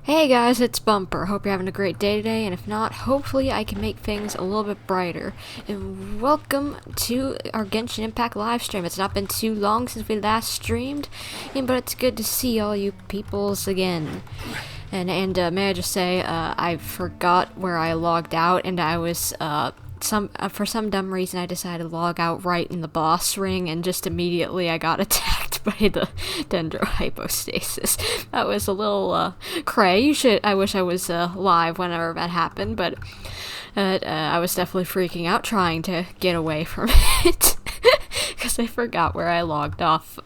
Hey guys, it's Bumper. Hope you're having a great day today, and if not, hopefully I can make things a little bit brighter. And welcome to our Genshin Impact live stream. It's not been too long since we last streamed, but it's good to see all you peoples again. And may I just say, I forgot where I logged out, and I was, for some dumb reason I decided to log out right in the boss ring, and just immediately I got attacked by the dendrohypostasis. That was a little, cray. I wish I was, live whenever that happened, but, I was definitely freaking out trying to get away from it. Because I forgot where I logged off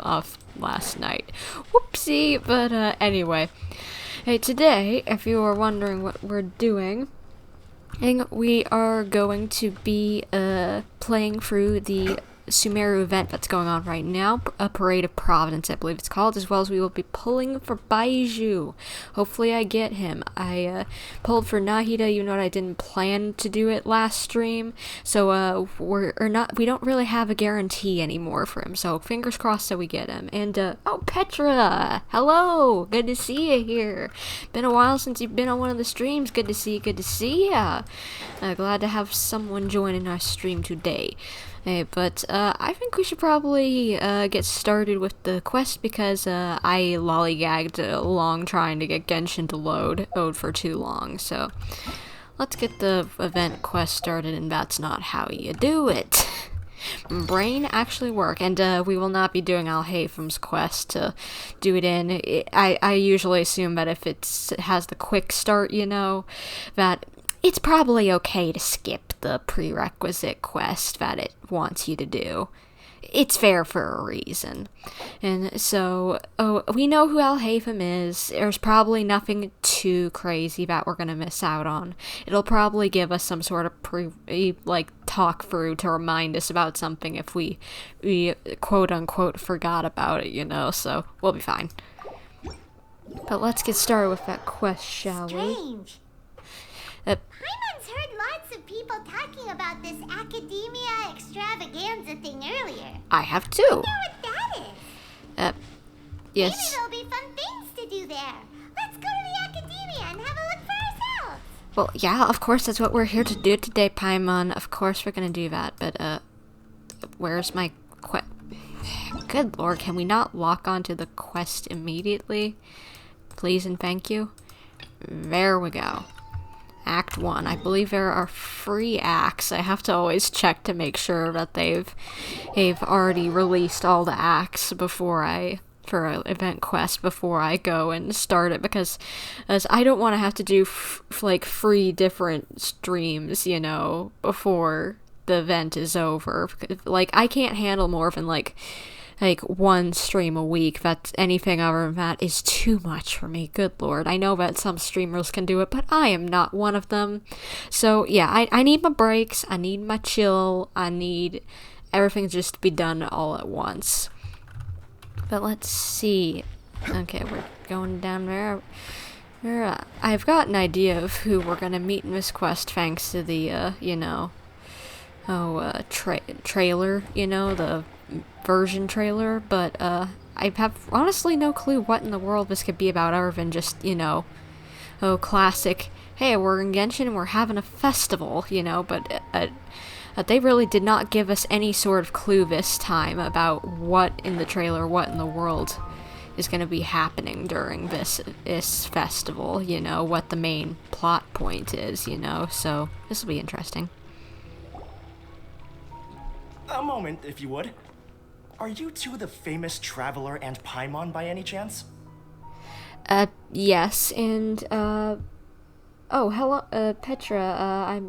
last night. Whoopsie! But, anyway. Hey, today, if you are wondering what we're doing, we are going to be playing through the Sumeru event that's going on right now, a Parade of Providence, I believe it's called, as well as we will be pulling for Baiju. Hopefully I get him. I pulled for Nahida, even though I didn't plan to do it last stream, so we don't really have a guarantee anymore for him, so fingers crossed that we get him. And oh, Petra! Hello! Good to see you here. Been a while since you've been on one of the streams. Good to see you, good to see ya. Glad to have someone joining our stream today. Hey, but I think we should probably get started with the quest, because I lollygagged along trying to get Genshin to load for too long. So let's get the event quest started, and that's not how you do it. Brain actually work, and we will not be doing Alhaitham's quest to do it in. I usually assume that if it has the quick start, you know, that it's probably okay to skip the prerequisite quest that it wants you to do. It's fair for a reason. And so, we know who Alhaitham is. There's probably nothing too crazy that we're gonna miss out on. It'll probably give us some sort of talk through to remind us about something if we quote-unquote forgot about it, you know, so we'll be fine. But let's get started with that quest, shall we? Strange. Paimon's heard lots of people talking about this academia extravaganza thing earlier. I have too. I wonder what that is. Yes. Maybe there'll be fun things to do there. Let's go to the academia and have a look for ourselves. Well, yeah, of course, that's what we're here to do today, Paimon. Of course we're gonna do that, but, where's my quest? Good lord, can we not lock onto the quest immediately? Please and thank you. There we go. Act 1. I believe there are 3 acts. I have to always check to make sure that they've already released all the acts for an event quest before I go and start it, because as I don't want to have to do 3 different streams, you know, before the event is over. Like, I can't handle more than like 1 stream a week. That's anything other than that is too much for me. Good lord. I know that some streamers can do it, but I am not one of them. So yeah, I need my breaks, I need my chill, I need everything just to be done all at once. But let's see. Okay, we're going down there. I've got an idea of who we're gonna meet in this quest thanks to the, trailer, you know, the version trailer, but I have honestly no clue what in the world this could be about, other than just, you know, classic, hey, we're in Genshin and we're having a festival, you know, but they really did not give us any sort of clue this time about what in the trailer, what in the world is going to be happening during this festival, you know, what the main plot point is, you know, so this will be interesting. A moment, if you would. Are you two the famous Traveler and Paimon by any chance? Yes, and, oh, hello, Petra, I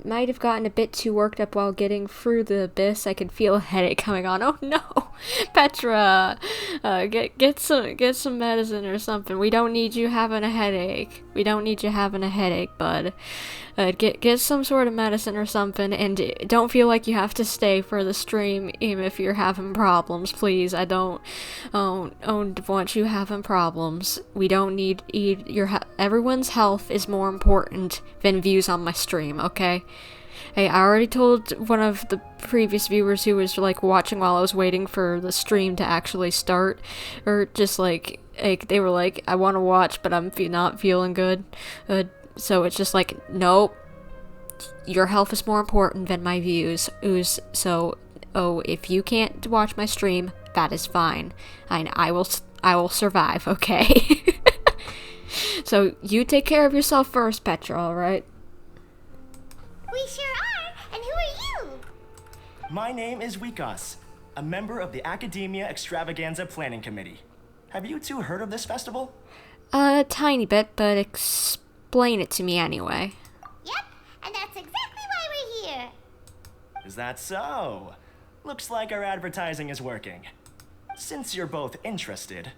might have gotten a bit too worked up while getting through the abyss. I could feel a headache coming on. Oh no! Petra! Get some medicine or something. We don't need you having a headache. We don't need you having a headache, bud. Get some sort of medicine or something, and don't feel like you have to stay for the stream even if you're having problems, please. I don't want you having problems. We don't need everyone's health is more important than views on my stream, okay? Hey, I already told one of the previous viewers who was like watching while I was waiting for the stream to actually start, or just like they were like, I want to watch, but I'm not feeling good. So it's just like, nope, your health is more important than my views. So, if you can't watch my stream, that is fine. I will survive, okay? So, you take care of yourself first, Petra, alright? We sure are. And who are you? My name is Wikas, a member of the Academia Extravaganza Planning Committee. Have you two heard of this festival? A tiny bit, but explain it to me anyway. Yep, and that's exactly why we're here. Is that so? Looks like our advertising is working. Since you're both interested,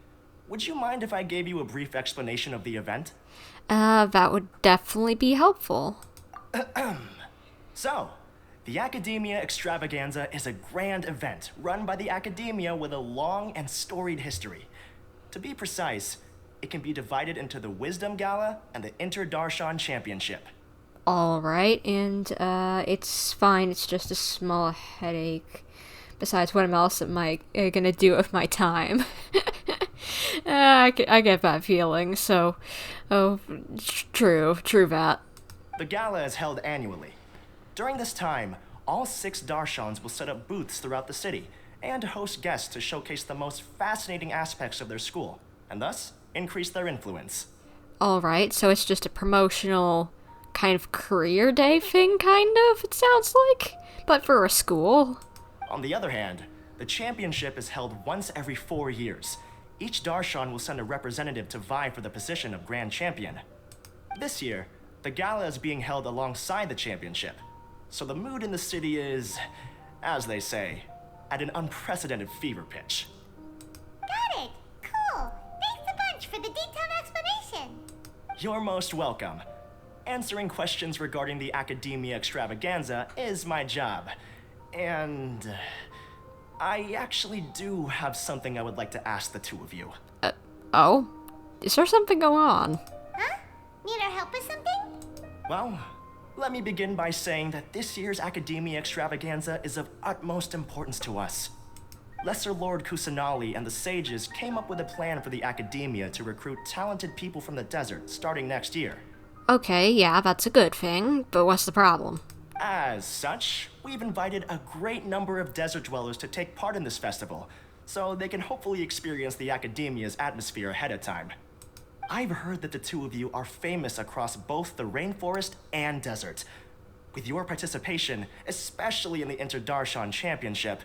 would you mind if I gave you a brief explanation of the event? That would definitely be helpful. So, the Academia Extravaganza is a grand event run by the Academia with a long and storied history. To be precise, it can be divided into the Wisdom Gala and the Inter-Darshan Championship. Alright, and it's fine, it's just a small headache. Besides, what else am I gonna do with my time? I get that feeling, so... true that. The gala is held annually. During this time, all 6 Darshans will set up booths throughout the city and host guests to showcase the most fascinating aspects of their school, and thus increase their influence. Alright, so it's just a promotional kind of career day thing, kind of, it sounds like? But for a school. On the other hand, the championship is held once every 4 years. Each Darshan will send a representative to vie for the position of Grand Champion. This year, the gala is being held alongside the championship, so the mood in the city is, as they say, at an unprecedented fever pitch. Got it. Cool. Thanks a bunch for the detailed explanation. You're most welcome. Answering questions regarding the Academia Extravaganza is my job. And I actually do have something I would like to ask the two of you. Oh? Is there something going on? Huh? Need our help with something? Well, let me begin by saying that this year's Academia Extravaganza is of utmost importance to us. Lesser Lord Kusanali and the sages came up with a plan for the Academia to recruit talented people from the desert starting next year. Okay, yeah, that's a good thing, but what's the problem? As such, we've invited a great number of desert dwellers to take part in this festival, so they can hopefully experience the Academia's atmosphere ahead of time. I've heard that the two of you are famous across both the rainforest and desert. With your participation, especially in the Inter-Darshan Championship,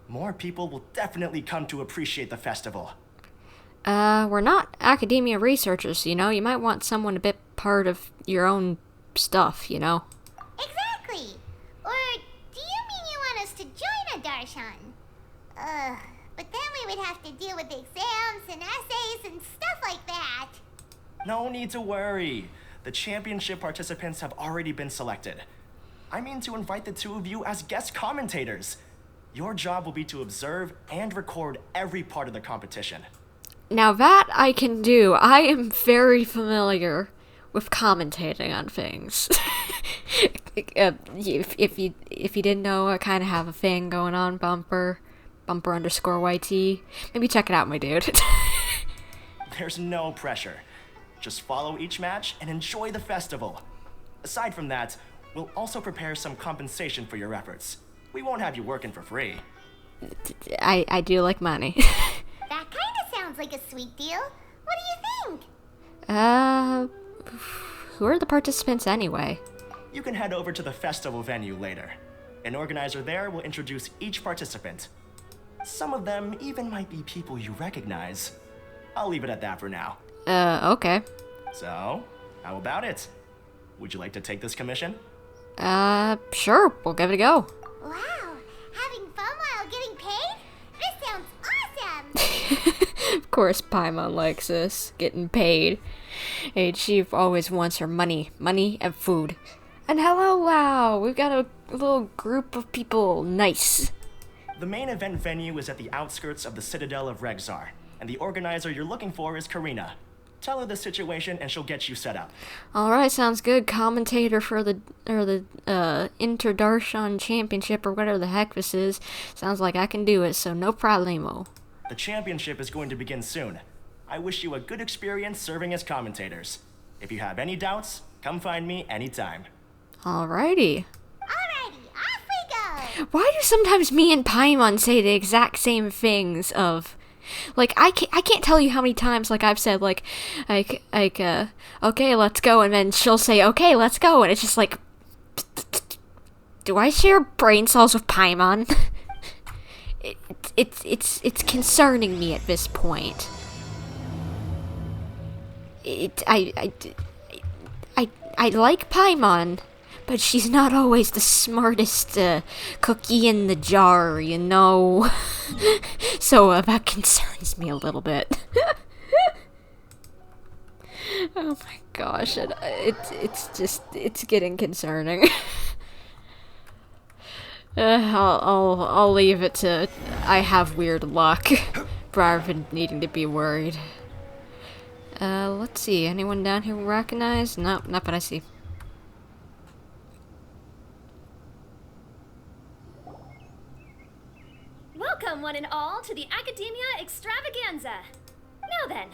more people will definitely come to appreciate the festival. We're not academia researchers, you know? You might want someone a bit part of your own stuff, you know? Exactly. Or do you mean you want us to join a Darshan? But then we would have to deal with exams and essays and stuff like that. No need to worry. The championship participants have already been selected. I mean to invite the two of you as guest commentators. Your job will be to observe and record every part of the competition. Now that I can do. I am very familiar with commentating on things. If you didn't know, I kind of have a thing going on, bumper underscore YT. Maybe check it out, my dude. There's no pressure. Just follow each match and enjoy the festival. Aside from that, we'll also prepare some compensation for your efforts. We won't have you working for free. I do like money. That kind of sounds like a sweet deal. What do you think? Who are the participants anyway? You can head over to the festival venue later. An organizer there will introduce each participant. Some of them even might be people you recognize. I'll leave it at that for now. Okay. So, how about it? Would you like to take this commission? Sure, we'll give it a go. Wow, having fun while getting paid? This sounds awesome! Of course Paimon likes this, getting paid. Hey, she always wants her money and food. And hello, wow, we've got a little group of people, nice. The main event venue is at the outskirts of the Citadel of Regzar, and the organizer you're looking for is Karina. Tell her the situation and she'll get you set up. Alright, sounds good. Commentator for the Inter-Darshan Championship or whatever the heck this is. Sounds like I can do it, so no problemo. The championship is going to begin soon. I wish you a good experience serving as commentators. If you have any doubts, come find me anytime. Alrighty. Alrighty, off we go! Why do sometimes me and Paimon say the exact same things of... Like, I can't tell you how many times, like, I've said, okay, let's go, and then she'll say, okay, let's go, and it's just like... Do I share brain cells with Paimon? It's concerning me at this point. I like Paimon, but she's not always the smartest cookie in the jar, you know. So that concerns me a little bit. Oh my gosh, it's getting concerning. I'll leave it to I have weird luck rather than needing to be worried. Let's see, anyone down here we recognize? No, not that I see. Welcome, one and all, to the Academia Extravaganza. Now then,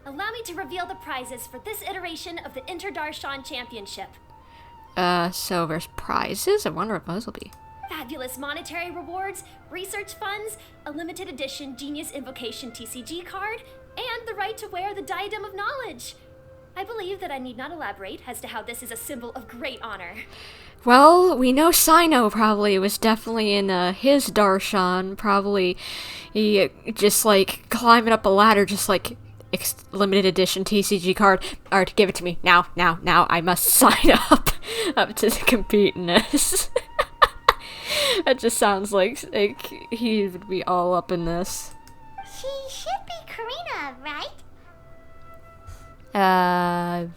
allow me to reveal the prizes for this iteration of the Inter-Darshan Championship. So there's prizes? I wonder what those will be. Fabulous monetary rewards, research funds, a limited edition Genius Invocation TCG card, and the right to wear the Diadem of Knowledge. I believe that I need not elaborate as to how this is a symbol of great honor. Well, we know Cyno probably was definitely in his Darshan, probably he just like climbing up a ladder, just like limited edition TCG card. Alright, give it to me now, I must sign up to compete in this. That just sounds like he would be all up in this. She should be Karina, right?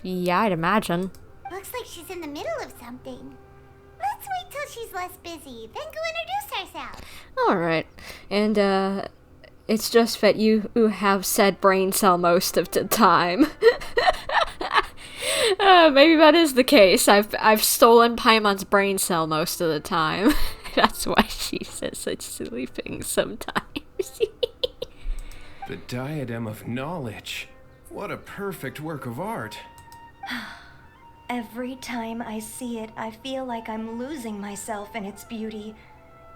Yeah, I'd imagine. Looks like she's in the middle of something. Let's wait till she's less busy, then go introduce ourselves. Alright, and it's just that you have said brain cell most of the time. Maybe that is the case. I've stolen Paimon's brain cell most of the time. That's why she says such silly things sometimes. The Diadem of Knowledge. What a perfect work of art. Every time I see it, I feel like I'm losing myself in its beauty.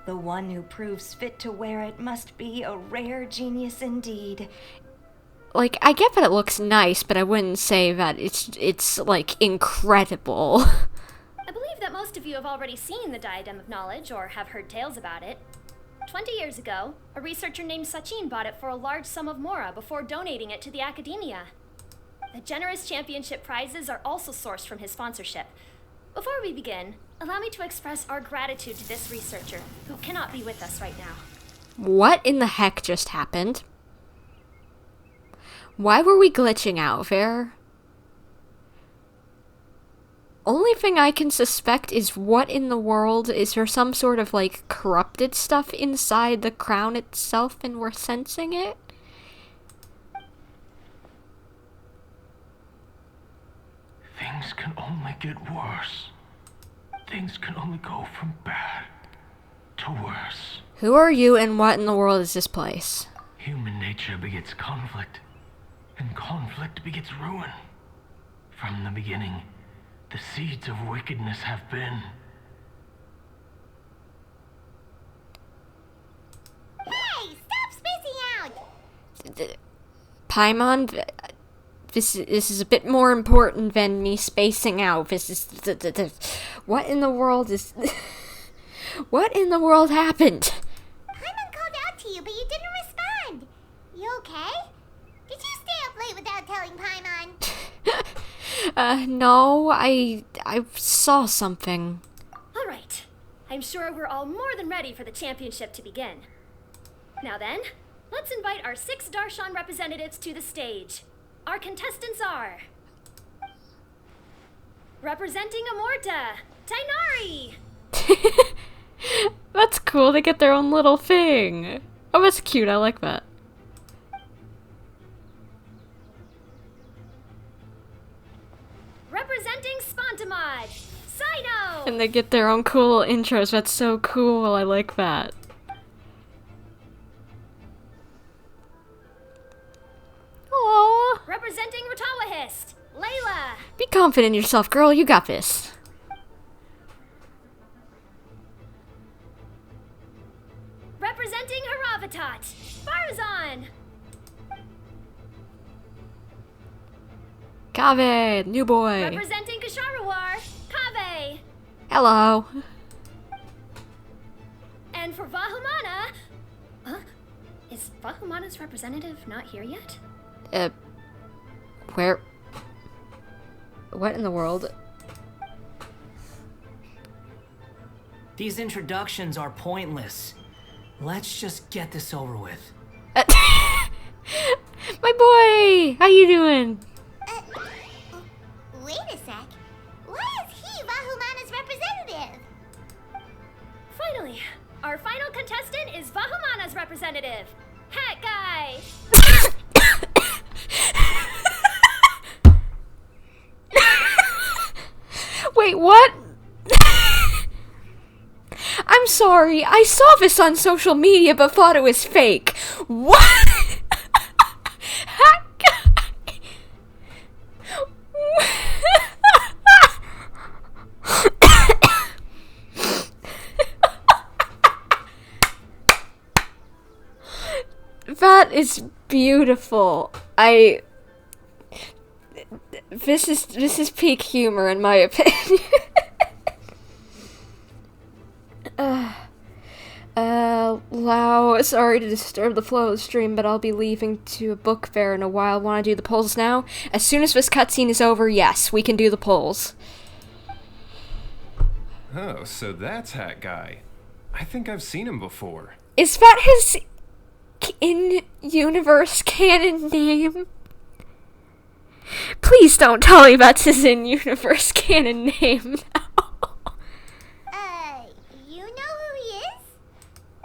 The one who proves fit to wear it must be a rare genius indeed. Like, I get that it looks nice, but I wouldn't say that it's like, incredible. I believe that most of you have already seen the Diadem of Knowledge or have heard tales about it. 20 years ago, a researcher named Sachin bought it for a large sum of mora before donating it to the Academia. The generous championship prizes are also sourced from his sponsorship. Before we begin, allow me to express our gratitude to this researcher, who cannot be with us right now. What in the heck just happened? Why were we glitching out there? Only thing I can suspect is what in the world, is there some sort of like corrupted stuff inside the crown itself and we're sensing it? Things can only get worse. Things can only go from bad to worse. Who are you and what in the world is this place? Human nature begets conflict, and conflict begets ruin. From the beginning, the seeds of wickedness have been. Hey, stop spacing out! Paimon, this is a bit more important than me spacing out. This is what in the world is what in the world happened? Paimon called out to you, but you didn't respond. You okay? Did you stay up late without telling Paimon? No, I saw something. All right. I'm sure we're all more than ready for the championship to begin. Now then, let's invite our 6 Darshan representatives to the stage. Our contestants are... representing Amorta, Tainari! That's cool, they get their own little thing. Oh, that's cute, I like that. Representing Spontamod, Cyno! And they get their own cool intros. That's so cool. I like that. Aww. Representing Rotawahist, Layla! Be confident in yourself, girl. You got this. Representing Haravatat, Farazan! Kaveh, new boy. Representing Kasharawar, Kaveh! Hello. And for Vahumana... Huh? Is Vahumana's representative not here yet? Where? What in the world? These introductions are pointless. Let's just get this over with. My boy! How you doing? Wait a sec. Why is he Vahumana's representative? Finally, our final contestant is Vahumana's representative, Hat Guy! Wait, what? I'm sorry, I saw this on social media but thought it was fake. What? Hat guy. That is beautiful. This is peak humor in my opinion. Lau, sorry to disturb the flow of the stream, but I'll be leaving to a book fair in a while. Want to do the polls now? As soon as this cutscene is over, yes, we can do the polls. Oh, so that's Hat Guy. I think I've seen him before. Is that his in-universe canon name? Please don't tell me that's his in-universe canon name now. You know who he is?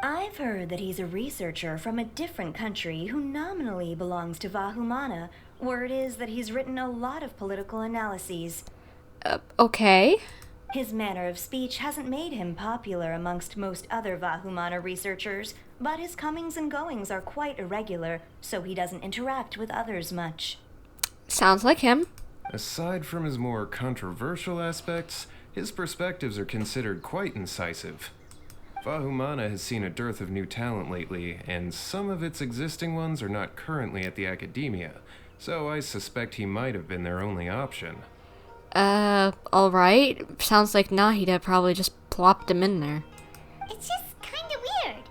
I've heard that he's a researcher from a different country who nominally belongs to Vahumana. Word is that he's written a lot of political analyses. Okay. His manner of speech hasn't made him popular amongst most other Vahumana researchers, but his comings and goings are quite irregular, so he doesn't interact with others much. Sounds like him. Aside from his more controversial aspects, his perspectives are considered quite incisive. Vahumana has seen a dearth of new talent lately, and some of its existing ones are not currently at the academia, so I suspect he might have been their only option. Alright. Sounds like Nahida probably just plopped him in there. It's just kind of weird.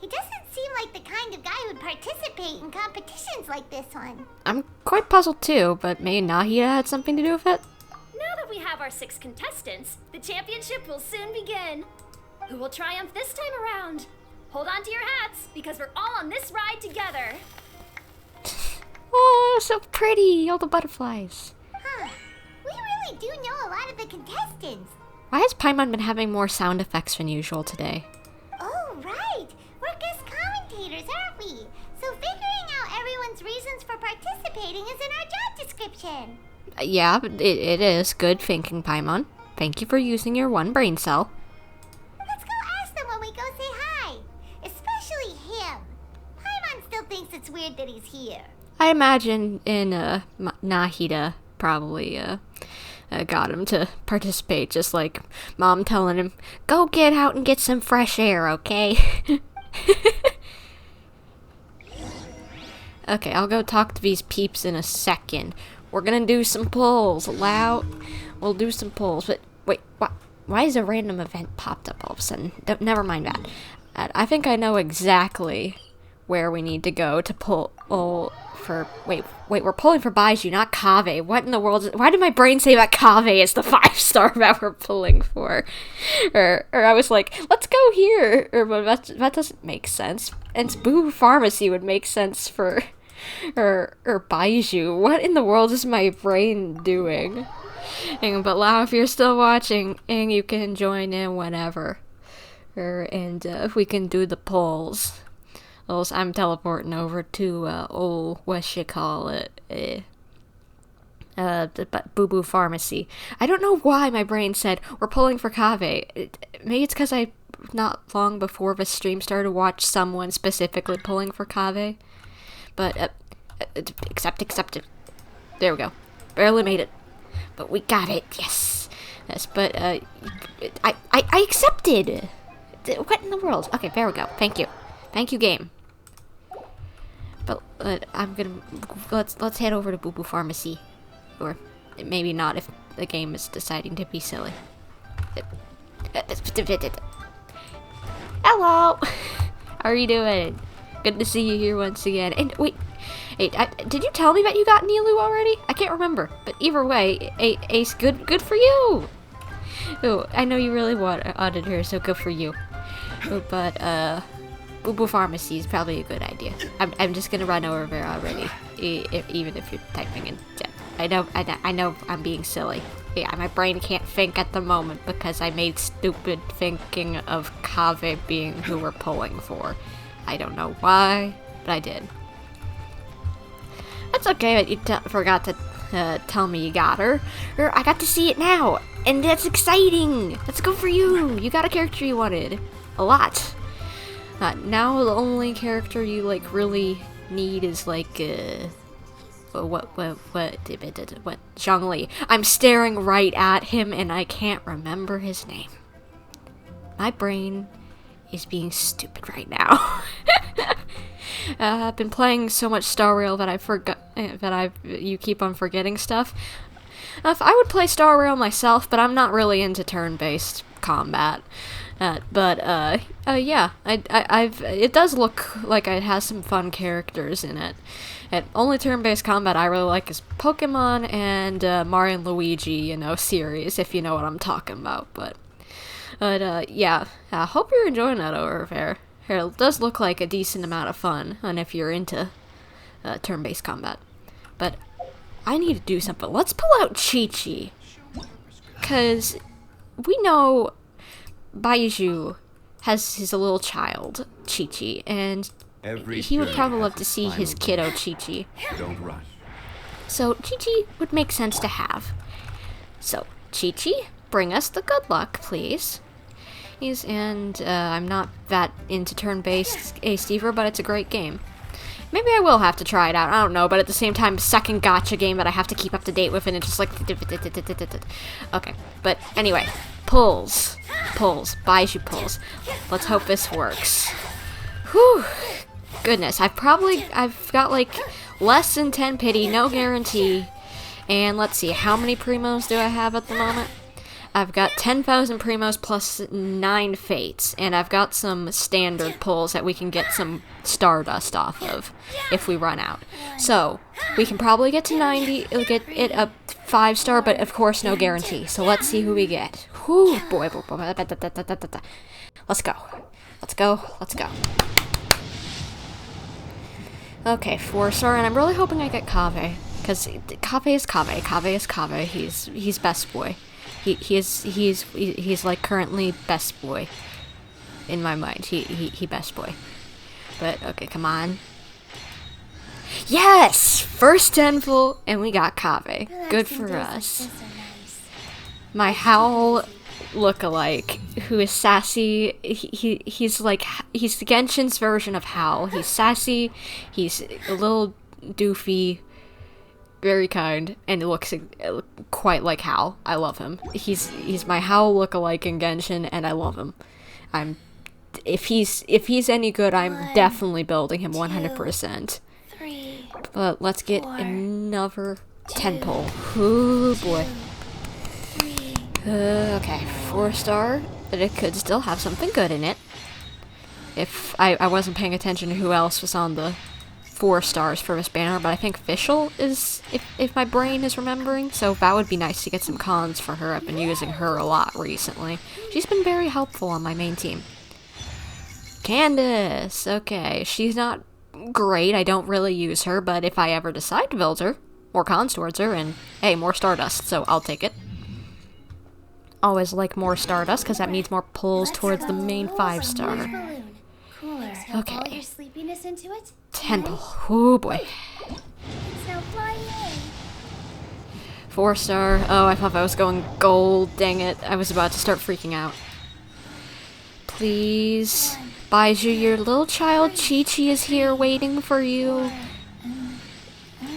He doesn't seem like the kind of guy who'd participate in competitions like this one. I'm quite puzzled too, but maybe Nahida had something to do with it? Now that we have our 6 contestants, the championship will soon begin. Who will triumph this time around? Hold on to your hats, because we're all on this ride together. Oh, so pretty, all the butterflies. Huh. We really do know a lot of the contestants. Why has Paimon been having more sound effects than usual today? Oh, right. We're guest commentators, aren't we? So figuring out everyone's reasons for participating is in our job description. Yeah, it is. Good thinking, Paimon. Thank you for using your one brain cell. Let's go ask them when we go say hi. Especially him. Paimon still thinks it's weird that he's here. I imagine Nahida probably got him to participate, just like Mom telling him, go get out and get some fresh air, okay? Okay, I'll go talk to these peeps in a second. We're gonna do some polls. We'll do some polls, but wait, why is a random event popped up all of a sudden? Never mind that. I think I know exactly where we need to go to poll for... Wait, we're polling for Baiju, not Kaveh. What in the world why did my brain say that Kaveh is the 5-star that we're pulling for? Or I was like, let's go here. But that doesn't make sense. And Boo Pharmacy would make sense for... Or Baiju. What in the world is my brain doing? But Lau, if you're still watching, you can join in whenever. And we can do the polls. I'm teleporting over to, Boo Boo Pharmacy. I don't know why my brain said we're pulling for Kaveh. Maybe it's because I not long before the stream started watched someone specifically pulling for Kaveh. But accept it. There we go. Barely made it, but we got it. Yes. But I accepted. What in the world? Okay, there we go. Thank you, game. But I'm gonna let's head over to Boo Boo Pharmacy, or maybe not if the game is deciding to be silly. Hello. How are you doing? Good to see you here once again. And wait, did you tell me that you got Nilu already? I can't remember. But either way, Ace, good for you. Oh, I know you really wanted her, so good for you. But Boo Boo Pharmacy is probably a good idea. I'm just gonna run over there already, even if you're typing in chat. I know I'm being silly. Yeah, my brain can't think at the moment because I made stupid thinking of Kaveh being who we're pulling for. I don't know why, but I did. That's okay that you forgot to tell me you got her. I got to see it now, and that's exciting. That's good for you. You got a character you wanted. A lot. Now the only character you like really need is like what Zhongli. I'm staring right at him and I can't remember his name. My brain is being stupid right now. I've been playing so much Star Rail that I forgot you keep on forgetting stuff. If I would play Star Rail myself, but I'm not really into turn-based combat. Yeah, it does look like it has some fun characters in it. And only turn-based combat I really like is Pokemon and Mario and Luigi, series, if you know what I'm talking about. But yeah, I hope you're enjoying that over there. It does look like a decent amount of fun, and if you're into turn-based combat. But I need to do something. Let's pull out Chi-Chi. Because we know Baiju has his little child, Chi-Chi, and he would probably love to see his kiddo, Chi-Chi. Don't rush. So Chi-Chi would make sense to have. So, Chi-Chi, bring us the good luck, please. I'm not that into turn-based Ace Stever, but it's a great game. Maybe I will have to try it out, I don't know, but at the same time, second gacha game that I have to keep up to date with, and it's just like... Okay, but anyway, pulls, Baiju pulls. Let's hope this works. Whew, goodness, I've got like less than 10 pity, no guarantee, and let's see, how many primos do I have at the moment? I've got 10,000 primos plus 9 fates, and I've got some standard pulls that we can get some stardust off of if we run out. So, we can probably get to 90, it'll get it a 5-star, but of course no guarantee. So let's see who we get. Whew, boy. Let's go. Okay, 4-star, and I'm really hoping I get Kaveh, because Kaveh is Kaveh. He's best boy. He's like currently best boy in my mind. He best boy. But okay, come on. Yes, first 10 full, and we got Kaveh. Good for us. My Howl lookalike, who is sassy. He's Genshin's version of Howl. He's sassy. He's a little doofy. Very kind, and it looks quite like Howl. I love him. He's my Howl lookalike in Genshin, and I love him. If he's any good, I'm definitely building him 100%. But let's get another 10 pull. Ooh boy. Okay, 4-star, but it could still have something good in it. If I wasn't paying attention to who else was on the 4 stars for this banner, but I think Fischl is, if my brain is remembering, so that would be nice to get some cons for her. I've been using her a lot recently. She's been very helpful on my main team. Candace, okay, she's not great, I don't really use her, but if I ever decide to build her, more cons towards her, and hey, more Stardust, so I'll take it. Always like more Stardust, because that means more pulls towards the main 5-star. Okay. All your sleepiness into it? 10 pull. Oh boy. It's now flying 4-star. Oh, I thought I was going gold. Dang it. I was about to start freaking out. Please. Baiju, your little child Chi-Chi is here waiting for you.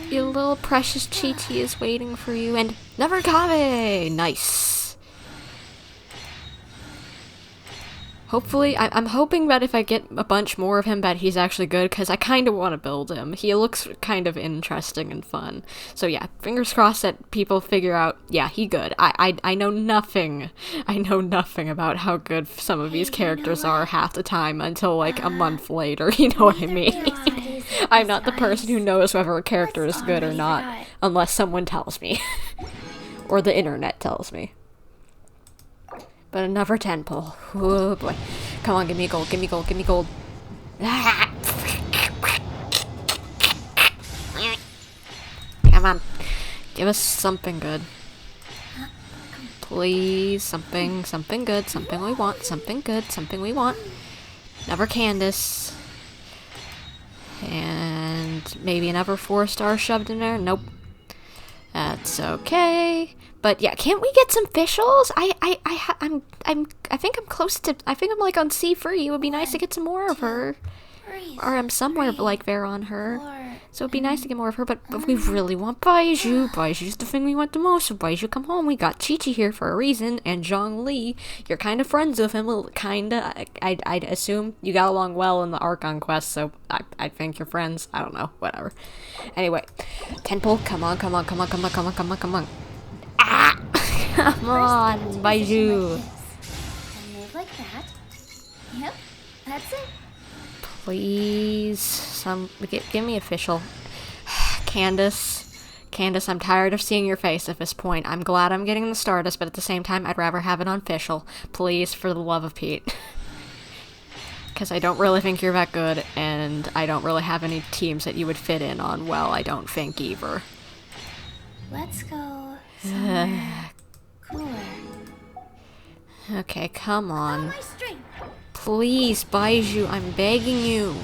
Your little precious Chi-Chi is waiting for you. And never Kaveh! Nice. Hopefully, I'm hoping that if I get a bunch more of him that he's actually good, because I kind of want to build him. He looks kind of interesting and fun. So yeah, fingers crossed that people figure out, yeah, he good. I know nothing. I know nothing about how good some of these characters are half the time until like a month later, you know what I mean? I'm not the person who knows whether a character is good or not, unless someone tells me. Or the internet tells me. But another 10 pull. Oh boy. Come on, give me gold, give me gold, give me gold. Come on. Give us something good. Please, something good, something we want, something good, something we want. Never Candace. And maybe another 4-star shoved in there? Nope. That's okay. But yeah, can't we get some officials? I think I'm close to, I think I'm like on C3. It would be nice to get some more of her. Or I'm somewhere like there on her. So it'd be nice to get more of her, but we really want Baiju. Baiju's the thing we want the most. So Baiju, come home. We got Chi-Chi here for a reason, and Zhongli, you're kind of friends with him, kinda. I'd assume you got along well in the Archon quest, so I think you're friends. I don't know, whatever. Anyway, Temple, come on. Ah! Come on, Baiju. And move like that. Yep, that's it. Please, give me official. Candace, I'm tired of seeing your face at this point. I'm glad I'm getting the Stardust, but at the same time, I'd rather have it on official. Please, for the love of Pete. Because I don't really think you're that good, and I don't really have any teams that you would fit in on well, I don't think either. Let's go somewhere cooler. Okay, come on. My string. Please, Baiju, I'm begging you.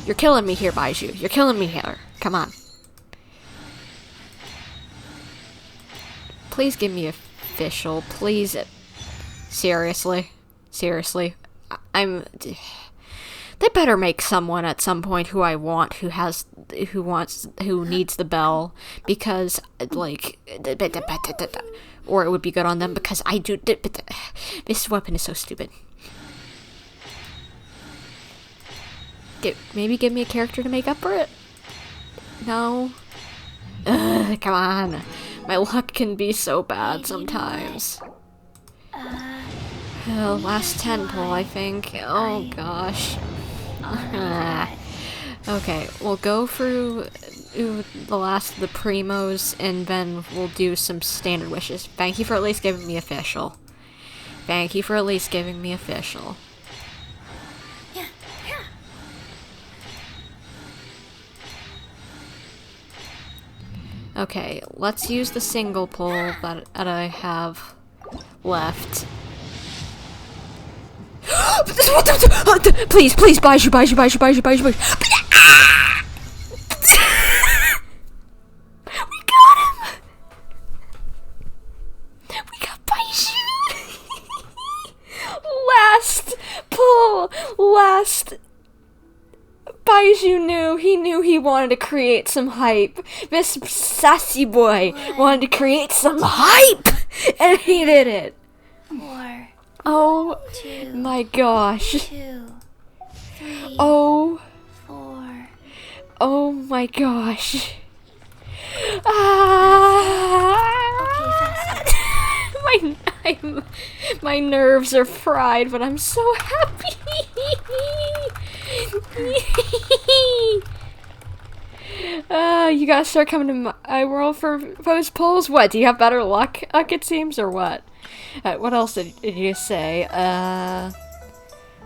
You're killing me here, Baiju. You're killing me here. Come on. Please give me official. Please. Seriously. They better make someone at some point who I want, who needs the bell, because, like, or it would be good on them, because I do, this weapon is so stupid. Maybe give me a character to make up for it? No? Ugh, come on. My luck can be so bad sometimes. Last 10 pull, I think. Oh, gosh. Okay, we'll go through the last of the primos, and then we'll do some standard wishes. Thank you for at least giving me official. Okay, let's use the single pull that I have left. Please, Baiju. We got him! We got Baiju! Last Baiju knew he wanted to create some hype. This sassy boy wanted to create some hype! And he did it! 4. Oh 2, my gosh. 2, 3, Oh 4. Oh my gosh. My nerves are fried, but I'm so happy. You gotta start coming to my world for those polls. What? Do you have better luck, it seems, or what? What else did you say?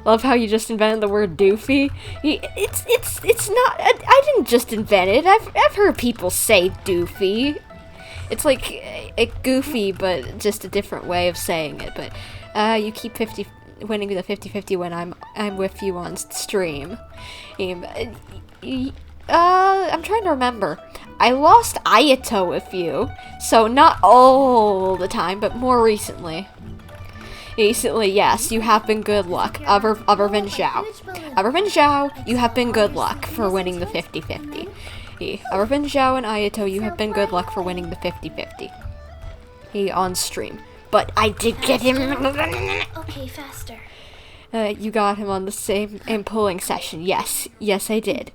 Love how you just invented the word doofy. It's not. I didn't just invent it. I've heard people say doofy. It's like a goofy, but just a different way of saying it. But you keep winning the 50-50 when I'm with you on stream. I'm trying to remember. I lost Ayato a few, so not all the time, but more recently. Recently, yes, you have been good luck. Othervin Zhao. Othervin Zhao, you have been good luck for winning the 50-50. Othervin Zhao and Ayato, you have been good luck for winning the 50-50. On stream. But I did get him. Okay, faster. You got him on the same in pulling session. Yes, I did.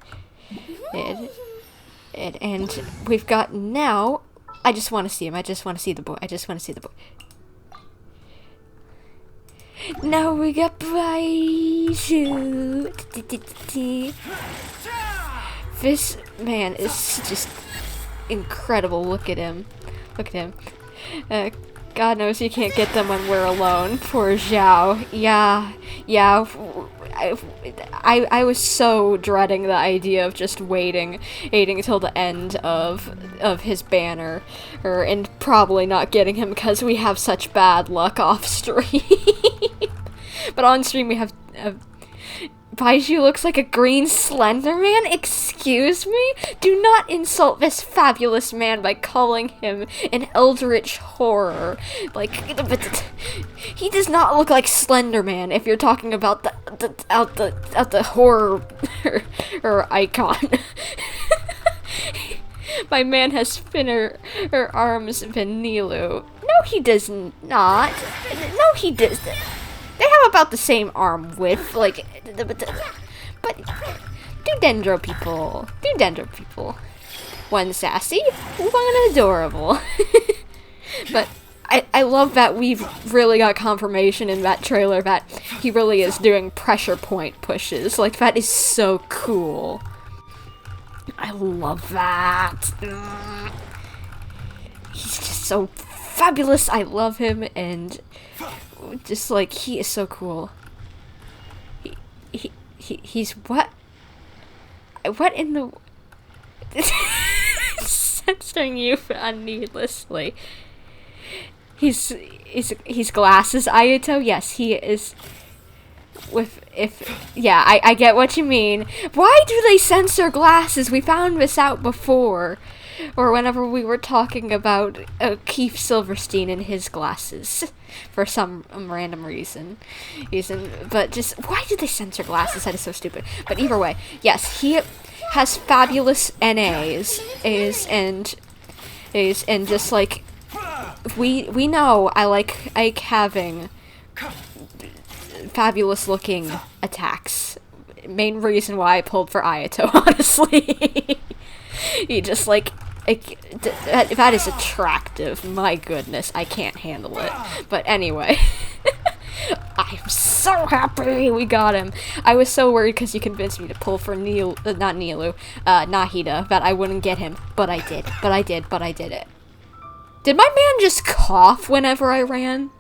And we've got now. I just want to see him. I just want to see the boy. Now we got Baiju. This man is just incredible. Look at him. God knows you can't get them when we're alone. Poor Zhao. Yeah. I was so dreading the idea of just waiting until the end of his banner, and probably not getting him because we have such bad luck off stream. But on stream we have Baiju looks like a green Slender Man? Excuse me? Do not insult this fabulous man by calling him an eldritch horror. Like, he does not look like Slender Man if you're talking about the horror or icon. My man has thinner arms than Nilu. No, he does not. No, he does. They have about the same arm width, like, but do Dendro people. One sassy, one adorable. But I love that we've really got confirmation in that trailer that he really is doing pressure point pushes. Like, that is so cool. I love that. He's just so fabulous. I love him, and just like, he is so cool. He's what in the censoring you needlessly. He's glasses Ayato. Yes, he is. I get what you mean. Why do they censor glasses? We found this out before, or whenever we were talking about Keith Silverstein and his glasses, for some random reason. But just, why did they censor glasses? That is so stupid. But either way, yes, he has fabulous NAs, and just like, we know I like having fabulous looking attacks. Main reason why I pulled for Ayato, honestly. He just like, that is attractive. My goodness, I can't handle it. But anyway, I'm so happy we got him. I was so worried because you convinced me to pull for Nahida, that I wouldn't get him. But I did it. Did my man just cough whenever I ran?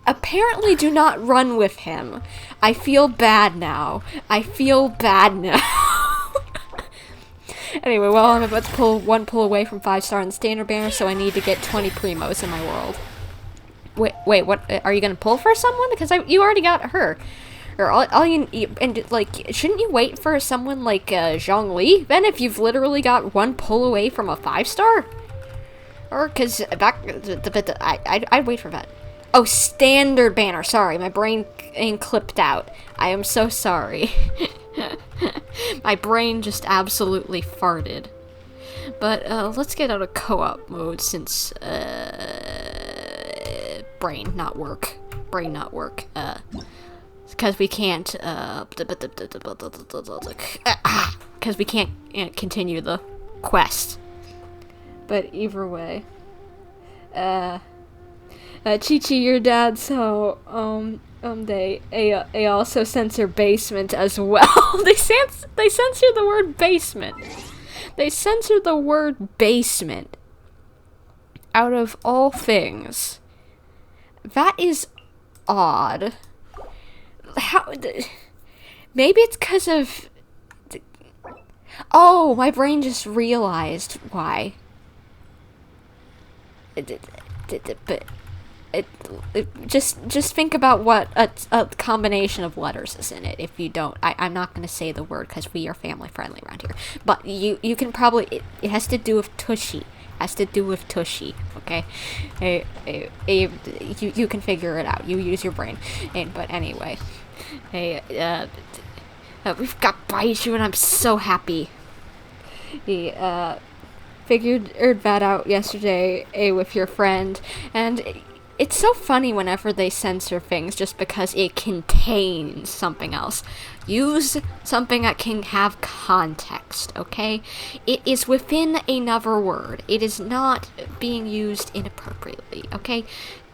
Apparently do not run with him. I feel bad now. Anyway, well, I'm about to pull one pull away from 5-star in the standard banner, so I need to get 20 primos in my world. Wait, what? Are you gonna pull for someone? Because you already got her. Or all you and like, shouldn't you wait for someone like Zhongli then, if you've literally got one pull away from a 5-star? Or because I'd wait for that. Oh, standard banner. Sorry, my brain ain't clipped out. I am so sorry. My brain just absolutely farted. But let's get out of co-op mode since brain not work. Because we can't because we can't continue the quest. But either way, Chi-Chi, your dad, so they also censor basement as well. They censor the word basement. They censor the word basement. Out of all things. That is odd. How? Maybe it's because of. Oh, my brain just realized why. But just think about what a combination of letters is in it. If you don't, I'm not going to say the word because we are family friendly around here. But you can probably, it has to do with Tushy. Has to do with Tushy, okay? You can figure it out. You use your brain. But anyway, we've got Baiju and I'm so happy. Figured that out yesterday with your friend, and it's so funny whenever they censor things just because it contains something else. Use something that can have context, okay? It is within another word. It is not being used inappropriately, okay?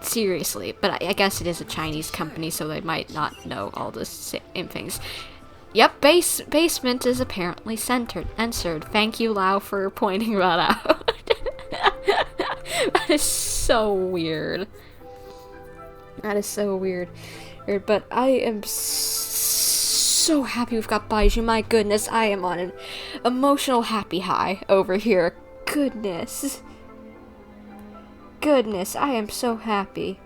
Seriously, but I guess it is a Chinese company, so they might not know all the same things. Yep, basement is apparently censored. Thank you, Lau, for pointing that out. That is so weird. That is so weird. But I am so happy we've got Baiju. My goodness, I am on an emotional happy high over here. Goodness, I am so happy.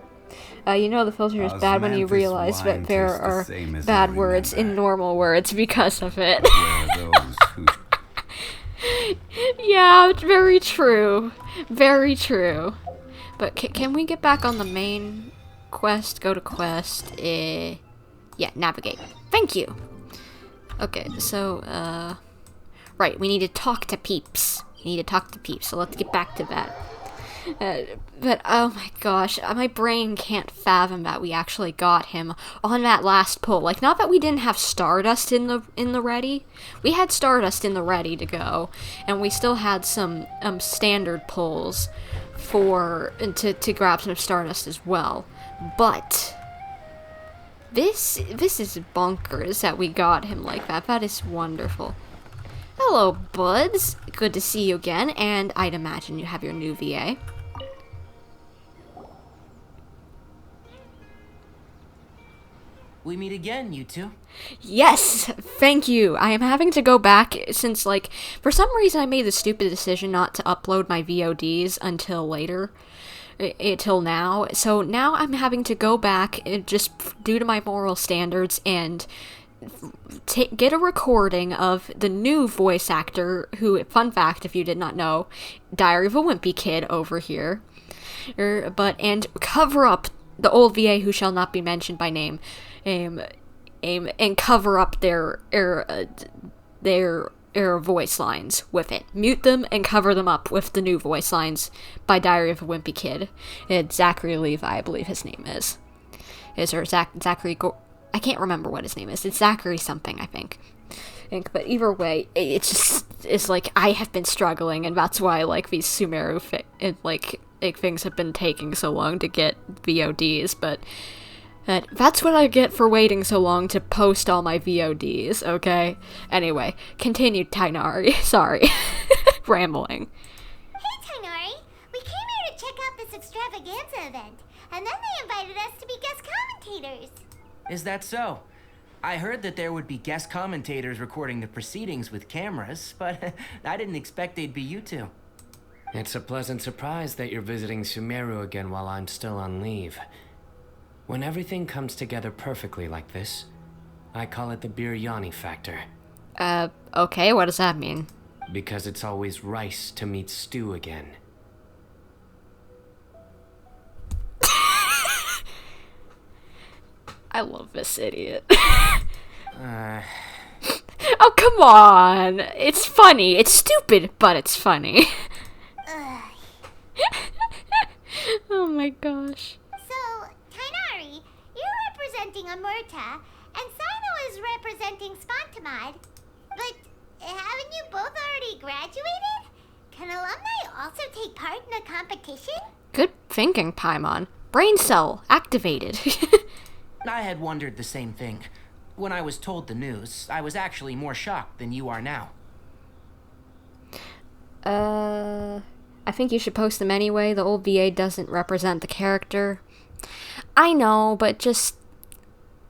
You know the filter is bad when you realize that there are bad words in normal words because of it. Yeah, it's very true. Very true. But can we get back on the main quest? Go to quest. Yeah, navigate. Thank you. Okay, so, right, we need to talk to peeps. So let's get back to that. But oh my gosh, my brain can't fathom that we actually got him on that last pull. Like, not that we didn't have Stardust in the ready. We had Stardust in the ready to go, and we still had some standard pulls to grab some Stardust as well. But this is bonkers that we got him like that. That is wonderful. Hello, buds. Good to see you again, and I'd imagine you have your new VA. We meet again, you two. Yes, thank you. I am having to go back since, like, for some reason I made the stupid decision not to upload my VODs until later. Until now. So now I'm having to go back, just due to my moral standards, and get a recording of the new voice actor who, fun fact if you did not know, Diary of a Wimpy Kid over here, and cover up the old VA who shall not be mentioned by name, and cover up their voice lines with it. Mute them and cover them up with the new voice lines by Diary of a Wimpy Kid. It's Zachary Levi, I believe his name is. Zachary I can't remember what his name is. It's Zachary something, I think. But either way, it's like I have been struggling, and that's why like these Sumeru things have been taking so long to get VODs. But that's what I get for waiting so long to post all my VODs. Okay. Anyway, continue, Tainari. Sorry, rambling. Hey, Tainari. We came here to check out this extravaganza event, and then they invited us to be guest commentators. Is that so? I heard that there would be guest commentators recording the proceedings with cameras, but I didn't expect they'd be you two. It's a pleasant surprise that you're visiting Sumeru again while I'm still on leave. When everything comes together perfectly like this, I call it the biryani factor. Okay, what does that mean? Because it's always rice to meet stew again. I love this idiot. Oh, come on! It's funny. It's stupid, but it's funny. Oh my gosh. So, Tainari, you're representing Amurta, and Cyno is representing Spontamod. But haven't you both already graduated? Can alumni also take part in a competition? Good thinking, Paimon. Brain cell activated. I had wondered the same thing. When I was told the news, I was actually more shocked than you are now. I think you should post them anyway. The old VA doesn't represent the character. I know, but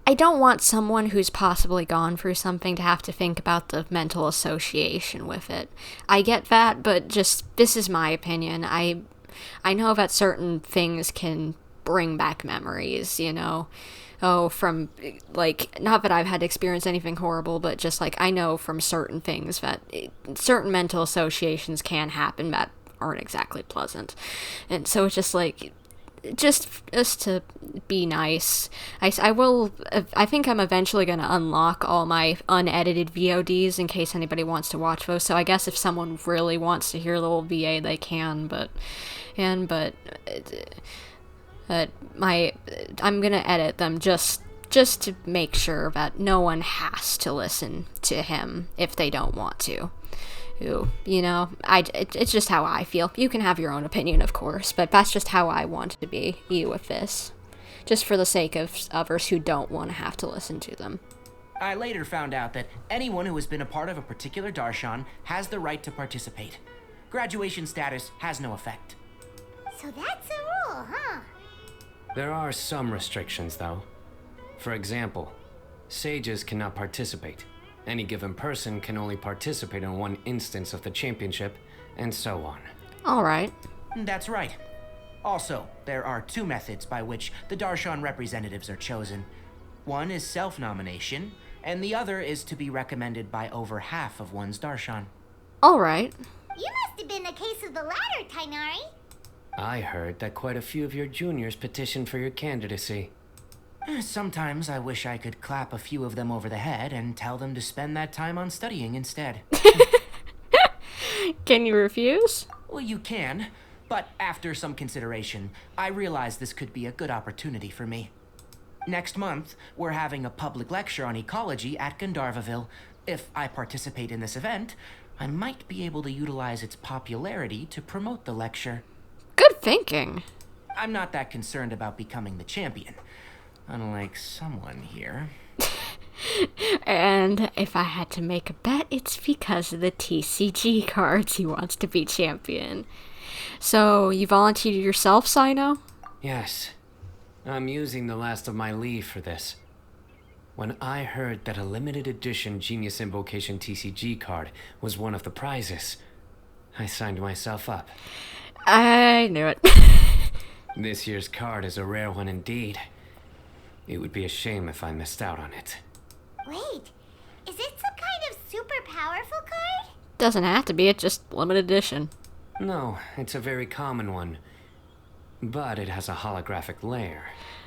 I don't want someone who's possibly gone through something to have to think about the mental association with it. I get that, but this is my opinion. I know that certain things can bring back memories, you know? Oh, from, like, not that I've had to experience anything horrible, but just, like, I know from certain things that certain mental associations can happen that aren't exactly pleasant. And so it's just, like, just to be nice. I will, I think I'm eventually going to unlock all my unedited VODs in case anybody wants to watch those, so I guess if someone really wants to hear the whole VA, they can, I'm gonna edit them just to make sure that no one has to listen to him if they don't want to. You know, it's just how I feel. You can have your own opinion, of course, but that's just how I want to be with this. Just for the sake of others who don't want to have to listen to them. I later found out that anyone who has been a part of a particular darshan has the right to participate. Graduation status has no effect. So that's a rule, huh? There are some restrictions, though. For example, sages cannot participate. Any given person can only participate in one instance of the championship, and so on. Alright. That's right. Also, there are 2 methods by which the darshan representatives are chosen. One is self-nomination, and the other is to be recommended by over half of one's darshan. Alright. You must have been a case of the latter, Tainari. I heard that quite a few of your juniors petitioned for your candidacy. Sometimes I wish I could clap a few of them over the head and tell them to spend that time on studying instead. Can you refuse? Well, you can, but after some consideration, I realize this could be a good opportunity for me. Next month, we're having a public lecture on ecology at Gandharvaville. If I participate in this event, I might be able to utilize its popularity to promote the lecture. Good thinking. I'm not that concerned about becoming the champion. Unlike someone here. And if I had to make a bet, it's because of the TCG cards he wants to be champion. So, you volunteered yourself, Cyno? Yes. I'm using the last of my leave for this. When I heard that a limited edition Genius Invocation TCG card was one of the prizes, I signed myself up. I knew it. This year's card is a rare one indeed. It would be a shame if I missed out on it. Wait, is it some kind of super powerful card? Doesn't have to be, it's just limited edition. No, it's a very common one. But it has a holographic layer.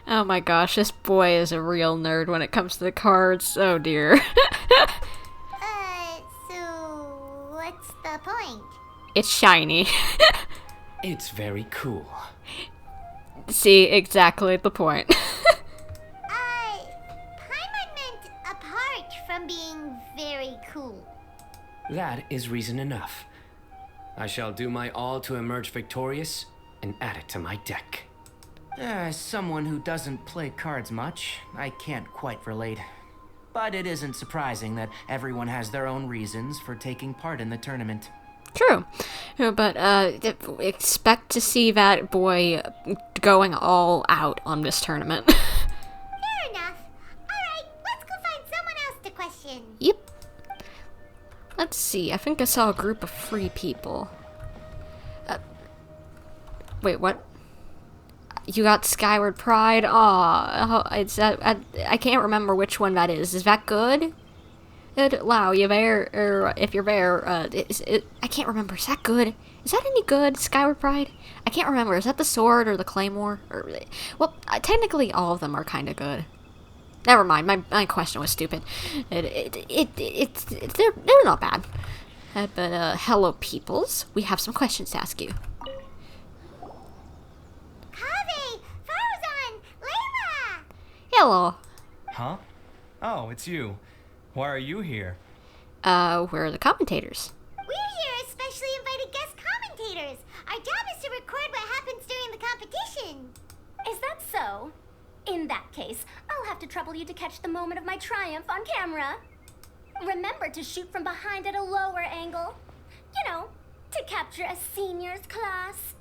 Oh my gosh, this boy is a real nerd when it comes to the cards. Oh dear. So what's the point? It's shiny. It's very cool. See, exactly the point. Paimon meant apart from being very cool. That is reason enough. I shall do my all to emerge victorious and add it to my deck. As someone who doesn't play cards much, I can't quite relate. But it isn't surprising that everyone has their own reasons for taking part in the tournament. True. But, expect to see that boy going all out on this tournament. Fair enough. Alright, let's go find someone else to question. Yep. Let's see, I think I saw a group of 3 people. Wait, what? You got Skyward Pride? Aw, it's I can't remember which one that is. Is that good? Wow, you there? Or if you're there, I can't remember. Is that good? Is that any good? Skyward Pride? I can't remember. Is that the sword or the claymore? Or, well, technically all of them are kind of good. Never mind. My question was stupid. They're not bad. But hello, peoples. We have some questions to ask you. Kaveh! Farzan! Layla! Hello. Huh? Oh, it's you. Why are you here? We're the commentators. We're here as specially invited guest commentators. Our job is to record what happens during the competition. Is that so? In that case, I'll have to trouble you to catch the moment of my triumph on camera. Remember to shoot from behind at a lower angle. You know, to capture a seniors class.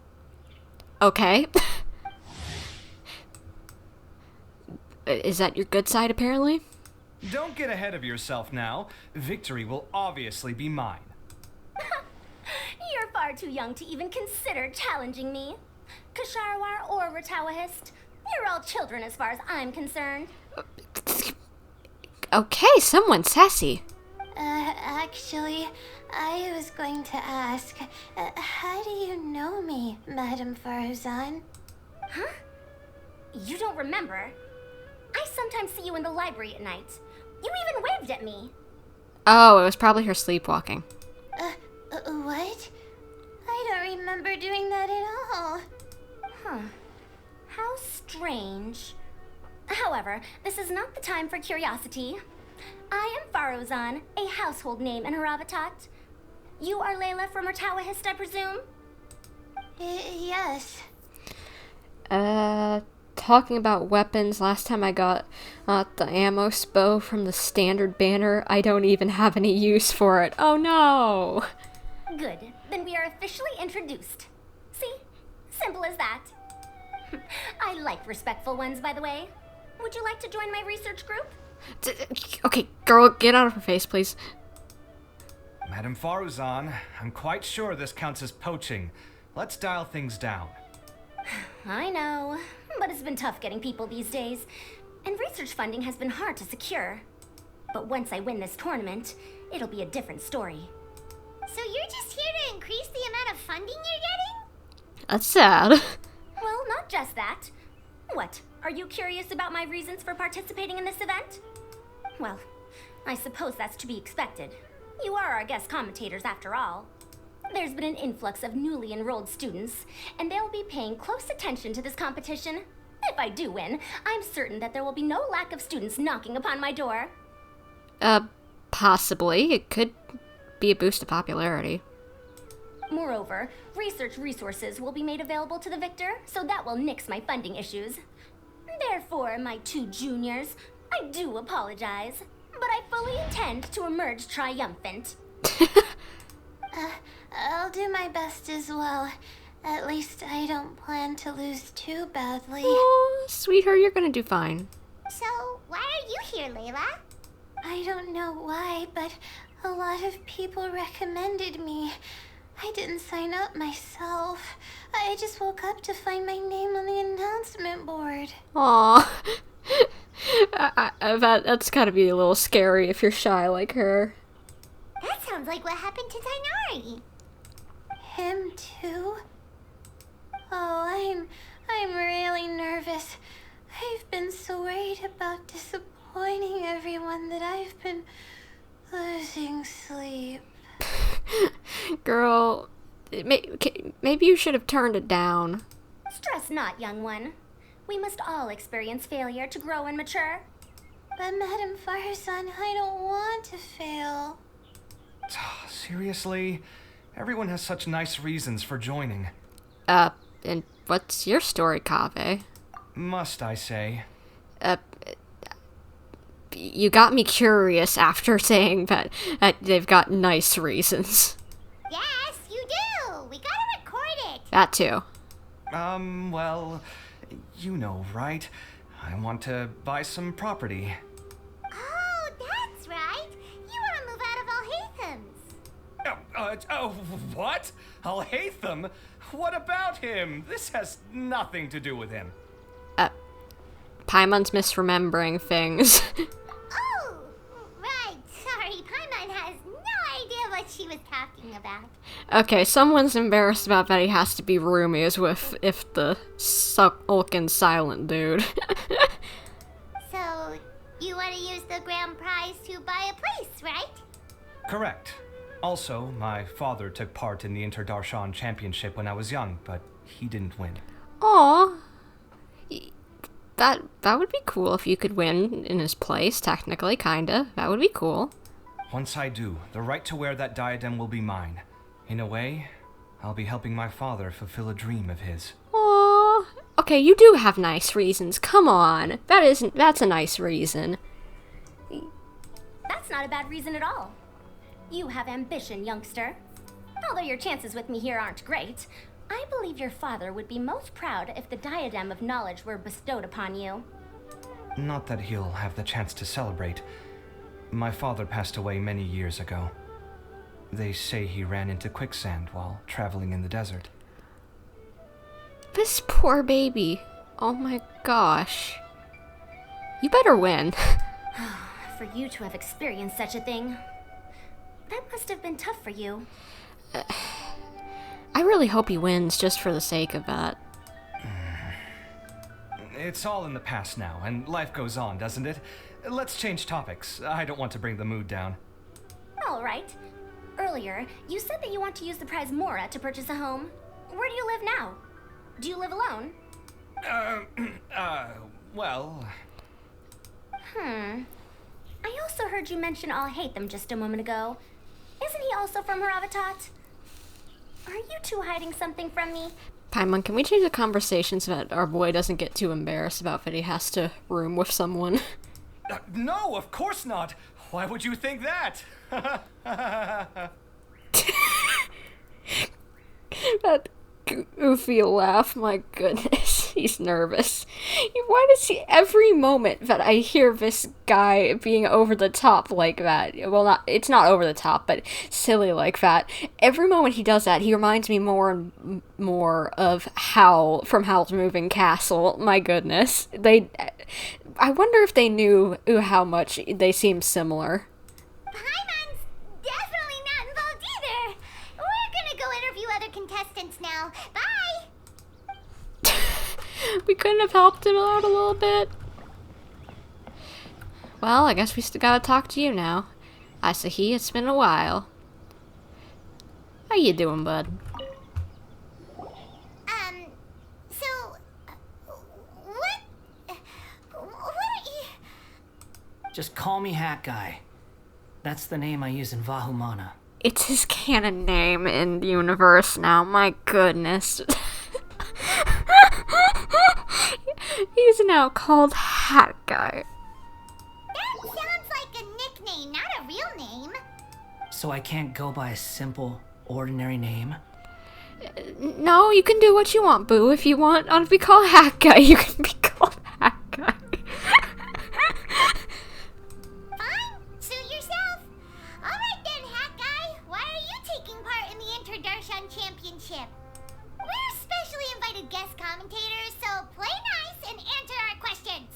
Okay. Is that your good side, apparently? Don't get ahead of yourself now. Victory will obviously be mine. You're far too young to even consider challenging me. Kasharawar or Ratawahist, You're all children as far as I'm concerned. Okay, someone's sassy. Actually, I was going to ask, how do you know me, Madame Farazan? Huh? You don't remember? I sometimes see you in the library at night. You even waved at me. Oh, it was probably her sleepwalking. What? I don't remember doing that at all. Huh. How strange. However, this is not the time for curiosity. I am Farozan, a household name in Haravatat. You are Layla from Ertawahist, I presume? Yes. Talking about weapons, last time I got the ammo bow from the standard banner, I don't even have any use for it. Oh no! Good. Then we are officially introduced. See? Simple as that. I like respectful ones, by the way. Would you like to join my research group? Okay, girl, get out of her face, please. Madame Faruzan, I'm quite sure this counts as poaching. Let's dial things down. I know, but it's been tough getting people these days, and research funding has been hard to secure. But once I win this tournament, it'll be a different story. So you're just here to increase the amount of funding you're getting? That's sad. Well, not just that. What, are you curious about my reasons for participating in this event? Well, I suppose that's to be expected. You are our guest commentators after all. There's been an influx of newly enrolled students, and they'll be paying close attention to this competition. If I do win, I'm certain that there will be no lack of students knocking upon my door. Possibly. It could be a boost to popularity. Moreover, research resources will be made available to the victor, so that will nix my funding issues. Therefore, my two juniors, I do apologize, but I fully intend to emerge triumphant. I'll do my best as well. At least I don't plan to lose too badly. Oh, sweetheart, you're gonna do fine. So, why are you here, Layla? I don't know why, but a lot of people recommended me. I didn't sign up myself. I just woke up to find my name on the announcement board. Aww. I bet that's gotta be a little scary if you're shy like her. That sounds like what happened to Tainari. Him too? Oh, I'm really nervous. I've been so worried about disappointing everyone that I've been losing sleep. Girl, maybe you should have turned it down. Stress not, young one. We must all experience failure to grow and mature. But Madame Farsan, I don't want to fail. Seriously? Everyone has such nice reasons for joining. And what's your story, Kaveh? Must I say? You got me curious after saying that they've got nice reasons. Yes, you do. We gotta record it. That too. Well, you know, right? I want to buy some property. Oh, that's right. You want to move out of Alhaitham's. What? Alhaitham? What about him? This has nothing to do with him. Paimon's misremembering things. Oh, right. Sorry, Paimon has no idea what she was talking about. Okay, someone's embarrassed about that he has to be roomies with the sulking silent dude. So, you want to use the grand prize to buy a place, right? Correct. Also, my father took part in the Interdarshan Championship when I was young, but he didn't win. Aw. That would be cool if you could win in his place, technically, kinda. That would be cool. Once I do, the right to wear that diadem will be mine. In a way, I'll be helping my father fulfill a dream of his. Aww. Okay, you do have nice reasons. Come on. That's a nice reason. That's not a bad reason at all. You have ambition, youngster. Although your chances with me here aren't great, I believe your father would be most proud if the diadem of knowledge were bestowed upon you. Not that he'll have the chance to celebrate. My father passed away many years ago. They say he ran into quicksand while traveling in the desert. This poor baby. Oh my gosh. You better win. For you to have experienced such a thing, that must have been tough for you. I really hope he wins just for the sake of that. It's all in the past now, and life goes on, doesn't it? Let's change topics. I don't want to bring the mood down. All right. Earlier, you said that you want to use the prize Mora to purchase a home. Where do you live now? Do you live alone? Well... I also heard you mention Alhaitham just a moment ago. Isn't he also from Haravatat? Are you two hiding something from me? Paimon, can we change the conversation so that our boy doesn't get too embarrassed about that he has to room with someone? No, of course not! Why would you think that? That goofy laugh, my goodness, he's nervous. Why does he, every moment that I hear this guy being over the top like that, well, it's not over the top, but silly like that, every moment he does that, he reminds me more and more of Howl from Howl's Moving Castle. My goodness. I wonder if they knew how much they seem similar. Paimon's definitely not involved either. We're gonna go interview other contestants now. Bye! We couldn't have helped him out a little bit. Well, I guess we still gotta talk to you now. Asahi, it's been a while. How you doing, bud? So... What are you... Just call me Hat Guy. That's the name I use in Vahumana. It's his canon name in the universe now, my goodness. He's now called Hat Guy. That sounds like a nickname, not a real name. So I can't go by a simple, ordinary name? No, you can do what you want, Boo. If you want to be called Hat Guy, you can be called Hat Guy. Fine, suit yourself. Alright then, Hat Guy. Why are you taking part in the Interdarshan Championship? We're specially invited guest commentators, so play nice and answer our questions.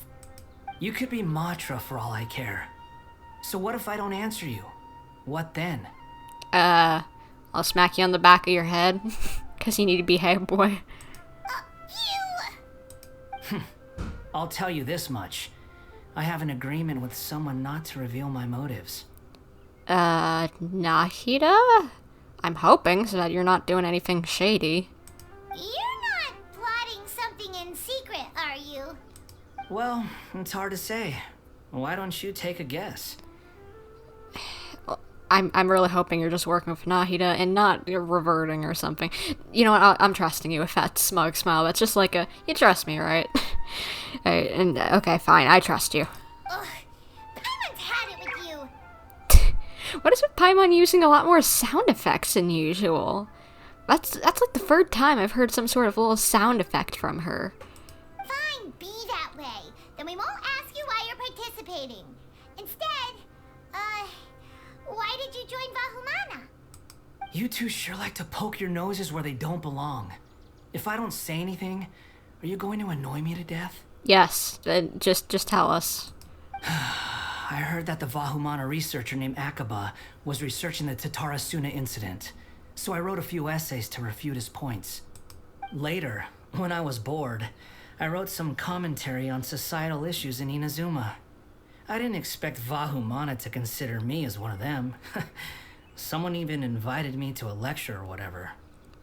You could be Matra for all I care. So what if I don't answer you? What then? I'll smack you on the back of your head, 'cause you need to behave, boy. You... I'll tell you this much. I have an agreement with someone not to reveal my motives. Nahida? I'm hoping so that you're not doing anything shady. You're not plotting something in secret, are you? Well, it's hard to say. Why don't you take a guess? I'm really hoping you're just working with Nahida and not reverting or something. You know what, I'm trusting you with that smug smile. That's just like a, you trust me, right? Okay, fine, I trust you. Ugh, Paimon's had it with you. What is with Paimon using a lot more sound effects than usual? That's like the third time I've heard some sort of little sound effect from her. Fine, be that way. Then we won't ask you why you're participating. Instead, why did you join Vahumana? You two sure like to poke your noses where they don't belong. If I don't say anything, are you going to annoy me to death? Yes, just tell us. I heard that the Vahumana researcher named Akaba was researching the Tatarasuna incident, so I wrote a few essays to refute his points. Later, when I was bored, I wrote some commentary on societal issues in Inazuma. I didn't expect Vahumana to consider me as one of them. Someone even invited me to a lecture or whatever.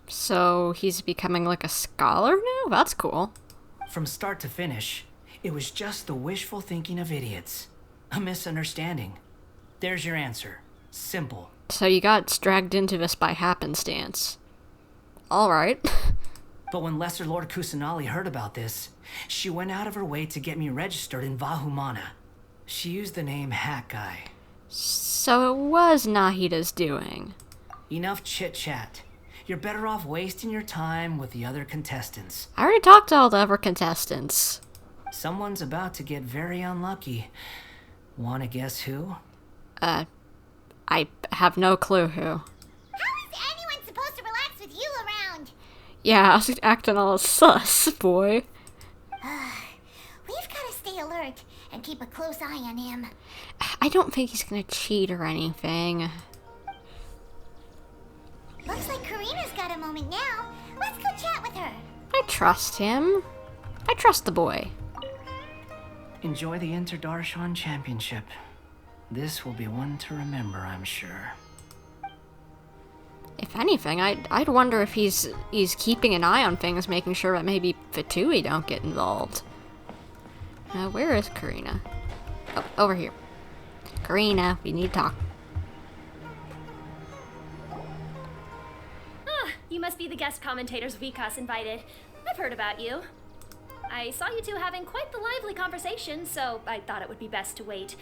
So he's becoming like a scholar now? That's cool. From start to finish, it was just the wishful thinking of idiots. A misunderstanding. There's your answer. Simple. So you got dragged into this by happenstance. Alright. But when Lesser Lord Kusanali heard about this, she went out of her way to get me registered in Vahumana. She used the name Hat Guy. So it was Nahida's doing. Enough chit-chat. You're better off wasting your time with the other contestants. I already talked to all the other contestants. Someone's about to get very unlucky. Wanna guess who? I have no clue who. How is anyone supposed to relax with you around? Yeah, I was acting all sus, boy. and keep a close eye on him. I don't think he's gonna cheat or anything. Looks like Karina's got a moment now. Let's go chat with her. I trust him. I trust the boy. Enjoy the Inter-Darshan Championship. This will be one to remember, I'm sure. If anything, I'd wonder if he's keeping an eye on things, making sure that maybe Fatui don't get involved. Where is Karina? Oh, over here. Karina, we need to talk. Ah, you must be the guest commentators Vikas invited. I've heard about you. I saw you two having quite the lively conversation, so I thought it would be best to wait.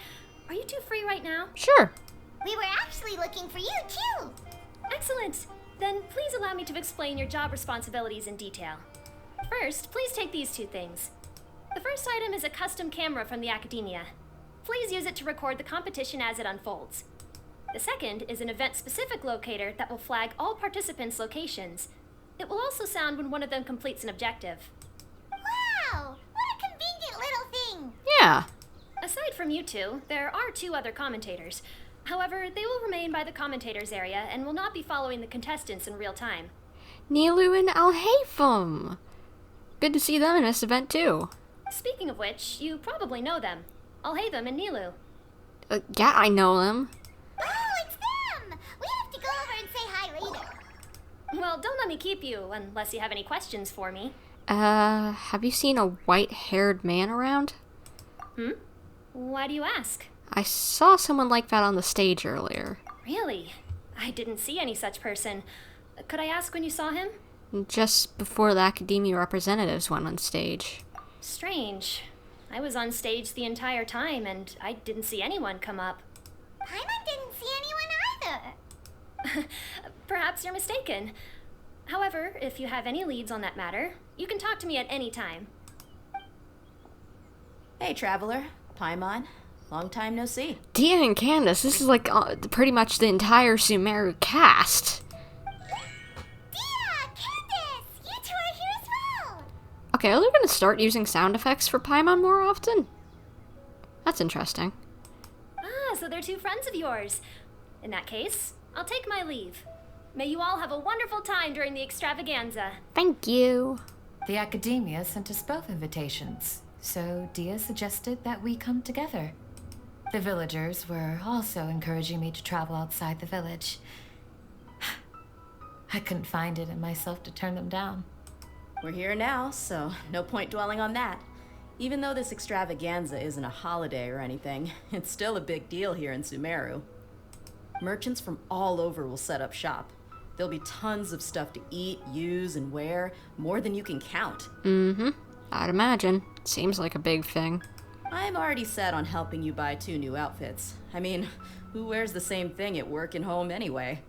Are you two free right now? Sure. We were actually looking for you, too. Excellent. Then please allow me to explain your job responsibilities in detail. First, please take these two things. The first item is a custom camera from the Academia. Please use it to record the competition as it unfolds. The second is an event-specific locator that will flag all participants' locations. It will also sound when one of them completes an objective. Wow! What a convenient little thing! Yeah. Aside from you two, there are two other commentators. However, they will remain by the commentators area and will not be following the contestants in real time. Nilu and Alhaitham. Good to see them in this event, too. Speaking of which, you probably know them. Alhaitham and Nilu. Yeah, I know them. Oh, it's them! We have to go over and say hi later. Well, don't let me keep you, unless you have any questions for me. Have you seen a white-haired man around? Why do you ask? I saw someone like that on the stage earlier. Really? I didn't see any such person. Could I ask when you saw him? Just before the Academia representatives went on stage. Strange. I was on stage the entire time, and I didn't see anyone come up. Paimon didn't see anyone either. Perhaps you're mistaken. However, if you have any leads on that matter, you can talk to me at any time. Hey, Traveler. Paimon. Long time no see. Dia and Candace, this is like pretty much the entire Sumeru cast. Dia! Candace! You two are here as well! Okay, are they gonna start using sound effects for Paimon more often? That's interesting. Ah, so they're two friends of yours. In that case, I'll take my leave. May you all have a wonderful time during the extravaganza. Thank you. The Academia sent us both invitations, so Dia suggested that we come together. The villagers were also encouraging me to travel outside the village. I couldn't find it in myself to turn them down. We're here now, so no point dwelling on that. Even though this extravaganza isn't a holiday or anything, it's still a big deal here in Sumeru. Merchants from all over will set up shop. There'll be tons of stuff to eat, use, and wear, more than you can count. I'd imagine. Seems like a big thing. I'm already set on helping you buy 2 new outfits. I mean, who wears the same thing at work and home anyway?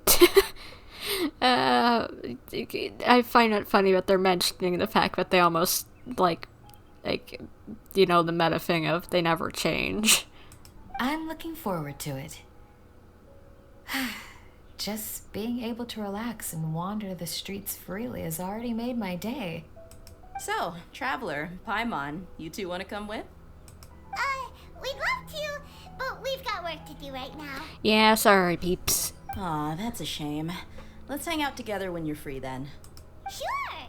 I find it funny that they're mentioning the fact that they almost, like, you know, the meta thing of they never change. I'm looking forward to it. Just being able to relax and wander the streets freely has already made my day. So, Traveler, Paimon, you two want to come with? We'd love to, but we've got work to do right now. Yeah, sorry, peeps. Aw, that's a shame. Let's hang out together when you're free then. Sure.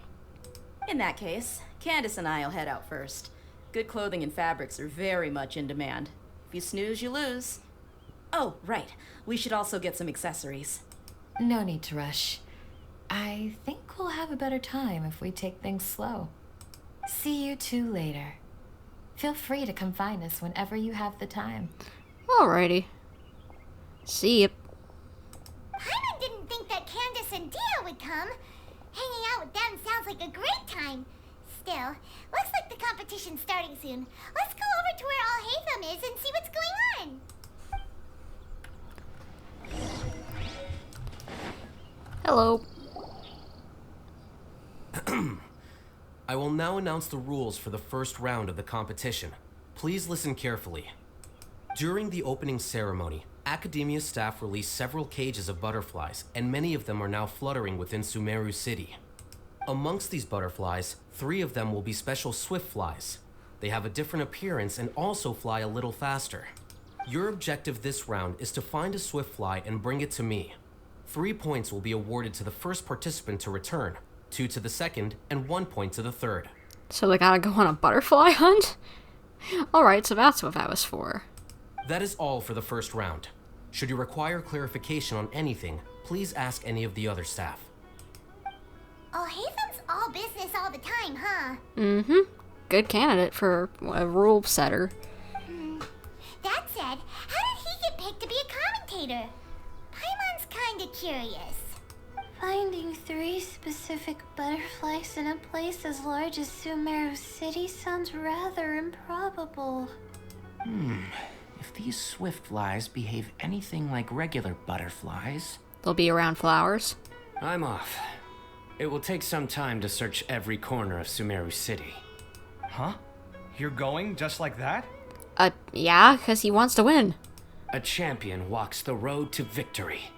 In that case, Candace and I'll head out first. Good clothing and fabrics are very much in demand. If you snooze, you lose. Oh, right. We should also get some accessories. No need to rush. I think we'll have a better time if we take things slow. See you two later. Feel free to come find us whenever you have the time. Alrighty. See ya. Paimon didn't think that Candace and Dia would come. Hanging out with them sounds like a great time. Still, looks like the competition's starting soon. Let's go over to where Alhaitham is and see what's going on. Hello. I will now announce the rules for the first round of the competition. Please listen carefully. During the opening ceremony, Academia staff released several cages of butterflies, and many of them are now fluttering within Sumeru City. Amongst these butterflies, 3 of them will be special swift flies. They have a different appearance and also fly a little faster. Your objective this round is to find a Swiftfly and bring it to me. 3 points will be awarded to the first participant to return, 2 to the second, and 1 point to the third. So they gotta go on a butterfly hunt? Alright, so that's what that was for. That is all for the first round. Should you require clarification on anything, please ask any of the other staff. Alhaitham's all business all the time, huh? Mm-hmm. Good candidate for a rule setter. That said, how did he get picked to be a commentator? Paimon's kinda curious. Finding 3 specific butterflies in a place as large as Sumeru City sounds rather improbable. If these Swiftflies behave anything like regular butterflies... They'll be around flowers. I'm off. It will take some time to search every corner of Sumeru City. Huh? You're going just like that? Yeah, because he wants to win. A champion walks the road to victory.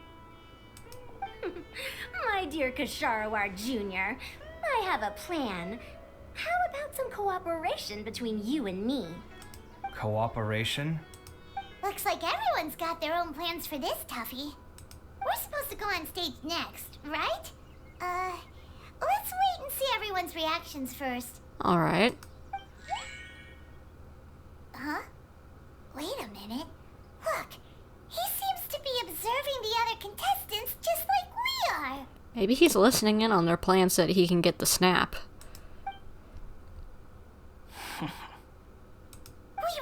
My dear Kasharawar Jr., I have a plan. How about some cooperation between you and me? Cooperation? Looks like everyone's got their own plans for this, Tuffy. We're supposed to go on stage next, right? Let's wait and see everyone's reactions first. Alright. Huh? Wait a minute. Look, he seems to be observing the other contestants just like we are. Maybe he's listening in on their plans so that he can get the snap. We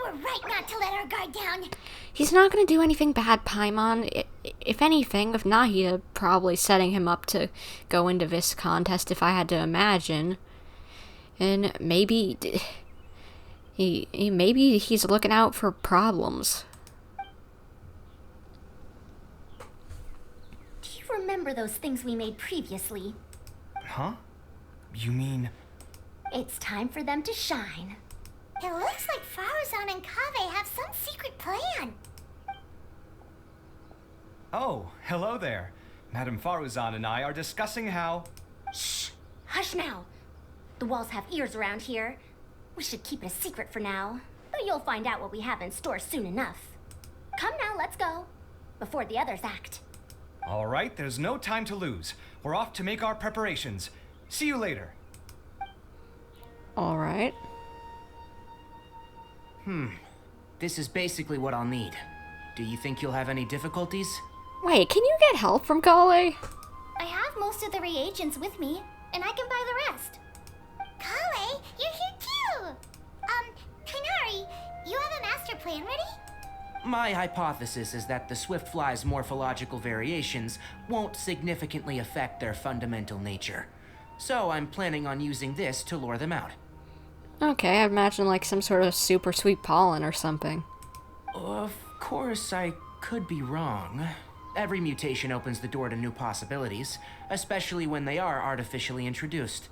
were right not to let our guard down. He's not going to do anything bad, Paimon. If anything, if not, he'd probably setting him up to go into this contest if I had to imagine. And maybe... maybe he's looking out for problems. Do you remember those things we made previously? Huh? You mean... It's time for them to shine. It looks like Faruzan and Kaveh have some secret plan. Oh, hello there. Madame Faruzan and I are discussing how... Shh! Hush now! The walls have ears around here. We should keep it a secret for now. But you'll find out what we have in store soon enough. Come now, let's go. Before the others act. All right, there's no time to lose. We're off to make our preparations. See you later. Alright. This is basically what I'll need. Do you think you'll have any difficulties? Wait, can you get help from Kale? I have most of the reagents with me, and I can buy the rest. Kale, you're here too! Kainari, you have a master plan ready? My hypothesis is that the Swiftfly's morphological variations won't significantly affect their fundamental nature. So I'm planning on using this to lure them out. Okay, I'd imagine like some sort of super sweet pollen or something. Of course, I could be wrong. Every mutation opens the door to new possibilities, especially when they are artificially introduced.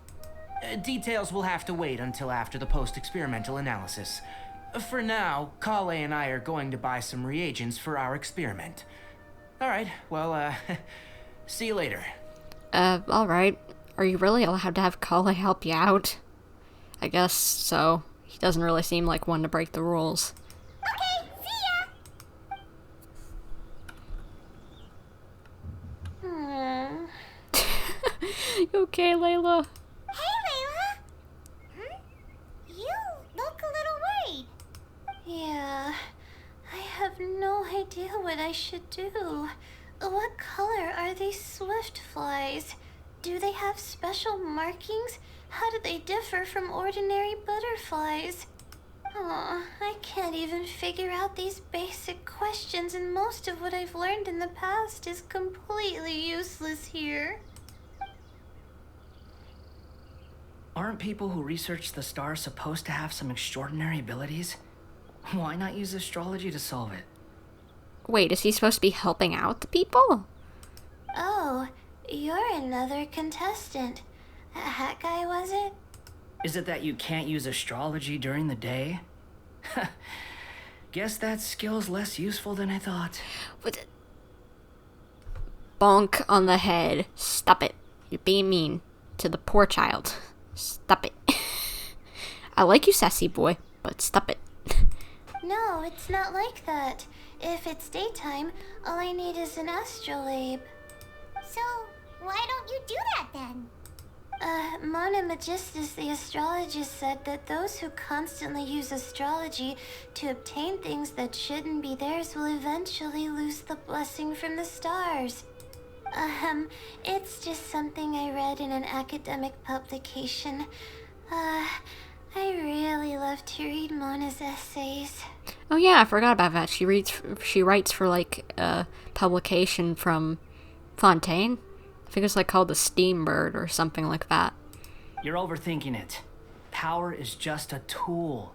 Details will have to wait until after the post-experimental analysis. For now, Kale and I are going to buy some reagents for our experiment. Alright, well, see you later. Alright. Are you really allowed to have Kale help you out? I guess so. He doesn't really seem like one to break the rules. Okay, see ya! You okay, Layla? Hey, Layla! You look a little worried. Yeah, I have no idea what I should do. What color are these Swiftflies? Do they have special markings? How do they differ from ordinary butterflies? Oh, I can't even figure out these basic questions, and most of what I've learned in the past is completely useless here. Aren't people who research the stars supposed to have some extraordinary abilities? Why not use astrology to solve it? Wait, is he supposed to be helping out the people? Oh, you're another contestant. That guy, was it? Is it that you can't use astrology during the day? Guess that skill's less useful than I thought. What? Bonk on the head. Stop it. You're being mean to the poor child. Stop it. I like you, sassy boy. but stop it. No, it's not like that. If it's daytime, all I need is an astrolabe. So, why don't you do that then? Mona Magistus, the astrologist, said that those who constantly use astrology to obtain things that shouldn't be theirs will eventually lose the blessing from the stars. It's just something I read in an academic publication. I really love to read Mona's essays. Oh yeah, I forgot about that. She writes for like a publication from Fontaine. I think it's like called the Steambird or something like that. You're overthinking it. Power is just a tool.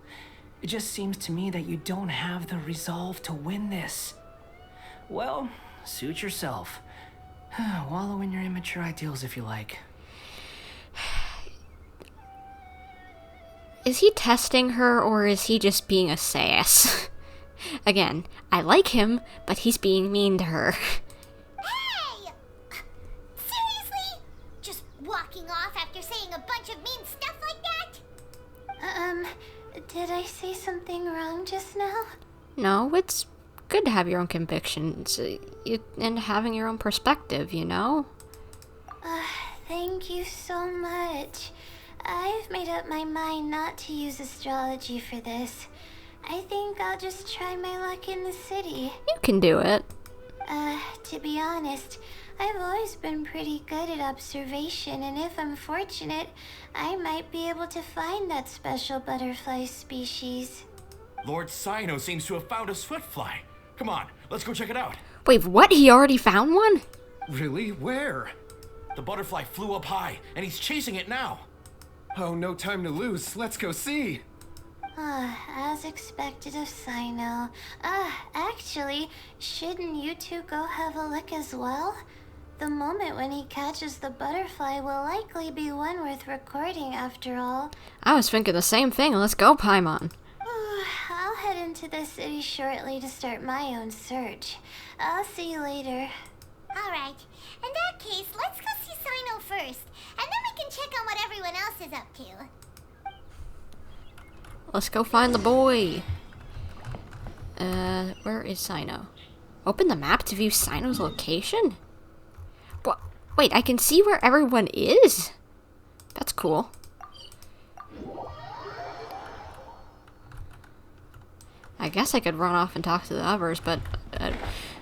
It just seems to me that you don't have the resolve to win this. Well, suit yourself. Wallow in your immature ideals if you like. Is he testing her or is he just being a sass? Again, I like him, but he's being mean to her. Hey! Seriously? Just walking off after saying a bunch of mean stuff like that? Did I say something wrong just now? No, it's good to have your own convictions and having your own perspective, you know? Thank you so much. I've made up my mind not to use astrology for this. I think I'll just try my luck in the city. You can do it. To be honest, I've always been pretty good at observation, and if I'm fortunate, I might be able to find that special butterfly species. Lord Cyno seems to have found a swiftfly. Come on, let's go check it out. Wait, what? He already found one? Really? Where? The butterfly flew up high, and he's chasing it now. Oh, no time to lose. Let's go see. As expected of Cyno. Actually, shouldn't you two go have a look as well? The moment when he catches the butterfly will likely be one worth recording after all. I was thinking the same thing. Let's go, Paimon. I'll head into the city shortly to start my own search. I'll see you later. Alright, in that case, let's go see Cyno first, and then we can check on what everyone else is up to. Let's go find the boy. Where is Cyno? Open the map to view Cyno's location? What? Wait, I can see where everyone is? That's cool. I guess I could run off and talk to the others, but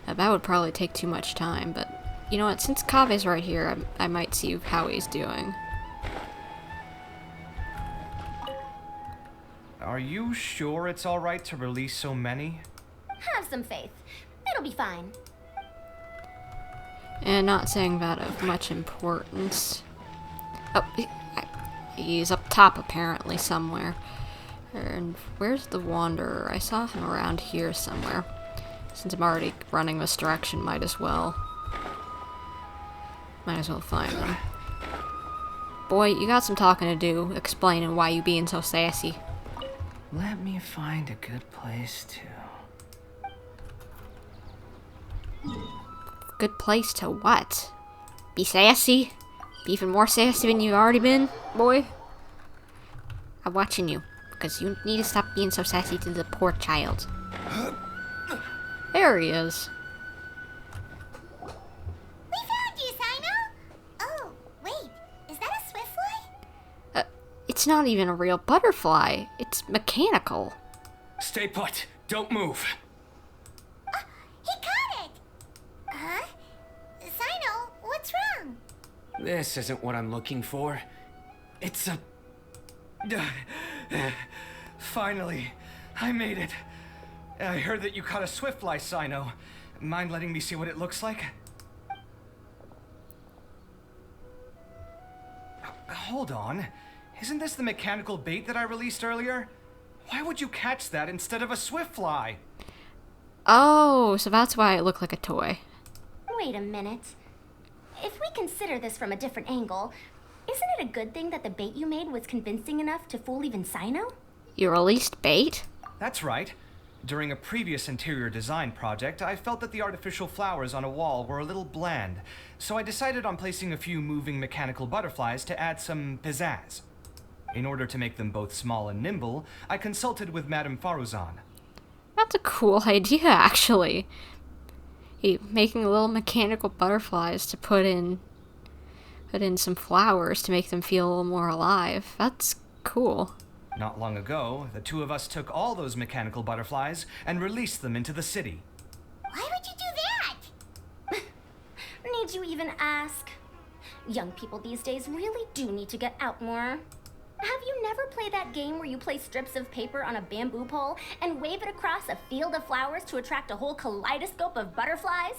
that would probably take too much time. But you know what? Since Kaveh's right here, I might see how he's doing. Are you sure it's alright to release so many? Have some faith. It'll be fine. And not saying that of much importance. Oh, he's up top apparently somewhere. And where's the Wanderer? I saw him around here somewhere. Since I'm already running this direction, might as well find him. Boy, you got some talking to do, explaining why you being so sassy. Let me find a good place to... Good place to what? Be sassy? Be even more sassy than you've already been, boy? I'm watching you, because you need to stop being so sassy to the poor child. There he is. We found you, Cyno! Oh, wait, is that a swiftfly? It's not even a real butterfly. It's mechanical. Stay put. Don't move. He caught it! Huh? Cyno, what's wrong? This isn't what I'm looking for. It's a... Finally, I made it. I heard that you caught a swiftfly, Cyno. Mind letting me see what it looks like? Hold on. Isn't this the mechanical bait that I released earlier? Why would you catch that instead of a swiftfly? Oh, so that's why it looked like a toy. Wait a minute. If we consider this from a different angle, isn't it a good thing that the bait you made was convincing enough to fool even Cyno? You released bait? That's right. During a previous interior design project, I felt that the artificial flowers on a wall were a little bland, so I decided on placing a few moving mechanical butterflies to add some pizzazz. In order to make them both small and nimble, I consulted with Madame Faruzan. That's a cool idea, actually. Making little mechanical butterflies to put in some flowers to make them feel a little more alive. That's cool. Not long ago, the two of us took all those mechanical butterflies and released them into the city. Why would you do that? Need you even ask? Young people these days really do need to get out more. Have you never played that game where you place strips of paper on a bamboo pole and wave it across a field of flowers to attract a whole kaleidoscope of butterflies?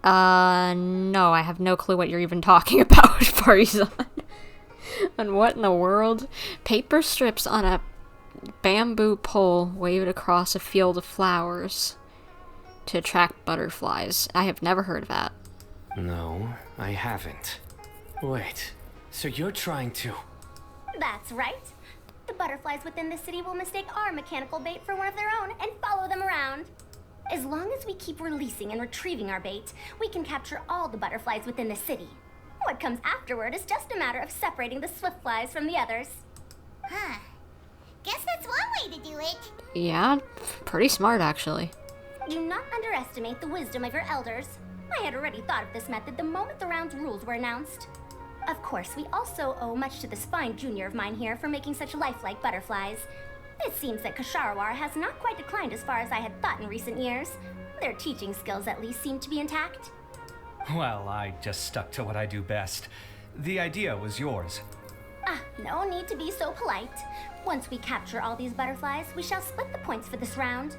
No, I have no clue what you're even talking about, Farizan. And what in the world? Paper strips on a bamboo pole waved across a field of flowers to attract butterflies. I have never heard of that. No, I haven't. Wait, so you're trying to... That's right. The butterflies within the city will mistake our mechanical bait for one of their own and follow them around. As long as we keep releasing and retrieving our bait, we can capture all the butterflies within the city. What comes afterward is just a matter of separating the swift flies from the others. Huh. Guess that's one way to do it. Yeah, pretty smart, actually. Do not underestimate the wisdom of your elders. I had already thought of this method the moment the round's rules were announced. Of course, we also owe much to this fine junior of mine here for making such lifelike butterflies. It seems that Kasharawar has not quite declined as far as I had thought in recent years. Their teaching skills at least seem to be intact. Well, I just stuck to what I do best. The idea was yours. No need to be so polite. Once we capture all these butterflies, we shall split the points for this round.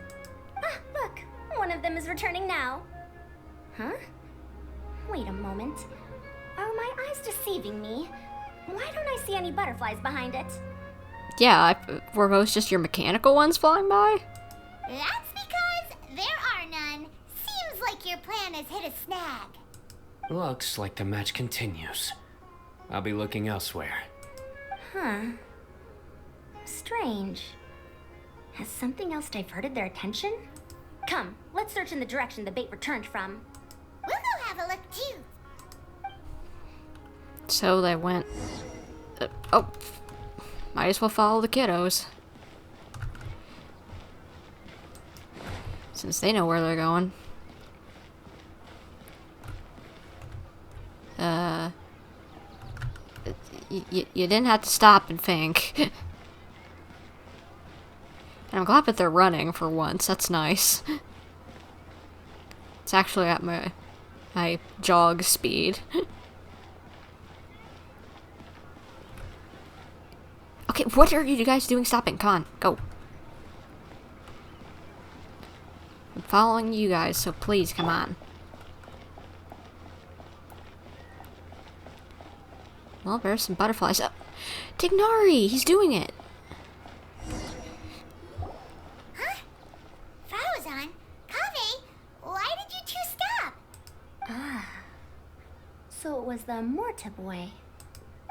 Look, one of them is returning now. Huh? Wait a moment. Are my eyes deceiving me? Why don't I see any butterflies behind it? Yeah, were those just your mechanical ones flying by? That's because there are none. Seems like your plan has hit a snag. Looks like the match continues. I'll be looking elsewhere. Huh. Strange. Has something else diverted their attention? Come, let's search in the direction the bait returned from. We'll go have a look too. So they went... might as well follow the kiddos. Since they know where they're going. You didn't have to stop and think. And I'm glad that they're running for once. That's nice. It's actually at my jog speed. Okay, what are you guys doing stopping? Come on, go. I'm following you guys, so please, come on. Well, there's some butterflies. Oh, Tignari, he's doing it. Huh? Faruzan? Kaveh? Why did you two stop? So it was the Morta boy.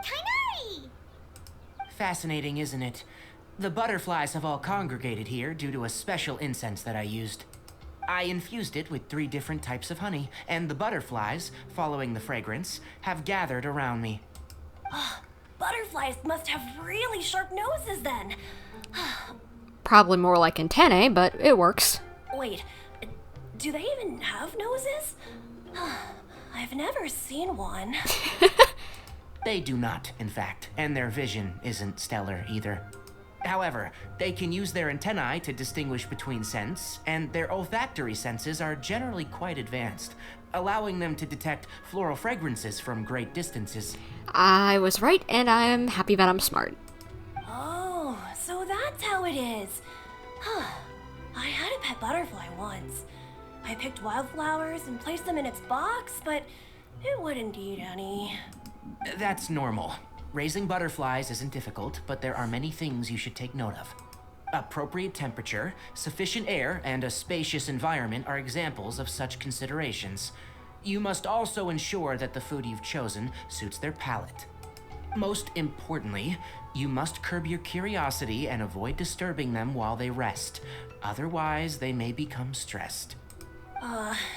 Tighnari! Fascinating, isn't it? The butterflies have all congregated here due to a special incense that I used. I infused it with 3 different types of honey, and the butterflies, following the fragrance, have gathered around me. Butterflies must have really sharp noses then. Probably more like antennae, but it works. Wait, do they even have noses? I've never seen one. They do not, in fact, and their vision isn't stellar either. However, they can use their antennae to distinguish between scents, and their olfactory senses are generally quite advanced, allowing them to detect floral fragrances from great distances. I was right, and I'm happy that I'm smart. Oh, so that's how it is. I had a pet butterfly once. I picked wildflowers and placed them in its box, but it wouldn't eat any. That's normal. Raising butterflies isn't difficult, but there are many things you should take note of. Appropriate temperature, sufficient air, and a spacious environment are examples of such considerations. You must also ensure that the food you've chosen suits their palate. Most importantly, you must curb your curiosity and avoid disturbing them while they rest. Otherwise, they may become stressed.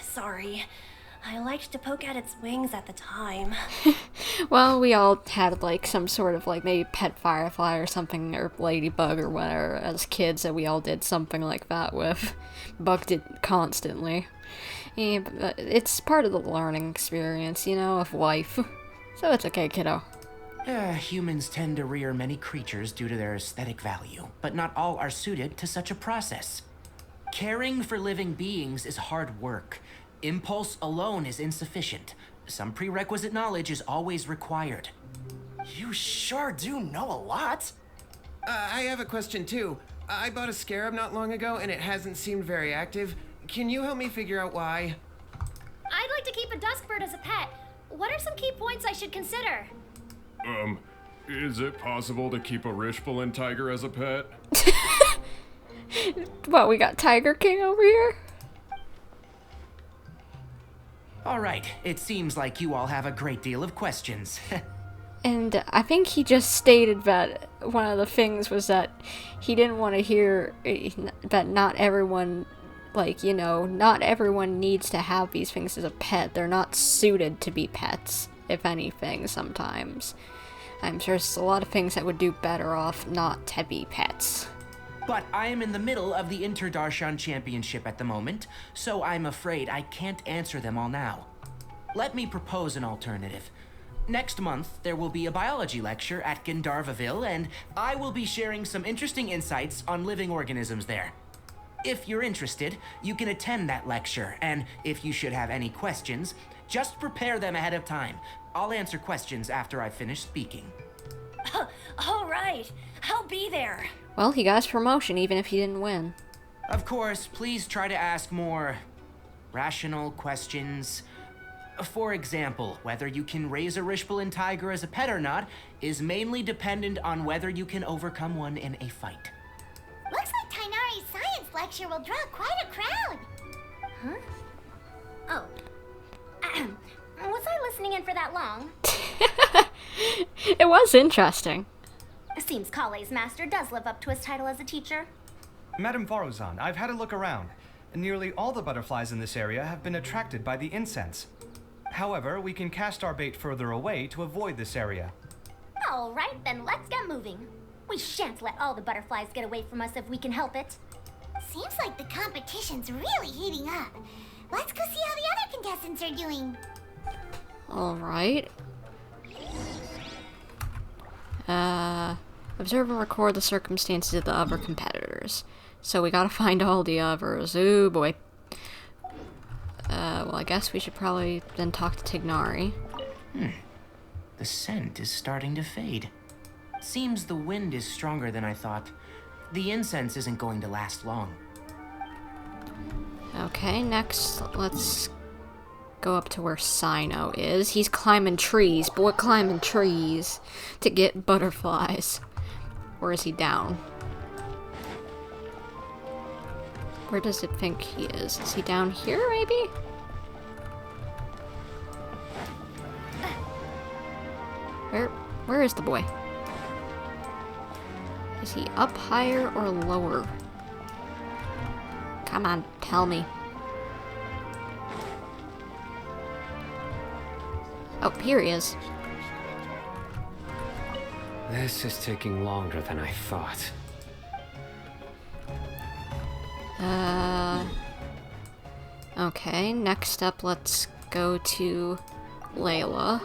Sorry. I liked to poke at its wings at the time. Well, we all had like some sort of like maybe pet firefly or something, or ladybug or whatever as kids that we all did something like that with. Bugged it constantly. Yeah, but it's part of the learning experience, you know, of life. So it's okay, kiddo. Humans tend to rear many creatures due to their aesthetic value, but not all are suited to such a process. Caring for living beings is hard work. Impulse alone is insufficient. Some prerequisite knowledge is always required. You sure do know a lot. I have a question too. I bought a scarab not long ago and it hasn't seemed very active. Can you help me figure out why? I'd like to keep a duskbird as a pet. What are some key points I should consider? Is it possible to keep a Rishbalin tiger as a pet? What, we got Tiger King over here? All right, it seems like you all have a great deal of questions. And I think he just stated that one of the things was that he didn't want to hear that not everyone, like, you know, not everyone needs to have these things as a pet. They're not suited to be pets, if anything, sometimes. I'm sure there's a lot of things that would do better off not to be pets. But I am in the middle of the Inter-Darshan Championship at the moment, so I'm afraid I can't answer them all now. Let me propose an alternative. Next month, there will be a biology lecture at Gandharvaville, and I will be sharing some interesting insights on living organisms there. If you're interested, you can attend that lecture, and if you should have any questions, just prepare them ahead of time. I'll answer questions after I finish speaking. All right, I'll be there. Well, he got his promotion even if he didn't win. Of course, please try to ask more rational questions. For example, whether you can raise a Rishbalin tiger as a pet or not is mainly dependent on whether you can overcome one in a fight. Looks like Tainari's science lecture will draw quite a crowd. Huh? Oh. Was I listening in for that long? It was interesting. Seems Kaveh's master does live up to his title as a teacher. Madam Faruzan, I've had a look around. Nearly all the butterflies in this area have been attracted by the incense. However, we can cast our bait further away to avoid this area. All right, then let's get moving. We shan't let all the butterflies get away from us if we can help it. Seems like the competition's really heating up. Let's go see how the other contestants are doing. All right. Observe and record the circumstances of the other competitors. So we gotta find all the others. Ooh, boy. Well, I guess we should probably then talk to Tignari. The scent is starting to fade. Seems the wind is stronger than I thought. The incense isn't going to last long. Okay, next, let's go up to where Cyno is. He's climbing trees. Boy, climbing trees to get butterflies. Or is he down? Where does it think he is? Is he down here, maybe? Where is the boy? Is he up higher or lower? Come on, tell me. Oh, here he is. This is taking longer than I thought. Okay, next up, let's go to Layla.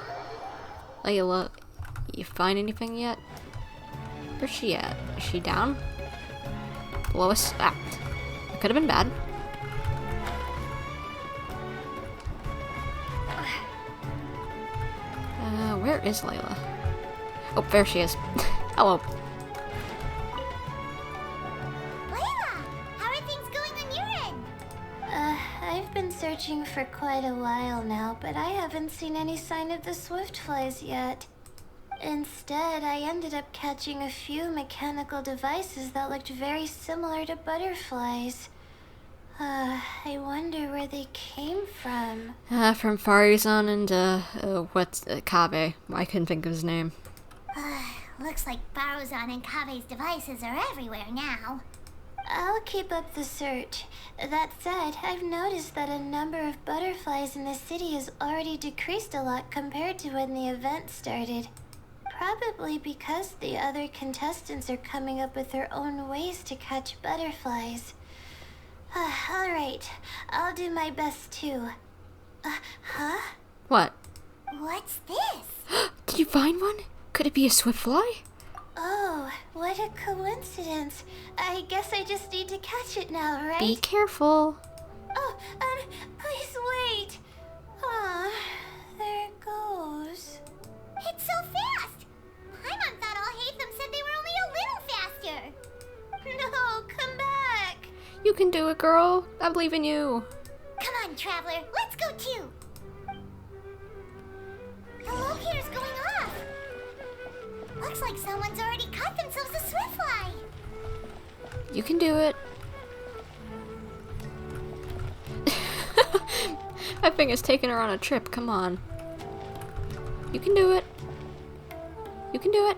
Layla, you find anything yet? Where's she at? Is she down? Below us? Ah, that could have been bad. Where is Layla? Oh, there she is. Hello. Layla, how are things going on your end? I've been searching for quite a while now, but I haven't seen any sign of the swiftflies yet. Instead, I ended up catching a few mechanical devices that looked very similar to butterflies. I wonder where they came from. From Farizan and, what's Kaveh. I couldn't think of his name. Looks like Faruzan and Kaveh's devices are everywhere now. I'll keep up the search. That said, I've noticed that a number of butterflies in the city has already decreased a lot compared to when the event started. Probably because the other contestants are coming up with their own ways to catch butterflies. Alright, I'll do my best too. Huh? What? What's this? Did you find one? Could it be a swiftfly? Oh, what a coincidence. I guess I just need to catch it now, right? Be careful. Oh, please wait. Ah, there it goes. It's so fast! Paimon thought Alhaitham said they were only a little faster. No, come back. You can do it, girl. I believe in you. Come on, Traveler, let's go too. The locator's going off. Looks like someone's already caught themselves a swiftfly. You can do it. I think it's taking her on a trip. Come on. You can do it. You can do it.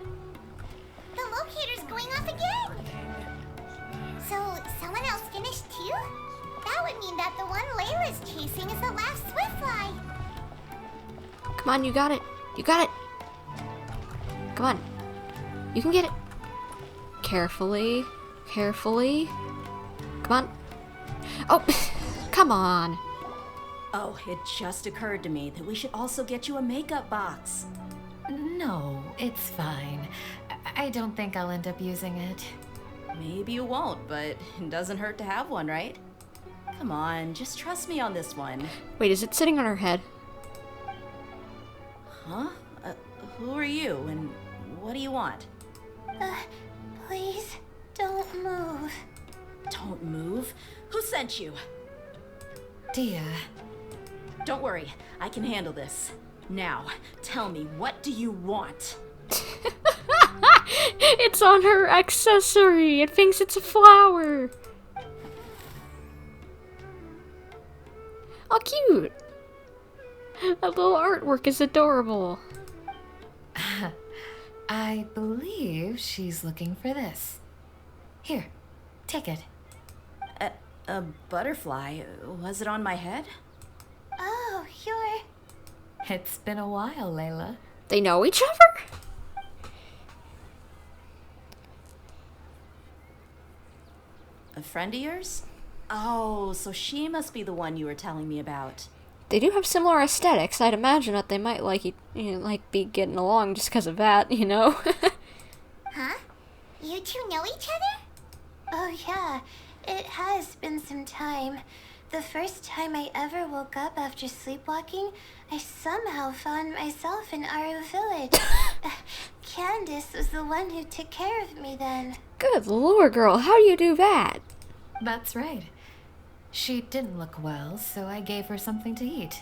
The locator's going off again. So, someone else finished too? That would mean that the one Layla's chasing is the last swiftfly. Come on, you got it. You got it. Come on. You can get it. Carefully. Carefully. Come on. Oh, come on. Oh, it just occurred to me that we should also get you a makeup box. No, it's fine. I don't think I'll end up using it. Maybe you won't, but it doesn't hurt to have one, right? Come on, just trust me on this one. Wait, is it sitting on her head? Huh? Who are you, and what do you want? Please, don't move. Don't move? Who sent you? Dia. Don't worry, I can handle this. Now, tell me, what do you want? It's on her accessory. It thinks it's a flower. Oh, cute. That little artwork is adorable. I believe she's looking for this. Here, take it. A butterfly? Was it on my head? Oh, you're... It's been a while, Layla. They know each other? A friend of yours? Oh, so she must be the one you were telling me about. They do have similar aesthetics. I'd imagine that they might be getting along just because of that, you know? Huh? You two know each other? Oh yeah, it has been some time. The first time I ever woke up after sleepwalking, I somehow found myself in Aru Village. Candace was the one who took care of me then. Good lord, girl, how do you do that? That's right. She didn't look well, so I gave her something to eat.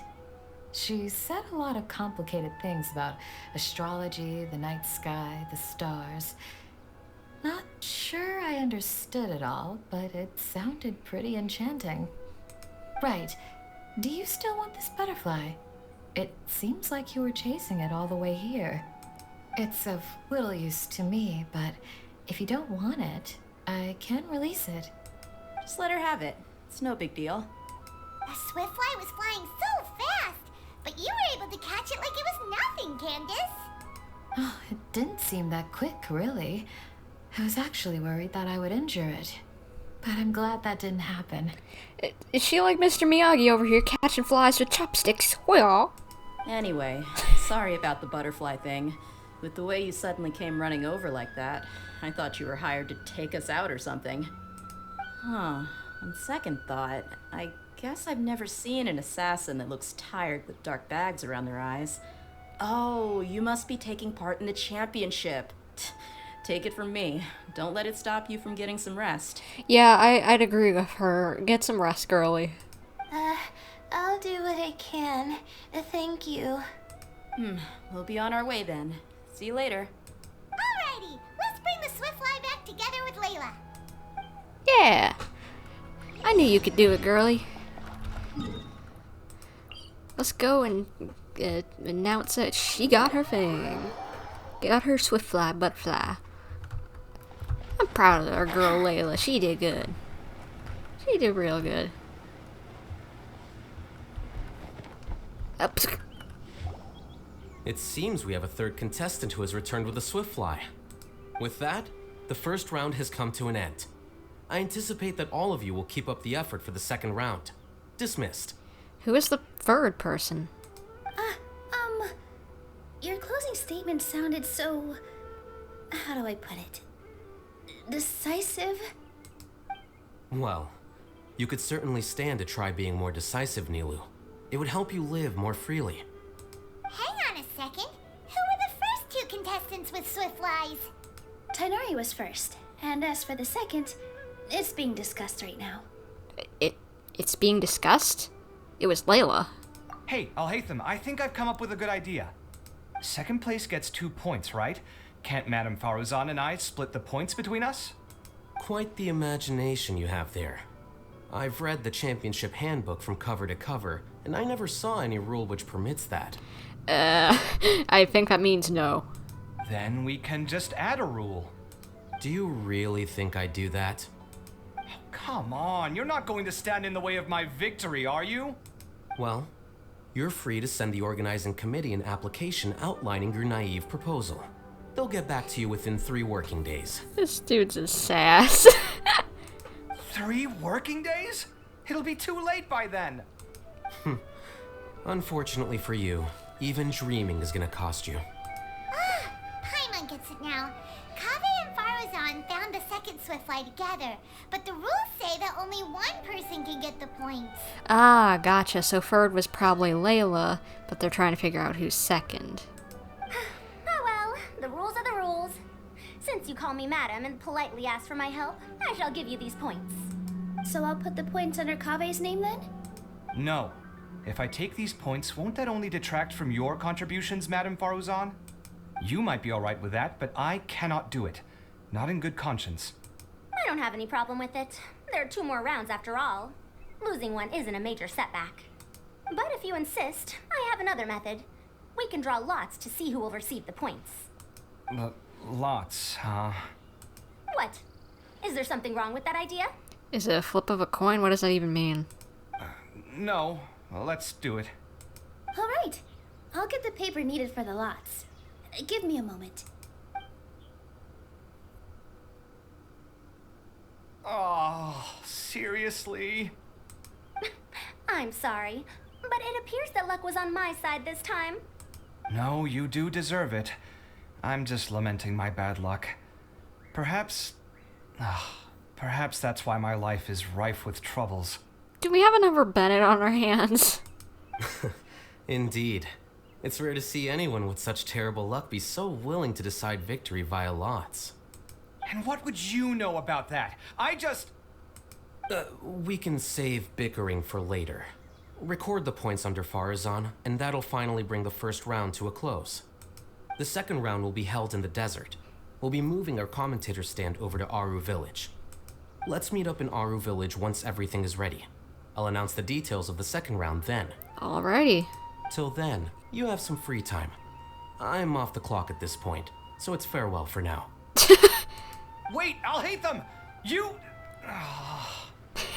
She said a lot of complicated things about astrology, the night sky, the stars. Not sure I understood it all, but it sounded pretty enchanting. Right. Do you still want this butterfly? It seems like you were chasing it all the way here. It's of little use to me, but if you don't want it, I can release it. Just let her have it. It's no big deal. The swiftfly was flying so fast, but you were able to catch it like it was nothing, Candace. Oh, it didn't seem that quick, really. I was actually worried that I would injure it. But I'm glad that didn't happen. Is she like Mr. Miyagi over here catching flies with chopsticks? Well. Anyway, sorry about the butterfly thing. With the way you suddenly came running over like that, I thought you were hired to take us out or something. Huh. On second thought, I guess I've never seen an assassin that looks tired with dark bags around their eyes. Oh, you must be taking part in the championship. Take it from me. Don't let it stop you from getting some rest. Yeah, I'd agree with her. Get some rest, girly. I'll do what I can. Thank you. We'll be on our way then. See you later. Alrighty, let's bring the swiftfly back together with Layla. Yeah. I knew you could do it, girly. Let's go and announce that she got her thing. Got her swiftfly butterfly. I'm proud of our girl Layla. She did good. She did real good. Up. It seems we have a third contestant who has returned with a Swiftfly. With that, the first round has come to an end. I anticipate that all of you will keep up the effort for the second round. Dismissed. Who is the third person? Your closing statement sounded so... how do I put it? Decisive? Well, you could certainly stand to try being more decisive, Nilu. It would help you live more freely. Hang on a second. Who were the first two contestants with Swiftflies? Tighnari was first, and as for the second, it's being discussed right now. It's being discussed? It was Layla. Hey, Alhaitham, I think I've come up with a good idea. Second place gets 2 points, right? Can't Madame Faruzan and I split the points between us? Quite the imagination you have there. I've read the championship handbook from cover to cover, and I never saw any rule which permits that. I think that means no. Then we can just add a rule. Do you really think I'd do that? Oh, come on, you're not going to stand in the way of my victory, are you? Well, you're free to send the organizing committee an application outlining your naive proposal. They'll get back to you within 3 working days. This dude's a sass. 3 working days? It'll be too late by then. Unfortunately for you, even dreaming is gonna cost you. Paimon gets it now. Kaveh and Faruzan found the second Swiftfly together, but the rules say that only one person can get the points. Ah, gotcha. So third was probably Layla, but they're trying to figure out who's second. Oh well, the rules are the rules. Since you call me madam and politely ask for my help, I shall give you these points. So I'll put the points under Kaveh's name then? No. If I take these points, won't that only detract from your contributions, Madame Faruzan? You might be alright with that, but I cannot do it. Not in good conscience. I don't have any problem with it. There are 2 more rounds after all. Losing one isn't a major setback. But if you insist, I have another method. We can draw lots to see who will receive the points. Lots, huh? What? Is there something wrong with that idea? Is it a flip of a coin? What does that even mean? No. Well, let's do it. All right. I'll get the paper needed for the lots. Give me a moment. Oh, seriously? I'm sorry, but it appears that luck was on my side this time. No, you do deserve it. I'm just lamenting my bad luck. Perhaps that's why my life is rife with troubles. Do we have another Bennett on our hands? Indeed. It's rare to see anyone with such terrible luck be so willing to decide victory via lots. And what would you know about that? We can save bickering for later. Record the points under Faruzan, and that'll finally bring the first round to a close. The second round will be held in the desert. We'll be moving our commentator stand over to Aru Village. Let's meet up in Aru Village once everything is ready. I'll announce the details of the second round then. Alrighty. Till then, you have some free time. I'm off the clock at this point, so it's farewell for now. Wait, Alhaitham! You...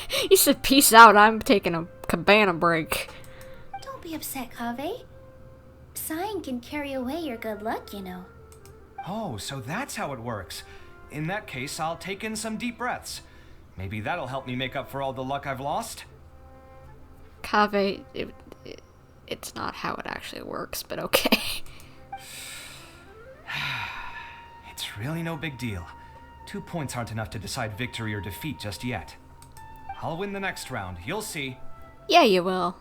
He said, peace out, I'm taking a cabana break. Don't be upset, Kaveh. Sighing can carry away your good luck, you know. Oh, so that's how it works. In that case, I'll take in some deep breaths. Maybe that'll help me make up for all the luck I've lost. Kaveh, it's not how it actually works, but okay. It's really no big deal. 2 points aren't enough to decide victory or defeat just yet. I'll win the next round, you'll see. Yeah, you will.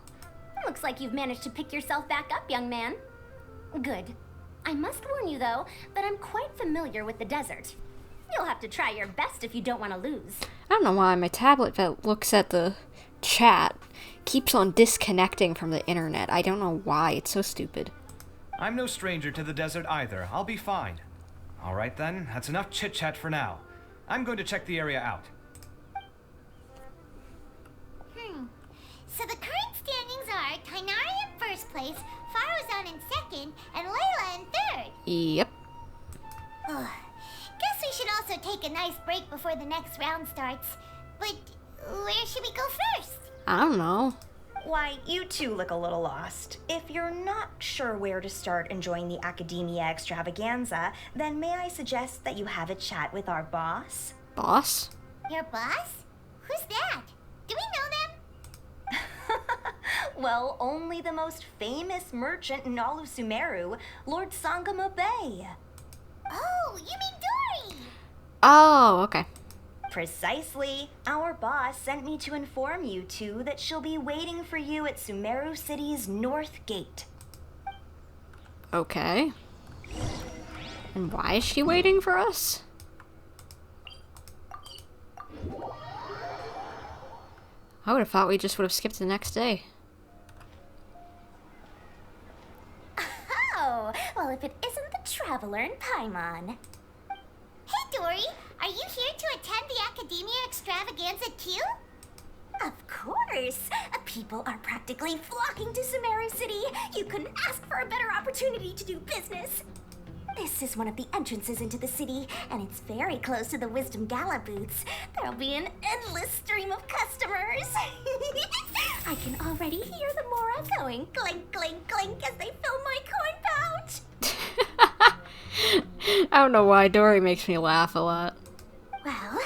Looks like you've managed to pick yourself back up, young man. Good. I must warn you, though, that I'm quite familiar with the desert. You'll have to try your best if you don't want to lose. I don't know why my tablet that looks at the chat keeps on disconnecting from the internet. I don't know why. It's so stupid. I'm no stranger to the desert either. I'll be fine. All right then, that's enough chit-chat for now. I'm going to check the area out. So the current standings are Tighnari in first place, Faruzan in second, and Layla in third. Yep. Guess we should also take a nice break before the next round starts. But where should we go first? I don't know. Why, you two look a little lost. If you're not sure where to start enjoying the Academia Extravaganza, then may I suggest that you have a chat with our boss? Boss? Your boss? Who's that? Do we know them? Well, only the most famous merchant in all of Sumeru, Lord Sangamo Bay. Oh, you mean Dory? Oh, okay. Precisely. Our boss sent me to inform you two that she'll be waiting for you at Sumeru City's North Gate. Okay. And why is she waiting for us? I would have thought we just would have skipped the next day. Oh, well, if it isn't the Traveler in Paimon. Hey, Dory, are you here to attend the Academia Extravaganza too? Of course. People are practically flocking to Sumeru City. You couldn't ask for a better opportunity to do business. This is one of the entrances into the city, and it's very close to the Wisdom Gala booths. There'll be an endless stream of customers. I can already hear the Mora going clink, clink, clink as they fill my coin pouch. I don't know why Dory makes me laugh a lot. Well,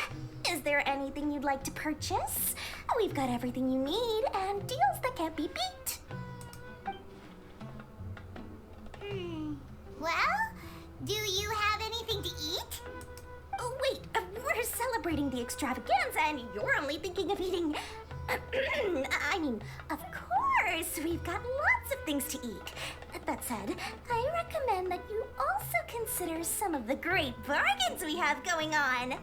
is there anything you'd like to purchase? We've got everything you need and deals that can't be beat. Well, do you have anything to eat? Oh, wait, we're celebrating the extravaganza and you're only thinking of eating... I mean, of course, we've got lots of things to eat. That said, I recommend that you also consider some of the great bargains we have going on.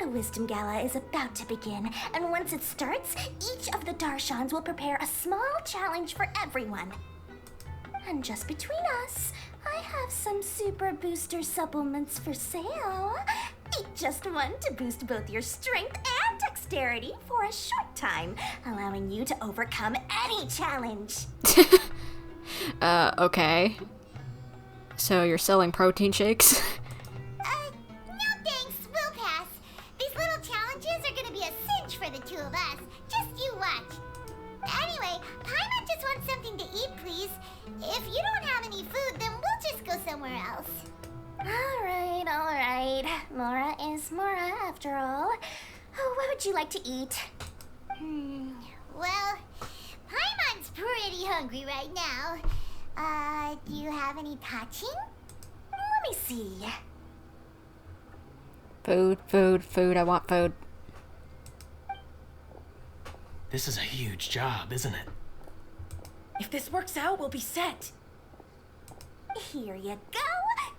The Wisdom Gala is about to begin, and once it starts, each of the Darshans will prepare a small challenge for everyone. And just between us, I have some super booster supplements for sale. Eat just one to boost both your strength and dexterity for a short time, allowing you to overcome any challenge. Okay. So you're selling protein shakes? No thanks, we'll pass. These little challenges are gonna be a cinch for the two of us. Just you watch. Anyway, Paimon just wants something to eat, please. If you don't have any food, then we'll just go somewhere else. Alright. Mora is Mora, after all. Oh, what would you like to eat? Well, Paimon's pretty hungry right now. Do you have any touching? Let me see. Food. I want food. This is a huge job, isn't it? If this works out, we'll be set. Here you go.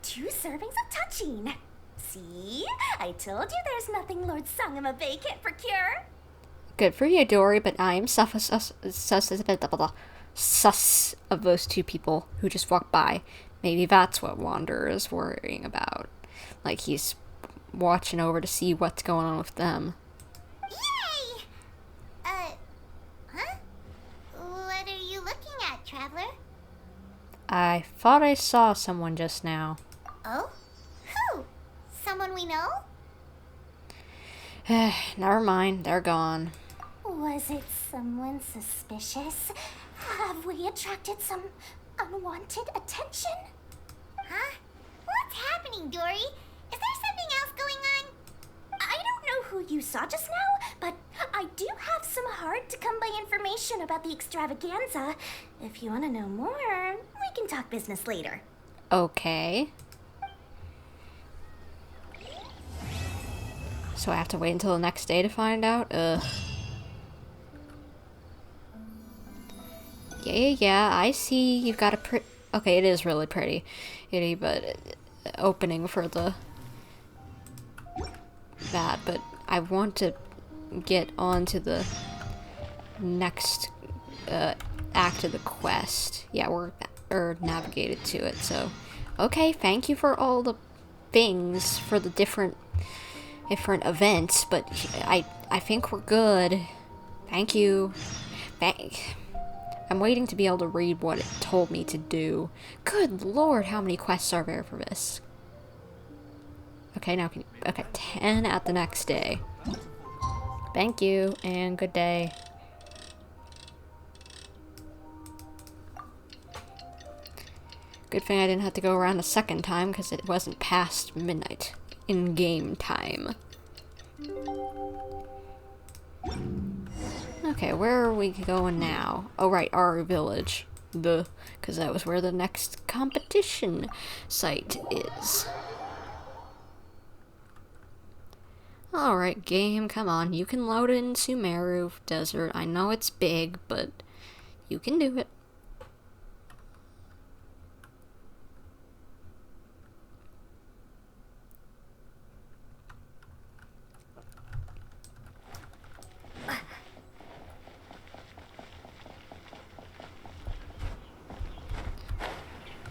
2 servings of touching. See? I told you there's nothing Lord Sangamo Bay can't procure. Good for you, Dory, but I am sus of those 2 people who just walked by. Maybe that's what Wanderer is worrying about. Like he's watching over to see what's going on with them. Yay! Huh? What are you looking at, Traveler? I thought I saw someone just now. Oh? Who? Someone we know? Never mind, they're gone. Was it someone suspicious? Have we attracted some unwanted attention? Huh? What's happening, Dory? Is there something else going on? I don't know who you saw just now, but I do have some hard-to-come-by information about the extravaganza. If you want to know more, we can talk business later. Okay. So I have to wait until the next day to find out? Ugh. Yeah, I see you've got a okay, it is really pretty, but opening for that, but I want to get on to the next act of the quest. Yeah, we're navigated to it, so okay, thank you for all the things for the different events, but I think we're good. Thank you. I'm waiting to be able to read what it told me to do. Good lord, how many quests are there for this? Okay, now can you... Okay, 10 at the next day. Thank you, and good day. Good thing I didn't have to go around a second time, because it wasn't past midnight. In-game time. Okay, where are we going now? Oh, right, our village. Because that was where the next competition site is. Alright, game, come on. You can load it in Sumeru Desert. I know it's big, but you can do it.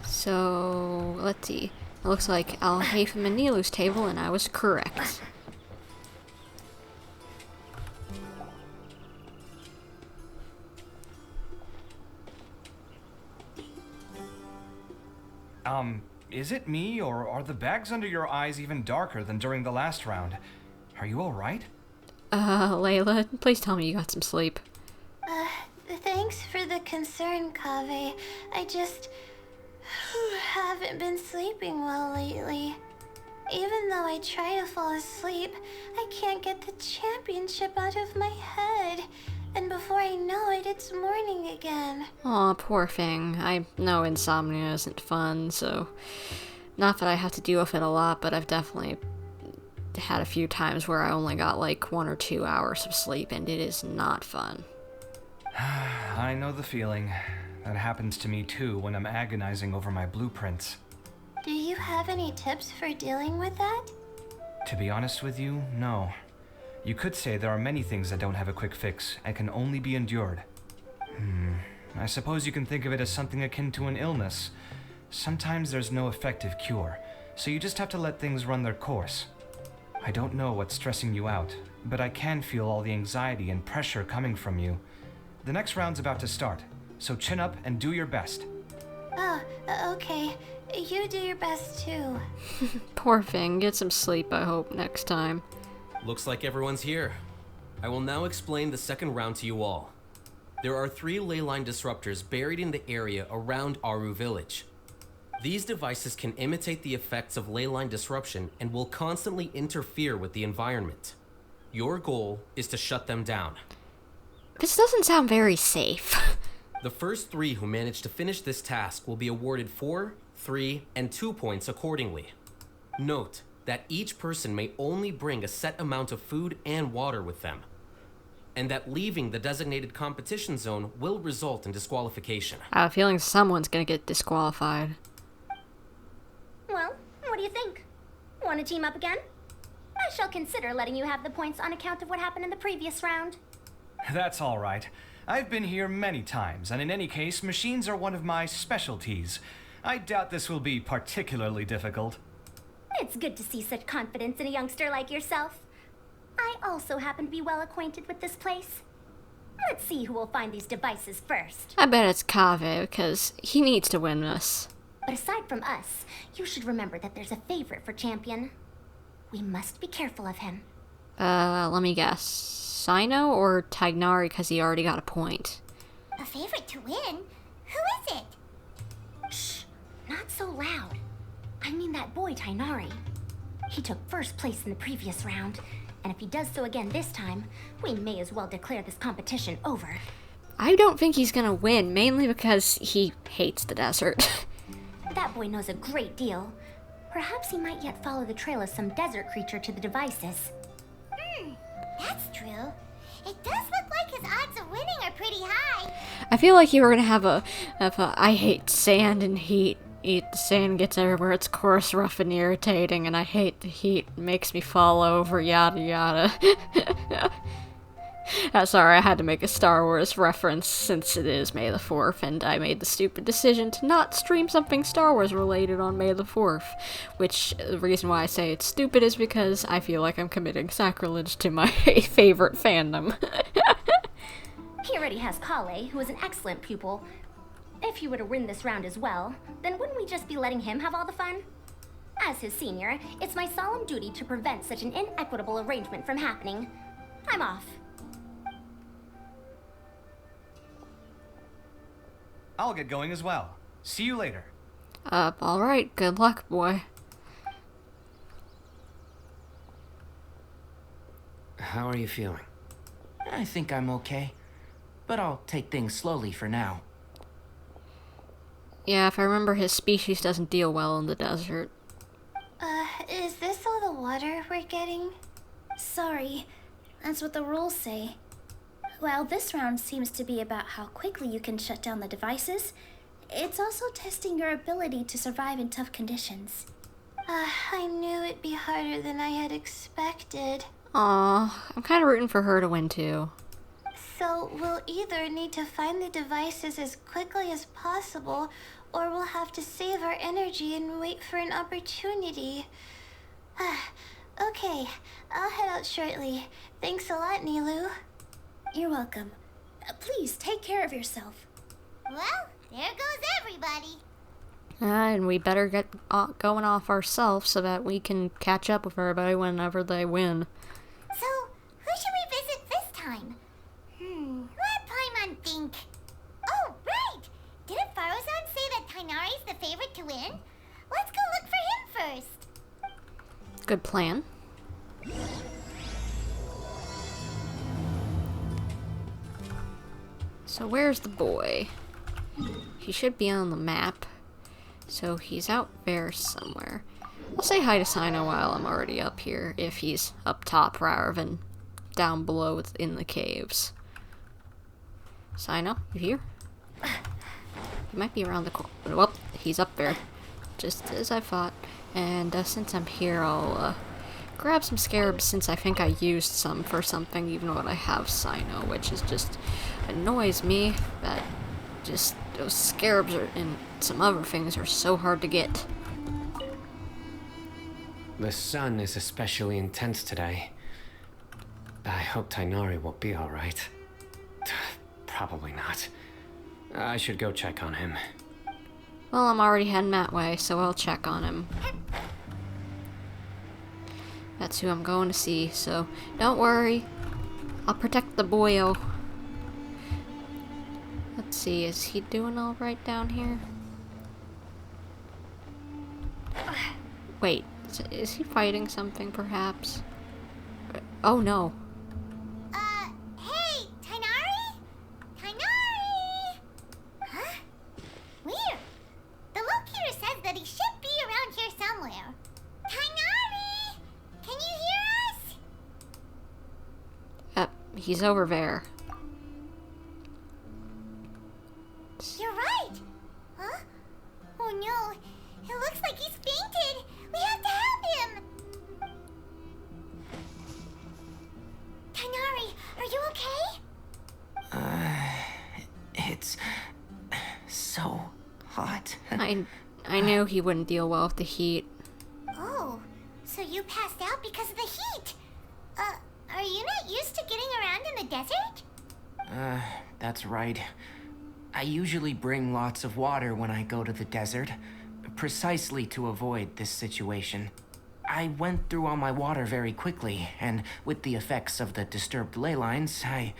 So, let's see. It looks like Alhaitham and Nilu's table, and I was correct. Is it me, or are the bags under your eyes even darker than during the last round? Are you alright? Layla, please tell me you got some sleep. Thanks for the concern, Kaveh. I just haven't been sleeping well lately. Even though I try to fall asleep, I can't get the championship out of my head. And before I know it, it's morning again. Aw, poor thing. I know insomnia isn't fun, so... Not that I have to deal with it a lot, but I've definitely had a few times where I only got like 1 or 2 hours of sleep, and it is not fun. I know the feeling. That happens to me too when I'm agonizing over my blueprints. Do you have any tips for dealing with that? To be honest with you, no. You could say there are many things that don't have a quick fix and can only be endured. I suppose you can think of it as something akin to an illness. Sometimes there's no effective cure, so you just have to let things run their course. I don't know what's stressing you out, but I can feel all the anxiety and pressure coming from you. The next round's about to start, so chin up and do your best. Oh, okay. You do your best too. Poor thing. Get some sleep, I hope, next time. Looks like everyone's here. I will now explain the second round to you all. There are 3 ley line disruptors buried in the area around Aru village. These devices can imitate the effects of ley line disruption and will constantly interfere with the environment. Your goal is to shut them down. This doesn't sound very safe. The first 3 who manage to finish this task will be awarded 4, 3, and 2 points accordingly. Note that each person may only bring a set amount of food and water with them, and that leaving the designated competition zone will result in disqualification. I have a feeling someone's gonna get disqualified. Well, what do you think? Want to team up again? I shall consider letting you have the points on account of what happened in the previous round. That's all right. I've been here many times, and in any case, machines are one of my specialties. I doubt this will be particularly difficult. It's good to see such confidence in a youngster like yourself. I also happen to be well acquainted with this place. Let's see who will find these devices first. I bet it's Kaveh, because he needs to win this. But aside from us, you should remember that there's a favorite for champion. We must be careful of him. Let me guess. Cyno or Tignari, because he already got a point? A favorite to win? Who is it? Shh, not so loud. I mean that boy, Tignari. He took first place in the previous round, and if he does so again this time, we may as well declare this competition over. I don't think he's gonna win, mainly because he hates the desert. That boy knows a great deal. Perhaps he might yet follow the trail of some desert creature to the devices. That's true. It does look like his odds of winning are pretty high. I feel like you were gonna have a I hate sand and heat. The sand gets everywhere, it's coarse, rough, and irritating, and I hate the heat. It makes me fall over, yada yada. Sorry, I had to make a Star Wars reference since it is May the 4th, and I made the stupid decision to not stream something Star Wars related on May the 4th. Which, the reason why I say it's stupid is because I feel like I'm committing sacrilege to my favorite fandom. He already has Kaveh, who is an excellent pupil. If he were to win this round as well, then wouldn't we just be letting him have all the fun? As his senior, it's my solemn duty to prevent such an inequitable arrangement from happening. I'm off. I'll get going as well. See you later. Alright, good luck, boy. How are you feeling? I think I'm okay, but I'll take things slowly for now. Yeah, if I remember, his species doesn't deal well in the desert. Is this all the water we're getting? Sorry, that's what the rules say. While this round seems to be about how quickly you can shut down the devices, it's also testing your ability to survive in tough conditions. I knew it'd be harder than I had expected. Aw, I'm kind of rooting for her to win too. So we'll either need to find the devices as quickly as possible, or we'll have to save our energy and wait for an opportunity. Okay, I'll head out shortly. Thanks a lot, Nilu. You're welcome. Please take care of yourself. Well, there goes everybody. And we better get going off ourselves so that we can catch up with everybody whenever they win. So, who should we visit this time? Let Paimon think. Oh, right! Didn't Farozan say that Tainari's the favorite to win? Let's go look for him first. Good plan. So where's the boy? He should be on the map. So he's out there somewhere. I'll say hi to Cyno while I'm already up here, if he's up top rather than down below in the caves. Cyno, you here? He might be around the corner. Well, he's up there, just as I thought. And since I'm here, I'll grab some scarabs since I think I used some for something, even though I have Cyno, which is just annoys me that just those scarabs and some other things are so hard to get. The sun is especially intense today. I hope Tainari will be alright. Probably not. I should go check on him. Well, I'm already heading that way, so I'll check on him. That's who I'm going to see, so don't worry. I'll protect the boyo. Let's see, is he doing alright down here? Wait, is he fighting something, perhaps? Oh, no. Hey, Tainari? Tainari! Huh? Weird. The locator says that he should be around here somewhere. Tainari! Can you hear us? He's over there. You're right. Huh? Oh no. It looks like he's fainted. We have to help him. Tainari, are you okay? It's so hot. I knew he wouldn't deal well with the heat. Oh, so you passed out because of the heat. Are you not used to getting around in the desert? That's right. I usually bring lots of water when I go to the desert, precisely to avoid this situation. I went through all my water very quickly, and with the effects of the disturbed ley lines, I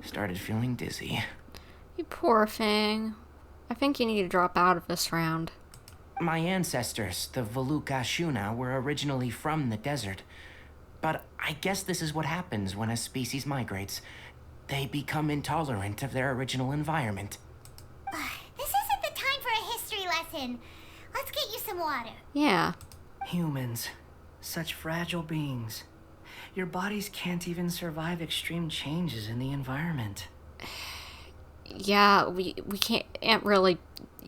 started feeling dizzy. You poor thing. I think you need to drop out of this round. My ancestors, the Veluka Shuna, were originally from the desert. But I guess this is what happens when a species migrates. They become intolerant of their original environment. This isn't the time for a history lesson. Let's get you some water. Yeah. Humans. Such fragile beings. Your bodies can't even survive extreme changes in the environment. Yeah, we can't really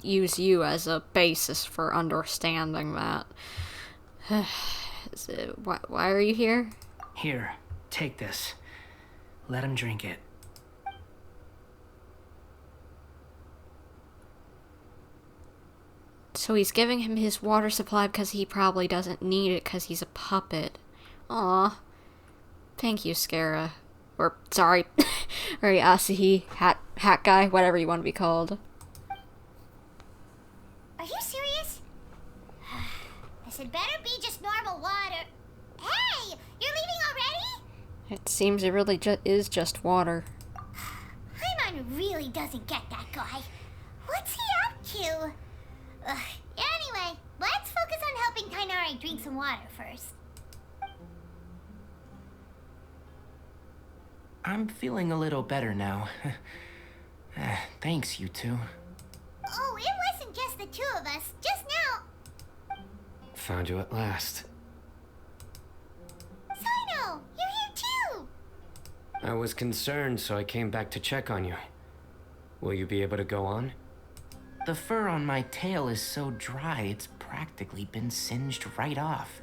use you as a basis for understanding that. Why are you here? Here, take this. Let him drink it. So he's giving him his water supply because he probably doesn't need it because he's a puppet. Aw. Thank you, Scara. Or, sorry, or Asahi, hat guy, whatever you want to be called. Are you serious? This had better It seems it really is just water. Paimon really doesn't get that guy. What's he up to? Anyway, let's focus on helping Tighnari drink some water first. I'm feeling a little better now. Thanks, you two. Oh, it wasn't just the two of us. Just now. Found you at last. Cyno, you're here too. I was concerned, so I came back to check on you. Will you be able to go on? The fur on my tail is so dry, it's practically been singed right off.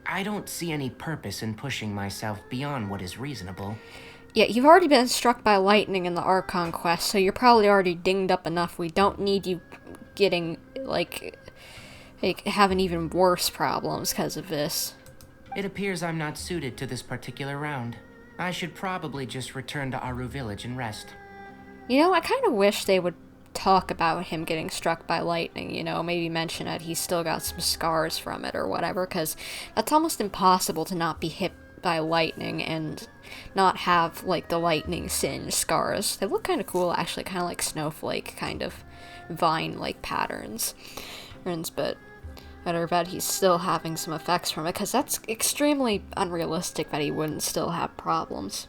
I don't see any purpose in pushing myself beyond what is reasonable. Yeah, you've already been struck by lightning in the Archon quest, so you're probably already dinged up enough. We don't need you getting, like having even worse problems because of this. It appears I'm not suited to this particular round. I should probably just return to Aru Village and rest. You know, I kind of wish they would talk about him getting struck by lightning, you know, maybe mention that he's still got some scars from it or whatever, because that's almost impossible to not be hit by lightning and not have, like, the lightning singe scars. They look kind of cool, actually, kind of like snowflake, kind of vine-like patterns. But I bet he's still having some effects from it, because that's extremely unrealistic that he wouldn't still have problems.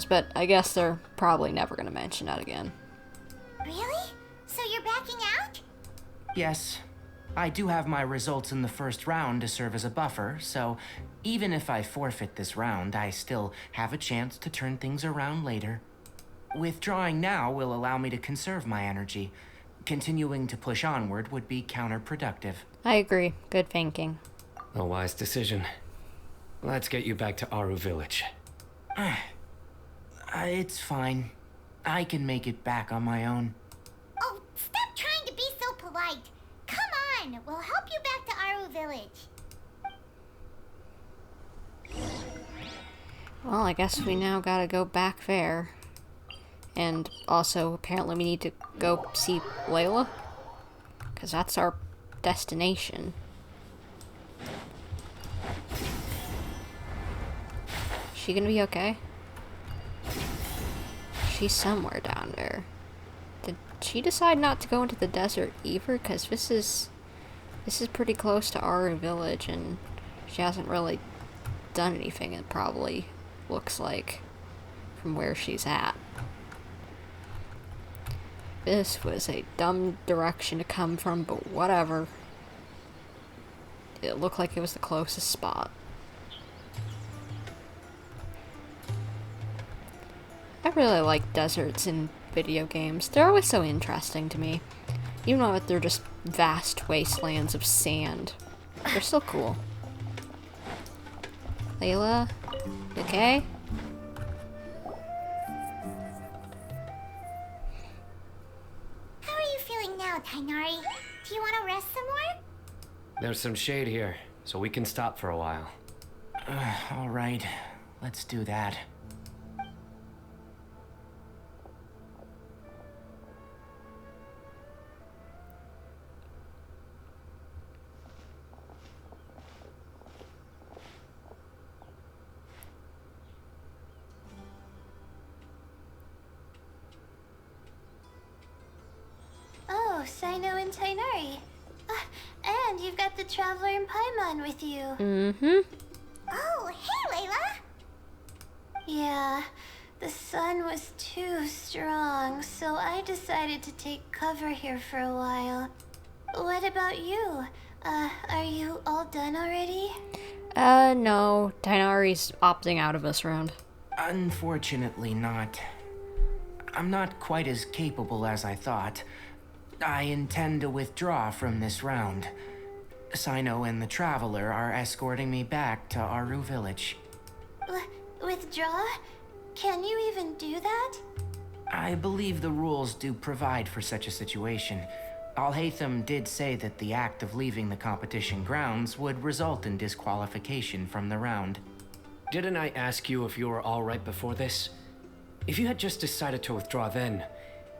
But I guess they're probably never going to mention that again. Really? So you're backing out? Yes. I do have my results in the first round to serve as a buffer, so even if I forfeit this round, I still have a chance to turn things around later. Withdrawing now will allow me to conserve my energy. Continuing to push onward would be counterproductive. I agree. Good thinking. A wise decision. Let's get you back to Aru Village. It's fine. I can make it back on my own. Oh, stop trying to be so polite. Come on, we'll help you back to Aru Village. Well, I guess we now gotta go back there. And also, apparently we need to go see Layla. Because that's our destination. Is she gonna be okay? She's somewhere down there. Did she decide not to go into the desert either? Because this is pretty close to Aru Village, and she hasn't really done anything, it probably looks like, from where she's at. This was a dumb direction to come from, but whatever. It looked like it was the closest spot. I really like deserts in video games. They're always so interesting to me. Even though they're just vast wastelands of sand. They're still cool. Layla? You okay? How are you feeling now, Tighnari? Do you want to rest some more? There's some shade here, so we can stop for a while. All right. Let's do that. Oh, Cyno and Tighnari. And you've got the Traveler and Paimon with you. Mm-hmm. Oh, hey, Layla! Yeah, the sun was too strong, so I decided to take cover here for a while. What about you? Are you all done already? No. Tighnari's opting out of this round. Unfortunately not. I'm not quite as capable as I thought. I intend to withdraw from this round. Cyno and the Traveler are escorting me back to Aru Village. Withdraw? Can you even do that? I believe the rules do provide for such a situation. Alhaitham did say that the act of leaving the competition grounds would result in disqualification from the round. Didn't I ask you if you were alright before this? If you had just decided to withdraw then,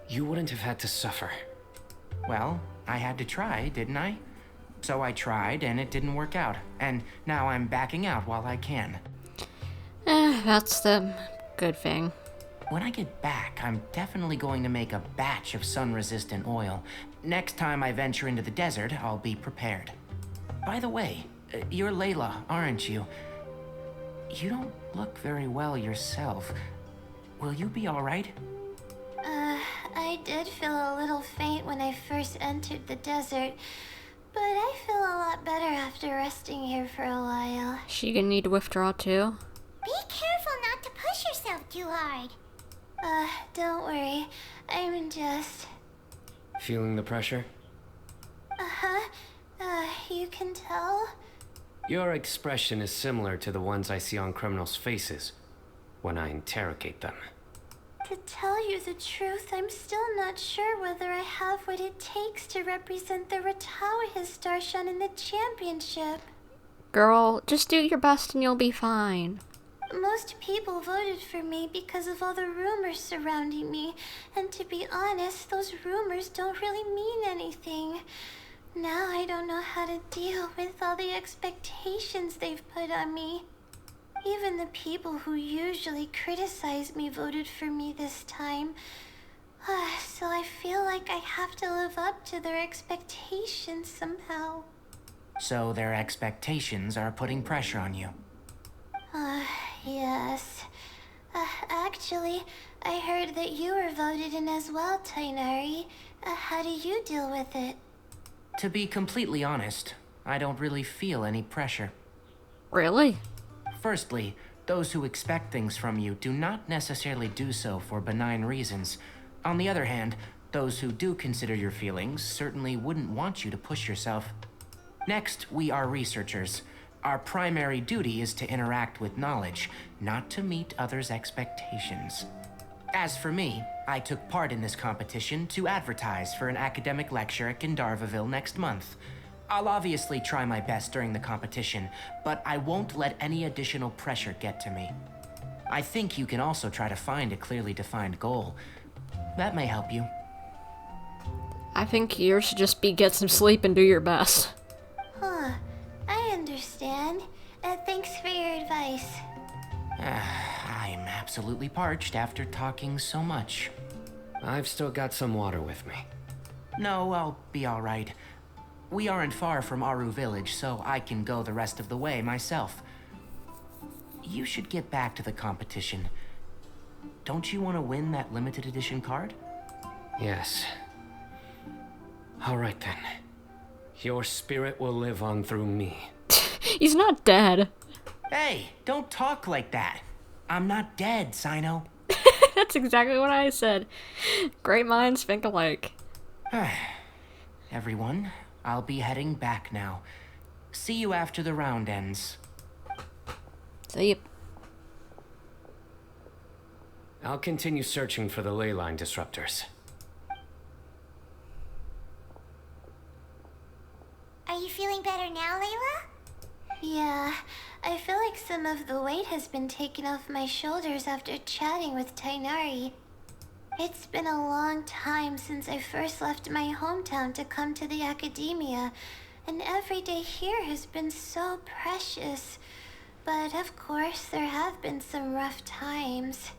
you wouldn't have had to suffer. Well, I had to try, didn't I? So I tried, and it didn't work out. And now I'm backing out while I can. That's the good thing. When I get back, I'm definitely going to make a batch of sun-resistant oil. Next time I venture into the desert, I'll be prepared. By the way, you're Layla, aren't you? You don't look very well yourself. Will you be alright? I did feel a little faint when I first entered the desert, but I feel a lot better after resting here for a while. She gonna need to withdraw too? Be careful not to push yourself too hard. Don't worry. I'm just... Feeling the pressure? Uh-huh. You can tell? Your expression is similar to the ones I see on criminals' faces when I interrogate them. To tell you the truth, I'm still not sure whether I have what it takes to represent the Ratawa Darshan in the championship. Girl, just do your best and you'll be fine. Most people voted for me because of all the rumors surrounding me, and to be honest, those rumors don't really mean anything. Now I don't know how to deal with all the expectations they've put on me. Even the people who usually criticize me voted for me this time. So I feel like I have to live up to their expectations somehow. So their expectations are putting pressure on you. Yes. Actually, I heard that you were voted in as well, Tainari. How do you deal with it? To be completely honest, I don't really feel any pressure. Really? Firstly, those who expect things from you do not necessarily do so for benign reasons. On the other hand, those who do consider your feelings certainly wouldn't want you to push yourself. Next, we are researchers. Our primary duty is to interact with knowledge, not to meet others' expectations. As for me, I took part in this competition to advertise for an academic lecture at Gandharvaville next month. I'll obviously try my best during the competition, but I won't let any additional pressure get to me. I think you can also try to find a clearly defined goal. That may help you. I think yours should just be get some sleep and do your best. I understand. Thanks for your advice. I'm absolutely parched after talking so much. I've still got some water with me. No, I'll be alright. We aren't far from Aru village, so I can go the rest of the way myself. You should get back to the competition. Don't you want to win that limited edition card? Yes. Alright then. Your spirit will live on through me. He's not dead. Hey, don't talk like that. I'm not dead, Cyno. That's exactly what I said. Great minds think alike. Everyone, I'll be heading back now. See you after the round ends. See you. I'll continue searching for the ley line disruptors. Are you feeling better now, Layla? Yeah, I feel like some of the weight has been taken off my shoulders after chatting with Tainari. It's been a long time since I first left my hometown to come to the academia, and every day here has been so precious. But of course, there have been some rough times.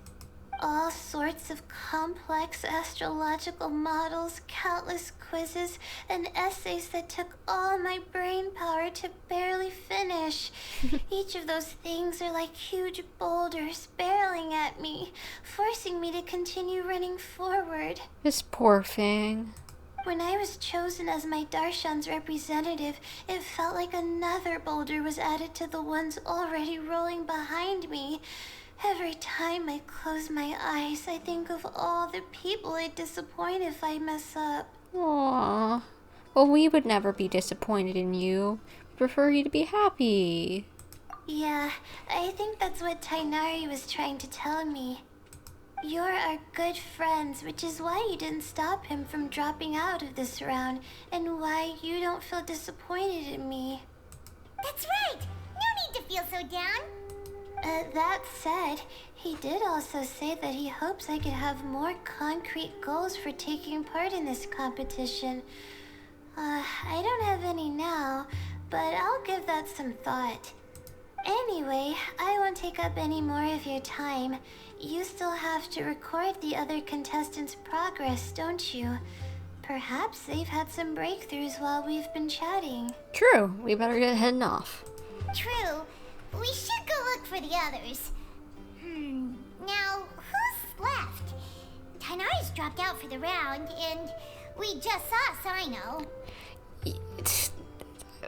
All sorts of complex astrological models, countless quizzes, and essays that took all my brain power to barely finish. Each of those things are like huge boulders barreling at me, forcing me to continue running forward. This poor thing. When I was chosen as my Darshan's representative, it felt like another boulder was added to the ones already rolling behind me. Every time I close my eyes, I think of all the people I'd disappoint if I mess up. Aww. Well, we would never be disappointed in you. We prefer you to be happy. Yeah, I think that's what Tainari was trying to tell me. You're our good friends, which is why you didn't stop him from dropping out of this round, and why you don't feel disappointed in me. That's right! No need to feel so down! That said, he did also say that he hopes I could have more concrete goals for taking part in this competition. I don't have any now, but I'll give that some thought. Anyway, I won't take up any more of your time. You still have to record the other contestants' progress, don't you? Perhaps they've had some breakthroughs while we've been chatting. True, we better get heading off. True. We should go look for the others. Now, who's left? Tainari's dropped out for the round, and we just saw Cyno.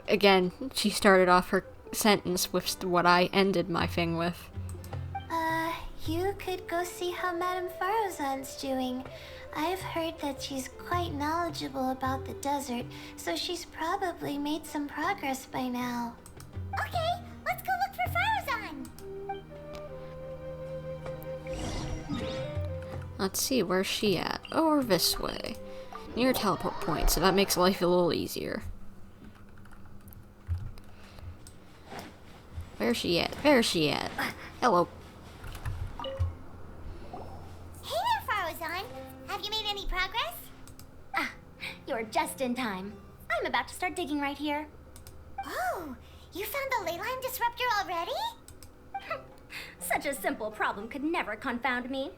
Again, she started off her sentence with what I ended my thing with. You could go see how Madame Farozan's doing. I've heard that she's quite knowledgeable about the desert, so she's probably made some progress by now. Okay, let's go look for Farozan. Let's see, where's she at? Over this way. Near a teleport point, so that makes life a little easier. Where's she at? Where's she at? Hello. Hey there, Farozan. Have you made any progress? Ah, you're just in time. I'm about to start digging right here. Oh, you found the leyline disruptor already? Such a simple problem could never confound me.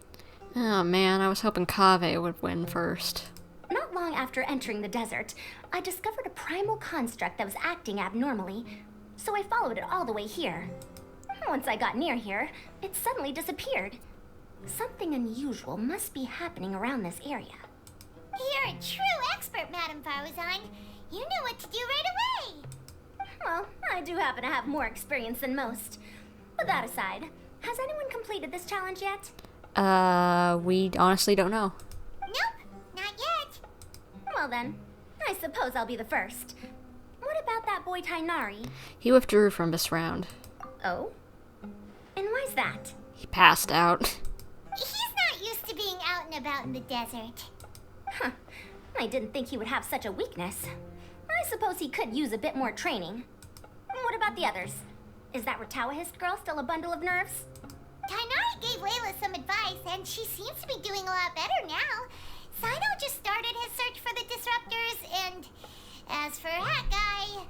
Oh man, I was hoping Kaveh would win first. Not long after entering the desert, I discovered a primal construct that was acting abnormally, so I followed it all the way here. Once I got near here, it suddenly disappeared. Something unusual must be happening around this area. You're a true expert, Madame Farozan. You knew what to do right away. Well, I do happen to have more experience than most. But that aside, has anyone completed this challenge yet? We honestly don't know. Nope, not yet. Well then, I suppose I'll be the first. What about that boy Tainari? He withdrew from this round. Oh? And why's that? He passed out. He's not used to being out and about in the desert. Huh. I didn't think he would have such a weakness. I suppose he could use a bit more training. What about the others? Is that Ratawahist girl still a bundle of nerves? Tainari gave Layla some advice, and she seems to be doing a lot better now. Cyno just started his search for the disruptors, and as for that guy,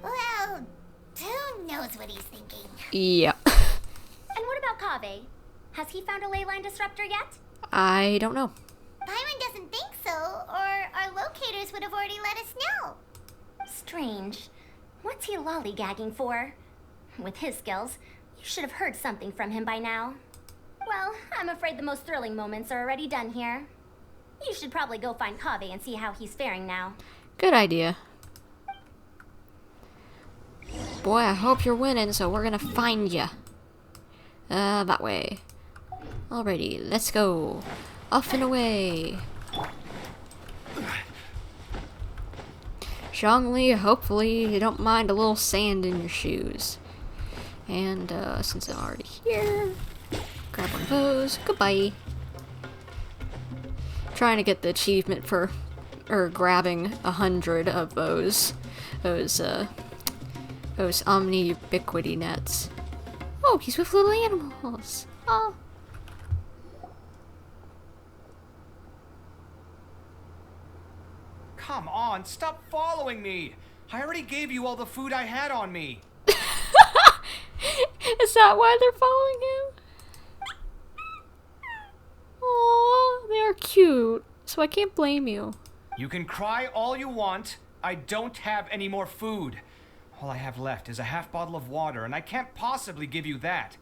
well, who knows what he's thinking? Yeah. And what about Kaveh? Has he found a leyline disruptor yet? I don't know. Byron doesn't think so, or our locators would have already let us know. Strange. What's he lollygagging for? With his skills, you should have heard something from him by now. Well, I'm afraid the most thrilling moments are already done here. You should probably go find Kaveh and see how he's faring now. Good idea. Boy, I hope you're winning, so we're gonna find ya. That way. Alrighty, let's go. Off and away. Zhongli, hopefully you don't mind a little sand in your shoes. And, since I'm already here, grab one of those. Goodbye. Trying to get the achievement for, grabbing 100 of those omni-ubiquity nets. Oh, he's with little animals. Oh. Come on, stop following me! I already gave you all the food I had on me. Is that why they're following him? Oh, they are cute, so I can't blame you. You can cry all you want. I don't have any more food. All I have left is a half bottle of water, and I can't possibly give you that.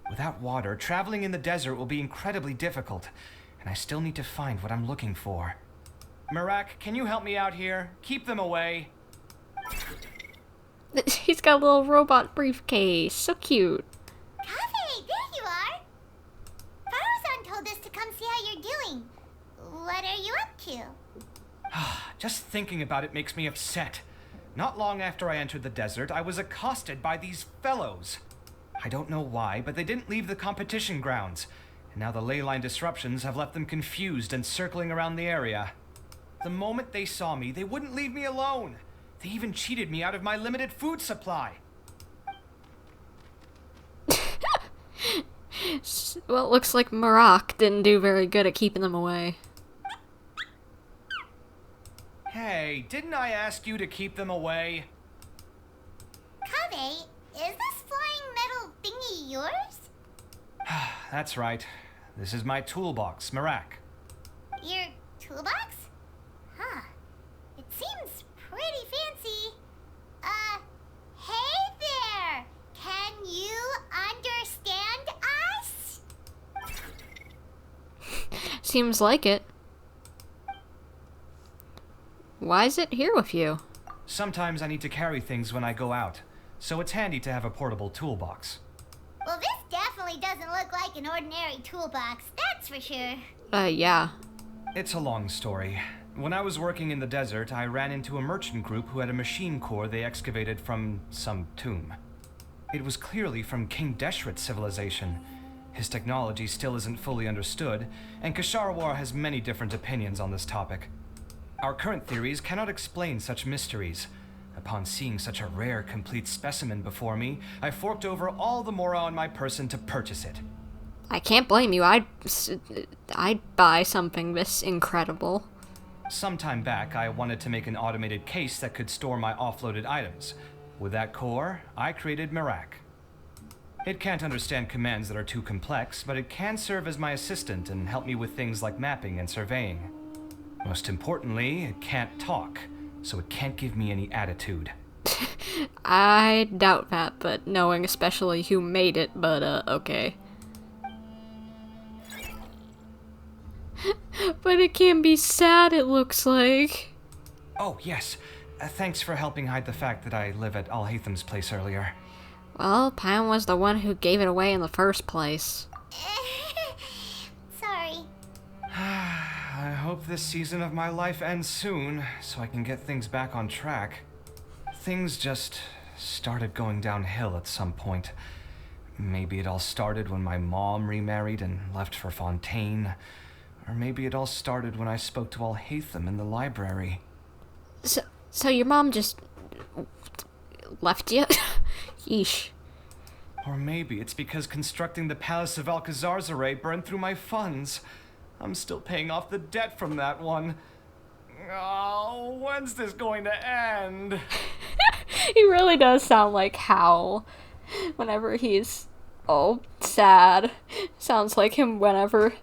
Without water, traveling in the desert will be incredibly difficult, and I still need to find what I'm looking for. Marak, can you help me out here? Keep them away. He's got a little robot briefcase. So cute. Kaveh, there you are. Farozan told us to come see how you're doing. What are you up to? Just thinking about it makes me upset. Not long after I entered the desert, I was accosted by these fellows. I don't know why, but they didn't leave the competition grounds, and now the leyline disruptions have left them confused and circling around the area. The moment they saw me, they wouldn't leave me alone. They even cheated me out of my limited food supply. Well, it looks like Marak didn't do very good at keeping them away. Hey, didn't I ask you to keep them away? Kaveh, is this flying metal thingy yours? that's right. This is my toolbox, Merak. Your toolbox? Huh. It seems pretty fancy. Hey there! Can you understand us? Seems like it. Why is it here with you? Sometimes I need to carry things when I go out, so it's handy to have a portable toolbox. Well, this definitely doesn't look like an ordinary toolbox, that's for sure. Yeah. It's a long story. When I was working in the desert, I ran into a merchant group who had a machine core they excavated from some tomb. It was clearly from King Deshret's civilization. His technology still isn't fully understood, and Kasharawar has many different opinions on this topic. Our current theories cannot explain such mysteries. Upon seeing such a rare, complete specimen before me, I forked over all the mora on my person to purchase it. I can't blame you. I'd buy something this incredible. Some time back, I wanted to make an automated case that could store my offloaded items. With that core, I created Merak. It can't understand commands that are too complex, but it can serve as my assistant and help me with things like mapping and surveying. Most importantly, it can't talk, so it can't give me any attitude. I doubt that, but knowing especially who made it, but okay. But it can be sad, it looks like. Oh, yes. Thanks for helping hide the fact that I live at Alhaitham's place earlier. Well, Pam was the one who gave it away in the first place. Sorry. I hope this season of my life ends soon, so I can get things back on track. Things just started going downhill at some point. Maybe it all started when my mom remarried and left for Fontaine. Or maybe it all started when I spoke to Alhaitham in the library. So your mom just left you? Yeesh. Or maybe it's because constructing the Palace of Alcazarzaray burned through my funds. I'm still paying off the debt from that one. Oh, when's this going to end? He really does sound like Hal whenever he's sad. Sounds like him whenever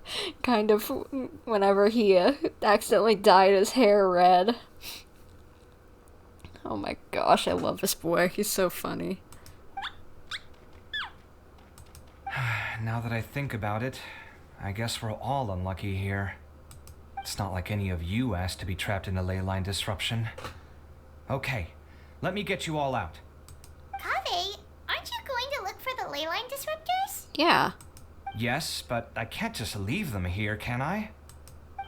he accidentally dyed his hair red. Oh my gosh, I love this boy. He's so funny. Now that I think about it, I guess we're all unlucky here. It's not like any of you asked to be trapped in a ley line disruption. Okay, let me get you all out. Kaveh, aren't you going to look for the ley line disruptors? Yeah. Yes, but I can't just leave them here, can I?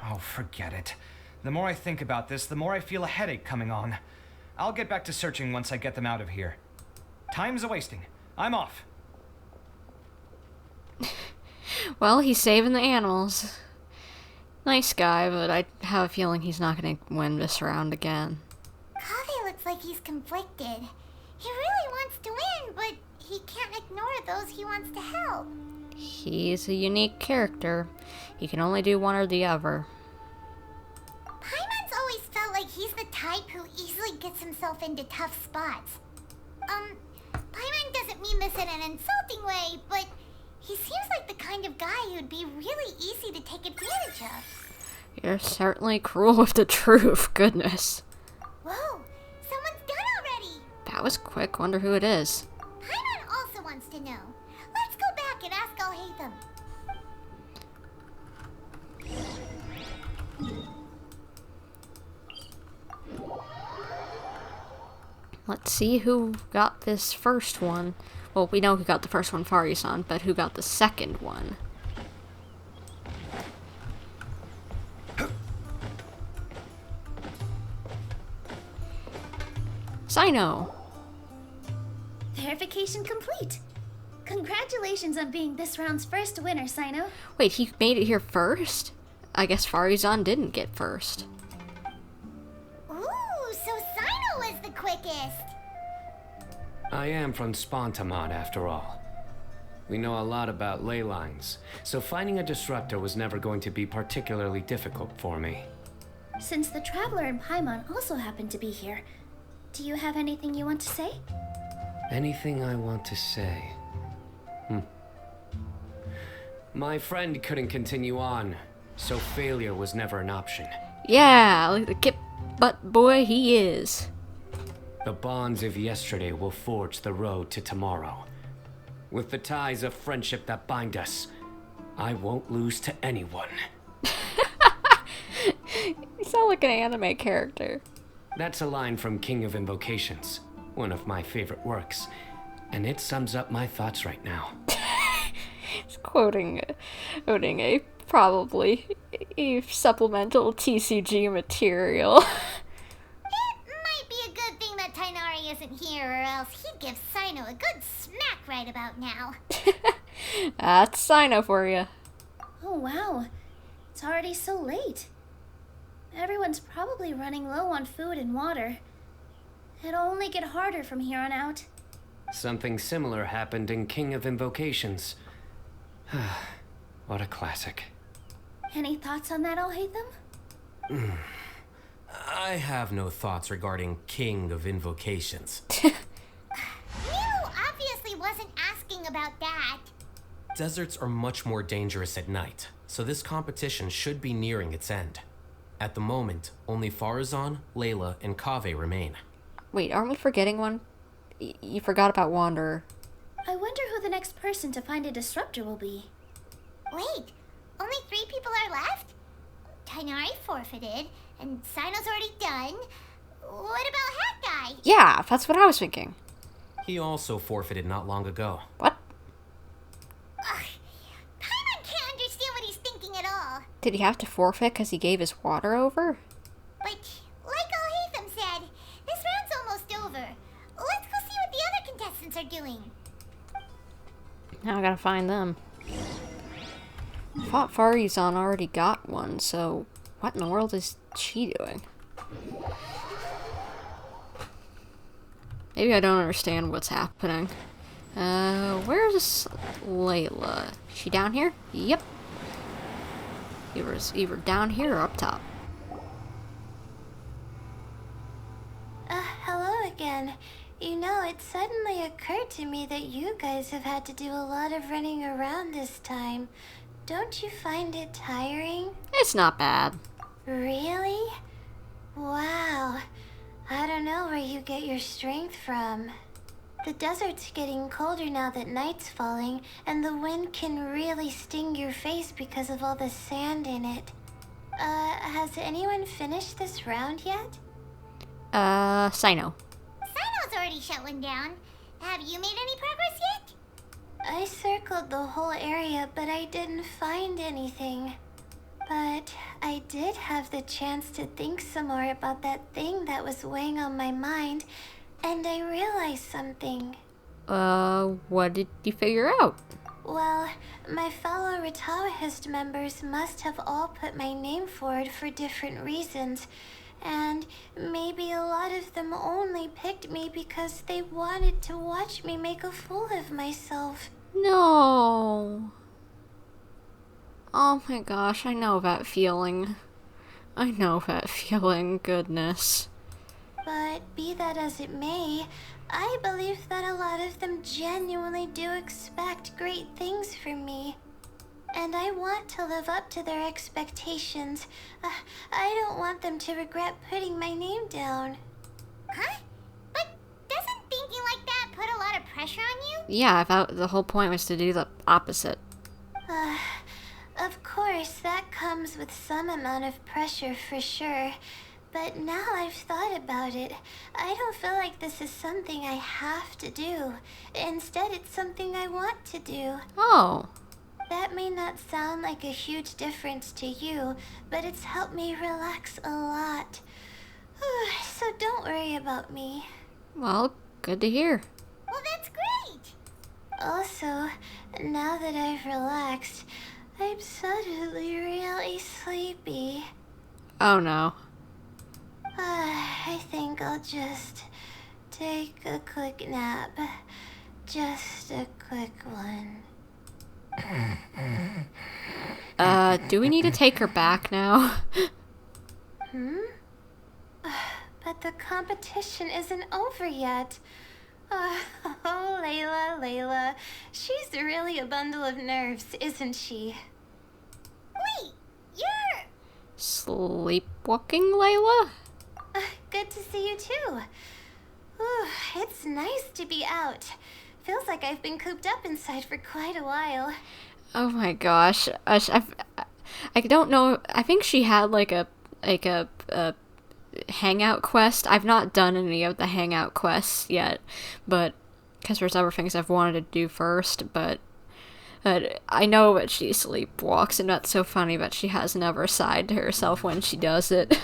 Oh, forget it. The more I think about this, the more I feel a headache coming on. I'll get back to searching once I get them out of here. Time's a-wasting. I'm off. Well, he's saving the animals. Nice guy, but I have a feeling he's not going to win this round again. Kaveh looks like he's conflicted. He really wants to win, but he can't ignore those he wants to help. He's a unique character. He can only do one or the other. Paimon's always felt like he's the type who easily gets himself into tough spots. Paimon doesn't mean this in an insulting way, but he seems like the kind of guy who'd be really easy to take advantage of. You're certainly cruel with the truth, goodness. Whoa, someone's done already! That was quick, wonder who it is. Paimon also wants to know. Let's go back and ask Alhaitham. Let's see who got this first one. Well, we know who got the first one, Fari-san, but who got the second one? Cyno! Verification complete. Congratulations on being this round's first winner, Cyno. Wait, he made it here first? I guess Fari-san didn't get first. Ooh, so Cyno was the quickest. I am from Spontamod, after all. We know a lot about ley lines, so finding a disruptor was never going to be particularly difficult for me. Since the Traveler and Paimon also happen to be here, do you have anything you want to say? Anything I want to say? My friend couldn't continue on, so failure was never an option. Yeah, like the kip butt boy he is. The bonds of yesterday will forge the road to tomorrow. With the ties of friendship that bind us, I won't lose to anyone. You sound like an anime character. That's a line from King of Invocations, one of my favorite works, and it sums up my thoughts right now. He's quoting a probably a supplemental TCG material. It might be a good thing that Tainari isn't here, or else he'd give Cyno a good smack right about now. That's Cyno for you. Oh wow, it's already so late. Everyone's probably running low on food and water. It'll only get harder from here on out. Something similar happened in King of Invocations. What a classic. Any thoughts on that, Alhaitham? I have no thoughts regarding King of Invocations. Mew obviously wasn't asking about that. Deserts are much more dangerous at night, so this competition should be nearing its end. At the moment, only Farazan, Layla, and Kaveh remain. Wait, aren't we forgetting one? You forgot about Wanderer. I wonder who the next person to find a disruptor will be. Wait, only 3 people are left? Tainari forfeited, and Cyno's already done. What about Hat Guy? Yeah, that's what I was thinking. He also forfeited not long ago. What? Paimon can't understand what he's thinking at all. Did he have to forfeit because he gave his water over? But, like Alhaitham said, this round's almost over. Let's go see what the other contestants are doing. Now I gotta find them. I thought Farazan already got one, so what in the world is she doing? Maybe I don't understand what's happening. Where's Layla? She down here? Yep. Either down here or up top. Hello again. You know, it suddenly occurred to me that you guys have had to do a lot of running around this time. Don't you find it tiring? It's not bad. Really? Wow. I don't know where you get your strength from. The desert's getting colder now that night's falling, and the wind can really sting your face because of all the sand in it. Has anyone finished this round yet? Cyno. Cyno's already shut one down. Have you made any progress yet? I circled the whole area, but I didn't find anything. But I did have the chance to think some more about that thing that was weighing on my mind, and I realized something. What did you figure out? Well, my fellow Retawahist members must have all put my name forward for different reasons, and maybe a lot of them only picked me because they wanted to watch me make a fool of myself. No. Oh my gosh, I know that feeling. I know that feeling, goodness. But be that as it may, I believe that a lot of them genuinely do expect great things from me. And I want to live up to their expectations. I don't want them to regret putting my name down. Huh? But doesn't thinking like that put a lot of pressure on you? Yeah, I thought the whole point was to do the opposite. Of course, that comes with some amount of pressure for sure. But now I've thought about it, I don't feel like this is something I have to do. Instead, it's something I want to do. Oh. That may not sound like a huge difference to you, but it's helped me relax a lot. So don't worry about me. Well, good to hear. Well, that's great. Also, now that I've relaxed, I'm suddenly really sleepy. Oh no. I think I'll just take a quick nap. Just a quick one. Do we need to take her back now? But the competition isn't over yet. Oh, Layla. She's really a bundle of nerves, isn't she? Wait, you're... Sleepwalking, Layla? Good to see you too. Ooh, it's nice to be out. Feels like I've been cooped up inside for quite a while. Oh my gosh. I don't know. I think she had like a hangout quest. I've not done any of the hangout quests yet, but because there's other things I've wanted to do first, but I know that she sleepwalks, and that's so funny that she has another side to herself when she does it.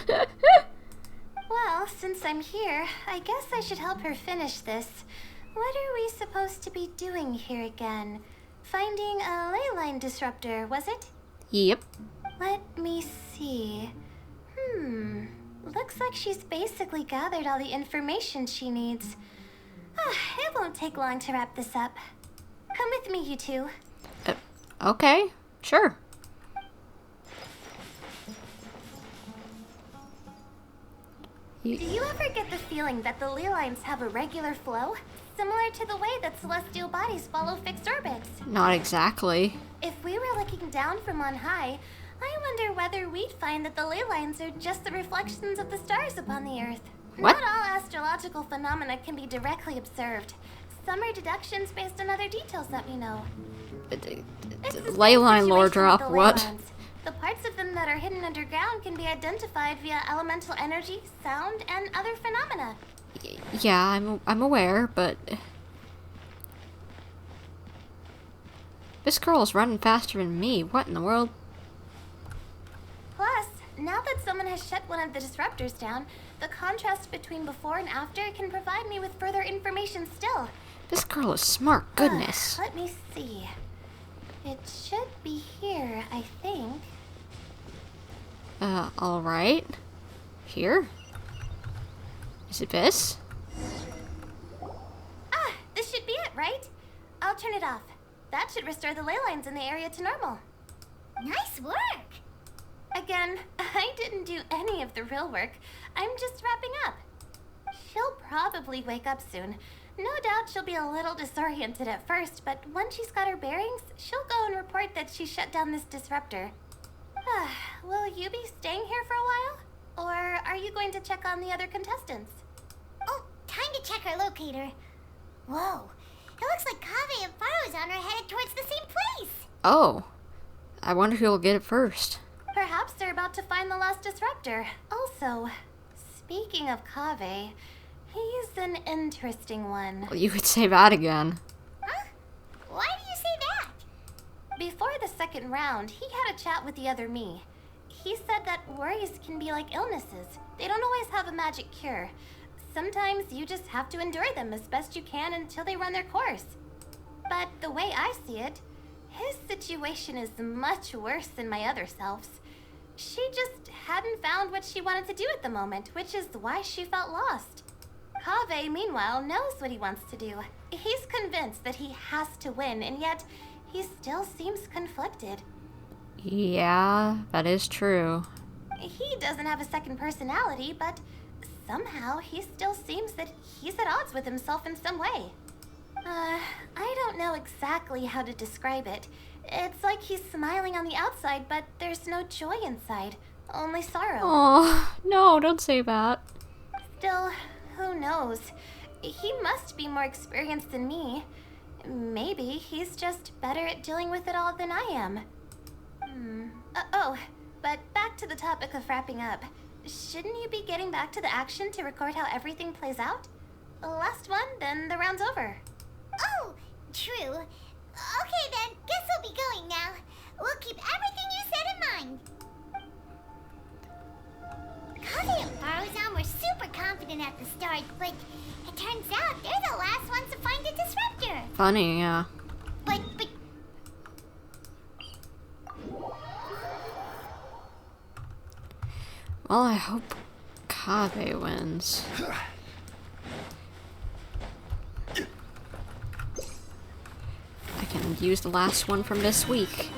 Well, since I'm here, I guess I should help her finish this. What are we supposed to be doing here again? Finding a ley line disruptor, was it? Yep. Let me see. Looks like she's basically gathered all the information she needs. It won't take long to wrap this up. Come with me, you two. Okay, sure. Do you ever get the feeling that the ley lines have a regular flow? Similar to the way that celestial bodies follow fixed orbits? Not exactly. If we were looking down from on high, I wonder whether we'd find that the ley lines are just the reflections of the stars upon the Earth. What? Not all astrological phenomena can be directly observed. Some are deductions based on other details that we know. Ley line lore Situation with drop, the ley what? lines. The parts of them that are hidden underground can be identified via elemental energy, sound, and other phenomena. Yeah, I'm aware, but this girl is running faster than me. What in the world? Plus, now that someone has shut one of the disruptors down, the contrast between before and after can provide me with further information still. This girl is smart, goodness. Let me see. It should be here, I think. Alright. Here? Is it this? This should be it, right? I'll turn it off. That should restore the ley lines in the area to normal. Nice work! Again, I didn't do any of the real work. I'm just wrapping up. She'll probably wake up soon. No doubt she'll be a little disoriented at first, but once she's got her bearings, she'll go and report that she shut down this disruptor. Will you be staying here for a while? Or are you going to check on the other contestants? Oh, time to check our locator. Whoa, it looks like Kaveh and Farozan are headed towards the same place. Oh. I wonder who'll get it first. Perhaps they're about to find the last disruptor. Also, speaking of Kaveh, he's an interesting one. Well, you could say that again. Huh? Why do you say that? Before the second round, he had a chat with the other me. He said that worries can be like illnesses. They don't always have a magic cure. Sometimes you just have to endure them as best you can until they run their course. But the way I see it, his situation is much worse than my other self's. She just hadn't found what she wanted to do at the moment, which is why she felt lost. Kaveh, meanwhile, knows what he wants to do. He's convinced that he has to win, and yet he still seems conflicted. Yeah, that is true. He doesn't have a second personality, but somehow he still seems that he's at odds with himself in some way. I don't know exactly how to describe it. It's like he's smiling on the outside, but there's no joy inside, only sorrow. Oh, no, don't say that. Still, who knows? He must be more experienced than me. Maybe he's just better at dealing with it all than I am. But back to the topic of wrapping up. Shouldn't you be getting back to the action to record how everything plays out? Last one, then the round's over. Oh, true. Okay then, guess we'll be going now. We'll keep everything you said in mind. Kaveh and Farozan were super confident at the start, but it turns out they're the last ones to find a disruptor. Funny, yeah. But... Well, I hope Kaveh wins. I can use the last one from this week.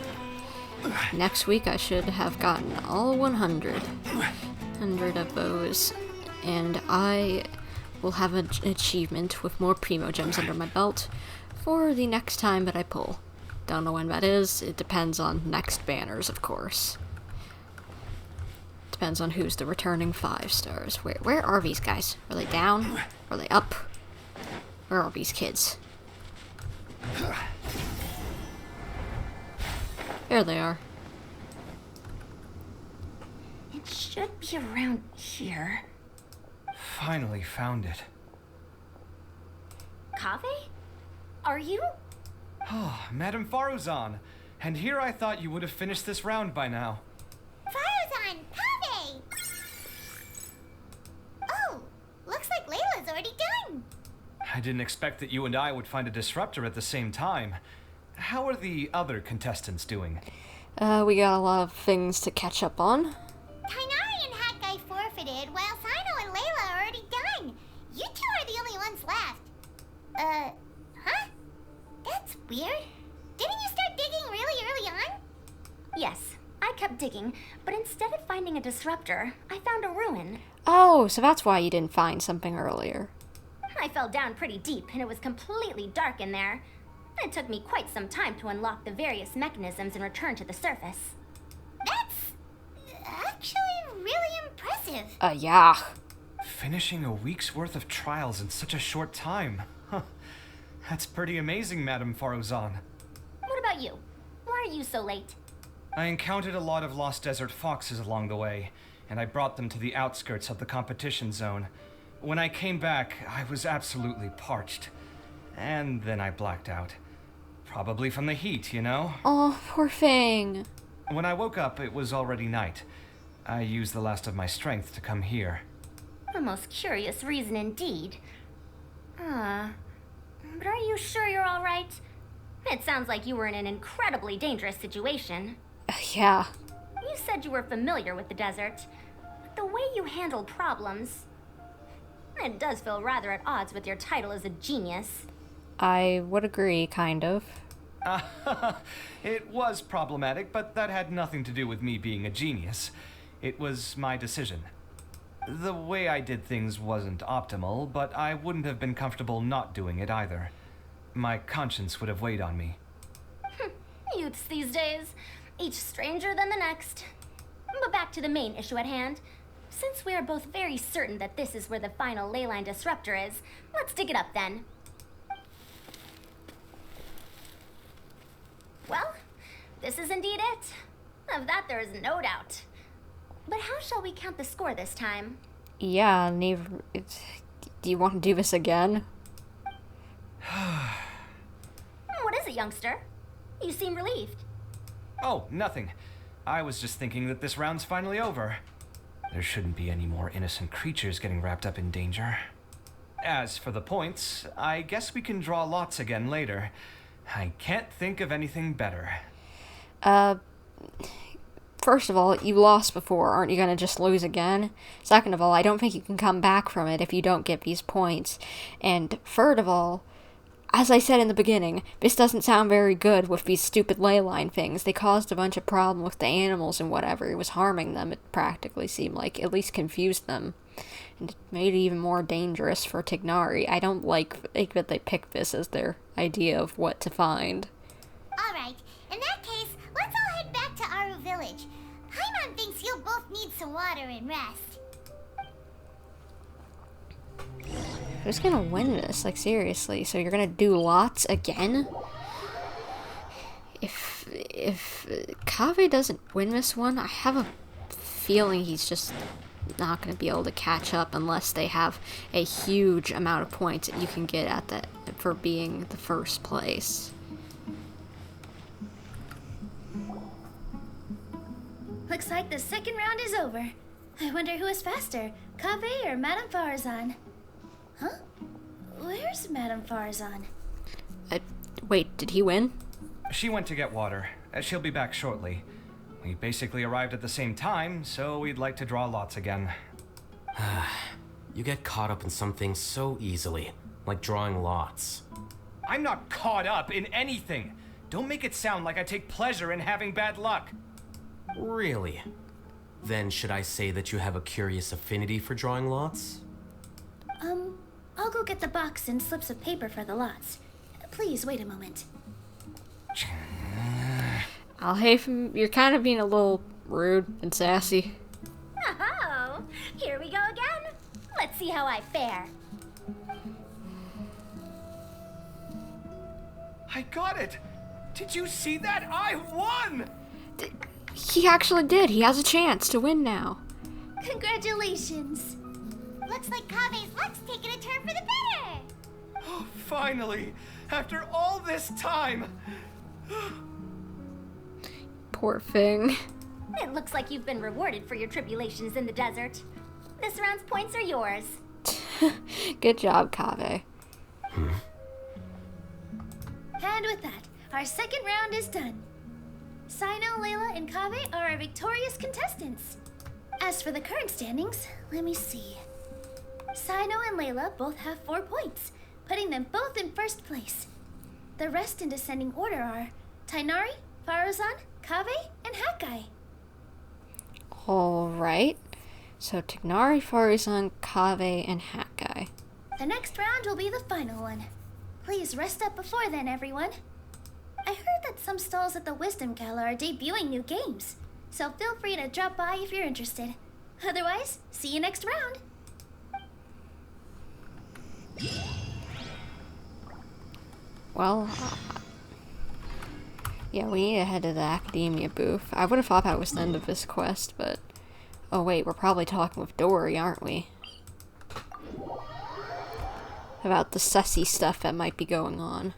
Next week I should have gotten all 100 of those. And I will have an achievement with more Primo Gems under my belt for the next time that I pull. Don't know when that is. It depends on next banners, of course. Depends on who's the returning 5 stars. Where are these guys? Are they down? Are they up? Where are these kids? There they are. It should be around here. Finally found it. Kaveh? Are you? Oh, Madame Faruzan. And here I thought you would have finished this round by now. Faruzan, Kaveh! Oh, looks like Layla's already done. I didn't expect that you and I would find a disruptor at the same time. How are the other contestants doing? We got a lot of things to catch up on. Tighnari and Hakai forfeited, while Cyno and Layla are already done. You two are the only ones left. Huh? That's weird. Didn't you start digging really early on? Yes, I kept digging, but instead of finding a disruptor, I found a ruin. Oh, so that's why you didn't find something earlier. I fell down pretty deep, and it was completely dark in there. It took me quite some time to unlock the various mechanisms and return to the surface. That's actually really impressive. Yeah. Finishing a week's worth of trials in such a short time. Huh. That's pretty amazing, Madame Faruzan. What about you? Why are you so late? I encountered a lot of lost desert foxes along the way, and I brought them to the outskirts of the competition zone. When I came back, I was absolutely parched. And then I blacked out. Probably from the heat, you know? Oh, poor thing. When I woke up, it was already night. I used the last of my strength to come here. A most curious reason indeed. But are you sure you're all right? It sounds like you were in an incredibly dangerous situation. Yeah. You said you were familiar with the desert, but the way you handled problems... It does feel rather at odds with your title as a genius. I would agree, kind of. It was problematic, but that had nothing to do with me being a genius. It was my decision. The way I did things wasn't optimal, but I wouldn't have been comfortable not doing it either. My conscience would have weighed on me. Youths these days, each stranger than the next. But back to the main issue at hand. Since we are both very certain that this is where the final leyline disruptor is, let's dig it up then. Well, this is indeed it. Of that there is no doubt. But how shall we count the score this time? Yeah, Neve, do you want to do this again? What is it, youngster? You seem relieved. Oh, nothing. I was just thinking that this round's finally over. There shouldn't be any more innocent creatures getting wrapped up in danger. As for the points, I guess we can draw lots again later. I can't think of anything better. First of all, you lost before. Aren't you gonna just lose again? Second of all, I don't think you can come back from it if you don't get these points. And third of all, as I said in the beginning, this doesn't sound very good with these stupid leyline things. They caused a bunch of problem with the animals and whatever. It was harming them, it practically seemed like. At least confused them. And it made it even more dangerous for Tighnari. I don't like that they picked this as their idea of what to find. Alright, in that case, let's all head back to Aru Village. Paimon thinks you'll both need some water and rest. Who's gonna win this? Like, seriously? So you're gonna do lots again? If Kaveh doesn't win this one, I have a feeling he's just not gonna be able to catch up unless they have a huge amount of points that you can get at that for being the first place. Looks like the second round is over. I wonder who is faster, Kaveh or Madame Faruzan? Huh? Where's Madame Faruzan? Wait, did he win? She went to get water. She'll be back shortly. We basically arrived at the same time, so we'd like to draw lots again. You get caught up in some things so easily, like drawing lots. I'm not caught up in anything. Don't make it sound like I take pleasure in having bad luck. Really? Then should I say that you have a curious affinity for drawing lots? I'll go get the box and slips of paper for the lots. Please wait a moment. Alhaitham, you're kind of being a little rude and sassy. Oh, here we go again. Let's see how I fare. I got it! Did you see that? I won! He actually did. He has a chance to win now. Congratulations. Looks like Kaveh's luck's taking a turn for the better. Oh, finally! After all this time! Poor thing. It looks like you've been rewarded for your tribulations in the desert. This round's points are yours. Good job, Kaveh. And with that, our second round is done. Cyno, Layla, and Kaveh are our victorious contestants. As for the current standings, let me see. Cyno and Layla both have 4 points, putting them both in first place. The rest in descending order are Tighnari, Faruzan, Kaveh, and Hakai. Alright. So Tighnari, Faruzan, Kaveh, and Hakai. The next round will be the final one. Please rest up before then, everyone. I heard that some stalls at the Wisdom Gala are debuting new games, so feel free to drop by if you're interested. Otherwise, see you next round. Well, yeah, we need to head to the Academia booth. I would have thought that was the end of this quest, but... Oh wait, we're probably talking with Dory, aren't we? About the sussy stuff that might be going on.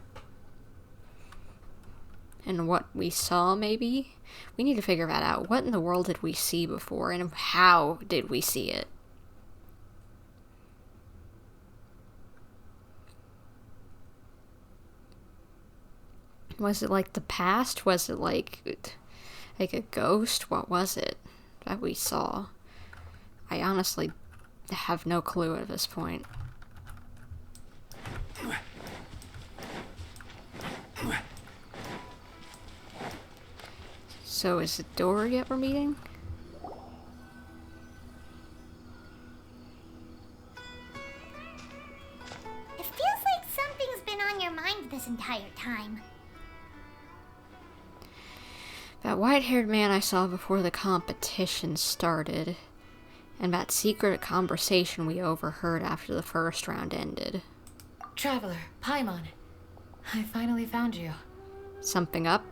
And what we saw, maybe? We need to figure that out. What in the world did we see before, and how did we see it? Was it like the past? Was it like a ghost? What was it that we saw? I honestly have no clue at this point. So is it Dory that we're meeting? It feels like something's been on your mind this entire time. That white-haired man I saw before the competition started, and that secret conversation we overheard after the first round ended. Traveler, Paimon, I finally found you. Something up?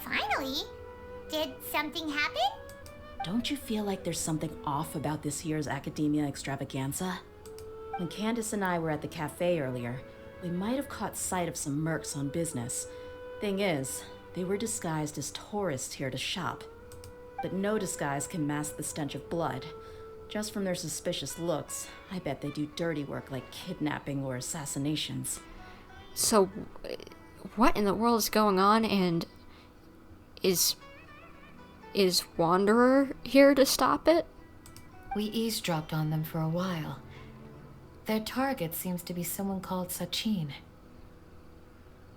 Finally? Did something happen? Don't you feel like there's something off about this year's Academia Extravaganza? When Candace and I were at the cafe earlier, we might have caught sight of some mercs on business. Thing is, they were disguised as tourists here to shop. But no disguise can mask the stench of blood. Just from their suspicious looks, I bet they do dirty work like kidnapping or assassinations. So, what in the world is going on, and is Wanderer here to stop it? We eavesdropped on them for a while. Their target seems to be someone called Sachin.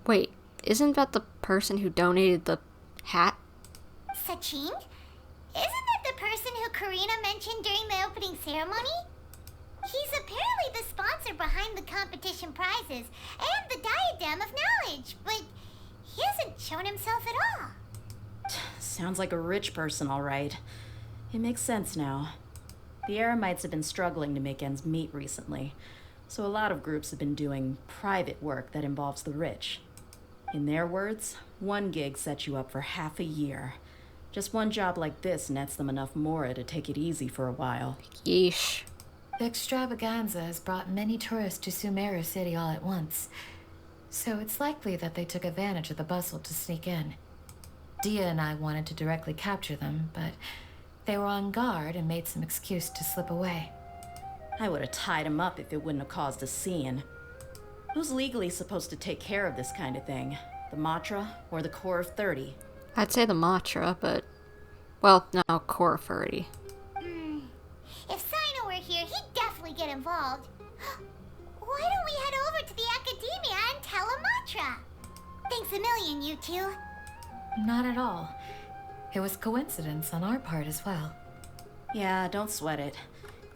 Wait, isn't that the person who donated the hat? Sachin? Isn't that the person who Karina mentioned during the opening ceremony? He's apparently the sponsor behind the competition prizes and the Diadem of Knowledge, but he hasn't shown himself at all. Sounds like a rich person, all right. It makes sense now. The Eremites have been struggling to make ends meet recently, so a lot of groups have been doing private work that involves the rich. In their words, one gig sets you up for half a year. Just one job like this nets them enough mora to take it easy for a while. Yeesh. The extravaganza has brought many tourists to Sumeru City all at once, so it's likely that they took advantage of the bustle to sneak in. Dia and I wanted to directly capture them, but they were on guard and made some excuse to slip away. I would have tied him up if it wouldn't have caused a scene. Who's legally supposed to take care of this kind of thing? The Matra or the Corps of 30? I'd say the Matra, but... Well, no, Corps of 30. If Cyno were here, he'd definitely get involved. Why don't we head over to the Academia and tell Matra? Thanks a million, you two. Not at all. It was coincidence on our part as well. Yeah, don't sweat it.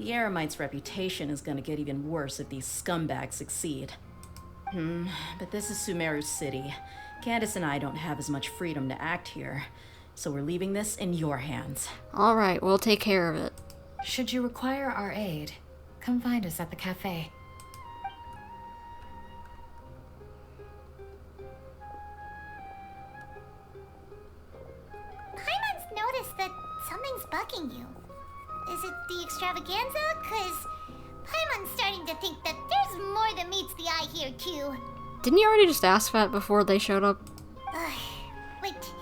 The Eremite's reputation is gonna get even worse if these scumbags succeed. But this is Sumeru City. Candace and I don't have as much freedom to act here, so we're leaving this in your hands. Alright, we'll take care of it. Should you require our aid, come find us at the cafe. Paimon's noticed that something's bugging you. Is it the extravaganza? Cause Paimon's starting to think that there's more than meets the eye here too. Didn't you already just ask that before they showed up? But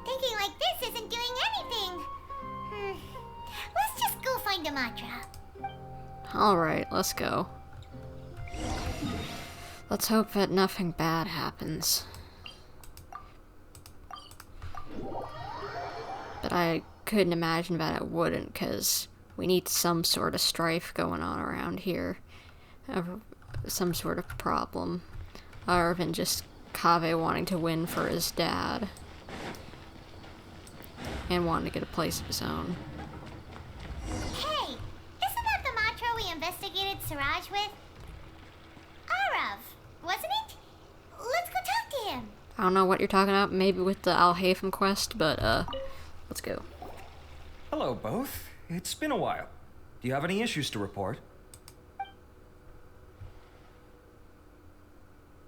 thinking like this isn't doing anything. Let's just go find a mantra. Alright, let's go. Let's hope that nothing bad happens. But I couldn't imagine that it wouldn't, because we need some sort of strife going on around here. Some sort of problem. Other than just Kaveh wanting to win for his dad. And wanting to get a place of his own. Hey, isn't that the mantra we investigated Siraj with? Arav, wasn't it? Let's go talk to him. I don't know what you're talking about, maybe with the Alhaitham quest, but let's go. Hello, both. It's been a while. Do you have any issues to report?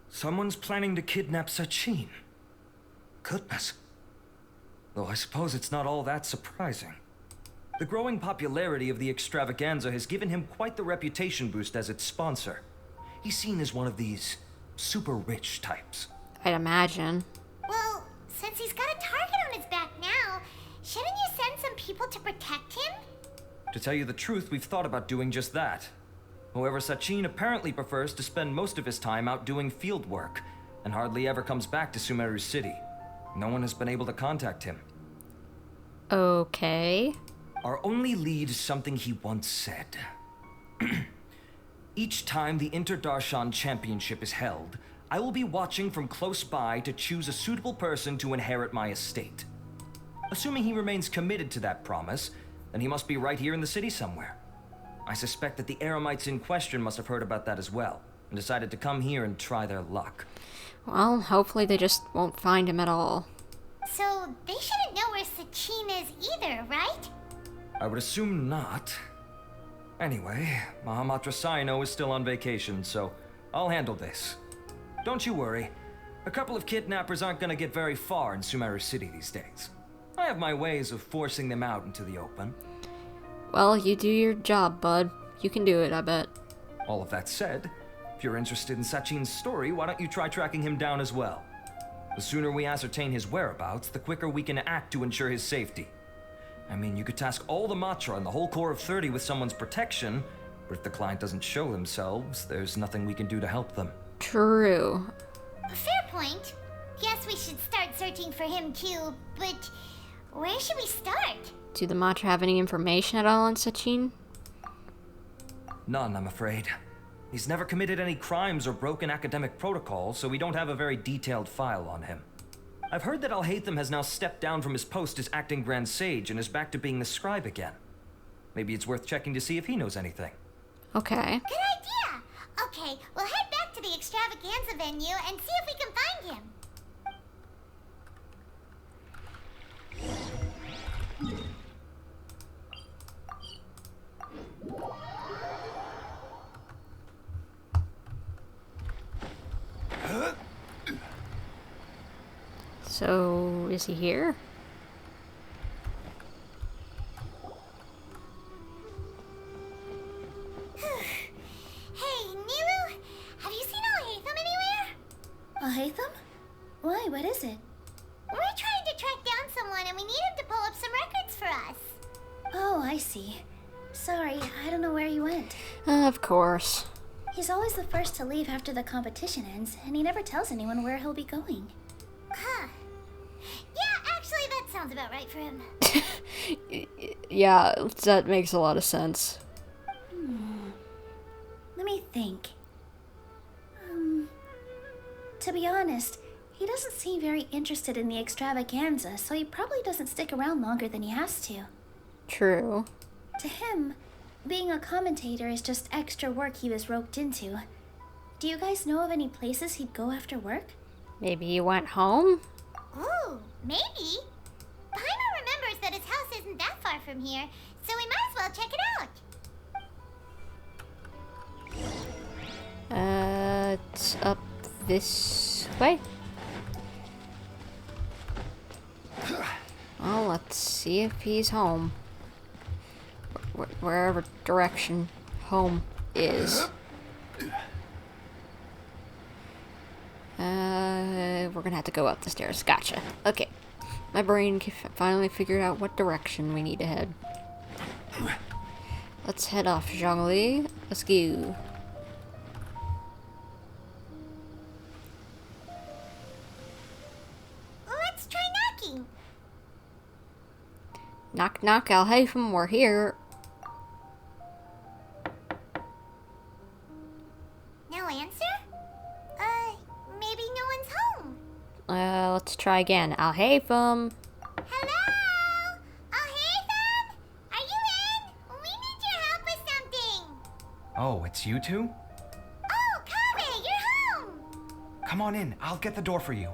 Someone's planning to kidnap Sachin. Goodness. Though I suppose it's not all that surprising. The growing popularity of the extravaganza has given him quite the reputation boost as its sponsor. He's seen as one of these super rich types. I'd imagine. Well, since he's got a target on his back now, shouldn't you send some people to protect him? To tell you the truth, we've thought about doing just that. However, Sachin apparently prefers to spend most of his time out doing field work, and hardly ever comes back to Sumeru City. No one has been able to contact him. Okay. Our only lead is something he once said. Each time the Inter-Darshan Championship is held, I will be watching from close by to choose a suitable person to inherit my estate. Assuming he remains committed to that promise, then he must be right here in the city somewhere. I suspect that the Eremites in question must have heard about that as well, and decided to come here and try their luck. Well, hopefully they just won't find him at all. So, they shouldn't know where Sachin is either, right? I would assume not. Anyway, Mahamatra Cyno is still on vacation, so I'll handle this. Don't you worry. A couple of kidnappers aren't gonna get very far in Sumeru City these days. I have my ways of forcing them out into the open. Well, you do your job, bud. You can do it, I bet. All of that said, if you're interested in Sachin's story, why don't you try tracking him down as well? The sooner we ascertain his whereabouts, the quicker we can act to ensure his safety. I mean, you could task all the Matra and the whole Corps of 30 with someone's protection, but if the client doesn't show themselves, there's nothing we can do to help them. True. Fair point. Guess we should start searching for him too, but where should we start? Do the Matra have any information at all on Sachin? None, I'm afraid. He's never committed any crimes or broken academic protocol, so we don't have a very detailed file on him. I've heard that Alhaitham has now stepped down from his post as acting Grand Sage and is back to being the scribe again. Maybe it's worth checking to see if he knows anything. Okay. Good idea! Okay, we'll head back to the extravaganza venue and see if we can find him. So, is he here? Hey, Nilu, have you seen Alhaitham anywhere? Alhaitham? Why, what is it? We're trying to track down someone and we need him to pull up some records for us. Oh, I see. Sorry, I don't know where he went. Of course. He's always the first to leave after the competition ends, and he never tells anyone where he'll be going. Huh. Yeah, actually, that sounds about right for him. Yeah, that makes a lot of sense. Let me think. To be honest, he doesn't seem very interested in the extravaganza, so he probably doesn't stick around longer than he has to. True. To him, being a commentator is just extra work he was roped into. Do you guys know of any places he'd go after work? Maybe he went home? Ooh, maybe. Paimon remembers that his house isn't that far from here, so we might as well check it out. It's up this way. Well, let's see if he's home. Wherever direction home is. We're gonna have to go up the stairs. Gotcha. Okay. My brain finally figured out what direction we need to head. Let's head off, Zhongli. Let's go. Let's try knocking. Knock, knock, Alhaitham, we're here. No answer? Maybe no one's home. Let's try again. Alhaitham. Hello? Alhaitham? Are you in? We need your help with something. Oh, it's you two? Oh, Kaveh, you're home. Come on in. I'll get the door for you.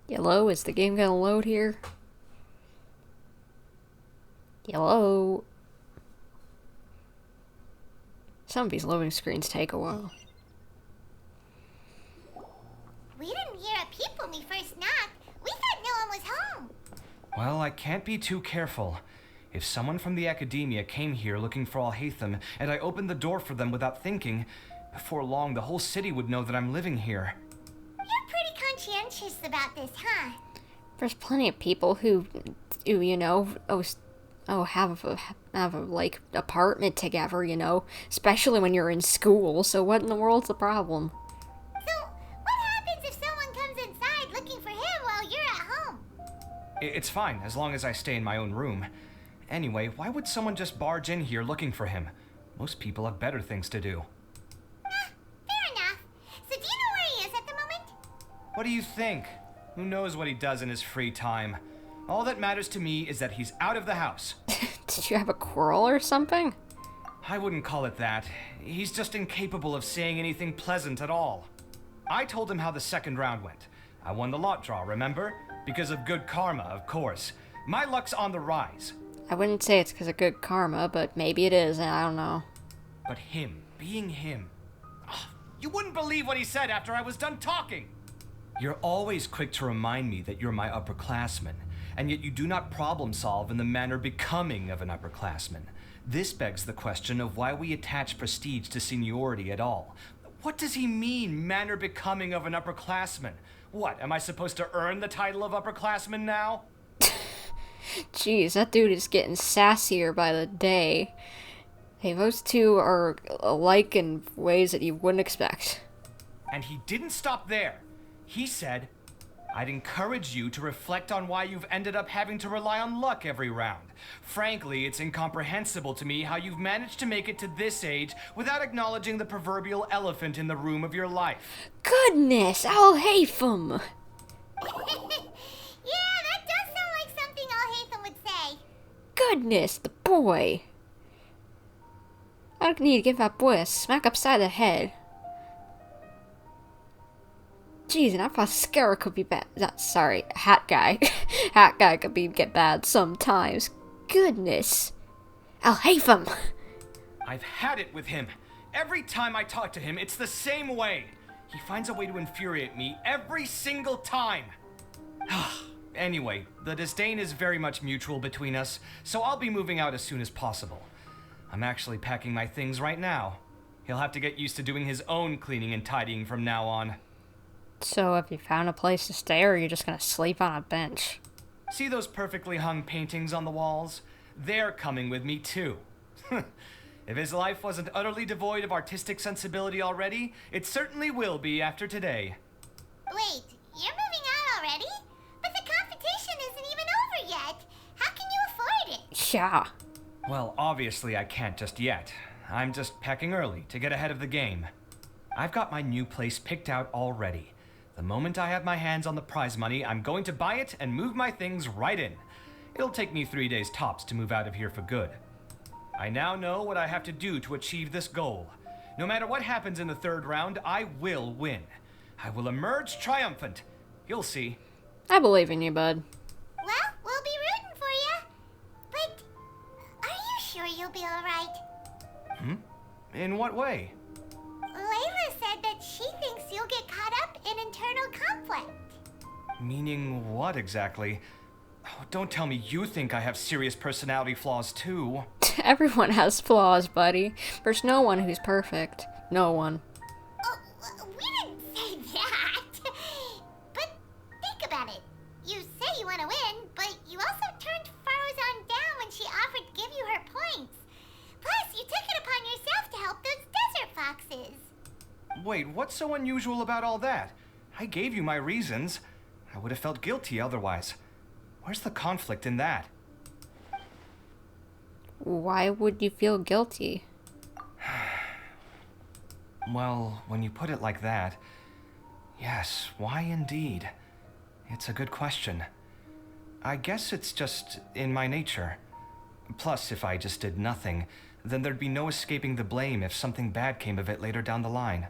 Yellow, is the game gonna load here? Yellow. Some of these loading screens take a while. We didn't hear a peep when we first knocked. We thought no one was home. Well, I can't be too careful. If someone from the academia came here looking for Alhaitham, and I opened the door for them without thinking, before long the whole city would know that I'm living here. You're pretty conscientious about this, huh? There's plenty of people who you know, have a like apartment together, you know, especially when you're in school. So what in the world's the problem? So what happens if someone comes inside looking for him while you're at home? It's fine, as long as I stay in my own room. Anyway, why would someone just barge in here looking for him? Most people have better things to do. Fair enough. So do you know where he is at the moment? What do you think? Who knows what he does in his free time? All that matters to me is that he's out of the house. Did you have a quarrel or something? I wouldn't call it that. He's just incapable of saying anything pleasant at all. I told him how the second round went. I won the lot draw, remember? Because of good karma, of course. My luck's on the rise. I wouldn't say it's because of good karma, but maybe it is, and I don't know. But him, being him... You wouldn't believe what he said after I was done talking! You're always quick to remind me that you're my upperclassman, and yet you do not problem solve in the manner becoming of an upperclassman. This begs the question of why we attach prestige to seniority at all. What does he mean, manner becoming of an upperclassman? What, am I supposed to earn the title of upperclassman now? Jeez, that dude is getting sassier by the day. Hey, those two are alike in ways that you wouldn't expect. And he didn't stop there. He said, I'd encourage you to reflect on why you've ended up having to rely on luck every round. Frankly, it's incomprehensible to me how you've managed to make it to this age without acknowledging the proverbial elephant in the room of your life. Goodness, Alhaitham! Yeah, that does sound like something Alhaitham would say. Goodness, the boy. I need to give that boy a smack upside the head. Jeez, and I thought Scaramouche could be bad. Sorry, Hat Guy. Hat Guy could get bad sometimes. Goodness. Alhaitham! I've had it with him. Every time I talk to him, it's the same way. He finds a way to infuriate me every single time. Anyway, the disdain is very much mutual between us, so I'll be moving out as soon as possible. I'm actually packing my things right now. He'll have to get used to doing his own cleaning and tidying from now on. So, have you found a place to stay, or are you just gonna sleep on a bench? See those perfectly hung paintings on the walls? They're coming with me, too. If his life wasn't utterly devoid of artistic sensibility already, it certainly will be after today. Wait, you're moving out already? But the competition isn't even over yet. How can you afford it? Yeah. Well, obviously I can't just yet. I'm just packing early to get ahead of the game. I've got my new place picked out already. The moment I have my hands on the prize money, I'm going to buy it and move my things right in. It'll take me 3 days tops to move out of here for good. I now know what I have to do to achieve this goal. No matter what happens in the third round, I will win. I will emerge triumphant. You'll see. I believe in you, bud. Well, we'll be rooting for you. But are you sure you'll be alright? In what way? Layla said that she thinks you'll get caught up in internal conflict. Meaning what exactly? Oh, don't tell me you think I have serious personality flaws too. Everyone has flaws, buddy. There's no one who's perfect. No one. Oh, we didn't say that. But think about it. You say you want to win, but you also turned Farozan down when she offered to give you her points. Plus, you took it upon yourself to help those desert foxes. Wait, what's so unusual about all that? I gave you my reasons. I would have felt guilty otherwise. Where's the conflict in that? Why would you feel guilty? Well, when you put it like that, yes, why indeed? It's a good question. I guess it's just in my nature. Plus, if I just did nothing, then there'd be no escaping the blame if something bad came of it later down the line.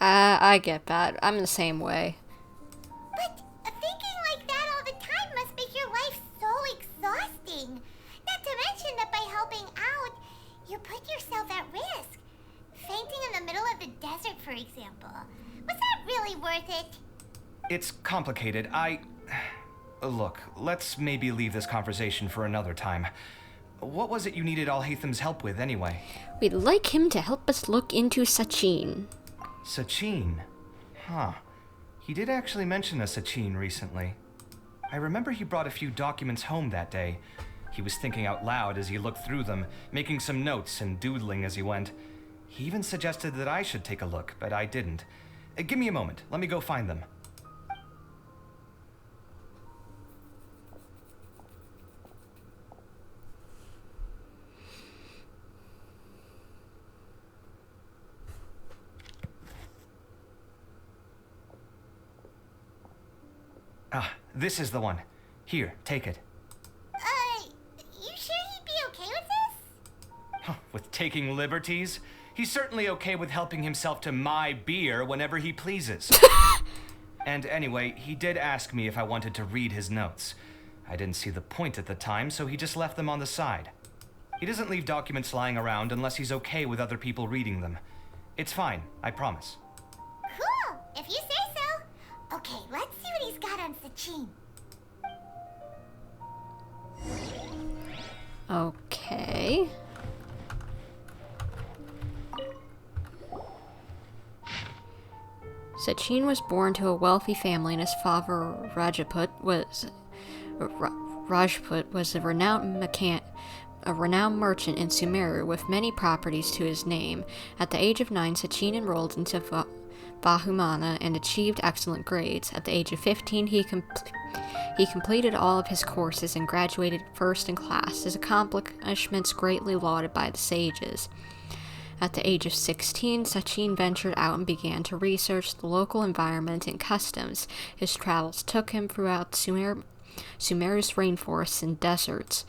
I get that. I'm the same way. But thinking like that all the time must make your life so exhausting. Not to mention that by helping out, you put yourself at risk. Fainting in the middle of the desert, for example. Was that really worth it? It's complicated. Look, let's maybe leave this conversation for another time. What was it you needed Alhaitham's help with, anyway? We'd like him to help us look into Sachin. Sachin? Huh. He did actually mention a Sachin recently. I remember he brought a few documents home that day. He was thinking out loud as he looked through them, making some notes and doodling as he went. He even suggested that I should take a look, but I didn't. Give me a moment. Let me go find them. Ah, this is the one. Here, take it. You sure he'd be okay with this? With taking liberties? He's certainly okay with helping himself to my beer whenever he pleases. And anyway, he did ask me if I wanted to read his notes. I didn't see the point at the time, so he just left them on the side. He doesn't leave documents lying around unless he's okay with other people reading them. It's fine, I promise. Cool, if you say so. Okay, let's see what he's got on Sachin. Okay. Sachin was born to a wealthy family, and his father Rajput was a renowned merchant in Sumeru with many properties to his name. At the age of 9, Sachin enrolled into Vahumana and achieved excellent grades. At the age of 15, he completed all of his courses and graduated first in class, his accomplishments greatly lauded by the sages. At the age of 16, Sachin ventured out and began to research the local environment and customs. His travels took him throughout Sumeru's rainforests and deserts.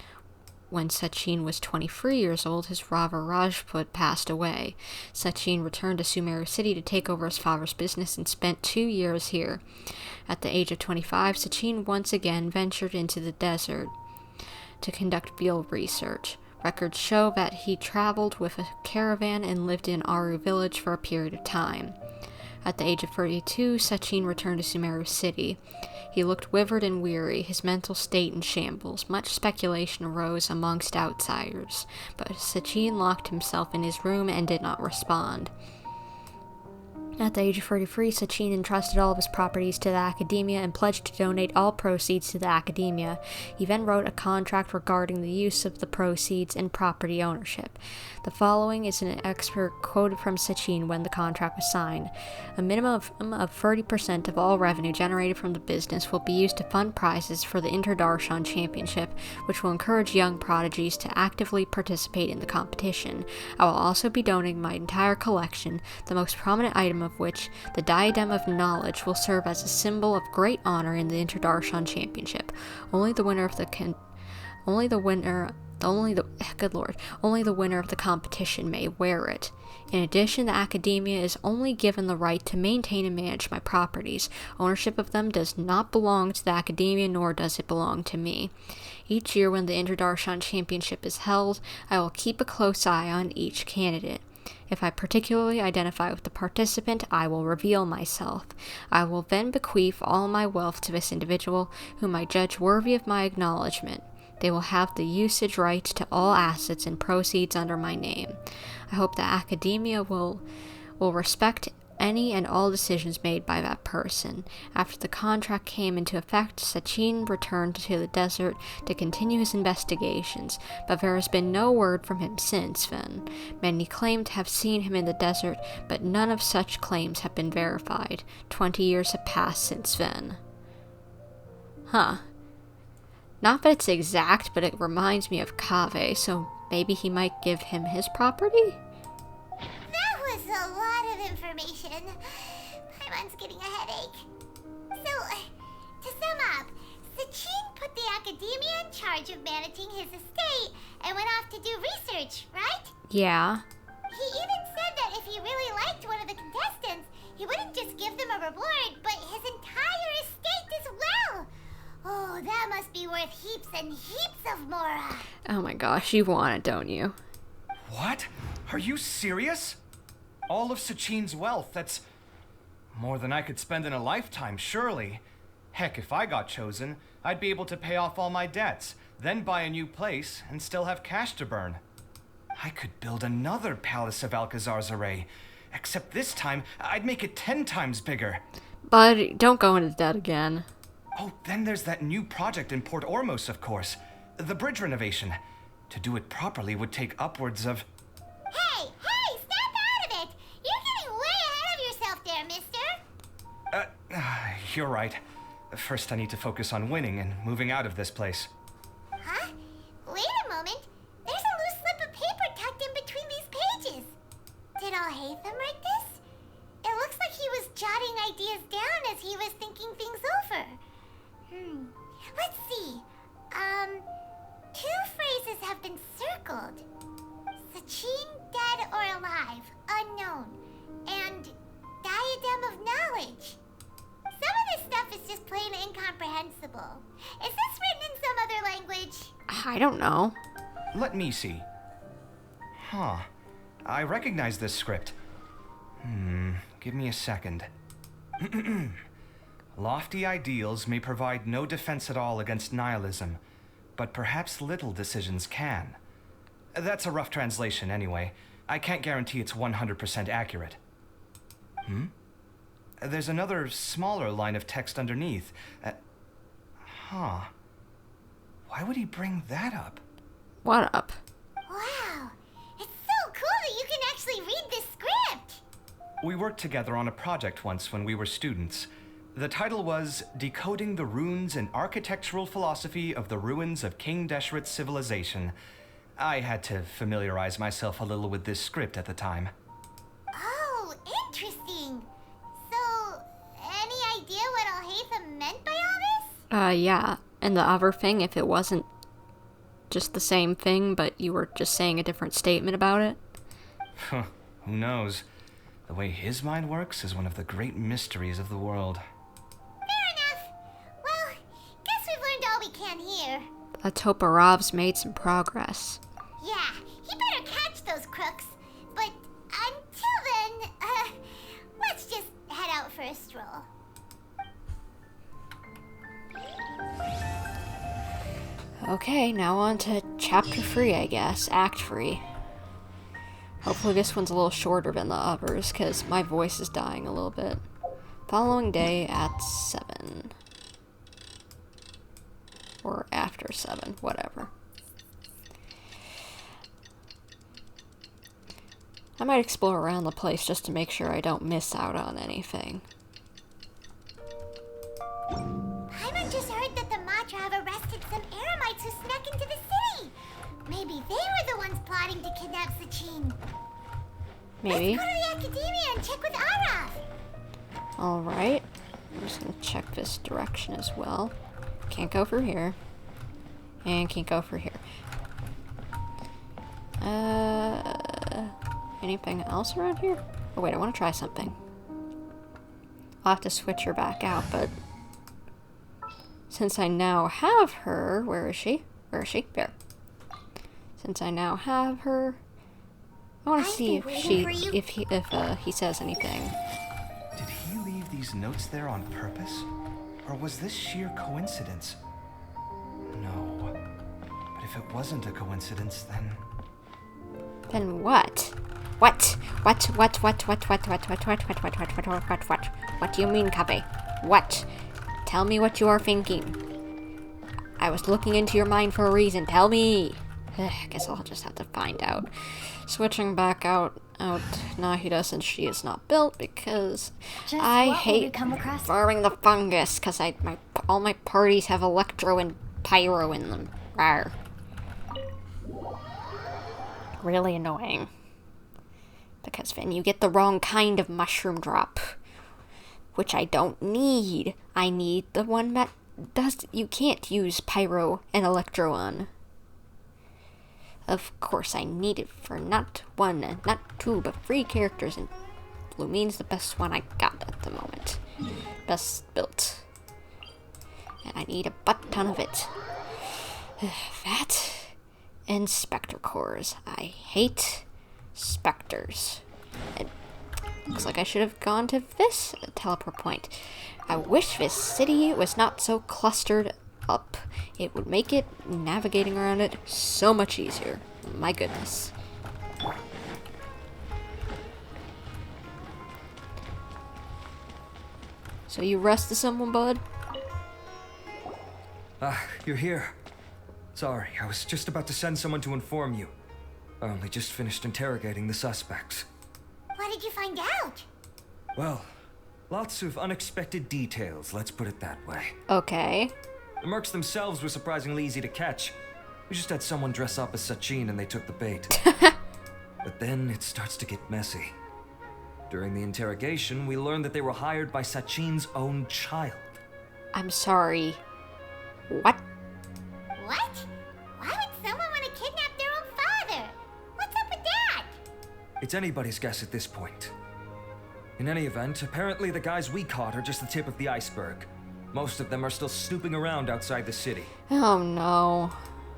When Sachin was 23 years old, his father Rajput passed away. Sachin returned to Sumeru City to take over his father's business and spent 2 years here. At the age of 25, Sachin once again ventured into the desert to conduct field research. Records show that he traveled with a caravan and lived in Aru village for a period of time. At the age of 32, Sachin returned to Sumeru City. He looked withered and weary, his mental state in shambles. Much speculation arose amongst outsiders, but Sachin locked himself in his room and did not respond. At the age of 33, Sachin entrusted all of his properties to the Academia and pledged to donate all proceeds to the Academia. He then wrote a contract regarding the use of the proceeds and property ownership. The following is an excerpt quoted from Sachin when the contract was signed. A minimum of 30% of all revenue generated from the business will be used to fund prizes for the Interdarshan Championship, which will encourage young prodigies to actively participate in the competition. I will also be donating my entire collection, the most prominent item of which, the Diadem of Knowledge, will serve as a symbol of great honor in the Interdarshan Championship. Only the winner of the competition may wear it. In addition, the Academia is only given the right to maintain and manage my properties. Ownership of them does not belong to the Academia, nor does it belong to me. Each year when the Interdarshan Championship is held, I will keep a close eye on each candidate. If I particularly identify with the participant, I will reveal myself. I will then bequeath all my wealth to this individual, whom I judge worthy of my acknowledgement. They will have the usage right to all assets and proceeds under my name. I hope the Academia will respect any and all decisions made by that person. After the contract came into effect, Sachin returned to the desert to continue his investigations, but there has been no word from him since then. Many claim to have seen him in the desert, but none of such claims have been verified. 20 years have passed since then. Huh. Not that it's exact, but it reminds me of Kaveh, so maybe he might give him his property? That was a lot of information. My mind's getting a headache. So, to sum up, Sachin put the Academia in charge of managing his estate and went off to do research, right? Yeah. He even said that if he really liked one of the contestants, he wouldn't just give them a reward, but his entire estate as well. Oh, that must be worth heaps and heaps of Mora. Oh my gosh, you want it, don't you? What? Are you serious? All of Sachin's wealth, that's more than I could spend in a lifetime, surely. Heck, if I got chosen, I'd be able to pay off all my debts, then buy a new place, and still have cash to burn. I could build another Palace of Alcazar's array, except this time, I'd make it 10 times bigger. But don't go into debt again. Oh, then there's that new project in Port Ormos, of course. The bridge renovation. To do it properly would take upwards of... Hey, snap out of it! You're getting way ahead of yourself there, mister. You're right. First I need to focus on winning and moving out of this place. Huh? Wait a moment. There's a loose slip of paper tucked in between these pages. Did Alhaitham write this? It looks like he was jotting ideas down as he was thinking things over. Let's see. 2 phrases have been circled. Sachin, dead or alive, unknown. And Diadem of Knowledge. Some of this stuff is just plain incomprehensible. Is this written in some other language? I don't know. Let me see. Huh. I recognize this script. Give me a second. Lofty ideals may provide no defense at all against nihilism, but perhaps little decisions can. That's a rough translation anyway. I can't guarantee it's 100% accurate. There's another smaller line of text underneath. Why would he bring that up? What up? Wow, it's so cool that you can actually read this script! We worked together on a project once when we were students. The title was Decoding the Runes and Architectural Philosophy of the Ruins of King Deshret's Civilization. I had to familiarize myself a little with this script at the time. Oh, interesting. So, any idea what Alhaitham meant by all this? Yeah. And the other thing, if it wasn't just the same thing, but you were just saying a different statement about it? Who knows? The way his mind works is one of the great mysteries of the world. Here. Let's hope Arav's made some progress. Yeah, he better catch those crooks. But until then, let's just head out for a stroll. Okay, now on to Chapter 3, I guess. Act 3. Hopefully this one's a little shorter than the others, because my voice is dying a little bit. Following day at 7. Or after 7, whatever. I might explore around the place just to make sure I don't miss out on anything. Paimon just heard that the Matra have arrested some Eremites who snuck into the city. Maybe they were the ones plotting to kidnap Sachin. Maybe. Let's go to the Academia and check with Arav. Alright. I'm just gonna check this direction as well. Can't go through here. And can't go through here. Anything else around here? Oh wait, I want to try something. I'll have to switch her back out, but since I now have her, where is she? Where is she? There. Since I now have her, I want to see if he says anything. Did he leave these notes there on purpose? Or was this sheer coincidence? No. But if it wasn't a coincidence, then... Then what? What do you mean, Kaveh? What? Tell me what you are thinking. I was looking into your mind for a reason. Tell me. Guess I'll just have to find out. Switching back out Nahida since she is not built because I hate farming the fungus because all my parties have electro and pyro in them. Rawr. Really annoying. Because then you get the wrong kind of mushroom drop. Which I don't need. I need the one that you can't use pyro and electro on. Of course I need it for not 1, not 2, but 3 characters, and Lumine's the best one I got at the moment. Best built. And I need a butt ton of it. That and Spectre cores. I hate specters. It looks like I should have gone to this teleport point. I wish this city was not so clustered up. It would make it, navigating around it, so much easier. My goodness. So you rested someone, bud? Ah, you're here. Sorry, I was just about to send someone to inform you. I only just finished interrogating the suspects. What did you find out? Well, lots of unexpected details, let's put it that way. Okay. The mercs themselves were surprisingly easy to catch. We just had someone dress up as Sachin and they took the bait. But then it starts to get messy. During the interrogation, we learned that they were hired by Sachin's own child. I'm sorry. What? What? Why would someone want to kidnap their own father? What's up with that? It's anybody's guess at this point. In any event, apparently the guys we caught are just the tip of the iceberg. Most of them are still snooping around outside the city. Oh no.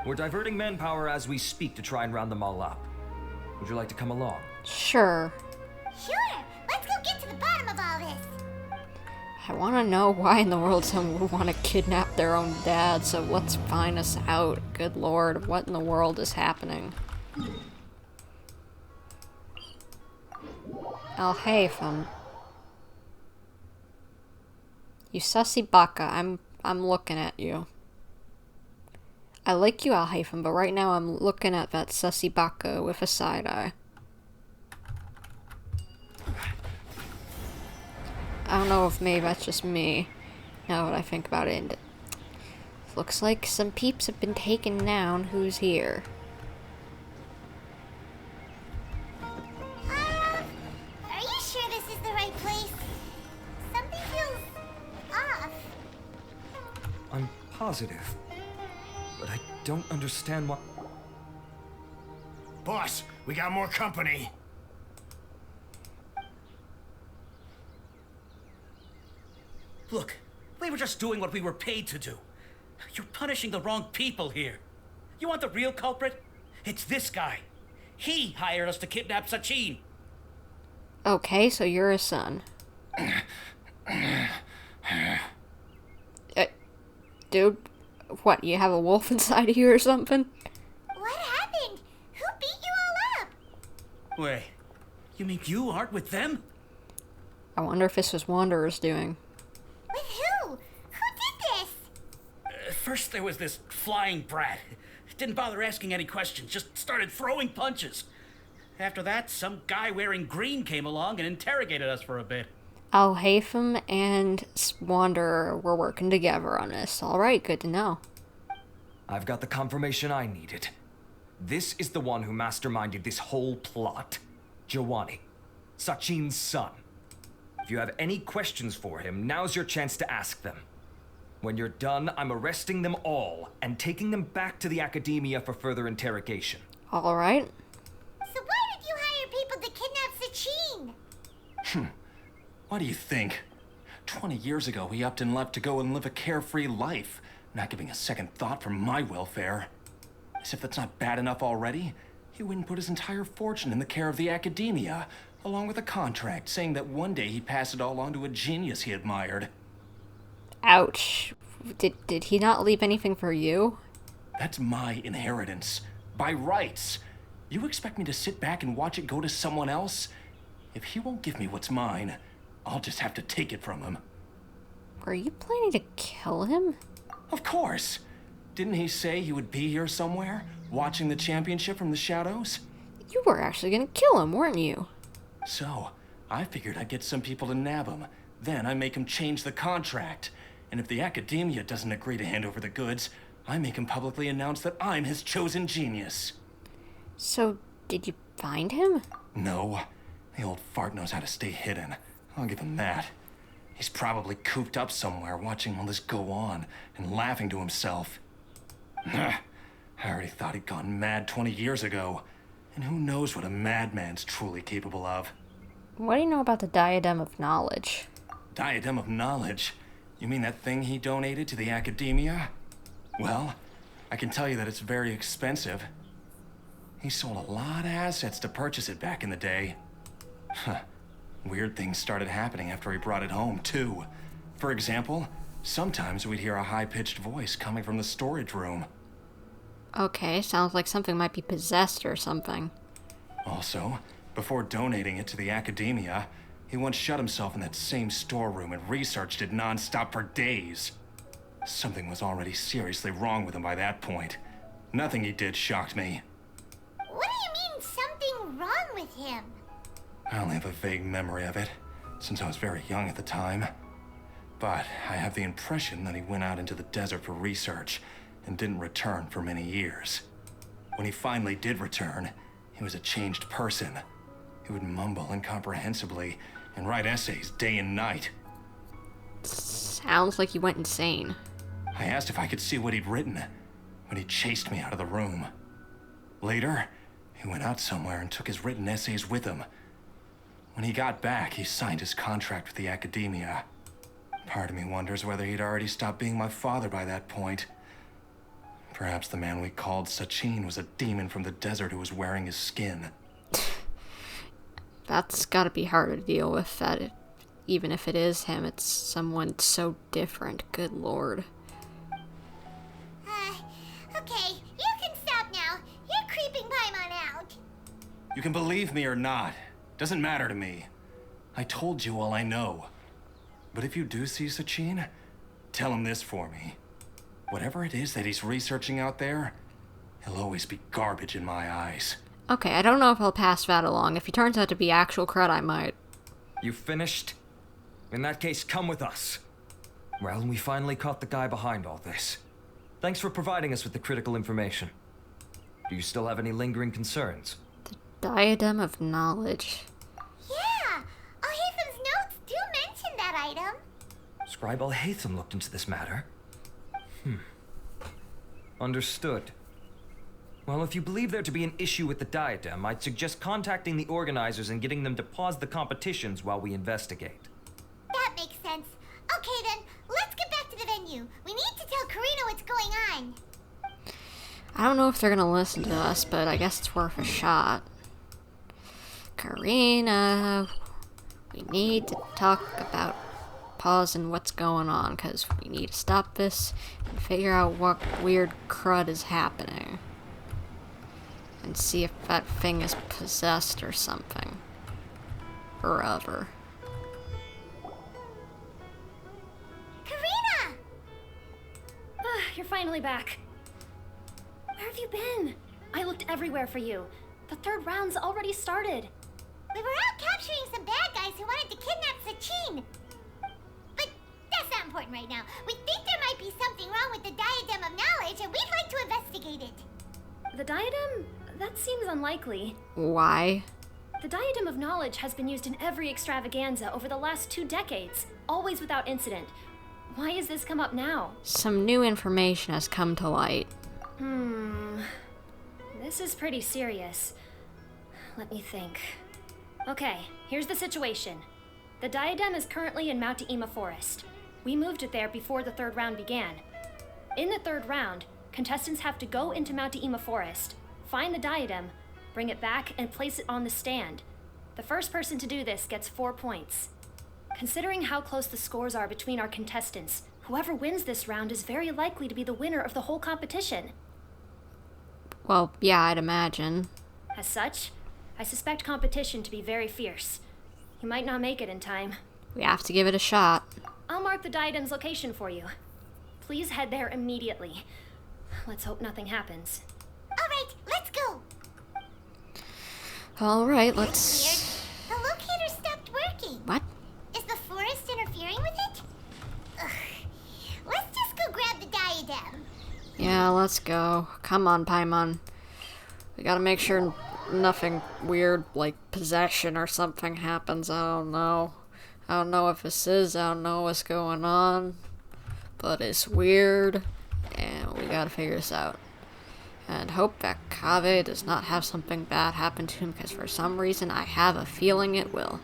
We're diverting manpower as we speak to try and round them all up. Would you like to come along? Sure. Sure. Let's go get to the bottom of all this. I want to know why in the world someone would want to kidnap their own dad, so let's find us out. Good lord, what in the world is happening? Alhaitham. You sussy baka, I'm looking at you. I like you, Alhaitham, but right now I'm looking at that sussy baka with a side eye. I don't know if maybe that's just me, now that I think about it. And it looks like some peeps have been taken down. Who's here? Are you sure this is the right place? Something feels off. I'm positive. But I don't understand what... Boss, we got more company. Look, we were just doing what we were paid to do. You're punishing the wrong people here. You want the real culprit? It's this guy. He hired us to kidnap Sachin. Okay, so you're his son. Dude, what, you have a wolf inside of you or something? What happened? Who beat you all up? Wait, you mean you aren't with them? I wonder if this was Wanderer's doing. With who? Who did this? First there was this flying brat. Didn't bother asking any questions, just started throwing punches. After that, some guy wearing green came along and interrogated us for a bit. Alhaitham and Wanderer were working together on this. Alright, good to know. I've got the confirmation I needed. This is the one who masterminded this whole plot. Giovanni, Sachin's son. If you have any questions for him, now's your chance to ask them. When you're done, I'm arresting them all and taking them back to the Academia for further interrogation. Alright. So why did you hire people to kidnap Sachin? What do you think? 20 years ago, he upped and left to go and live a carefree life, not giving a second thought for my welfare. As if that's not bad enough already, he went and put his entire fortune in the care of the Academia, along with a contract saying that one day he'd pass it all on to a genius he admired. Ouch. Did he not leave anything for you? That's my inheritance. By rights. You expect me to sit back and watch it go to someone else? If he won't give me what's mine, I'll just have to take it from him. Were you planning to kill him? Of course. Didn't he say he would be here somewhere, watching the championship from the shadows? You were actually gonna kill him, weren't you? So, I figured I'd get some people to nab him. Then I make him change the contract. And if the Academia doesn't agree to hand over the goods, I make him publicly announce that I'm his chosen genius. So, did you find him? No. The old fart knows how to stay hidden. I'll give him that. He's probably cooped up somewhere watching all this go on and laughing to himself. I already thought he'd gone mad 20 years ago. And who knows what a madman's truly capable of. What do you know about the Diadem of Knowledge? Diadem of Knowledge? You mean that thing he donated to the Academia? Well, I can tell you that it's very expensive. He sold a lot of assets to purchase it back in the day. Weird things started happening after he brought it home, too. For example, sometimes we'd hear a high-pitched voice coming from the storage room. Okay, sounds like something might be possessed or something. Also, before donating it to the Academia, he once shut himself in that same storeroom and researched it non-stop for days. Something was already seriously wrong with him by that point. Nothing he did shocked me. What do you mean, something wrong with him? I only have a vague memory of it, since I was very young at the time. But I have the impression that he went out into the desert for research and didn't return for many years. When he finally did return, he was a changed person. He would mumble incomprehensibly and write essays day and night. Sounds like he went insane. I asked if I could see what he'd written, but he chased me out of the room. Later, he went out somewhere and took his written essays with him. When he got back, he signed his contract with the Academia. Part of me wonders whether he'd already stopped being my father by that point. Perhaps the man we called Sachin was a demon from the desert who was wearing his skin. That's gotta be hard to deal with, that even if it is him, it's someone so different. Good lord. Okay, you can stop now. You're creeping Paimon out. You can believe me or not. Doesn't matter to me. I told you all I know. But if you do see Sachin, tell him this for me. Whatever it is that he's researching out there, he'll always be garbage in my eyes. Okay, I don't know if I'll pass that along. If he turns out to be actual crud, I might. You finished? In that case, come with us. Well, we finally caught the guy behind all this. Thanks for providing us with the critical information. Do you still have any lingering concerns? The Diadem of Knowledge. Yeah, Alhaitham's notes do mention that item. Scribe Alhaitham looked into this matter. Understood. Well, if you believe there to be an issue with the diadem, I'd suggest contacting the organizers and getting them to pause the competitions while we investigate. That makes sense. Okay then, let's get back to the venue. We need to tell Karina what's going on. I don't know if they're gonna listen to us, but I guess it's worth a shot. Karina, we need to talk about pausing what's going on, because we need to stop this and figure out what weird crud is happening. And see if that thing is possessed or something. Or other. Karina! You're finally back. Where have you been? I looked everywhere for you. The third round's already started. We were out capturing some bad guys who wanted to kidnap Sachin. But that's not important right now. We think there might be something wrong with the Diadem of Knowledge, and we'd like to investigate it. The diadem? That seems unlikely. Why? The Diadem of Knowledge has been used in every extravaganza over the last 2 decades, always without incident. Why has this come up now? Some new information has come to light. This is pretty serious. Let me think. Okay, here's the situation. The diadem is currently in Mount Ima Forest. We moved it there before the third round began. In the third round, contestants have to go into Mount Ima Forest, find the diadem, bring it back, and place it on the stand. The first person to do this gets 4 points. Considering how close the scores are between our contestants, whoever wins this round is very likely to be the winner of the whole competition. Well, yeah, I'd imagine. As such, I suspect competition to be very fierce. You might not make it in time. We have to give it a shot. I'll mark the diadem's location for you. Please head there immediately. Let's hope nothing happens. Alright, let's go! Alright, let's... The locator stopped working. What? Is the forest interfering with it? Ugh. Let's just go grab the diadem. Yeah, let's go. Come on, Paimon. We gotta make sure nothing weird, like possession or something happens. I don't know. I don't know if this is. I don't know what's going on. But it's weird. And we gotta figure this out. And hope that Kaveh does not have something bad happen to him, because for some reason I have a feeling it will.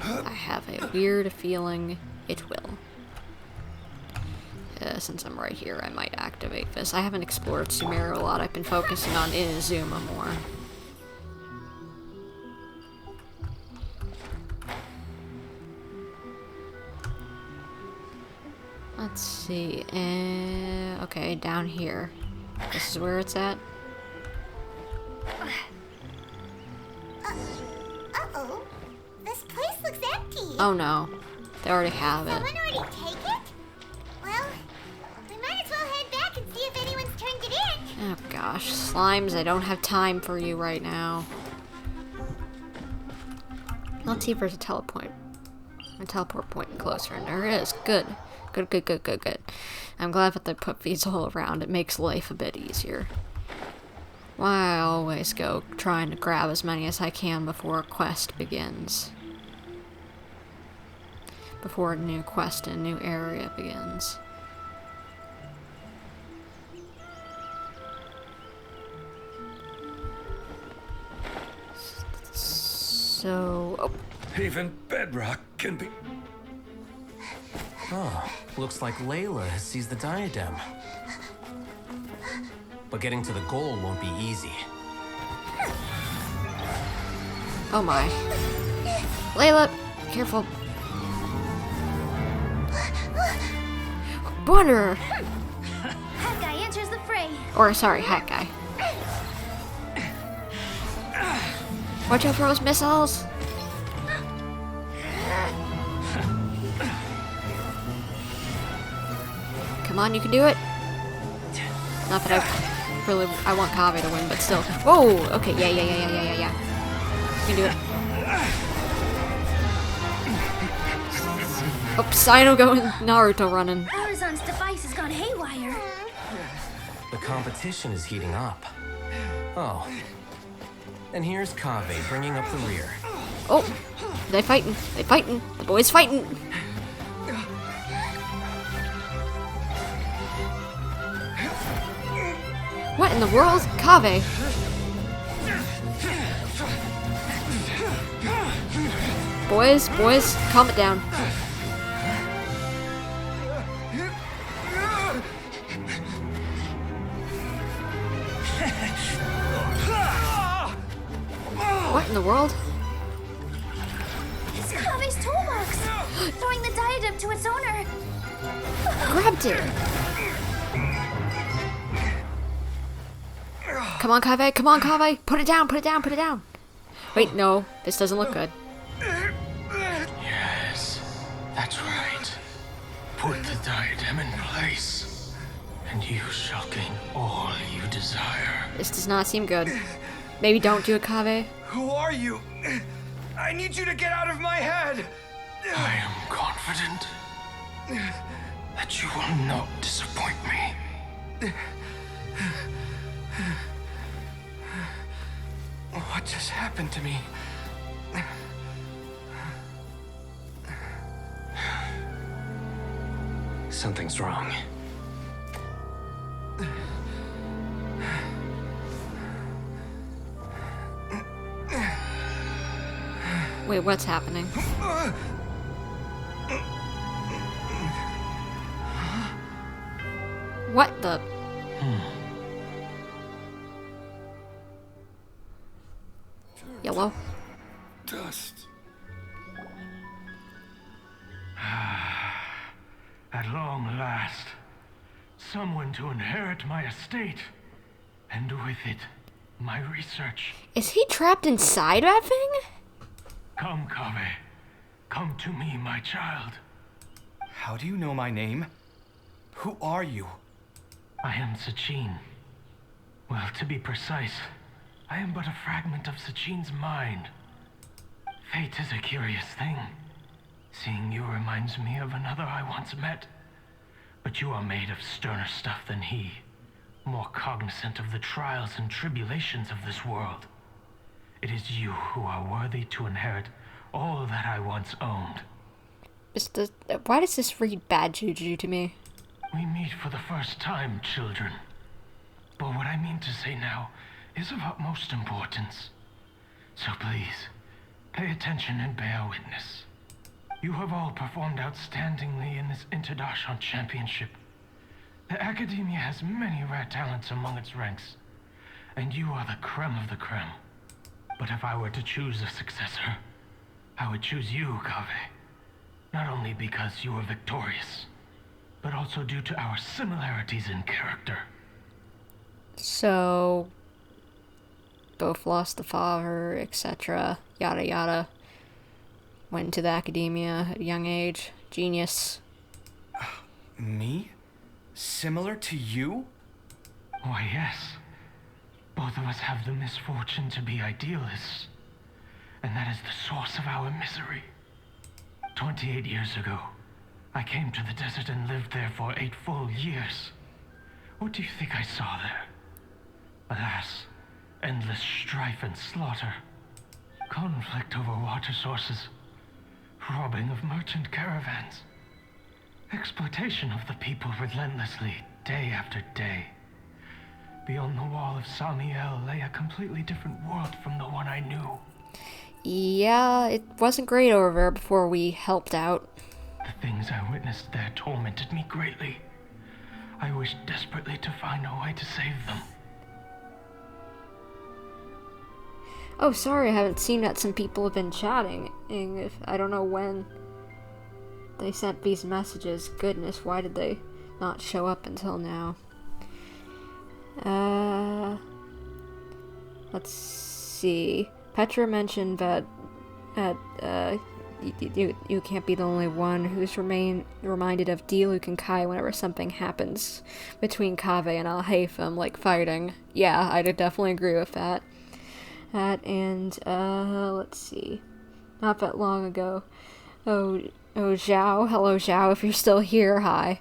I have a weird feeling it will. Since I'm right here, I might activate this. I haven't explored Sumeru a lot. I've been focusing on Inazuma more. Let's see. Okay, down here. This is where it's at. Uh-oh. This place looks empty. Oh no. They already have it. Someone already take it? Well, we might as well head back and see if anyone's turned it in. Oh gosh, slimes, I don't have time for you right now. Let's see if there's a teleport point closer, and there is. Good. Good. I'm glad that they put these all around. It makes life a bit easier. Why I always go trying to grab as many as I can before a quest begins. Before a new quest in a new area begins. So... Oh. Even bedrock can be... Oh, looks like Layla has seized the diadem. But getting to the goal won't be easy. Oh my. Layla, careful. Wanderer! Hat guy enters the fray. Or, sorry, Hat guy. Watch out for those missiles! Come on, you can do it. Not that I want Kaveh to win, but still. Whoa! Okay, yeah. You can do it. Oh, Cyno going Naruto running. Horizon's device has gone haywire. The competition is heating up. Oh. And here's Kaveh bringing up the rear. Oh, they fighting. The boys fighting. What in the world? Kaveh. Boys, calm it down. What in the world? It's Kaveh's toolbox! Throwing the diadem to its owner! Grabbed it! Come on, Kaveh. Come on, Kaveh. Put it down. Put it down. Put it down. Wait, no. This doesn't look good. Yes, that's right. Put the diadem in place, and you shall gain all you desire. This does not seem good. Maybe don't do it, Kaveh. Who are you? I need you to get out of my head! I am confident that you will not disappoint me. What just happened to me? Something's wrong. Wait, what's happening? What the? Yellow. Dust. At long last, someone to inherit my estate, and with it, my research. Is he trapped inside that thing? Come, Kaveh. Come to me, my child. How do you know my name? Who are you? I am Sachin. Well, to be precise, I am but a fragment of Sachin's mind. Fate is a curious thing. Seeing you reminds me of another I once met. But you are made of sterner stuff than he, more cognizant of the trials and tribulations of this world. It is you who are worthy to inherit all that I once owned. Why does this read bad juju to me? We meet for the first time, children. But what I mean to say now is of utmost importance. So please, pay attention and bear witness. You have all performed outstandingly in this Interdashon Championship. The Academia has many rare talents among its ranks, and you are the creme of the creme. But if I were to choose a successor, I would choose you, Kaveh. Not only because you were victorious, but also due to our similarities in character. So, both lost the father, etc., yada yada. Went into the academia at a young age. Genius. Me? Similar to you? Why, yes. Both of us have the misfortune to be idealists. And that is the source of our misery. 28 years ago, I came to the desert and lived there for 8 full years. What do you think I saw there? Alas, endless strife and slaughter. Conflict over water sources. Robbing of merchant caravans. Exploitation of the people relentlessly, day after day. Beyond the wall of Samiel lay a completely different world from the one I knew. Yeah, it wasn't great over there before we helped out. The things I witnessed there tormented me greatly. I wished desperately to find a way to save them. Oh, sorry, I haven't seen that some people have been chatting. I don't know when they sent these messages. Goodness, why did they not show up until now? Let's see. Petra mentioned that you can't be the only one who's reminded of Diluc and Kai whenever something happens between Kaveh and Alhaitham, like fighting. Yeah, I'd definitely agree with that. Let's see. Not that long ago. Oh, Zhao. Hello, Zhao. If you're still here, hi.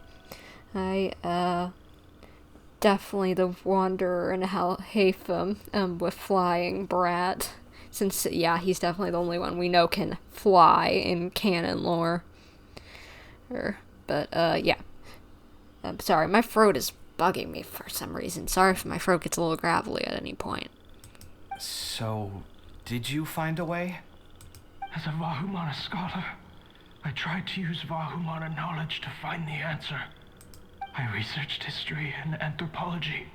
Definitely the Wanderer and Alhaitham, with flying brat. Since, yeah, he's definitely the only one we know can fly in canon lore. Yeah. I'm sorry, my throat is bugging me for some reason. Sorry if my throat gets a little gravelly at any point. So, did you find a way? As a Vahumana scholar, I tried to use Vahumana knowledge to find the answer. I researched history and anthropology,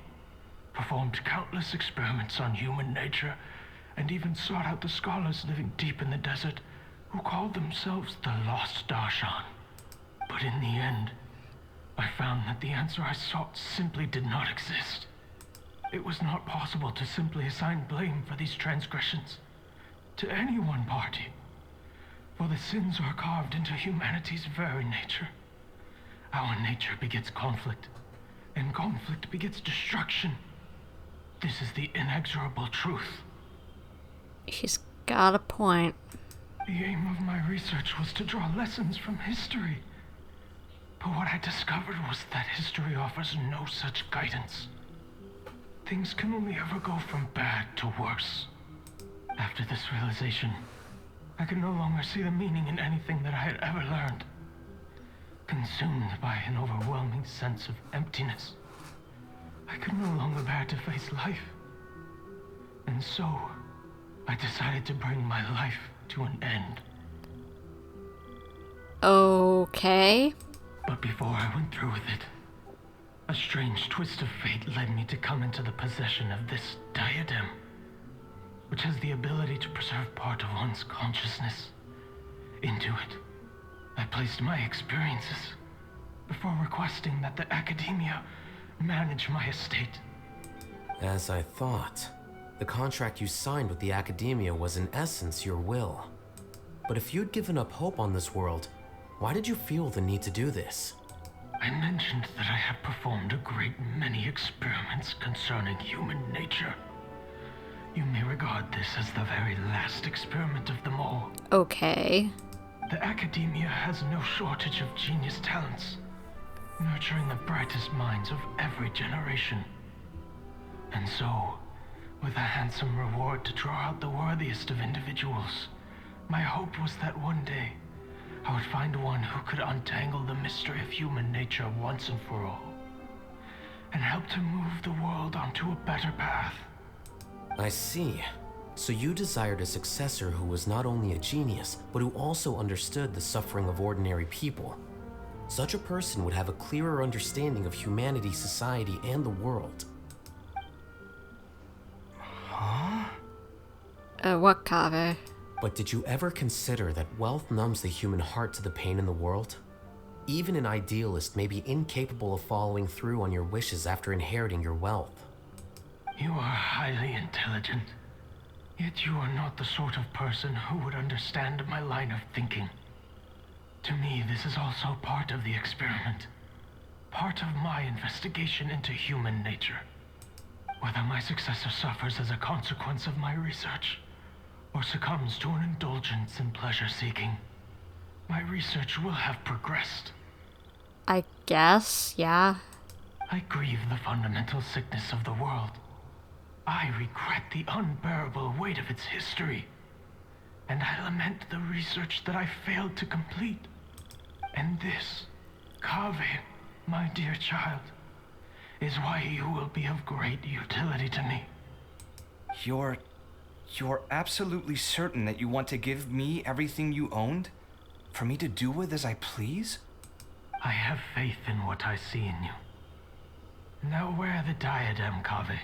performed countless experiments on human nature, and even sought out the scholars living deep in the desert who called themselves the Lost Darshan. But in the end, I found that the answer I sought simply did not exist. It was not possible to simply assign blame for these transgressions to any one party, for the sins are carved into humanity's very nature. Our nature begets conflict, and conflict begets destruction. This is the inexorable truth. He's got a point. The aim of my research was to draw lessons from history. But what I discovered was that history offers no such guidance. Things can only ever go from bad to worse. After this realization, I could no longer see the meaning in anything that I had ever learned. Consumed by an overwhelming sense of emptiness, I could no longer bear to face life. And so, I decided to bring my life to an end. Okay. But before I went through with it, a strange twist of fate led me to come into the possession of this diadem, which has the ability to preserve part of one's consciousness. Into it, I placed my experiences before requesting that the academia manage my estate. As I thought, the contract you signed with the academia was in essence your will. But if you'd given up hope on this world, why did you feel the need to do this? I mentioned that I have performed a great many experiments concerning human nature. You may regard this as the very last experiment of them all. Okay. The academia has no shortage of genius talents, nurturing the brightest minds of every generation. And so, with a handsome reward to draw out the worthiest of individuals, my hope was that one day, I would find one who could untangle the mystery of human nature once and for all, and help to move the world onto a better path. I see. So you desired a successor who was not only a genius, but who also understood the suffering of ordinary people. Such a person would have a clearer understanding of humanity, society, and the world. Huh? What, Kaveh? But did you ever consider that wealth numbs the human heart to the pain in the world? Even an idealist may be incapable of following through on your wishes after inheriting your wealth. You are highly intelligent, yet you are not the sort of person who would understand my line of thinking. To me, this is also part of the experiment, part of my investigation into human nature. Whether my successor suffers as a consequence of my research, or succumbs to an indulgence in pleasure-seeking, my research will have progressed. I guess, yeah. I grieve the fundamental sickness of the world. I regret the unbearable weight of its history. And I lament the research that I failed to complete. And this, Kaveh, my dear child, is why you will be of great utility to me. You're absolutely certain that you want to give me everything you owned? For me to do with as I please? I have faith in what I see in you. Now wear the diadem, Kaveh,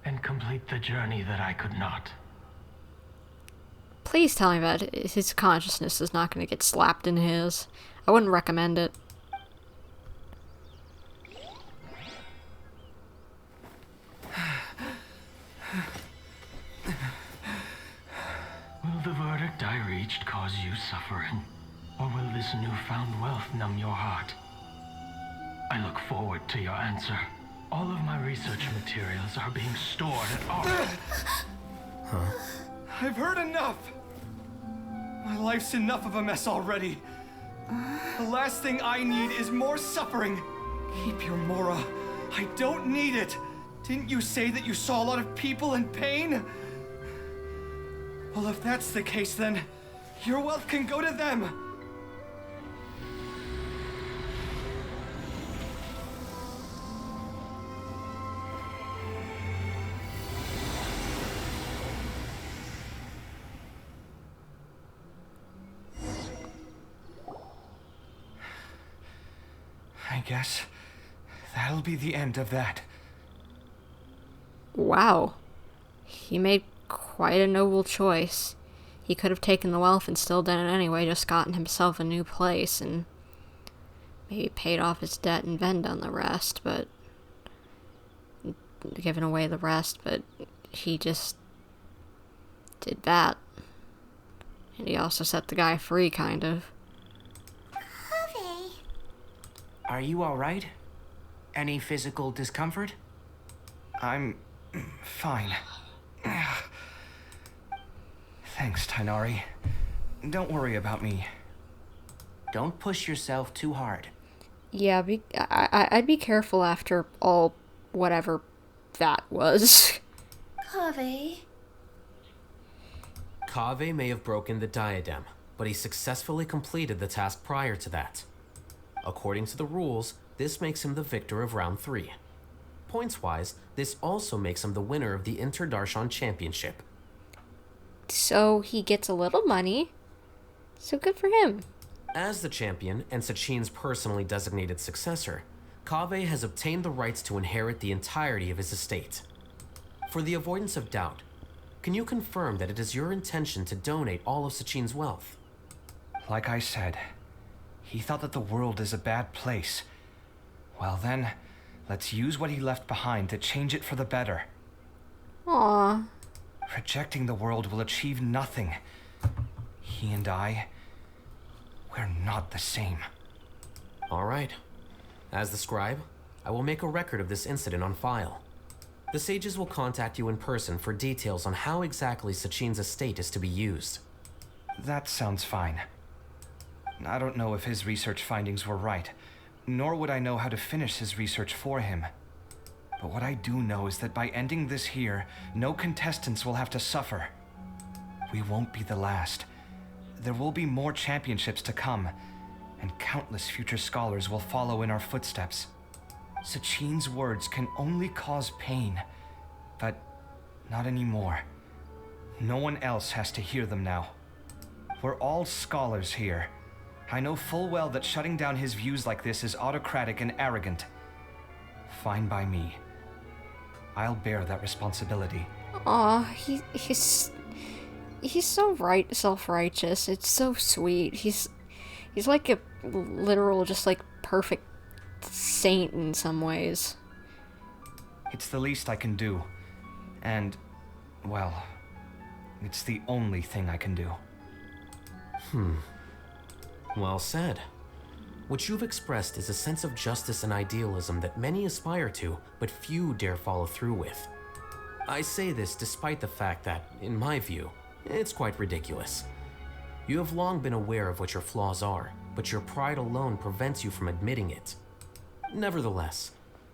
and complete the journey that I could not. Please tell me that his consciousness is not going to get slapped in his. I wouldn't recommend it. Will the verdict I reached cause you suffering? Or will this newfound wealth numb your heart? I look forward to your answer. All of my research materials are being stored at our... Huh? I've heard enough! My life's enough of a mess already. The last thing I need is more suffering. Keep your Mora. I don't need it. Didn't you say that you saw a lot of people in pain? Well, if that's the case, then your wealth can go to them. I guess that'll be the end of that. Wow. He made quite a noble choice. He could have taken the wealth and still done it anyway, just gotten himself a new place and maybe paid off his debt and then done the rest, but given away the rest, but he just did that. And he also set the guy free, kind of. Kaveh. Are you alright? Any physical discomfort? I'm fine. Thanks, Tighnari. Don't worry about me. Don't push yourself too hard. Yeah, I'd be careful after all whatever that was. Kaveh. Kaveh may have broken the diadem, but he successfully completed the task prior to that. According to the rules, this makes him the victor of round 3. Points-wise, this also makes him the winner of the Inter-Darshan Championship. So he gets a little money. So good for him. As the champion and Sachin's personally designated successor, Kaveh has obtained the rights to inherit the entirety of his estate. For the avoidance of doubt, can you confirm that it is your intention to donate all of Sachin's wealth? Like I said, he thought that the world is a bad place. Well then, let's use what he left behind to change it for the better. Aww. Rejecting the world will achieve nothing. He and I, we're not the same. Alright. As the scribe, I will make a record of this incident on file. The sages will contact you in person for details on how exactly Sachin's estate is to be used. That sounds fine. I don't know if his research findings were right, nor would I know how to finish his research for him. But what I do know is that by ending this here, no contestants will have to suffer. We won't be the last. There will be more championships to come, and countless future scholars will follow in our footsteps. Sachin's words can only cause pain, but not anymore. No one else has to hear them now. We're all scholars here. I know full well that shutting down his views like this is autocratic and arrogant. Fine by me. I'll bear that responsibility. Aw, he's so self-righteous. It's so sweet. He's like a literal, just like perfect saint in some ways. It's the least I can do. And, well, it's the only thing I can do. Well said. What you've expressed is a sense of justice and idealism that many aspire to, but few dare follow through with. I say this despite the fact that, in my view, it's quite ridiculous. You have long been aware of what your flaws are, but your pride alone prevents you from admitting it. Nevertheless,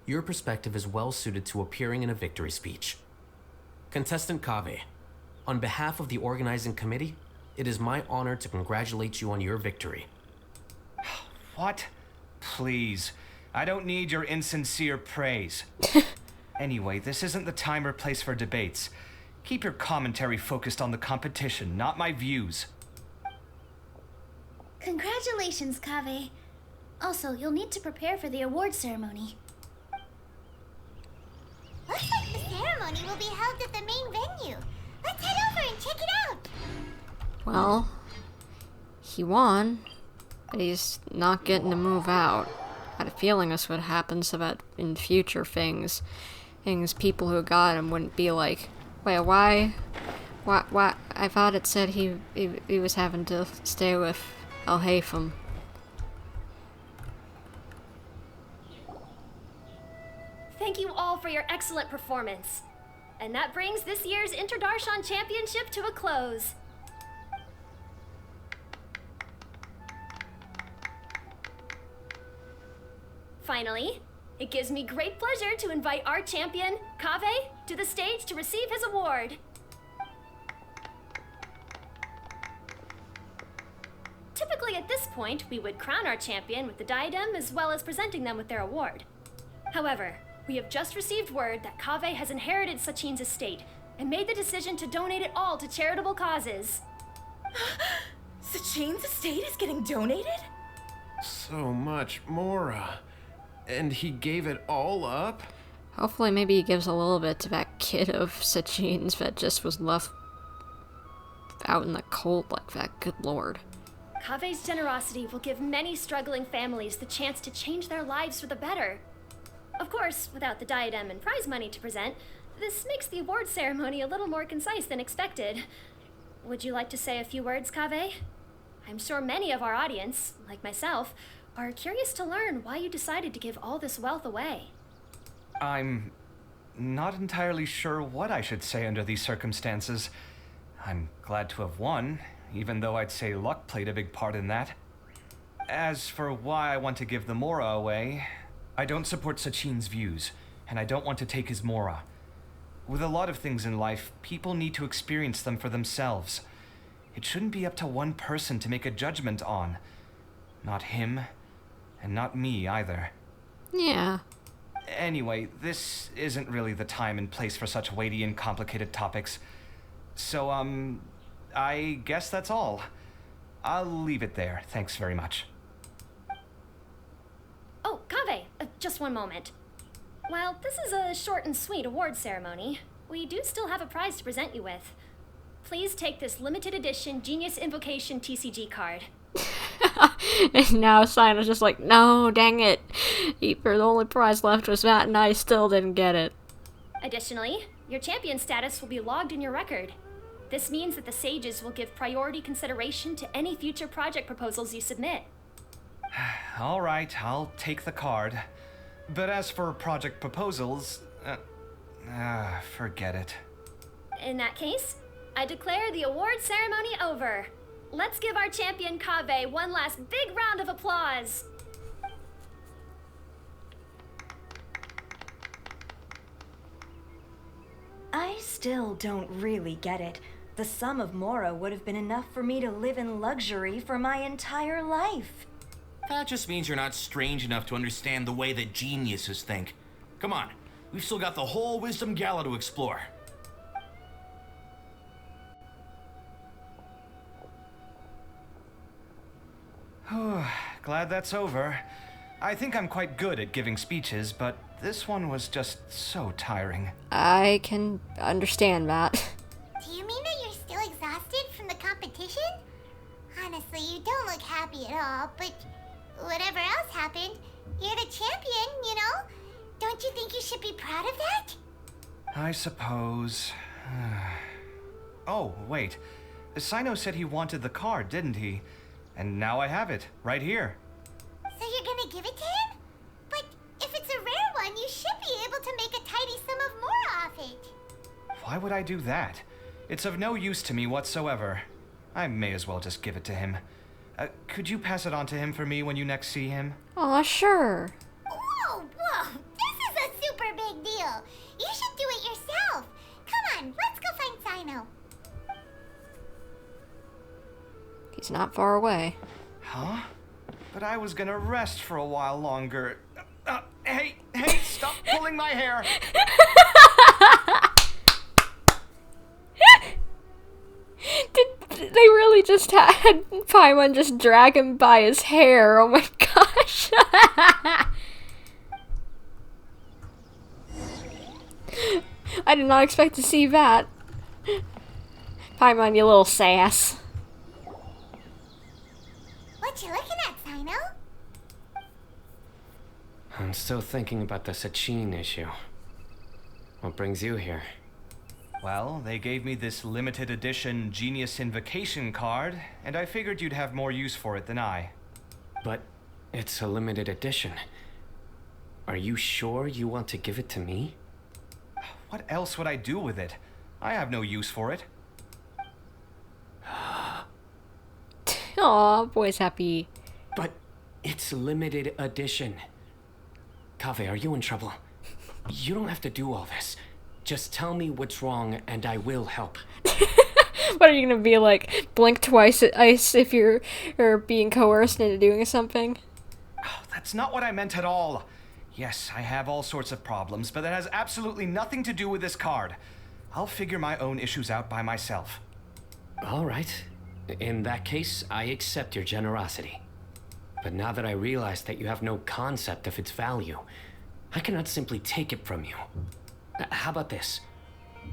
your perspective is well suited to appearing in a victory speech. Contestant Kaveh, on behalf of the organizing committee, it is my honor to congratulate you on your victory. What? Please. I don't need your insincere praise. Anyway, this isn't the time or place for debates. Keep your commentary focused on the competition, not my views. Congratulations, Kaveh. Also, you'll need to prepare for the award ceremony. Looks like the ceremony will be held at the main venue. Let's head over and check it out. Well, he won, but he's not getting to move out. I had a feeling this would happen so that in future things people who got him wouldn't be like, wait, why? I thought it said he was having to stay with Alhaitham. Thank you all for your excellent performance. And that brings this year's Inter-Darshan Championship to a close. Finally, it gives me great pleasure to invite our champion, Kaveh, to the stage to receive his award. Typically at this point, we would crown our champion with the diadem as well as presenting them with their award. However, we have just received word that Kaveh has inherited Sachin's estate and made the decision to donate it all to charitable causes. Sachin's estate is getting donated? So much, Mora. And he gave it all up? Hopefully maybe he gives a little bit to that kid of Sachin's that just was left out in the cold like that. Good lord. Kaveh's generosity will give many struggling families the chance to change their lives for the better. Of course, without the diadem and prize money to present, this makes the award ceremony a little more concise than expected. Would you like to say a few words, Kaveh? I'm sure many of our audience, like myself, are curious to learn why you decided to give all this wealth away. I'm not entirely sure what I should say under these circumstances. I'm glad to have won, even though I'd say luck played a big part in that. As for why I want to give the Mora away, I don't support Sachin's views, and I don't want to take his Mora. With a lot of things in life, people need to experience them for themselves. It shouldn't be up to one person to make a judgment on. Not him, and not me either. Yeah. Anyway, this isn't really the time and place for such weighty and complicated topics. So, I guess that's all. I'll leave it there. Thanks very much. Oh, Kaveh, just one moment. While this is a short and sweet award ceremony, we do still have a prize to present you with. Please take this limited edition Genius Invocation TCG card. And now Cyno's just like, no, dang it. The only prize left was that, and I still didn't get it. Additionally, your champion status will be logged in your record. This means that the Sages will give priority consideration to any future project proposals you submit. All right, I'll take the card. But as for project proposals, forget it. In that case, I declare the award ceremony over. Let's give our champion Kaveh one last big round of applause. I still don't really get it. The sum of Mora would have been enough for me to live in luxury for my entire life. That just means you're not strange enough to understand the way that geniuses think. Come on, we've still got the whole Wisdom Gala to explore. Glad that's over. I think I'm quite good at giving speeches, but this one was just so tiring. I can understand that. Do you mean that you're still exhausted from the competition? Honestly, you don't look happy at all, but whatever else happened, you're the champion, you know? Don't you think you should be proud of that? I suppose. Oh, wait. Cyno said he wanted the card, didn't he? And now I have it, right here. So you're gonna give it to him? But if it's a rare one, you should be able to make a tidy sum of more off it. Why would I do that? It's of no use to me whatsoever. I may as well just give it to him. Could you pass it on to him for me when you next see him? Aw, sure. Whoa, this is a super big deal. You should do it yourself. Come on, let's go find Cyno. He's not far away. Huh? But I was gonna rest for a while longer. Hey, stop pulling my hair! Did they really just had Paimon just drag him by his hair? Oh my gosh. I did not expect to see that. Paimon, you little sass. What you looking at, Cyno? I'm still thinking about the Sachin issue. What brings you here? Well, they gave me this limited edition Genius Invocation card, and I figured you'd have more use for it than I. But it's a limited edition. Are you sure you want to give it to me? What else would I do with it? I have no use for it. Aw, boy's happy. But it's limited edition. Kaveh, are you in trouble? You don't have to do all this. Just tell me what's wrong and I will help. What are you gonna be like? Blink twice at ice if you're being coerced into doing something? Oh, that's not what I meant at all. Yes, I have all sorts of problems, but that has absolutely nothing to do with this card. I'll figure my own issues out by myself. All right. In that case, I accept your generosity. But now that I realize that you have no concept of its value, I cannot simply take it from you. How about this?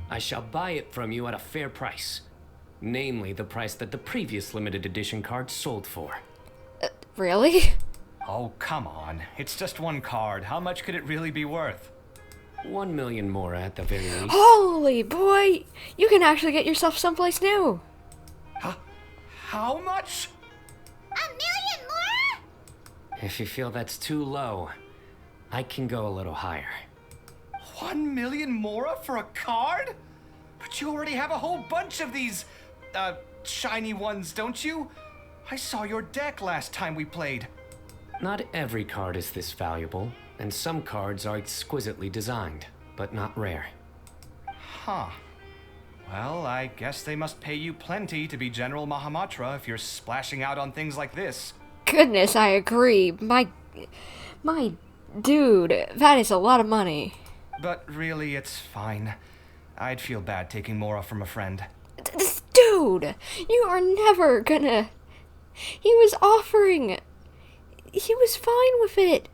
I shall buy it from you at a fair price. Namely, the price that the previous limited edition card sold for. Really? Oh, come on. It's just one card. How much could it really be worth? 1 million more at the very least. Holy boy! You can actually get yourself someplace new. How much? $1 million more? If you feel that's too low, I can go a little higher. 1 million mora for a card? But you already have a whole bunch of these, shiny ones, don't you? I saw your deck last time we played. Not every card is this valuable, and some cards are exquisitely designed, but not rare. Huh. Well, I guess they must pay you plenty to be General Mahamatra if you're splashing out on things like this. Goodness, I agree. My dude, that is a lot of money. But really, it's fine. I'd feel bad taking mora from a friend. Dude, you are never gonna... He was offering... He was fine with it.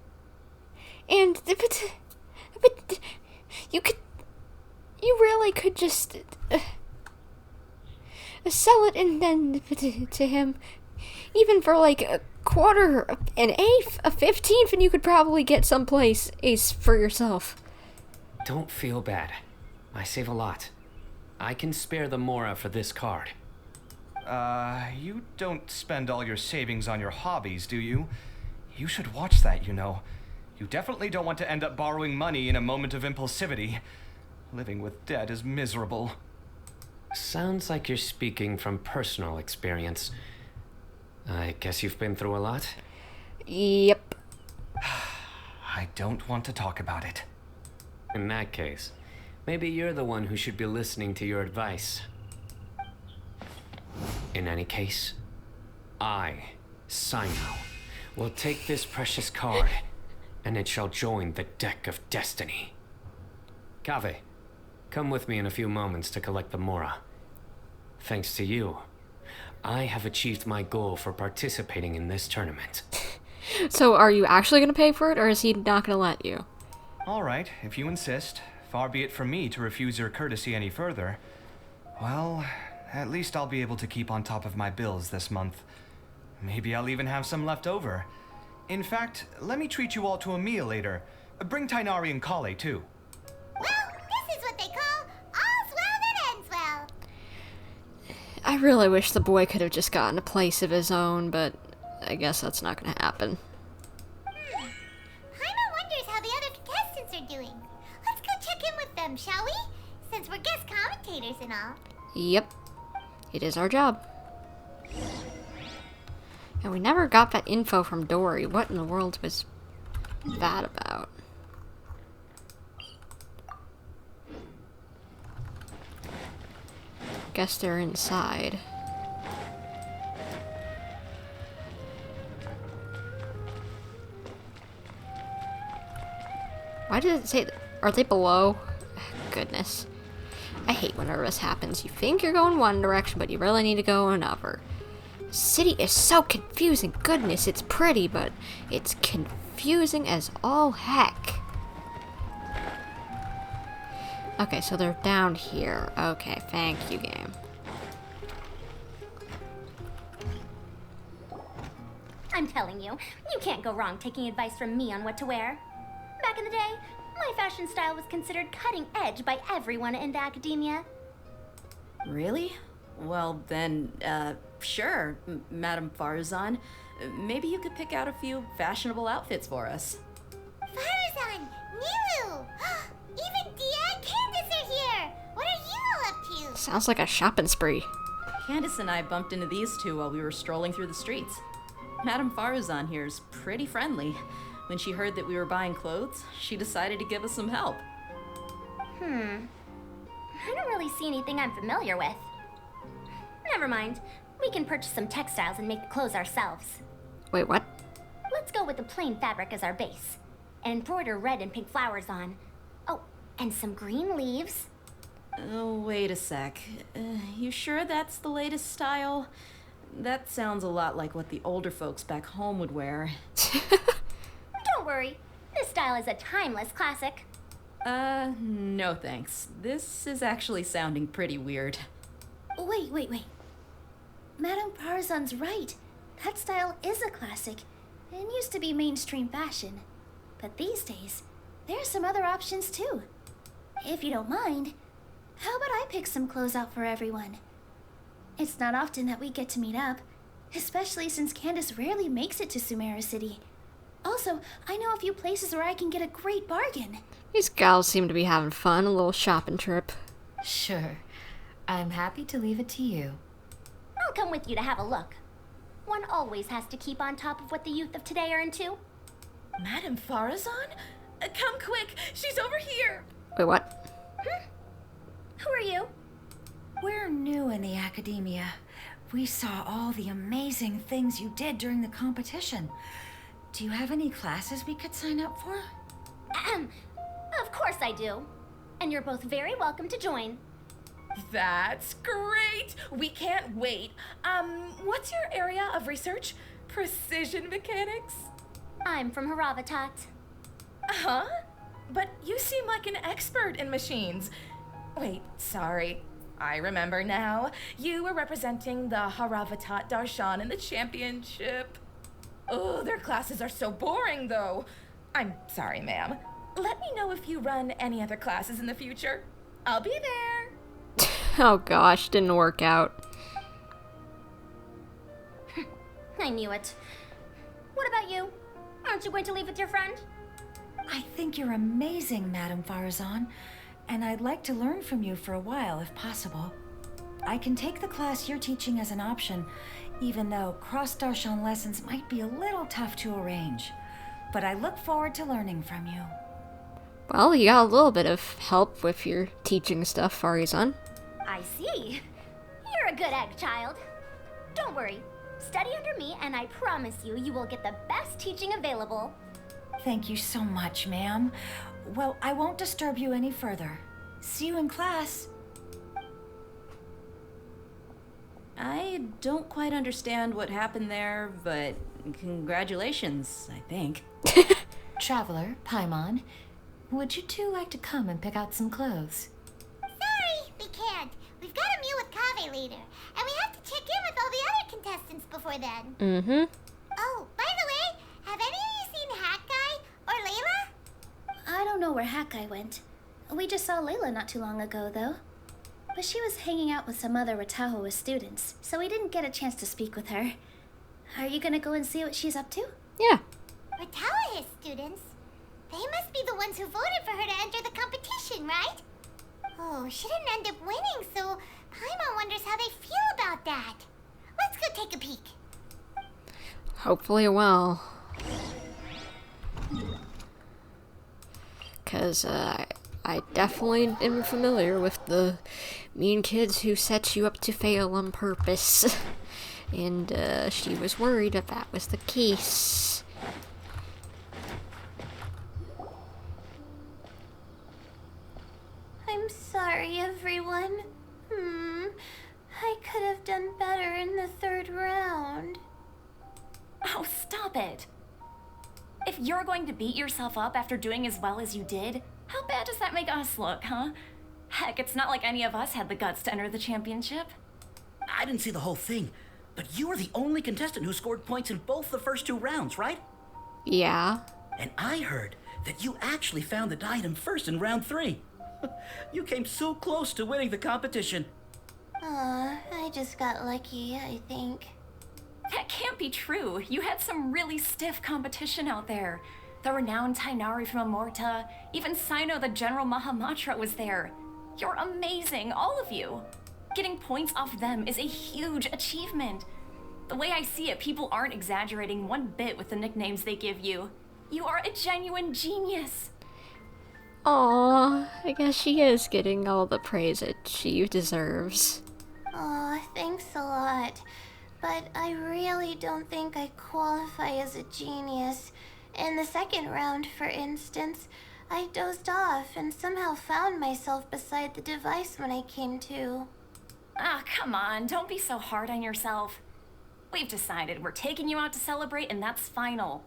And, but you could... You really could just... sell it and then to him. Even for like a quarter, an eighth, a 15th, and you could probably get someplace ace for yourself. Don't feel bad. I save a lot. I can spare the mora for this card. You don't spend all your savings on your hobbies, do you? You should watch that, you know. You definitely don't want to end up borrowing money in a moment of impulsivity. Living with debt is miserable. Sounds like you're speaking from personal experience. I guess you've been through a lot? Yep. I don't want to talk about it. In that case, maybe you're the one who should be listening to your advice. In any case, I, Cyno, will take this precious card, and it shall join the deck of destiny. Kaveh, come with me in a few moments to collect the mora. Thanks to you, I have achieved my goal for participating in this tournament. So are you actually going to pay for it, or is he not going to let you? All right, if you insist. Far be it from me to refuse your courtesy any further. Well, at least I'll be able to keep on top of my bills this month. Maybe I'll even have some left over. In fact, let me treat you all to a meal later. Bring Tighnari and Kale, too. Well, this is what they call all's well that ends well. I really wish the boy could have just gotten a place of his own, but I guess that's not going to happen. Paimon wonders how the other contestants are doing. Let's go check in with them, shall we? Since we're guest commentators and all. Yep. It is our job. And we never got that info from Dory. What in the world was that about? Guess they're inside. Why did it say... Are they below? Goodness. I hate whenever this happens. You think you're going one direction, but you really need to go another. The city is so confusing. Goodness, it's pretty, but it's confusing as all heck. Okay, so they're down here. Okay, thank you, game. I'm telling you, you can't go wrong taking advice from me on what to wear. Back in the day, my fashion style was considered cutting edge by everyone in the academia. Really? Well, then, sure, Madame Farazan. Maybe you could pick out a few fashionable outfits for us. Farazan! Nilu! Even Dia and Candace are here! What are you all up to? Sounds like a shopping spree. Candace and I bumped into these two while we were strolling through the streets. Madame Farazan here is pretty friendly. When she heard that we were buying clothes, she decided to give us some help. I don't really see anything I'm familiar with. Never mind. We can purchase some textiles and make the clothes ourselves. Wait, what? Let's go with the plain fabric as our base. And embroider red and pink flowers on. Oh, and some green leaves. Oh, wait a sec. You sure that's the latest style? That sounds a lot like what the older folks back home would wear. Don't worry. This style is a timeless classic. No thanks. This is actually sounding pretty weird. Wait. Madame Farazan's right. That style is a classic. It used to be mainstream fashion, but these days, there's some other options too. If you don't mind, how about I pick some clothes out for everyone? It's not often that we get to meet up, especially since Candace rarely makes it to Sumeru City. Also, I know a few places where I can get a great bargain. These gals seem to be having fun, a little shopping trip. Sure. I'm happy to leave it to you. I'll come with you to have a look. One always has to keep on top of what the youth of today are into. Madame Farazan? Come quick, she's over here. Wait, what? Who are you? We're new in the academia. We saw all the amazing things you did during the competition. Do you have any classes we could sign up for? Of course I do. And you're both very welcome to join. That's great! We can't wait. What's your area of research? Precision mechanics? I'm from Haravatat. Huh? But you seem like an expert in machines. Wait, sorry. I remember now. You were representing the Haravatat Darshan in the championship. Oh, their classes are so boring, though. I'm sorry, ma'am. Let me know if you run any other classes in the future. I'll be there. Oh gosh, didn't work out. I knew it. What about you? Aren't you going to leave with your friend? I think you're amazing, Madame Farazan, and I'd like to learn from you for a while, if possible. I can take the class you're teaching as an option, even though cross-Darshan lessons might be a little tough to arrange. But I look forward to learning from you. Well, you got a little bit of help with your teaching stuff, Farizan. I see. You're a good egg, child. Don't worry. Study under me, and I promise you, you will get the best teaching available. Thank you so much, ma'am. Well, I won't disturb you any further. See you in class. I don't quite understand what happened there, but congratulations, I think. Traveler, Paimon, would you two like to come and pick out some clothes? Sorry, we can't. We've got a meal with Kaveh later, and we have to check in with all the other contestants before then. Mm-hmm. Oh, by the way, have any of you seen Hat Guy or Layla? I don't know where Hat Guy went. We just saw Layla not too long ago, though. But she was hanging out with some other Ratahoa students, so we didn't get a chance to speak with her. Are you gonna go and see what she's up to? Yeah. Ratahoa students? They must be the ones who voted for her to enter the competition, right? Oh, she didn't end up winning, so Paimon wonders how they feel about that. Let's go take a peek. Hopefully it will. Because I definitely am familiar with the mean kids who set you up to fail on purpose. And she was worried that was the case. I'm sorry, everyone. I could have done better in the third round. Oh, stop it. If you're going to beat yourself up after doing as well as you did, how bad does that make us look, huh? Heck, it's not like any of us had the guts to enter the championship. I didn't see the whole thing, but you were the only contestant who scored points in both the first 2 rounds, right? Yeah. And I heard that you actually found the diadem first in round 3. You came so close to winning the competition. Aw, I just got lucky, I think. That can't be true. You had some really stiff competition out there. The renowned Tainari from Amorta, even Cyno the General Mahamatra was there. You're amazing, all of you. Getting points off them is a huge achievement. The way I see it, people aren't exaggerating one bit with the nicknames they give you. You are a genuine genius. Aww, I guess she is getting all the praise that she deserves. Aw, thanks a lot. But I really don't think I qualify as a genius. In the second round, for instance, I dozed off and somehow found myself beside the device when I came to. Ah, come on, don't be so hard on yourself. We've decided we're taking you out to celebrate, and that's final.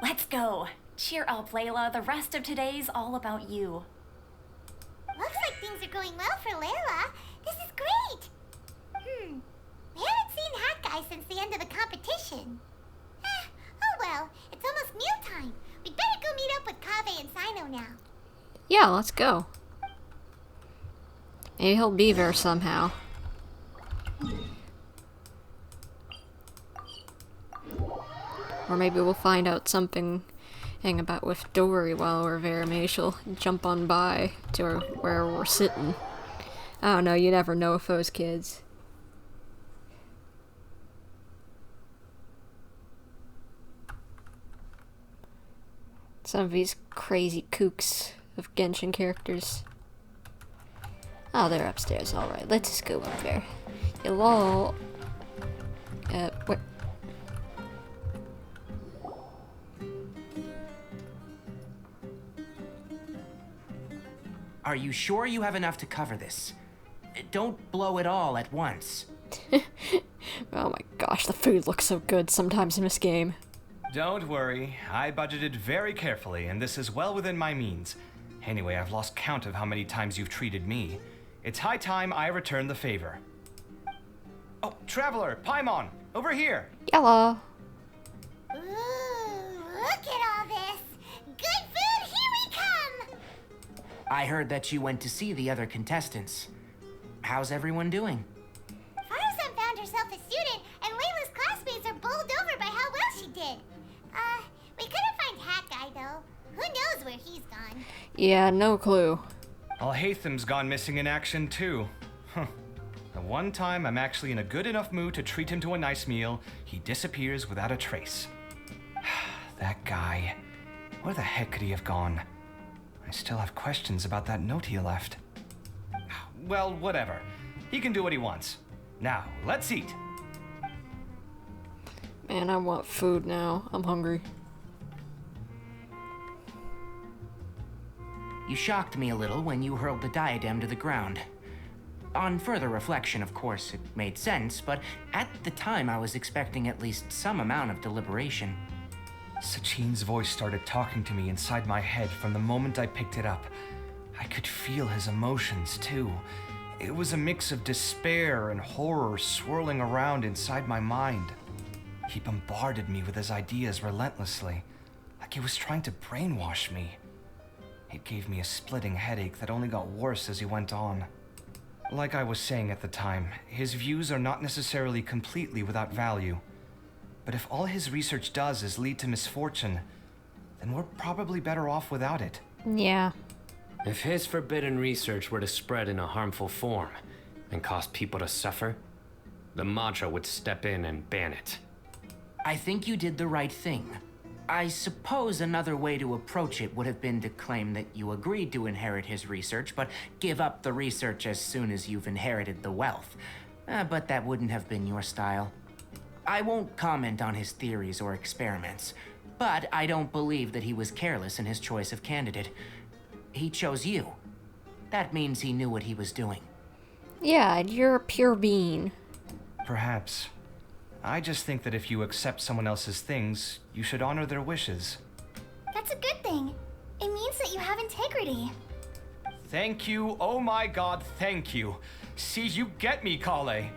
Let's go. Cheer up, Layla. The rest of today's all about you. Looks like things are going well for Layla. This is great. We haven't seen Hat Guy since the end of the competition. Oh well, with Kaveh and Cyno now. Yeah, let's go. Maybe he'll be there somehow. Or maybe we'll find out something about with Dory while we're there. Maybe she'll jump on by to where we're sitting. I don't know, you never know with those kids. Some of these crazy kooks of Genshin characters. Oh, they're upstairs. Alright, let's just go up there. Hello. Where? Are you sure you have enough to cover this? Don't blow it all at once. Oh my gosh, the food looks so good sometimes in this game. Don't worry, I budgeted very carefully, and this is well within my means. Anyway, I've lost count of how many times you've treated me. It's high time I return the favor. Oh, Traveler, Paimon, over here! Hello. Ooh, look at all this! Good food, here we come! I heard that you went to see the other contestants. How's everyone doing? Farzan found herself a student, and Layla's classmates are bowled over by how well she did. We couldn't find Hat Guy, though. Who knows where he's gone? Yeah, no clue. Alhaitham's gone missing in action, too. Huh. The one time I'm actually in a good enough mood to treat him to a nice meal, he disappears without a trace. That guy. Where the heck could he have gone? I still have questions about that note he left. Well, whatever. He can do what he wants. Now, let's eat. Man, I want food now. I'm hungry. You shocked me a little when you hurled the diadem to the ground. On further reflection, of course, it made sense, but at the time I was expecting at least some amount of deliberation. Sachin's voice started talking to me inside my head from the moment I picked it up. I could feel his emotions, too. It was a mix of despair and horror swirling around inside my mind. He bombarded me with his ideas relentlessly, like he was trying to brainwash me. It gave me a splitting headache that only got worse as he went on. Like I was saying at the time, his views are not necessarily completely without value. But if all his research does is lead to misfortune, then we're probably better off without it. Yeah. If his forbidden research were to spread in a harmful form and cause people to suffer, the Madra would step in and ban it. I think you did the right thing. I suppose another way to approach it would have been to claim that you agreed to inherit his research, but give up the research as soon as you've inherited the wealth. But that wouldn't have been your style. I won't comment on his theories or experiments, but I don't believe that he was careless in his choice of candidate. He chose you. That means he knew what he was doing. Yeah, you're a pure being. Perhaps. I just think that if you accept someone else's things, you should honor their wishes. That's a good thing. It means that you have integrity. Thank you, oh my god, thank you. See, you get me, Kaveh.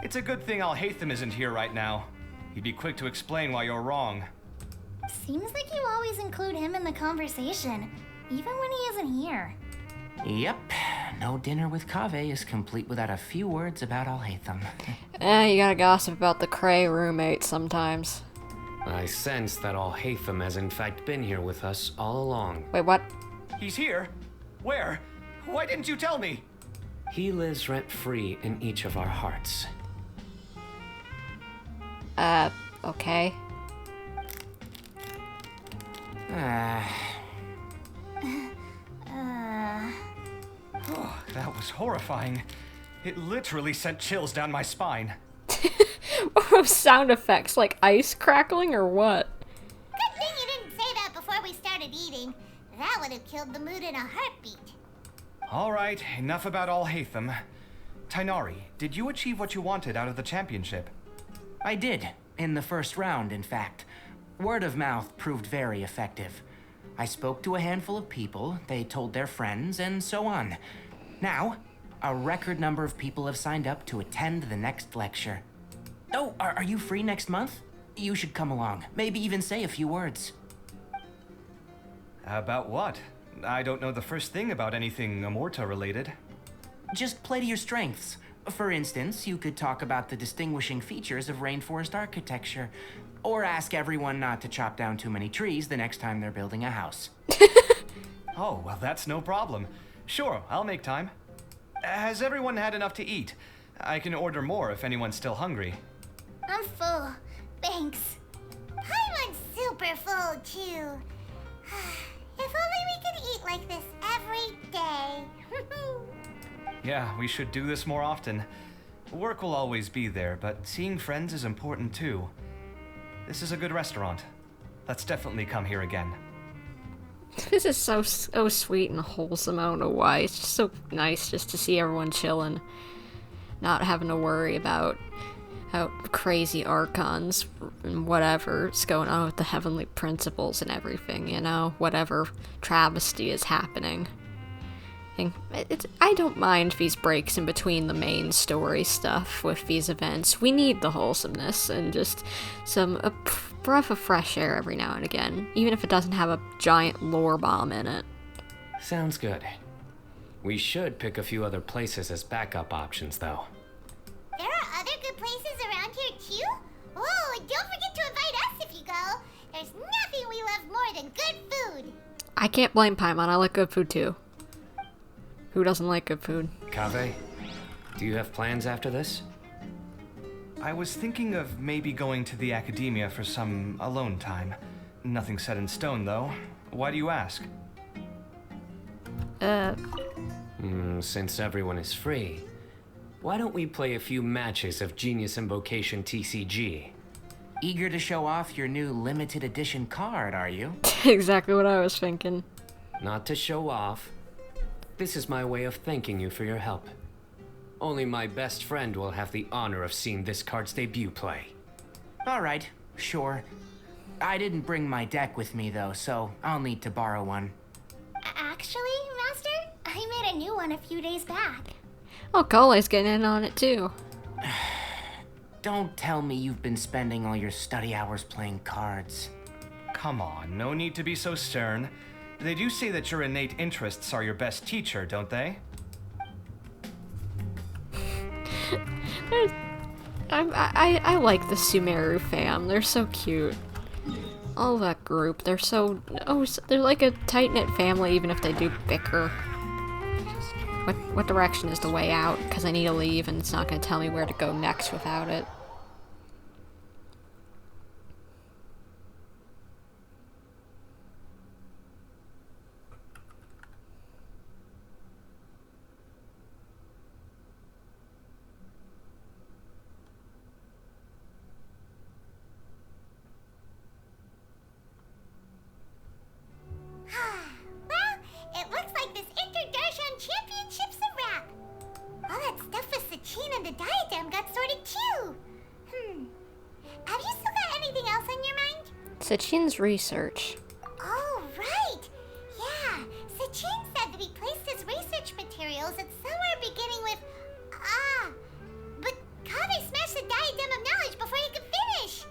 It's a good thing Alhaitham isn't here right now. He'd be quick to explain why you're wrong. Seems like you always include him in the conversation, even when he isn't here. Yep. No dinner with Kaveh is complete without a few words about Alhaitham. You gotta gossip about the Cray roommate sometimes. I sense that Alhaitham has in fact been here with us all along. Wait, what? He's here? Where? Why didn't you tell me? He lives rent-free in each of our hearts. Okay. Oh, that was horrifying. It literally sent chills down my spine. What were those sound effects? Like ice crackling or what? Good thing you didn't say that before we started eating. That would have killed the mood in a heartbeat. Alright, enough about Alhaitham. Tighnari, did you achieve what you wanted out of the championship? I did. In the first round, in fact. Word of mouth proved very effective. I spoke to a handful of people, they told their friends, and so on. Now, a record number of people have signed up to attend the next lecture. Oh, are you free next month? You should come along. Maybe even say a few words. About what? I don't know the first thing about anything Amorta related. Just play to your strengths. For instance, you could talk about the distinguishing features of rainforest architecture, or ask everyone not to chop down too many trees the next time they're building a house. Oh, well, that's no problem. Sure, I'll make time. Has everyone had enough to eat? I can order more if anyone's still hungry. I'm full. Thanks. Paimon's super full, too. If only we could eat like this every day. Yeah, we should do this more often. Work will always be there, but seeing friends is important too. This is a good restaurant. Let's definitely come here again. This is so sweet and wholesome. I don't know why. It's just so nice just to see everyone chilling. Not having to worry about how crazy archons and whatever's going on with the heavenly principles and everything, you know? Whatever travesty is happening. I don't mind these breaks in between the main story stuff with these events. We need the wholesomeness and just a breath of fresh air every now and again, even if it doesn't have a giant lore bomb in it. Sounds good. We should pick a few other places as backup options, though. There are other good places around here, too? Oh, and don't forget to invite us if you go. There's nothing we love more than good food. I can't blame Paimon. I like good food, too. Who doesn't like good food? Kaveh, do you have plans after this? I was thinking of maybe going to the academia for some alone time. Nothing set in stone, though. Why do you ask? Since everyone is free, why don't we play a few matches of Genius Invocation TCG? Eager to show off your new limited edition card, are you? Exactly what I was thinking. Not to show off. This is my way of thanking you for your help. Only my best friend will have the honor of seeing this card's debut play. Alright, sure. I didn't bring my deck with me though, so I'll need to borrow one. Actually, Master, I made a new one a few days back. Oh, Cole's getting in on it too. Don't tell me you've been spending all your study hours playing cards. Come on, no need to be so stern. They do say that your innate interests are your best teacher, don't they? I like the Sumeru fam. They're so cute. All that group. They're they're like a tight-knit family even if they do bicker. What direction is the way out? Because I need to leave and it's not going to tell me where to go next without it. Sachin's research. Oh, right! Yeah, Sachin said that he placed his research materials at somewhere beginning with but Kaveh smashed the diadem of knowledge before he could finish!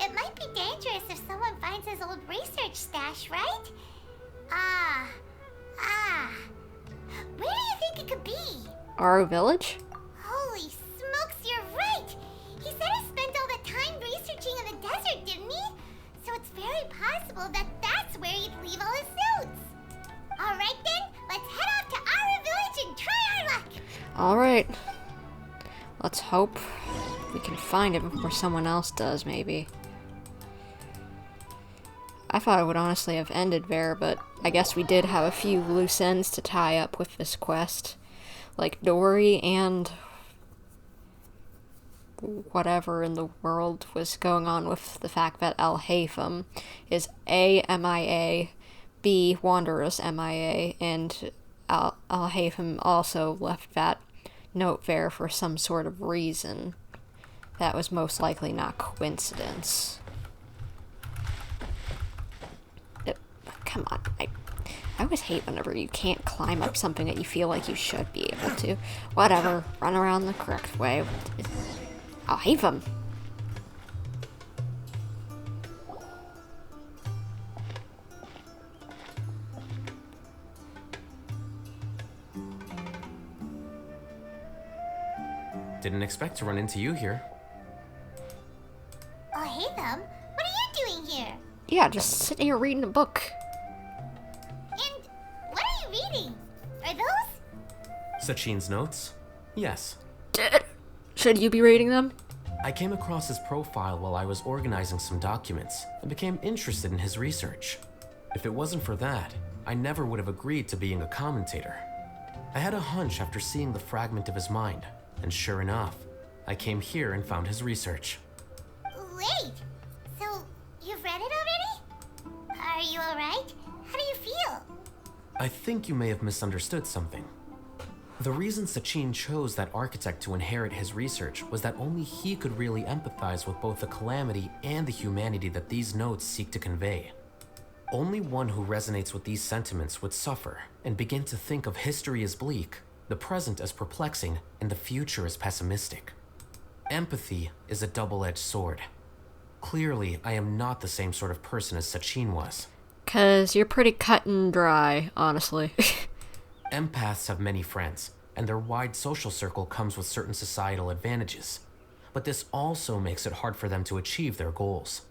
It might be dangerous if someone finds his old research stash, right? Where do you think it could be? Aru Village? Holy smokes, you're right! He said he spent all that time researching in the desert, didn't he? So it's very possible that that's where he'd leave all his notes. Alright then, let's head off to Aru Village and try our luck! Alright. Let's hope we can find it before someone else does, maybe. I thought it would honestly have ended there, but I guess we did have a few loose ends to tie up with this quest. Like Dory and whatever in the world was going on with the fact that Alhaitham is A, MIA, B, Wanderers MIA, and Alhaitham also left that note there for some sort of reason. That was most likely not coincidence. Come on, I always hate whenever you can't climb up something that you feel like you should be able to. Whatever, run around the correct way. Alhaitham. Didn't expect to run into you here. Alhaitham, what are you doing here? Yeah, just sitting here reading a book. And what are you reading? Are those? Sachin's notes? Yes. Should you be reading them? I came across his profile while I was organizing some documents and became interested in his research. If it wasn't for that, I never would have agreed to being a commentator. I had a hunch after seeing the fragment of his mind, and sure enough, I came here and found his research. Wait, so you've read it already? Are you alright? How do you feel? I think you may have misunderstood something. The reason Sachin chose that architect to inherit his research was that only he could really empathize with both the calamity and the humanity that these notes seek to convey. Only one who resonates with these sentiments would suffer and begin to think of history as bleak, the present as perplexing, and the future as pessimistic. Empathy is a double-edged sword. Clearly, I am not the same sort of person as Sachin was. 'Cause you're pretty cut and dry, honestly. Empaths have many friends, and their wide social circle comes with certain societal advantages. But this also makes it hard for them to achieve their goals.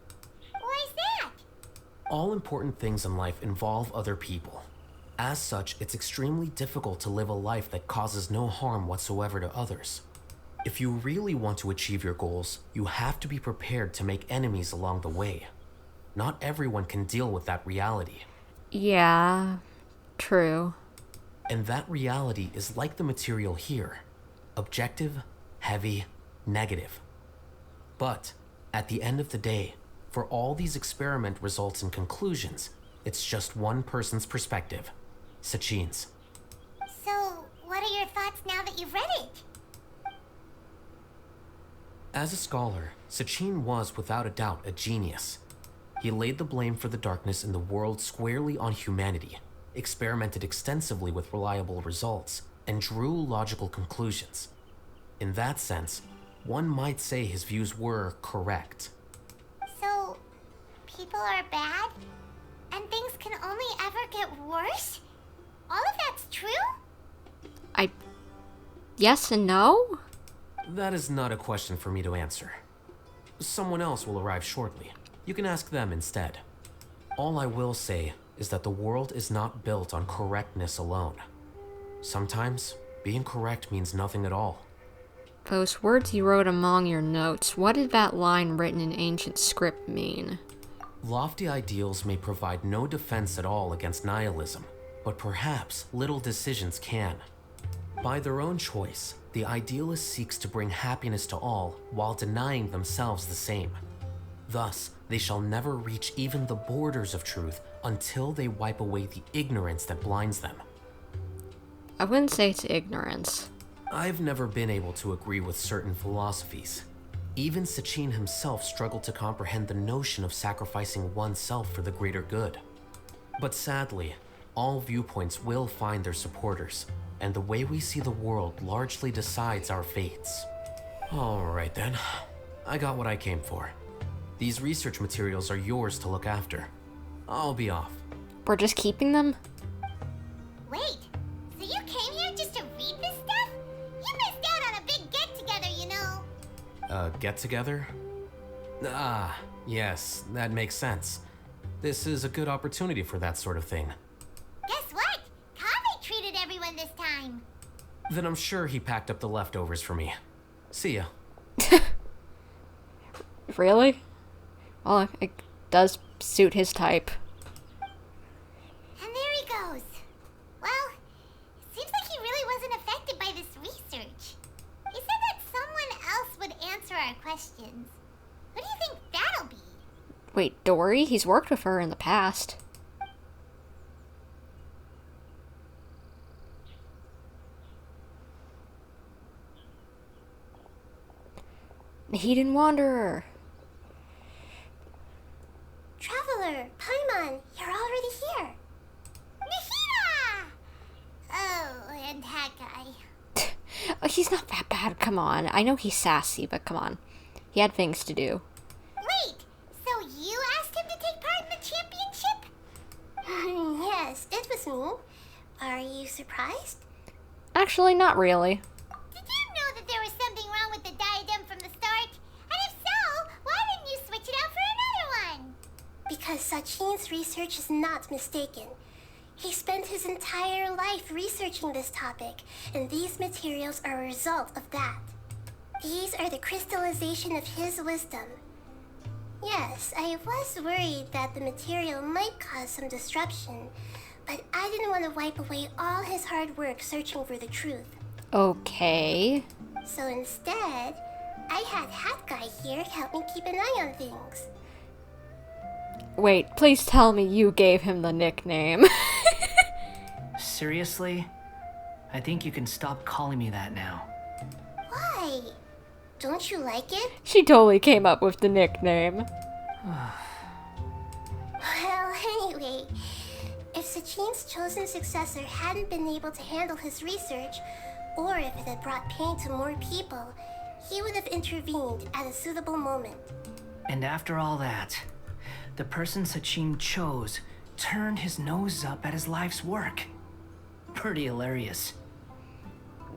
Why's that? All important things in life involve other people. As such, it's extremely difficult to live a life that causes no harm whatsoever to others. If you really want to achieve your goals, you have to be prepared to make enemies along the way. Not everyone can deal with that reality. Yeah, true. And that reality is like the material here. Objective, heavy, negative. But, at the end of the day, for all these experiment results and conclusions, it's just one person's perspective. Sachin's. So, what are your thoughts now that you've read it? As a scholar, Sachin was without a doubt a genius. He laid the blame for the darkness in the world squarely on humanity, experimented extensively with reliable results, and drew logical conclusions. In that sense, one might say his views were correct. So, people are bad? And things can only ever get worse? All of that's true? Yes and no? That is not a question for me to answer. Someone else will arrive shortly. You can ask them instead. All I will say is that the world is not built on correctness alone. Sometimes, being correct means nothing at all. Those words you wrote among your notes, what did that line written in ancient script mean? Lofty ideals may provide no defense at all against nihilism, but perhaps little decisions can. By their own choice, the idealist seeks to bring happiness to all while denying themselves the same. Thus, they shall never reach even the borders of truth until they wipe away the ignorance that blinds them. I wouldn't say it's ignorance. I've never been able to agree with certain philosophies. Even Sachin himself struggled to comprehend the notion of sacrificing oneself for the greater good. But sadly, all viewpoints will find their supporters, and the way we see the world largely decides our fates. Alright then, I got what I came for. These research materials are yours to look after. I'll be off. We're just keeping them? Wait, so you came here just to read this stuff? You missed out on a big get-together, you know. Get-together? Ah, yes, that makes sense. This is a good opportunity for that sort of thing. Guess what? Kaveh treated everyone this time. Then I'm sure he packed up the leftovers for me. See ya. Really? Well, it does suit his type. And there he goes. Well, it seems like he really wasn't affected by this research. He said that someone else would answer our questions. Who do you think that'll be? Wait, Dory? He's worked with her in the past. The Hidden Wanderer. Traveler, Paimon, you're already here. Nahida! Oh, and that guy. Oh, he's not that bad, come on. I know he's sassy, but come on. He had things to do. Wait, so you asked him to take part in the championship? Yes, it was me. Are you surprised? Actually, not really. Did you know that there was something wrong Because Sachin's research is not mistaken. He spent his entire life researching this topic, and these materials are a result of that. These are the crystallization of his wisdom. Yes, I was worried that the material might cause some disruption, but I didn't want to wipe away all his hard work searching for the truth. Okay. So instead, I had Hat Guy here help me keep an eye on things. Wait, please tell me you gave him the nickname. Seriously? I think you can stop calling me that now. Why? Don't you like it? She totally came up with the nickname. Well, anyway, if Sachin's chosen successor hadn't been able to handle his research, or if it had brought pain to more people, he would have intervened at a suitable moment. And after all that, the person Sachin chose turned his nose up at his life's work. Pretty hilarious.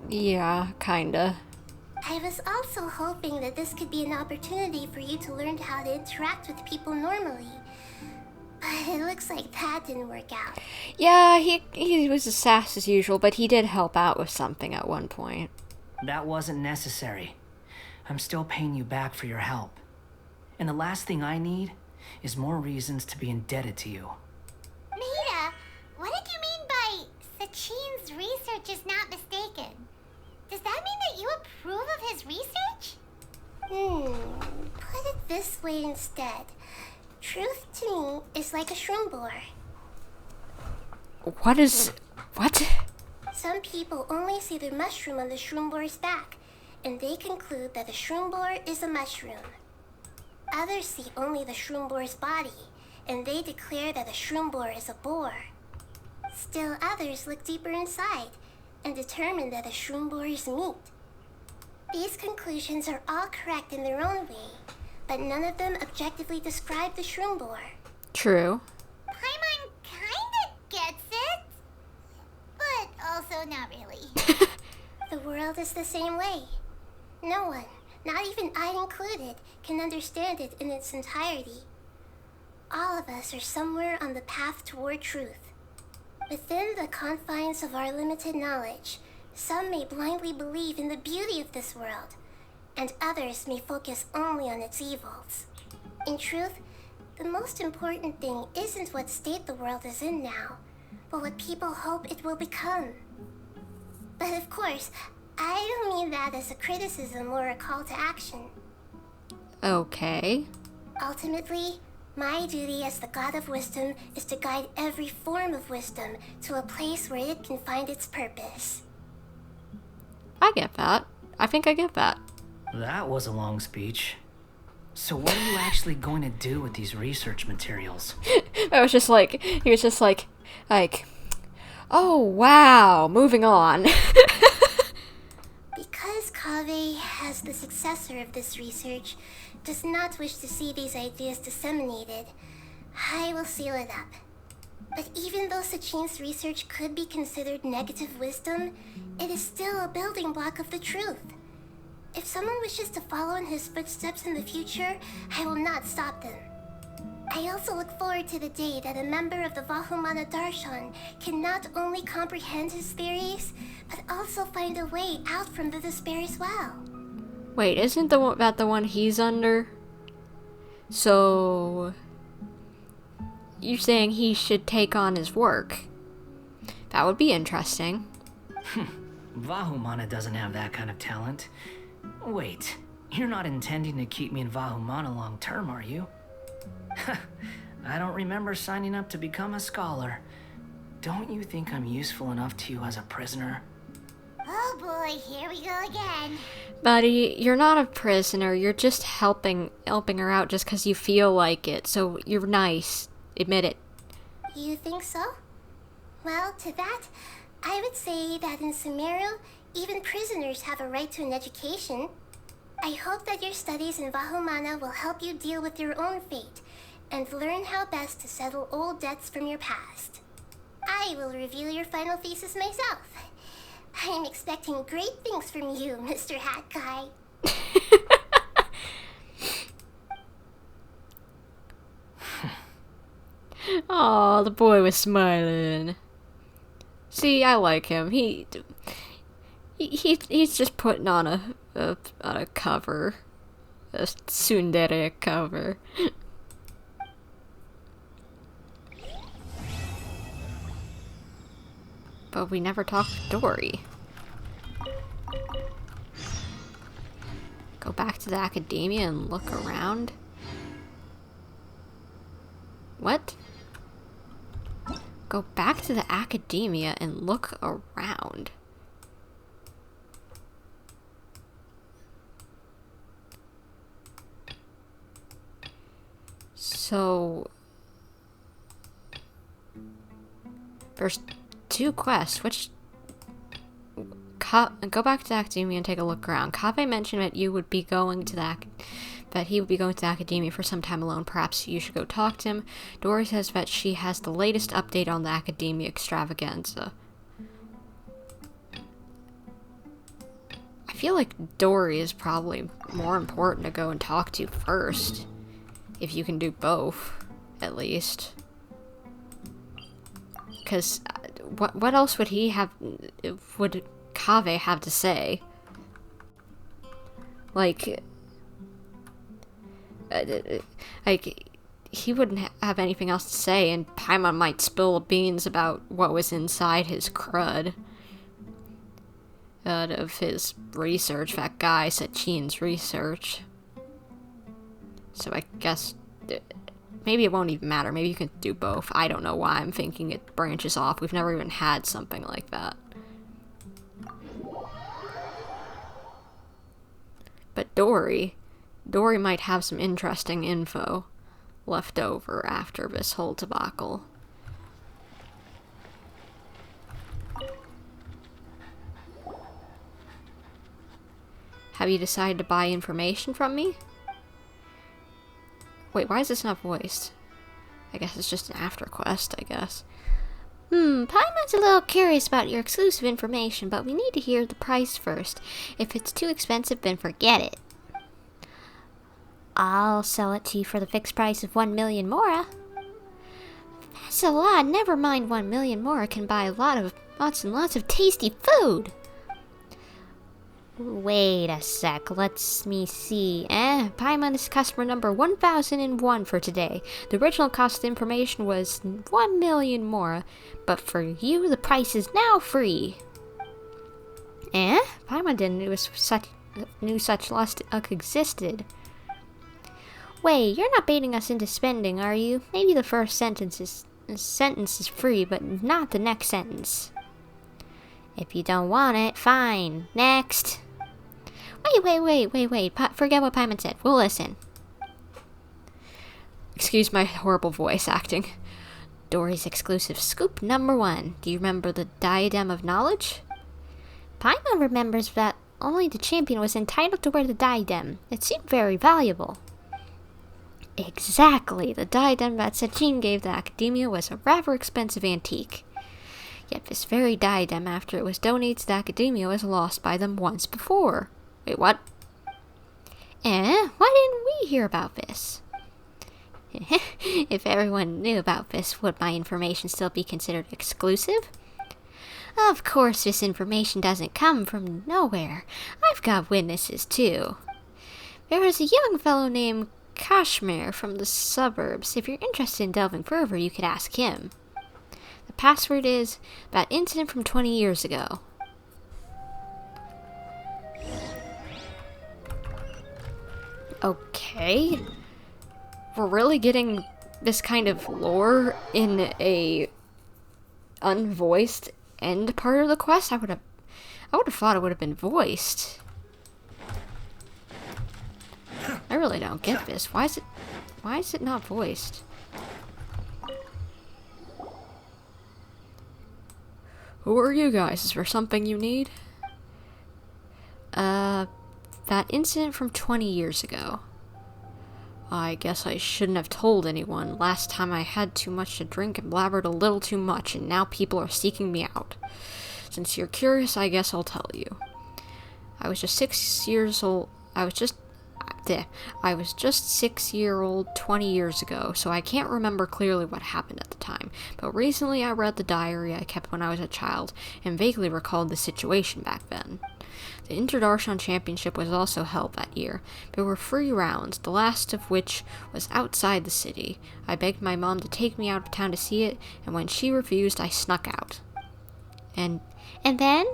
Yeah, kinda. I was also hoping that this could be an opportunity for you to learn how to interact with people normally. But it looks like that didn't work out. Yeah, he was as sass as usual, but he did help out with something at one point. That wasn't necessary. I'm still paying you back for your help. And the last thing I need is more reasons to be indebted to you. Maida, what did you mean by Sachin's research is not mistaken? Does that mean that you approve of his research? Put it this way instead. Truth to me is like a shroom borer. What? Some people only see the mushroom on the shroom borer's back, and they conclude that the shroom borer is a mushroom. Others see only the shroom borer's body, and they declare that the shroom borer is a boar. Still others look deeper inside, and determine that the shroom borer is meat. These conclusions are all correct in their own way, but none of them objectively describe the shroom borer. True. Paimon kinda gets it, but also not really. The world is the same way. No one, not even I included, can understand it in its entirety. All of us are somewhere on the path toward truth. Within the confines of our limited knowledge, some may blindly believe in the beauty of this world, and others may focus only on its evils. In truth, the most important thing isn't what state the world is in now, but what people hope it will become. But of course, I don't mean that as a criticism or a call to action. Okay. Ultimately, my duty as the God of Wisdom is to guide every form of wisdom to a place where it can find its purpose. I get that. I think I get that. That was a long speech. So what are you actually going to do with these research materials? He was just like, oh wow, moving on. Because Kaveh, as the successor of this research, does not wish to see these ideas disseminated, I will seal it up. But even though Sachin's research could be considered negative wisdom, it is still a building block of the truth. If someone wishes to follow in his footsteps in the future, I will not stop them. I also look forward to the day that a member of the Vahumana Darshan can not only comprehend his theories, but also find a way out from the despair as well. Wait, isn't that the one he's under? So you're saying he should take on his work? That would be interesting. Vahumana doesn't have that kind of talent. Wait, you're not intending to keep me in Vahumana long term, are you? I don't remember signing up to become a scholar. Don't you think I'm useful enough to you as a prisoner? Oh boy, here we go again. Buddy, you're not a prisoner. You're just helping her out just because you feel like it. So you're nice. Admit it. You think so? Well, to that, I would say that in Sumeru, even prisoners have a right to an education. I hope that your studies in Vahumana will help you deal with your own fate and learn how best to settle old debts from your past. I will reveal your final thesis myself. I'm expecting great things from you, Mr. Hat Guy. Oh, the boy was smiling. See, I like him. He's just putting on a cover, a tsundere cover. But we never talked to Dory. Go back to the academia and look around. What? Go back to the academia and look around. So there's 2 quests. Which go back to the academia and take a look around. Kaveh mentioned that you would be going to that he would be going to the academia for some time alone. Perhaps you should go talk to him. Dory says that she has the latest update on the academia extravaganza. I feel like Dory is probably more important to go and talk to first. If you can do both, at least. Because what else would Kaveh have to say? Like he wouldn't have anything else to say, and Paimon might spill beans about what was inside his crud. Of his research, that guy Sachin's research. So I guess maybe it won't even matter. Maybe you can do both. I don't know why I'm thinking it branches off. We've never even had something like that. But Dory might have some interesting info left over after this whole debacle. Have you decided to buy information from me? Wait, why is this not voiced? I guess it's just an after quest, I guess. Paimon's a little curious about your exclusive information, but we need to hear the price first. If it's too expensive, then forget it. I'll sell it to you for the fixed price of 1 million mora. That's a lot. Never mind, 1 million mora can buy lots and lots of tasty food. Wait a sec, let me see. Paimon is customer number 1001 for today. The original cost of information was 1 million mora, but for you, the price is now free. Paimon didn't knew such loss existed. Wait, you're not baiting us into spending, are you? Maybe the first sentence is free, but not the next sentence. If you don't want it, fine. Next. Wait. Forget what Paimon said. We'll listen. Excuse my horrible voice acting. Dory's exclusive scoop number 1. Do you remember the Diadem of Knowledge? Paimon remembers that only the champion was entitled to wear the diadem. It seemed very valuable. Exactly. The diadem that Sachin gave the Academia was a rather expensive antique. Yet this very diadem, after it was donated to the Academia, was lost by them once before. Wait, what? Why didn't we hear about this? If everyone knew about this, would my information still be considered exclusive? Of course, this information doesn't come from nowhere. I've got witnesses, too. There was a young fellow named Kashmir from the suburbs. If you're interested in delving further, you could ask him. The password is that incident from 20 years ago. Okay. We're really getting this kind of lore in a unvoiced end part of the quest? I would have thought it would have been voiced. I really don't get this. Why is it not voiced? Who are you guys? Is there something you need? That incident from 20 years ago. I guess I shouldn't have told anyone. Last time I had too much to drink and blabbered a little too much, and now people are seeking me out. Since you're curious, I guess I'll tell you. I was just 6 years old. I was just I was just 6-year-old 20 years ago, so I can't remember clearly what happened at the time, but recently I read the diary I kept when I was a child, and vaguely recalled the situation back then. The Interdarshan Championship was also held that year. There were 3 rounds, the last of which was outside the city. I begged my mom to take me out of town to see it, and when she refused, I snuck out. And then?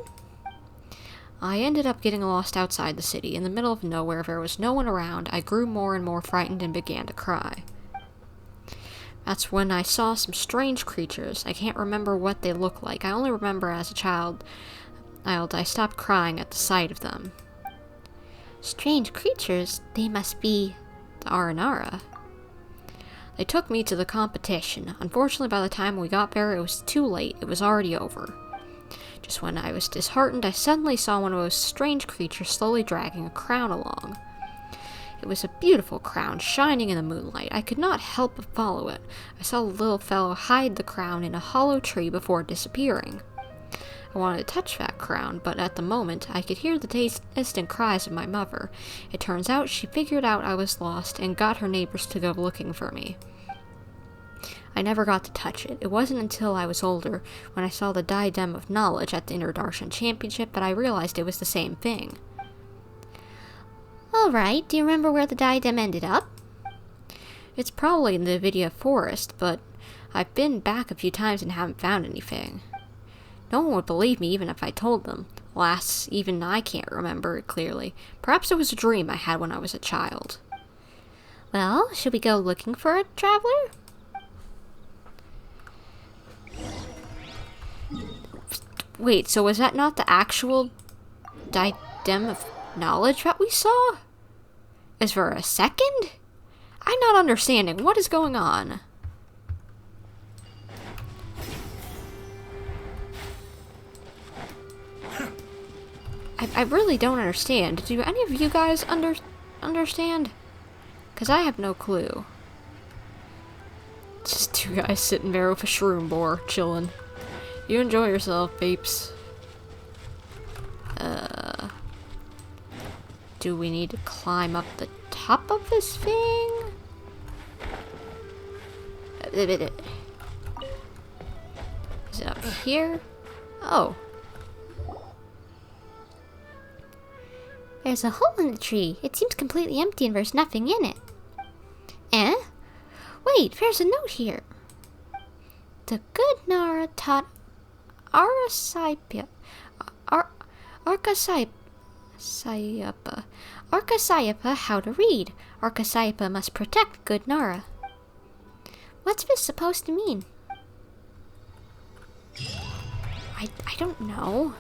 I ended up getting lost outside the city, in the middle of nowhere. There was no one around. I grew more and more frightened and began to cry. That's when I saw some strange creatures. I can't remember what they looked like. I only remember as a child I stopped crying at the sight of them. Strange creatures? They must be the Aranara. They took me to the competition. Unfortunately, by the time we got there, it was too late. It was already over. Just when I was disheartened, I suddenly saw one of those strange creatures slowly dragging a crown along. It was a beautiful crown, shining in the moonlight. I could not help but follow it. I saw the little fellow hide the crown in a hollow tree before disappearing. I wanted to touch that crown, but at the moment, I could hear the distant cries of my mother. It turns out she figured out I was lost and got her neighbors to go looking for me. I never got to touch it. It wasn't until I was older, when I saw the Diadem of Knowledge at the Interdarshan Championship, that I realized it was the same thing. Alright, do you remember where the diadem ended up? It's probably in the Vidya Forest, but I've been back a few times and haven't found anything. No one would believe me even if I told them. Alas, even I can't remember it clearly. Perhaps it was a dream I had when I was a child. Well, should we go looking for it, traveler? Wait, so was that not the actual Diadem of Knowledge that we saw? Is there a second? I'm not understanding. What is going on? I really don't understand. Do any of you guys understand? Because I have no clue. Just 2 guys sitting there with a shroom boar, chilling. You enjoy yourself, peeps. Do we need to climb up the top of this thing? Is it up here? Oh. There's a hole in the tree. It seems completely empty and there's nothing in it. Eh? Wait, there's a note here. The good Nara taught Arkasayapa how to read. Arkasayapa must protect good Nara. What's this supposed to mean? I don't know.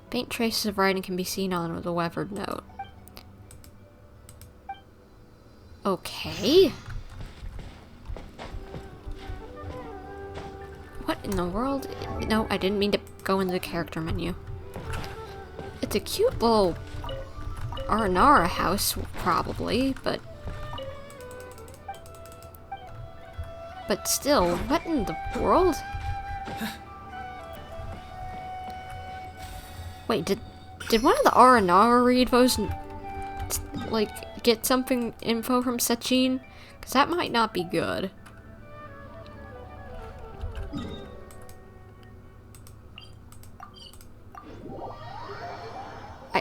Faint traces of writing can be seen on the weathered note. Okay. What in the world? No, I didn't mean to go into the character menu. It's a cute little Aranara house, probably, but still, what in the world? Wait, did one of the Aranara read those, like, get something info from Sachin? Because that might not be good.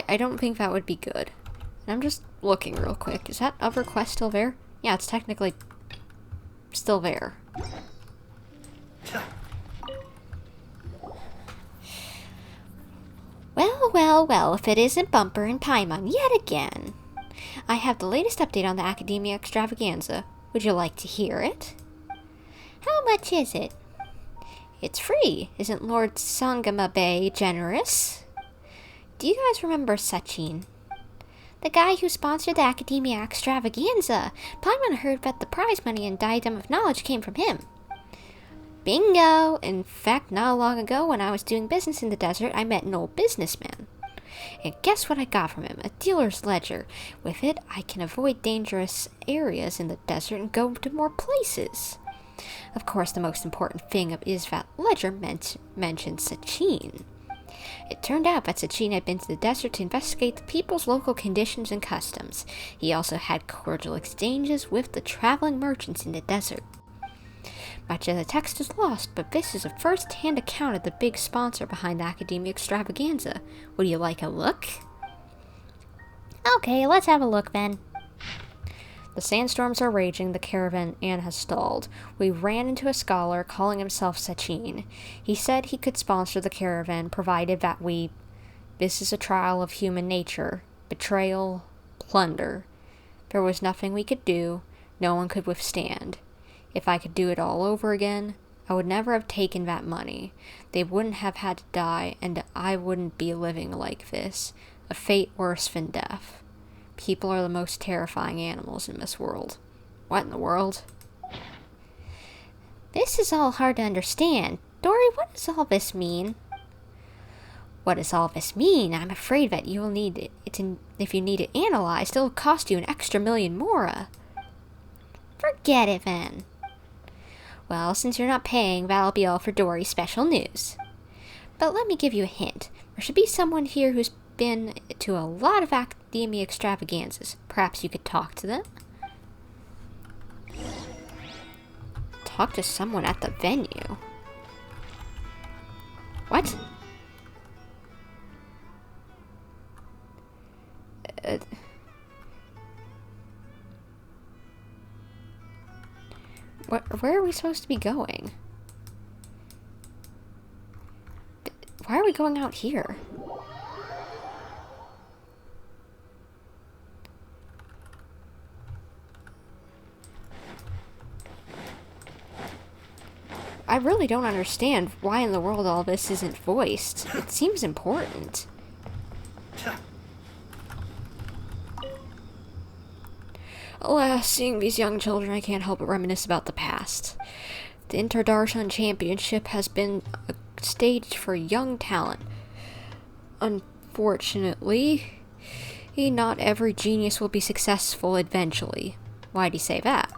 I don't think that would be good. I'm just looking real quick. Is that other quest still there? Yeah, it's technically still there. Well, if it isn't Bumper and Paimon yet again. I have the latest update on the Academia Extravaganza. Would you like to hear it? How much is it? It's free. Isn't Lord Sangama Bay generous? Do you guys remember Sachin? The guy who sponsored the Academia Extravaganza. Paimon heard that the prize money and Diadem of Knowledge came from him. Bingo! In fact, not long ago when I was doing business in the desert, I met an old businessman. And guess what I got from him? A dealer's ledger. With it, I can avoid dangerous areas in the desert and go to more places. Of course, the most important thing is that ledger mentions Sachin. It turned out that Sachin had been to the desert to investigate the people's local conditions and customs. He also had cordial exchanges with the traveling merchants in the desert. Much of the text is lost, but this is a first-hand account of the big sponsor behind the Academia Extravaganza. Would you like a look? Okay, let's have a look then. The sandstorms are raging, the caravan has stalled. We ran into a scholar calling himself Sachin. He said he could sponsor the caravan, provided that this is a trial of human nature. Betrayal, plunder. There was nothing we could do, no one could withstand. If I could do it all over again, I would never have taken that money. They wouldn't have had to die, and I wouldn't be living like this. A fate worse than death. People are the most terrifying animals in this world. What in the world? This is all hard to understand. Dory, what does all this mean? What does all this mean? I'm afraid that you'll need it. If you need it analyzed, it'll cost you an extra million mora. Forget it then. Well, since you're not paying, that'll be all for Dory's special news. But let me give you a hint. There should be someone here who's been to a lot of Academia Extravaganzas. Perhaps you could talk to them? Talk to someone at the venue? What? Where are we supposed to be going? Why are we going out here? I really don't understand why in the world all this isn't voiced. It seems important. Alas, seeing these young children, I can't help but reminisce about the past. The Interdarshan Championship has been a stage for young talent. Unfortunately, not every genius will be successful eventually. Why do you say that?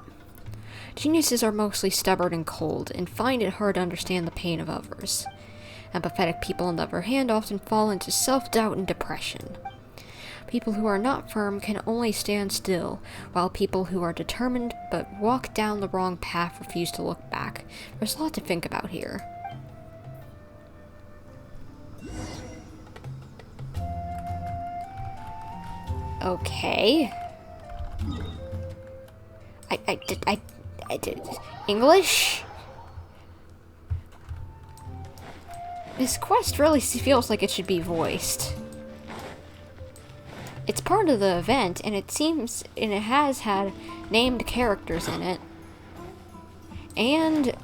Geniuses are mostly stubborn and cold, and find it hard to understand the pain of others. Empathetic people, on the other hand, often fall into self-doubt and depression. People who are not firm can only stand still, while people who are determined but walk down the wrong path refuse to look back. There's a lot to think about here. Okay. I did English? This quest really feels like it should be voiced. It's part of the event, and it has had named characters in it. And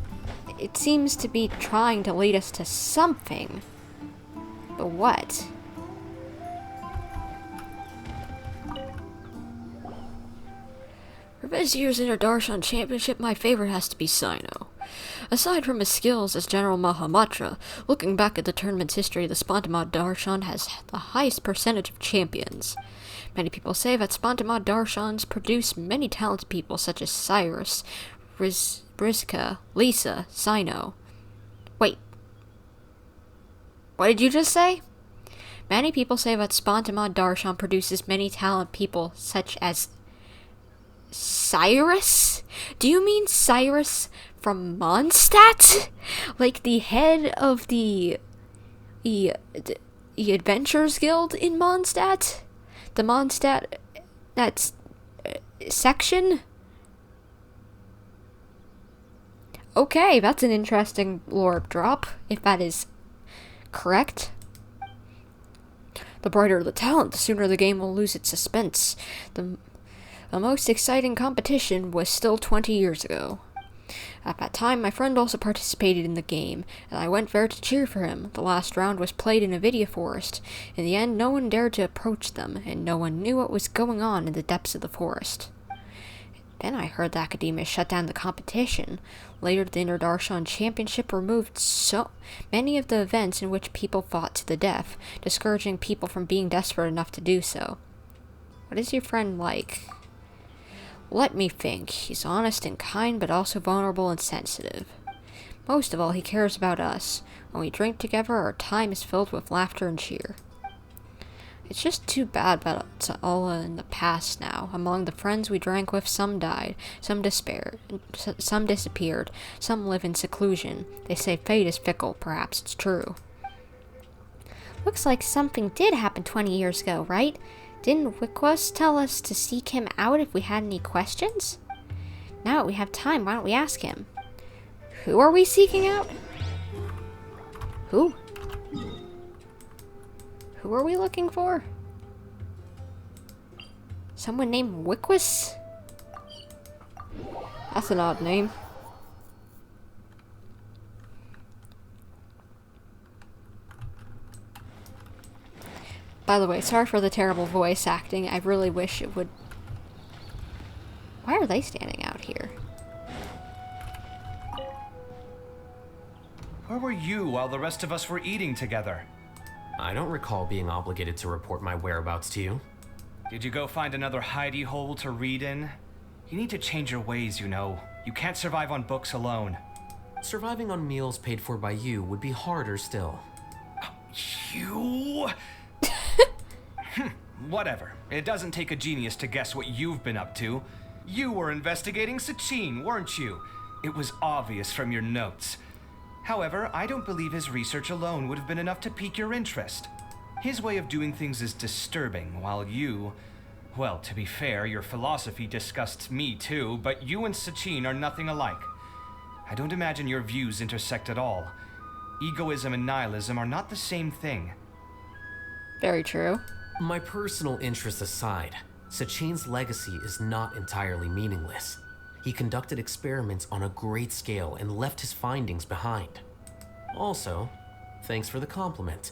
it seems to be trying to lead us to something. But what? For this year's Interdarshan Championship, my favorite has to be Cyno. Aside from his skills as General Mahamatra, looking back at the tournament's history, the Spantamad Darshan has the highest percentage of champions. Many people say that Spantamad Darshans produce many talented people such as Cyrus, Briska, Lisa, Cyno. Wait. What did you just say? Many people say that Spantamad Darshan produces many talented people such as Cyrus? Do you mean Cyrus from Mondstadt? Like the head of the Adventurers Guild in Mondstadt? The Mondstadt section? Okay, that's an interesting lore drop, if that is correct. The brighter the talent, the sooner the game will lose its suspense. The most exciting competition was still 20 years ago. At that time, my friend also participated in the game, and I went there to cheer for him. The last round was played in a video forest. In the end, no one dared to approach them, and no one knew what was going on in the depths of the forest. Then I heard the Academia shut down the competition. Later, the Interdarshan Championship removed so many of the events in which people fought to the death, discouraging people from being desperate enough to do so. What is your friend like? Let me think. He's honest and kind, but also vulnerable and sensitive. Most of all, he cares about us. When we drink together, our time is filled with laughter and cheer. It's just too bad that it's all in the past now. Among the friends we drank with, some died, some disappeared, some live in seclusion. They say fate is fickle. Perhaps it's true. Looks like something did happen 20 years ago, right? Didn't Wickwus tell us to seek him out if we had any questions? Now that we have time, why don't we ask him? Who are we seeking out? Who? Who are we looking for? Someone named Wickwus? That's an odd name. By the way, sorry for the terrible voice acting. I really wish it would... Why are they standing out here? Where were you while the rest of us were eating together? I don't recall being obligated to report my whereabouts to you. Did you go find another hidey hole to read in? You need to change your ways, you know. You can't survive on books alone. Surviving on meals paid for by you would be harder still. You? Whatever. It doesn't take a genius to guess what you've been up to. You were investigating Sachin, weren't you? It was obvious from your notes. However, I don't believe his research alone would have been enough to pique your interest. His way of doing things is disturbing, while you... Well, to be fair, your philosophy disgusts me too, but you and Sachin are nothing alike. I don't imagine your views intersect at all. Egoism and nihilism are not the same thing. Very true. My personal interests aside, Sachin's legacy is not entirely meaningless. He conducted experiments on a great scale and left his findings behind. Also, thanks for the compliment,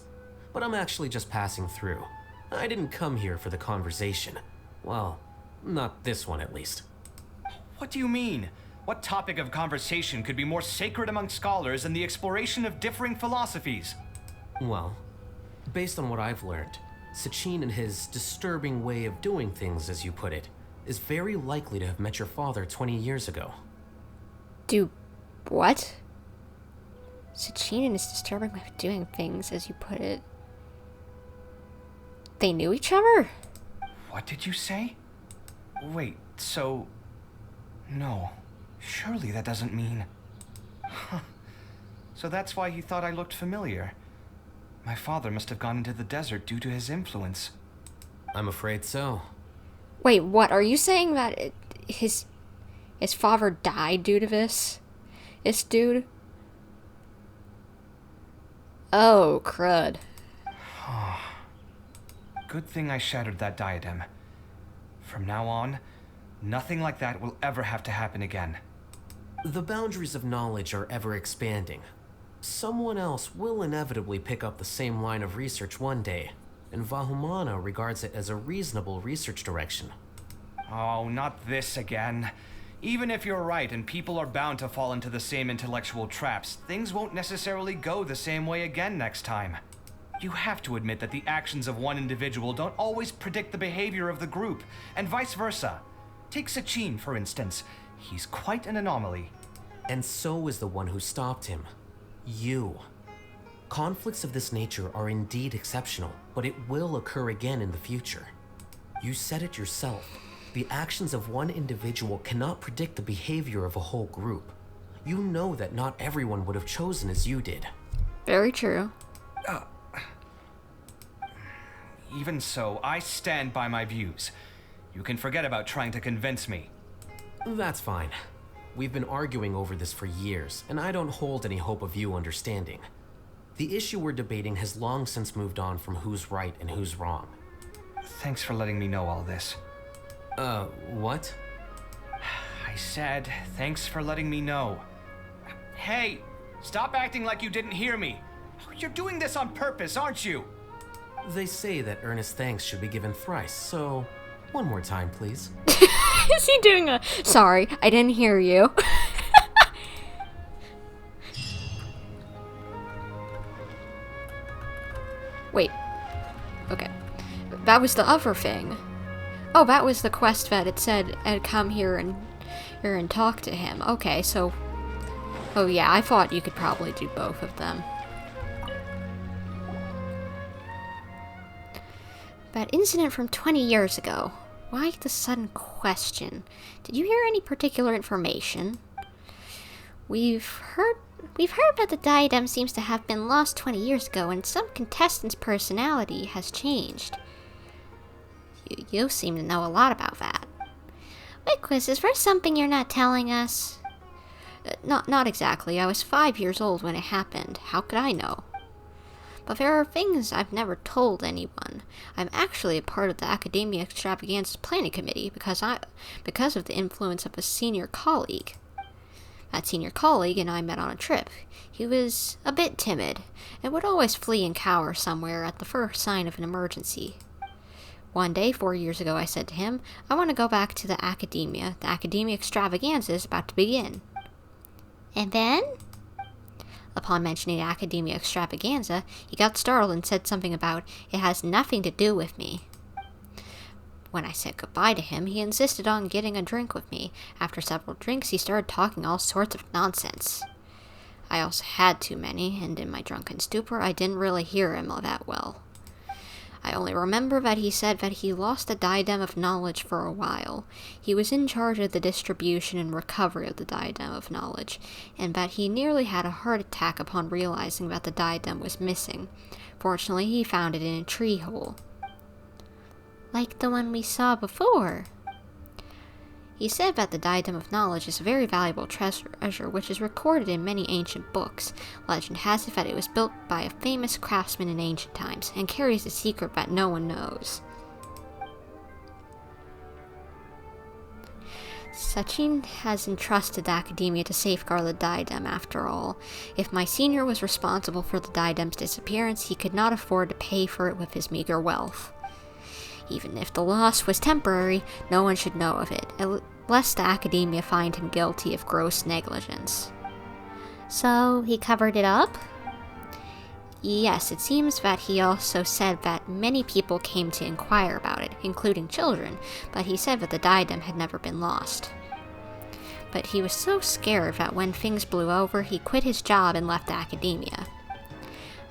but I'm actually just passing through. I didn't come here for the conversation. Well, not this one at least. What do you mean? What topic of conversation could be more sacred among scholars than the exploration of differing philosophies? Well, based on what I've learned, Sachin and his disturbing way of doing things, as you put it, is very likely to have met your father 20 years ago. Do what? Sachin and his disturbing way of doing things, as you put it. They knew each other? What did you say? Wait, so... No. Surely that doesn't mean... Huh. So that's why he thought I looked familiar. My father must have gone into the desert due to his influence. I'm afraid so. Wait, what? Are you saying that his father died due to this? This dude? Oh, crud. Good thing I shattered that diadem. From now on, nothing like that will ever have to happen again. The boundaries of knowledge are ever expanding. Someone else will inevitably pick up the same line of research one day, and Vahumana regards it as a reasonable research direction. Oh, not this again. Even if you're right and people are bound to fall into the same intellectual traps, things won't necessarily go the same way again next time. You have to admit that the actions of one individual don't always predict the behavior of the group, and vice versa. Take Sachin, for instance. He's quite an anomaly. And so is the one who stopped him. You. Conflicts of this nature are indeed exceptional, but it will occur again in the future. You said it yourself. The actions of one individual cannot predict the behavior of a whole group. You know that not everyone would have chosen as you did. Very true. Even so, I stand by my views. You can forget about trying to convince me. That's fine. We've been arguing over this for years, and I don't hold any hope of you understanding. The issue we're debating has long since moved on from who's right and who's wrong. Thanks for letting me know all this. What? I said, thanks for letting me know. Hey, stop acting like you didn't hear me. You're doing this on purpose, aren't you? They say that earnest thanks should be given thrice, so one more time, please. Is he doing a... Sorry, I didn't hear you. Wait. Okay. That was the other thing. Oh, that was the quest that it said I'd come here and talk to him. Okay, so Oh yeah, I thought you could probably do both of them. That incident from 20 years ago. Why the sudden question? Did you hear any particular information? We've heard that the diadem seems to have been lost 20 years ago, and some contestant's personality has changed. You seem to know a lot about that. Wait, Quiz, is there something you're not telling us? Not exactly. I was 5 years old when it happened. How could I know? But there are things I've never told anyone. I'm actually a part of the Academia Extravaganza's planning committee because of the influence of a senior colleague. That senior colleague and I met on a trip. He was a bit timid and would always flee and cower somewhere at the first sign of an emergency. One day, 4 years ago, I said to him, I want to go back to the Academia. The Academia Extravaganza is about to begin. And then? Upon mentioning the Academia Extravaganza, he got startled and said something about, it has nothing to do with me. When I said goodbye to him, he insisted on getting a drink with me. After several drinks, he started talking all sorts of nonsense. I also had too many, and in my drunken stupor, I didn't really hear him that well. I only remember that he said that he lost the Diadem of Knowledge for a while. He was in charge of the distribution and recovery of the Diadem of Knowledge, and that he nearly had a heart attack upon realizing that the diadem was missing. Fortunately, he found it in a tree hole. Like the one we saw before. He said that the Diadem of Knowledge is a very valuable treasure which is recorded in many ancient books. Legend has it that it was built by a famous craftsman in ancient times, and carries a secret that no one knows. Sachin has entrusted the Academia to safeguard the diadem after all. If my senior was responsible for the diadem's disappearance, he could not afford to pay for it with his meager wealth. Even if the loss was temporary, no one should know of it, lest the Academia find him guilty of gross negligence. So, he covered it up? Yes, it seems that he also said that many people came to inquire about it, including children, but he said that the diadem had never been lost. But he was so scared that when things blew over, he quit his job and left the Academia.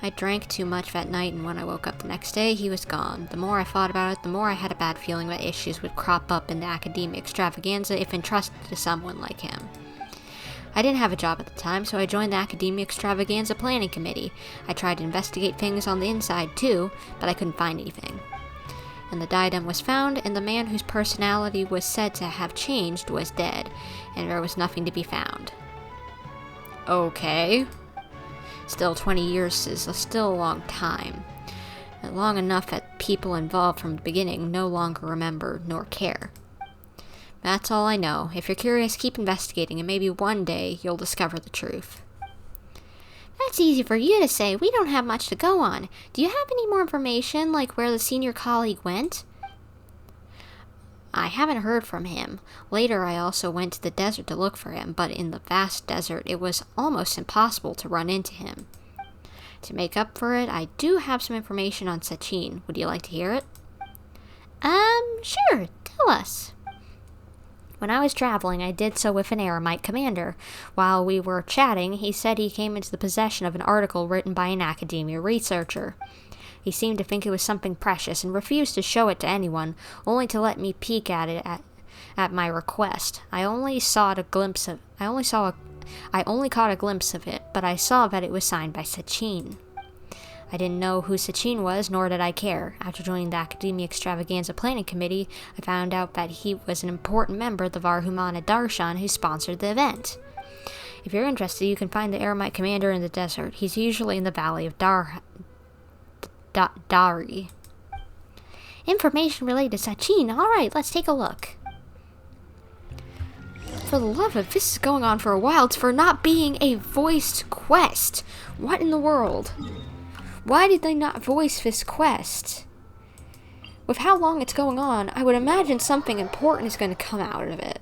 I drank too much that night, and when I woke up the next day, he was gone. The more I thought about it, the more I had a bad feeling that issues would crop up in the Academia Extravaganza if entrusted to someone like him. I didn't have a job at the time, so I joined the Academia Extravaganza planning committee. I tried to investigate things on the inside too, but I couldn't find anything. And the diadem was found, and the man whose personality was said to have changed was dead, and there was nothing to be found. Okay. Still, 20 years is still a long time. Long enough that people involved from the beginning no longer remember nor care. That's all I know. If you're curious, keep investigating, and maybe one day you'll discover the truth. That's easy for you to say. We don't have much to go on. Do you have any more information, like where the senior colleague went? I haven't heard from him. Later, I also went to the desert to look for him, but in the vast desert, it was almost impossible to run into him. To make up for it, I do have some information on Sachin. Would you like to hear it? Sure. Tell us. When I was traveling, I did so with an Eremite commander. While we were chatting, he said he came into the possession of an article written by an academia researcher. He seemed to think it was something precious and refused to show it to anyone, only to let me peek at it at my request. I only caught a glimpse of it, but I saw that it was signed by Sachin. I didn't know who Sachin was, nor did I care. After joining the Academia Extravaganza Planning Committee, I found out that he was an important member of the Varhumana Darshan who sponsored the event. If you're interested, you can find the Eremite commander in the desert. He's usually in the valley of Dari. Information related to Sachin. Alright, let's take a look. For the love of, this is going on for a while. It's for not being a voiced quest. What in the world? Why did they not voice this quest? With how long it's going on, I would imagine something important is going to come out of it.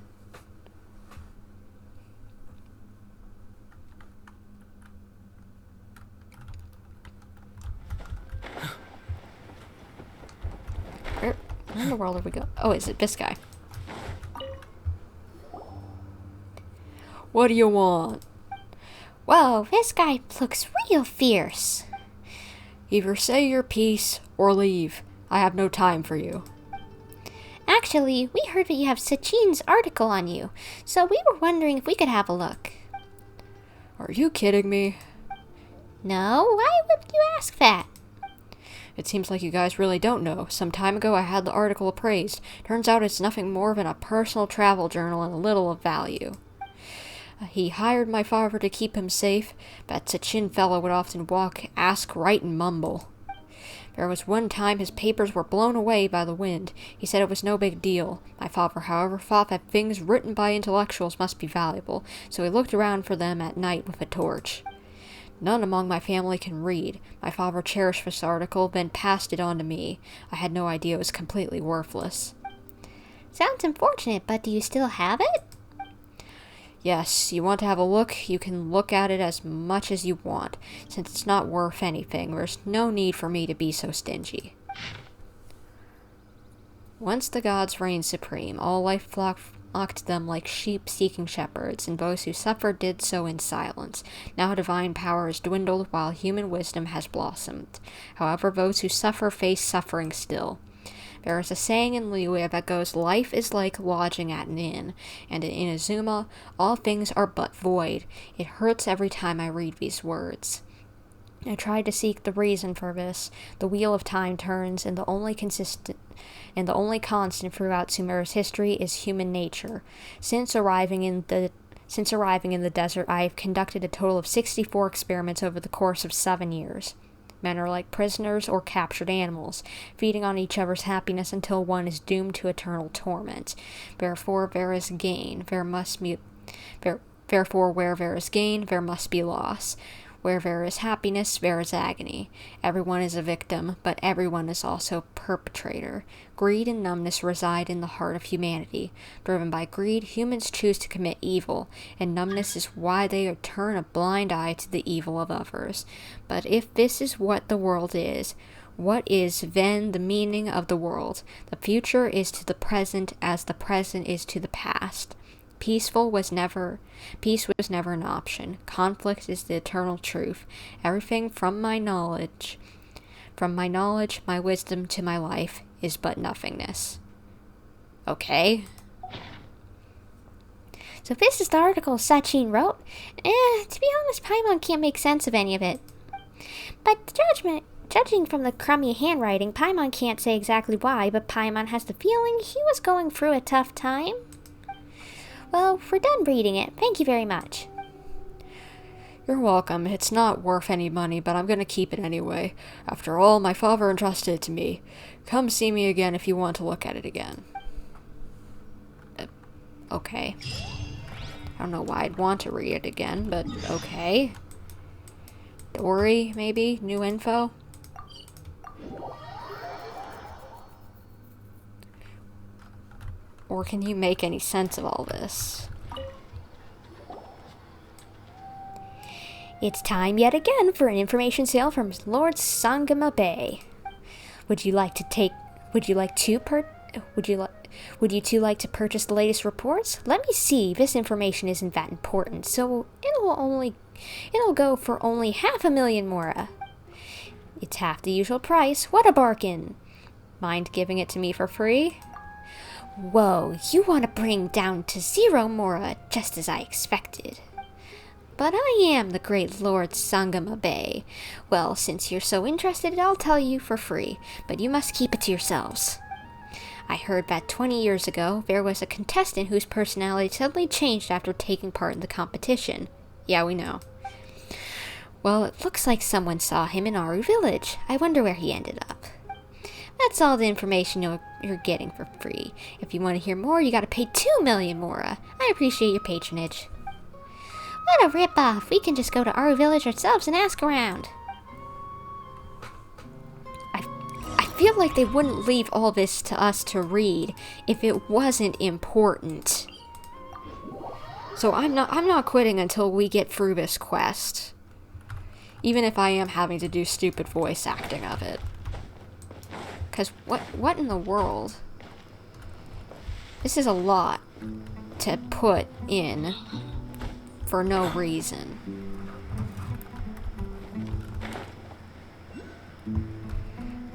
Where in the world are we going? Oh, is it this guy? What do you want? Whoa, this guy looks real fierce. Either say your piece or leave. I have no time for you. Actually, we heard that you have Sachin's article on you, so we were wondering if we could have a look. Are you kidding me? No, why would you ask that? It seems like you guys really don't know. Some time ago I had the article appraised. Turns out it's nothing more than a personal travel journal and a little of value. He hired my father to keep him safe, but Sachin fellow would often walk, ask, write, and mumble. There was one time his papers were blown away by the wind. He said it was no big deal. My father, however, thought that things written by intellectuals must be valuable, so he looked around for them at night with a torch. None among my family can read. My father cherished this article, then passed it on to me. I had no idea it was completely worthless. Sounds unfortunate, but do you still have it? Yes, you want to have a look? You can look at it as much as you want. Since it's not worth anything, there's no need for me to be so stingy. Once the gods reigned supreme, all life flocked them like sheep seeking shepherds, and those who suffered did so in silence. Now divine power has dwindled, while human wisdom has blossomed. However, those who suffer face suffering still. There is a saying in Liyue that goes, life is like lodging at an inn, and in Inazuma, all things are but void. It hurts every time I read these words. I tried to seek the reason for this. The wheel of time turns, and the only constant throughout Sumeru's history is human nature. Since arriving in the desert, I have conducted a total of 64 experiments over the course of 7 years. Men are like prisoners or captured animals, feeding on each other's happiness until one is doomed to eternal torment. Therefore, there is gain. Therefore, where there is gain, there must be loss. Where there is happiness, there is agony. Everyone is a victim, but everyone is also a perpetrator. Greed and numbness reside in the heart of humanity. Driven by greed, humans choose to commit evil, and numbness is why they turn a blind eye to the evil of others. But if this is what the world is, what is then the meaning of the world? The future is to the present as the present is to the past. Peace was never an option. Conflict is the eternal truth. Everything from my knowledge, my wisdom to my life is but nothingness. Okay. So this is the article Sachin wrote. To be honest, Paimon can't make sense of any of it. But judging from the crummy handwriting, Paimon can't say exactly why, but Paimon has the feeling he was going through a tough time. Well, we're done reading it. Thank you very much. You're welcome. It's not worth any money, but I'm gonna keep it anyway. After all, my father entrusted it to me. Come see me again if you want to look at it again. Okay. I don't know why I'd want to read it again, but okay. Dory, maybe? New info? Or can you make any sense of all this? It's time yet again for an information sale from Lord Sangama Bay. Would you two like to purchase the latest reports? Let me see. This information isn't that important, so it'll go for only 500,000 mora. It's half the usual price. What a bargain! Mind giving it to me for free? Whoa, you want to bring down to 0 mora, just as I expected. But I am the great Lord Sangama Bay. Well, since you're so interested, I'll tell you for free, but you must keep it to yourselves. I heard that 20 years ago, there was a contestant whose personality suddenly changed after taking part in the competition. Yeah, we know. Well, it looks like someone saw him in Aru Village. I wonder where he ended up. That's all the information you're getting for free. If you want to hear more, you gotta pay 2 million mora. I appreciate your patronage. What a rip-off. We can just go to Aru Village ourselves and ask around. I feel like they wouldn't leave all this to us to read if it wasn't important. So I'm not quitting until we get through this quest. Even if I am having to do stupid voice acting of it. Because what in the world? This is a lot to put in for no reason.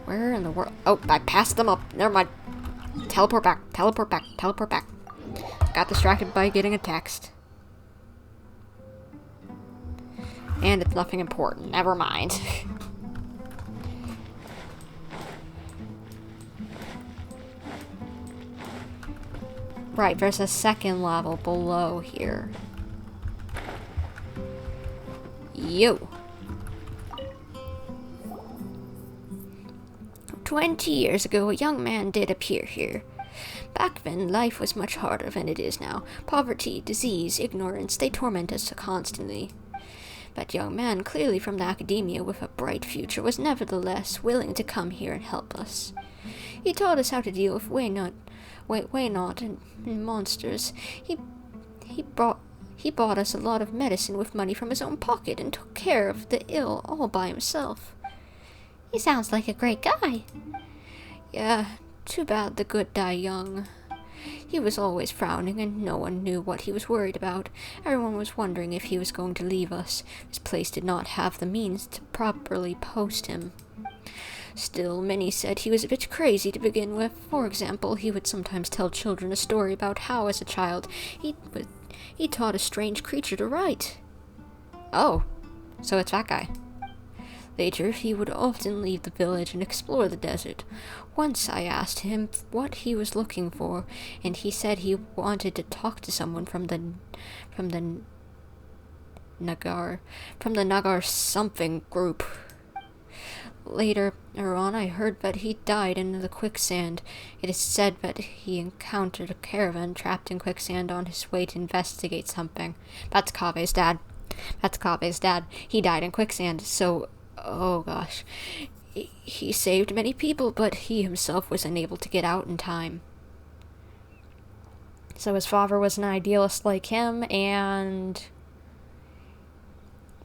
Where in the world? Oh, I passed them up. Never mind. Teleport back. Teleport back. Teleport back. Got distracted by getting a text. And it's nothing important. Never mind. Right, there's a second level below here. Yo. 20 years ago, a young man did appear here. Back then, life was much harder than it is now. Poverty, disease, ignorance, they torment us constantly. That young man, clearly from the academia with a bright future, was nevertheless willing to come here and help us. He taught us how to deal with Waynot and monsters. He bought us a lot of medicine with money from his own pocket and took care of the ill all by himself. He sounds like a great guy. Yeah, too bad the good die young. He was always frowning, and no one knew what he was worried about. Everyone was wondering if he was going to leave us. This place did not have the means to properly post him. Still, many said he was a bit crazy to begin with. For example, he would sometimes tell children a story about how, as a child, he taught a strange creature to write. Oh, so it's that guy. Later, he would often leave the village and explore the desert. Once I asked him what he was looking for, and he said he wanted to talk to someone from the Nagar something group. Later on, I heard that he died in the quicksand. It is said that he encountered a caravan trapped in quicksand on his way to investigate something. That's Kaveh's dad. He died in quicksand, so... Oh gosh. He saved many people, but he himself was unable to get out in time. So his father was an idealist like him, and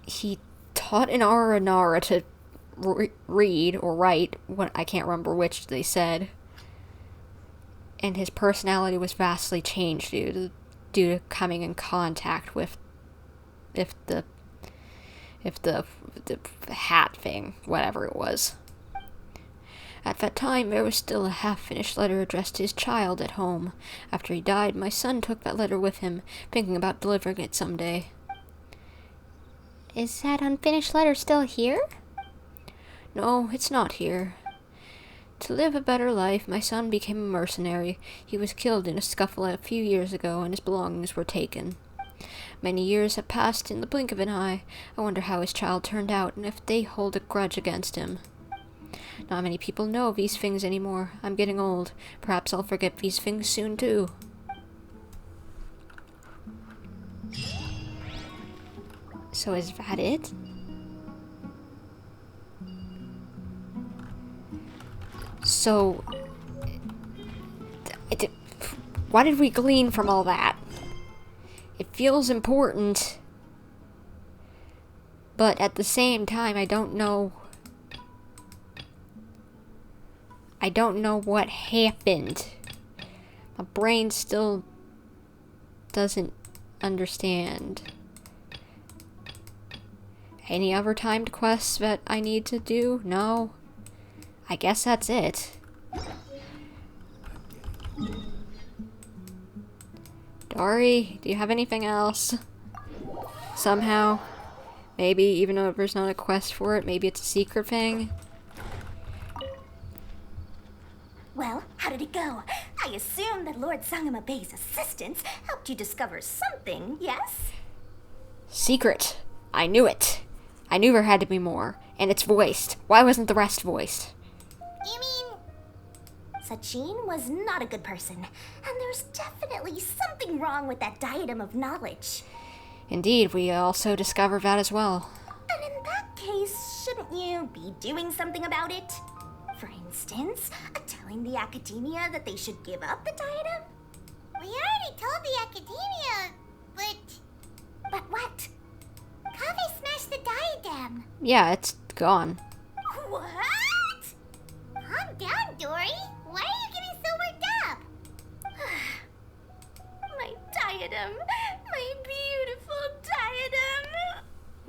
he taught an Aranara to read or write. I can't remember which they said. And his personality was vastly changed due to coming in contact with the hat thing, whatever it was. At that time, there was still a half-finished letter addressed to his child at home. After he died, my son took that letter with him, thinking about delivering it someday. Is that unfinished letter still here? No, it's not here. To live a better life, my son became a mercenary. He was killed in a scuffle a few years ago, and his belongings were taken. Many years have passed in the blink of an eye. I wonder how his child turned out, and if they hold a grudge against him. Not many people know these things anymore. I'm getting old. Perhaps I'll forget these things soon, too. So is that it? So... what did we glean from all that? It feels important, but at the same time, I don't know what happened. My brain still doesn't understand. Any other timed quests that I need to do? No? I guess that's it. Dory, do you have anything else? Somehow? Maybe, even though there's not a quest for it, maybe it's a secret thing? Well, how did it go? I assume that Lord Sangama Bey's assistance helped you discover something, yes? Secret. I knew it. I knew there had to be more. And it's voiced. Why wasn't the rest voiced? You mean... Sachin was not a good person, and there's definitely something wrong with that diadem of knowledge. Indeed, we also discovered that as well. And in that case, shouldn't you be doing something about it? For instance, telling the academia that they should give up the diadem? We already told the academia, but... But what? Kaveh smashed the diadem. Yeah, it's gone. What? Calm down, Dory. Why are you getting so worked up? My diadem. My beautiful diadem.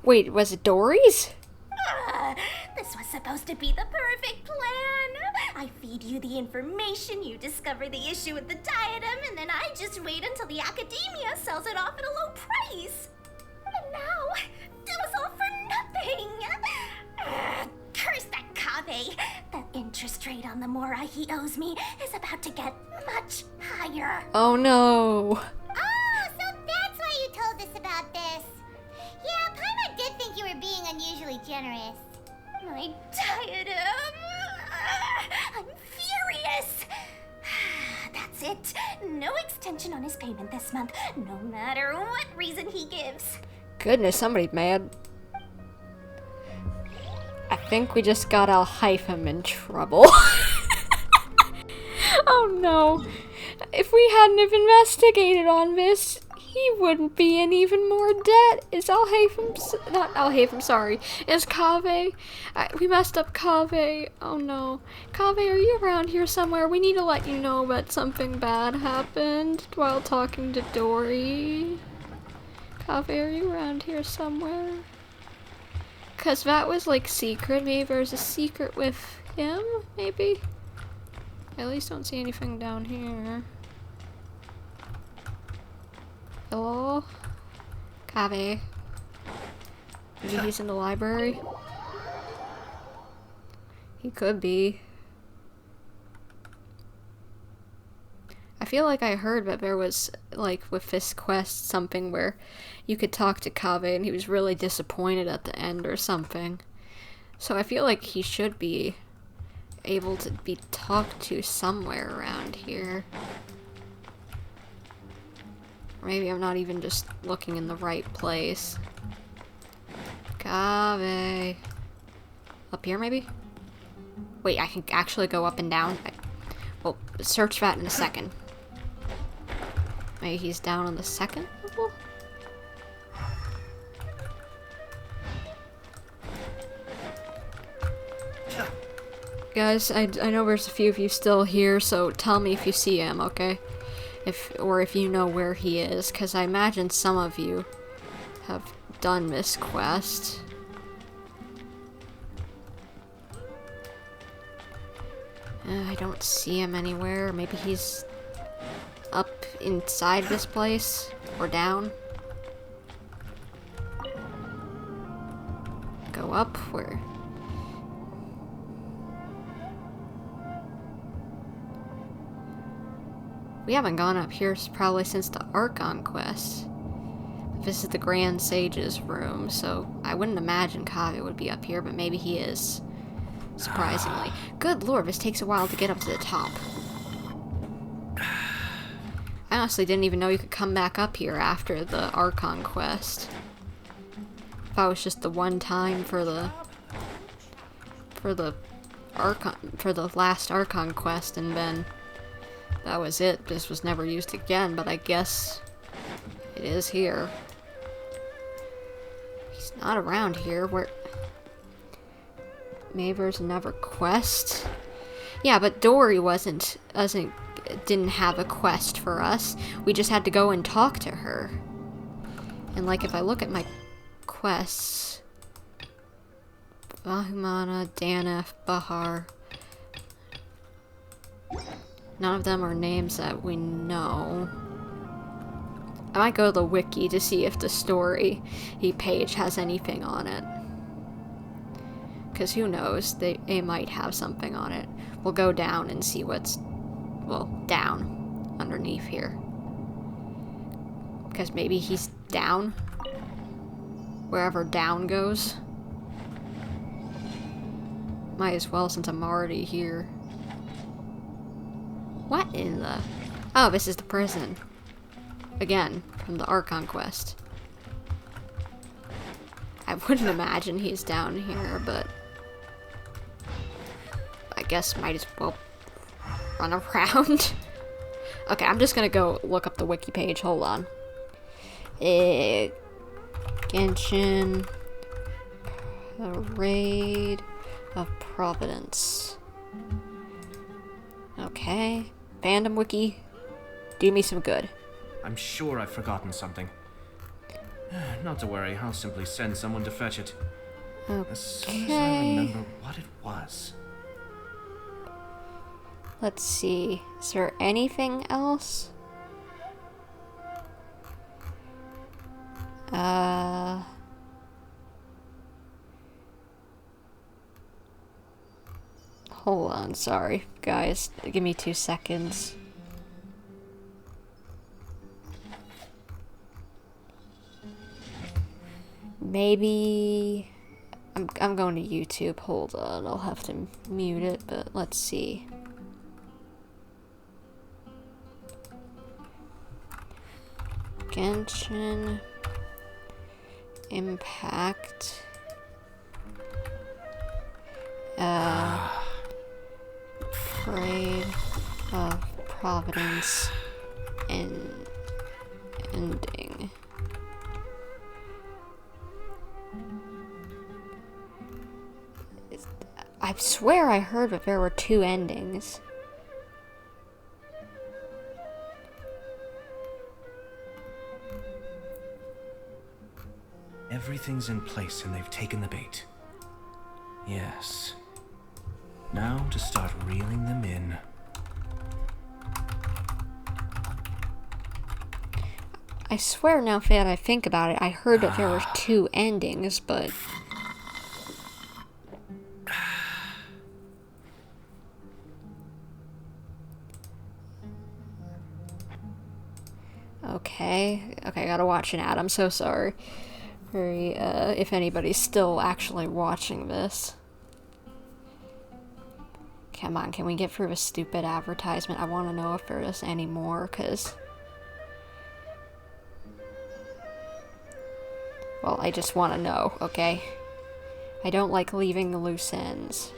Wait, was it Dory's? This was supposed to be the perfect plan. I feed you the information, you discover the issue with the diadem, and then I just wait until the academia sells it off at a low price. And now, it was all for nothing. Curse that Kaveh. The interest rate on the mora he owes me is about to get much higher. Oh no. Oh, so that's why you told us about this. Yeah, Paimon did think you were being unusually generous. My diadem. I'm furious. That's it. No extension on his payment this month, no matter what reason he gives. Goodness, somebody's mad. I think we just got Alhaitham in trouble. Oh no. If we hadn't have investigated on this, he wouldn't be in even more debt. Is not Alhaitham, sorry. Is Kaveh? We messed up Kaveh. Oh no. Kaveh, are you around here somewhere? We need to let you know that something bad happened while talking to Dory. Kaveh, are you around here somewhere? Cause that was like secret. Maybe there's a secret with him, maybe? I at least don't see anything down here. Hello? Kaveh. Maybe he's in the library? He could be. I feel like I heard that there was, like, with this quest, something where you could talk to Kaveh and he was really disappointed at the end or something. So I feel like he should be able to be talked to somewhere around here. Or maybe I'm not even just looking in the right place. Kaveh. Up here, maybe? Wait, I can actually go up and down? Well, search that in a second. Maybe he's down on the second level? Guys, I know there's a few of you still here, so tell me if you see him, okay? Or if you know where he is, because I imagine some of you have done this quest. I don't see him anywhere. Maybe he's up inside this place, or down. Go up, where? We haven't gone up here probably since the Archon quest. This is the Grand Sage's room, so I wouldn't imagine Kaveh would be up here, but maybe he is. Surprisingly. Good lord, this takes a while to get up to the top. I honestly didn't even know you could come back up here after the Archon quest. If I was just the one time for the last Archon quest, and then that was it. This was never used again, but I guess it is here. He's not around here. Where? Maybe there's another quest? Yeah, but Dory didn't have a quest for us. We just had to go and talk to her. And like, if I look at my quests, Vahumana, Daneth, Bahar, none of them are names that we know. I might go to the wiki to see if the story page has anything on it. Because who knows, they might have something on it. We'll go down and see what's, well, down underneath here. Because maybe he's down. Wherever down goes. Might as well, since I'm already here. What in the... Oh, this is the prison. Again, from the Archon quest. I wouldn't imagine he's down here, but... I guess might as well run around. Okay, I'm just gonna go look up the wiki page. Hold on. Genshin... Parade of Providence. Okay. Fandom wiki. Do me some good. I'm sure I've forgotten something. Not to worry, I'll simply send someone to fetch it. Okay. As soon as I remember what it was. let's see. Is there anything else? Hold on, sorry, guys. Give me 2 seconds. Maybe... I'm going to YouTube. Hold on, I'll have to mute it, but let's see. Genshin Impact. Parade of Providence ending. I swear I heard that there were 2 endings. Everything's in place and they've taken the bait. Yes. Now to start reeling them in. I swear now that I think about it, I heard that there were 2 endings, but... Okay, I gotta watch an ad, I'm so sorry. If anybody's still actually watching this. Come on, can we get through a stupid advertisement? I want to know if there is any more, because... Well, I just want to know, okay? I don't like leaving the loose ends.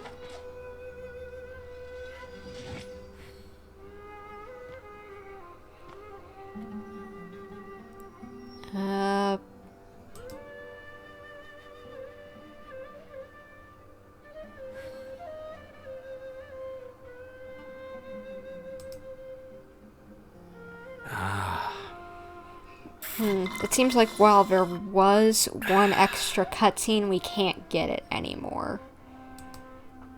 It seems like while there was 1 extra cutscene, we can't get it anymore.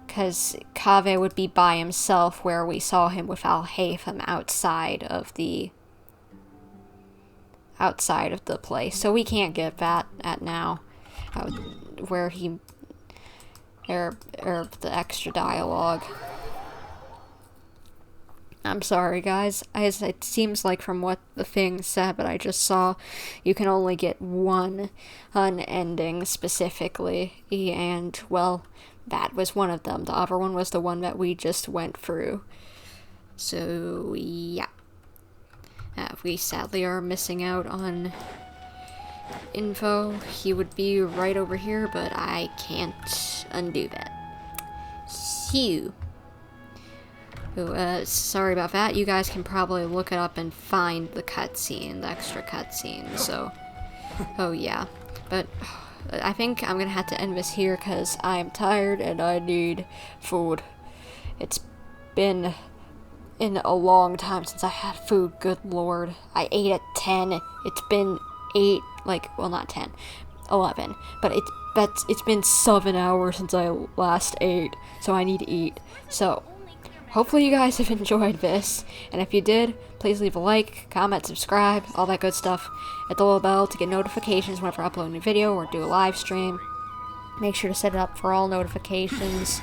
Because Kaveh would be by himself where we saw him with Alhaitham outside of the place. So we can't get that at now. Where he... or the extra dialogue. I'm sorry, guys. It seems like from what the thing said, but I just saw you can only get 1 ending specifically, and, well, that was one of them. The other one was the one that we just went through. So, yeah. We sadly are missing out on info. He would be right over here, but I can't undo that. So... sorry about that. You guys can probably look it up and find the cutscene, the extra cutscene, so... Oh, yeah. But I think I'm gonna have to end this here because I am tired and I need food. It's been in a long time since I had food, good lord. I ate at 10. It's been 8, well, not 10, 11. But it's been 7 hours since I last ate, so I need to eat. So... hopefully you guys have enjoyed this, and if you did, please leave a like, comment, subscribe, all that good stuff. Hit the little bell to get notifications whenever I upload a new video or do a live stream. Make sure to set it up for all notifications,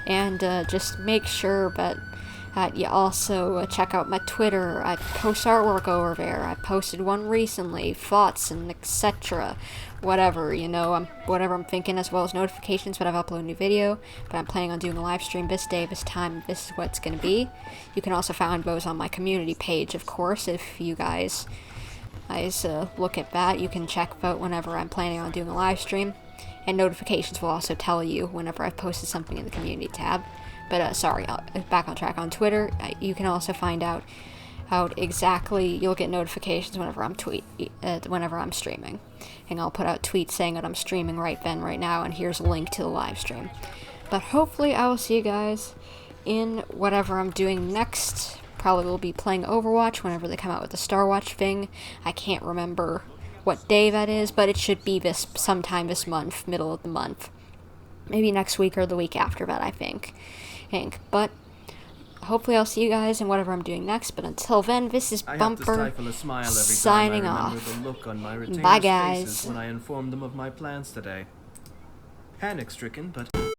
and just make sure that you also check out my Twitter. I post artwork over there. I posted one recently, thoughts and etc. Whatever, you know, whatever I'm thinking, as well as notifications when I've uploaded a new video. But I'm planning on doing a live stream this day, this time, this is what it's going to be. You can also find those on my community page, of course, if you guys look at that. You can check out whenever I'm planning on doing a live stream. And notifications will also tell you whenever I've posted something in the community tab. But, sorry, back on track on Twitter. You can also find out exactly, you'll get notifications whenever I'm streaming. And I'll put out tweets saying that I'm streaming right now, and here's a link to the live stream. But hopefully I will see you guys in whatever I'm doing next. Probably will be playing Overwatch whenever they come out with the Star Watch thing. I can't remember what day that is, but it should be sometime this month, middle of the month. Maybe next week or the week after that, I think. But hopefully I'll see you guys in whatever I'm doing next, but until then, this is Bumper signing off. Bye guys. When I informed them of my plans today. Panic-stricken, but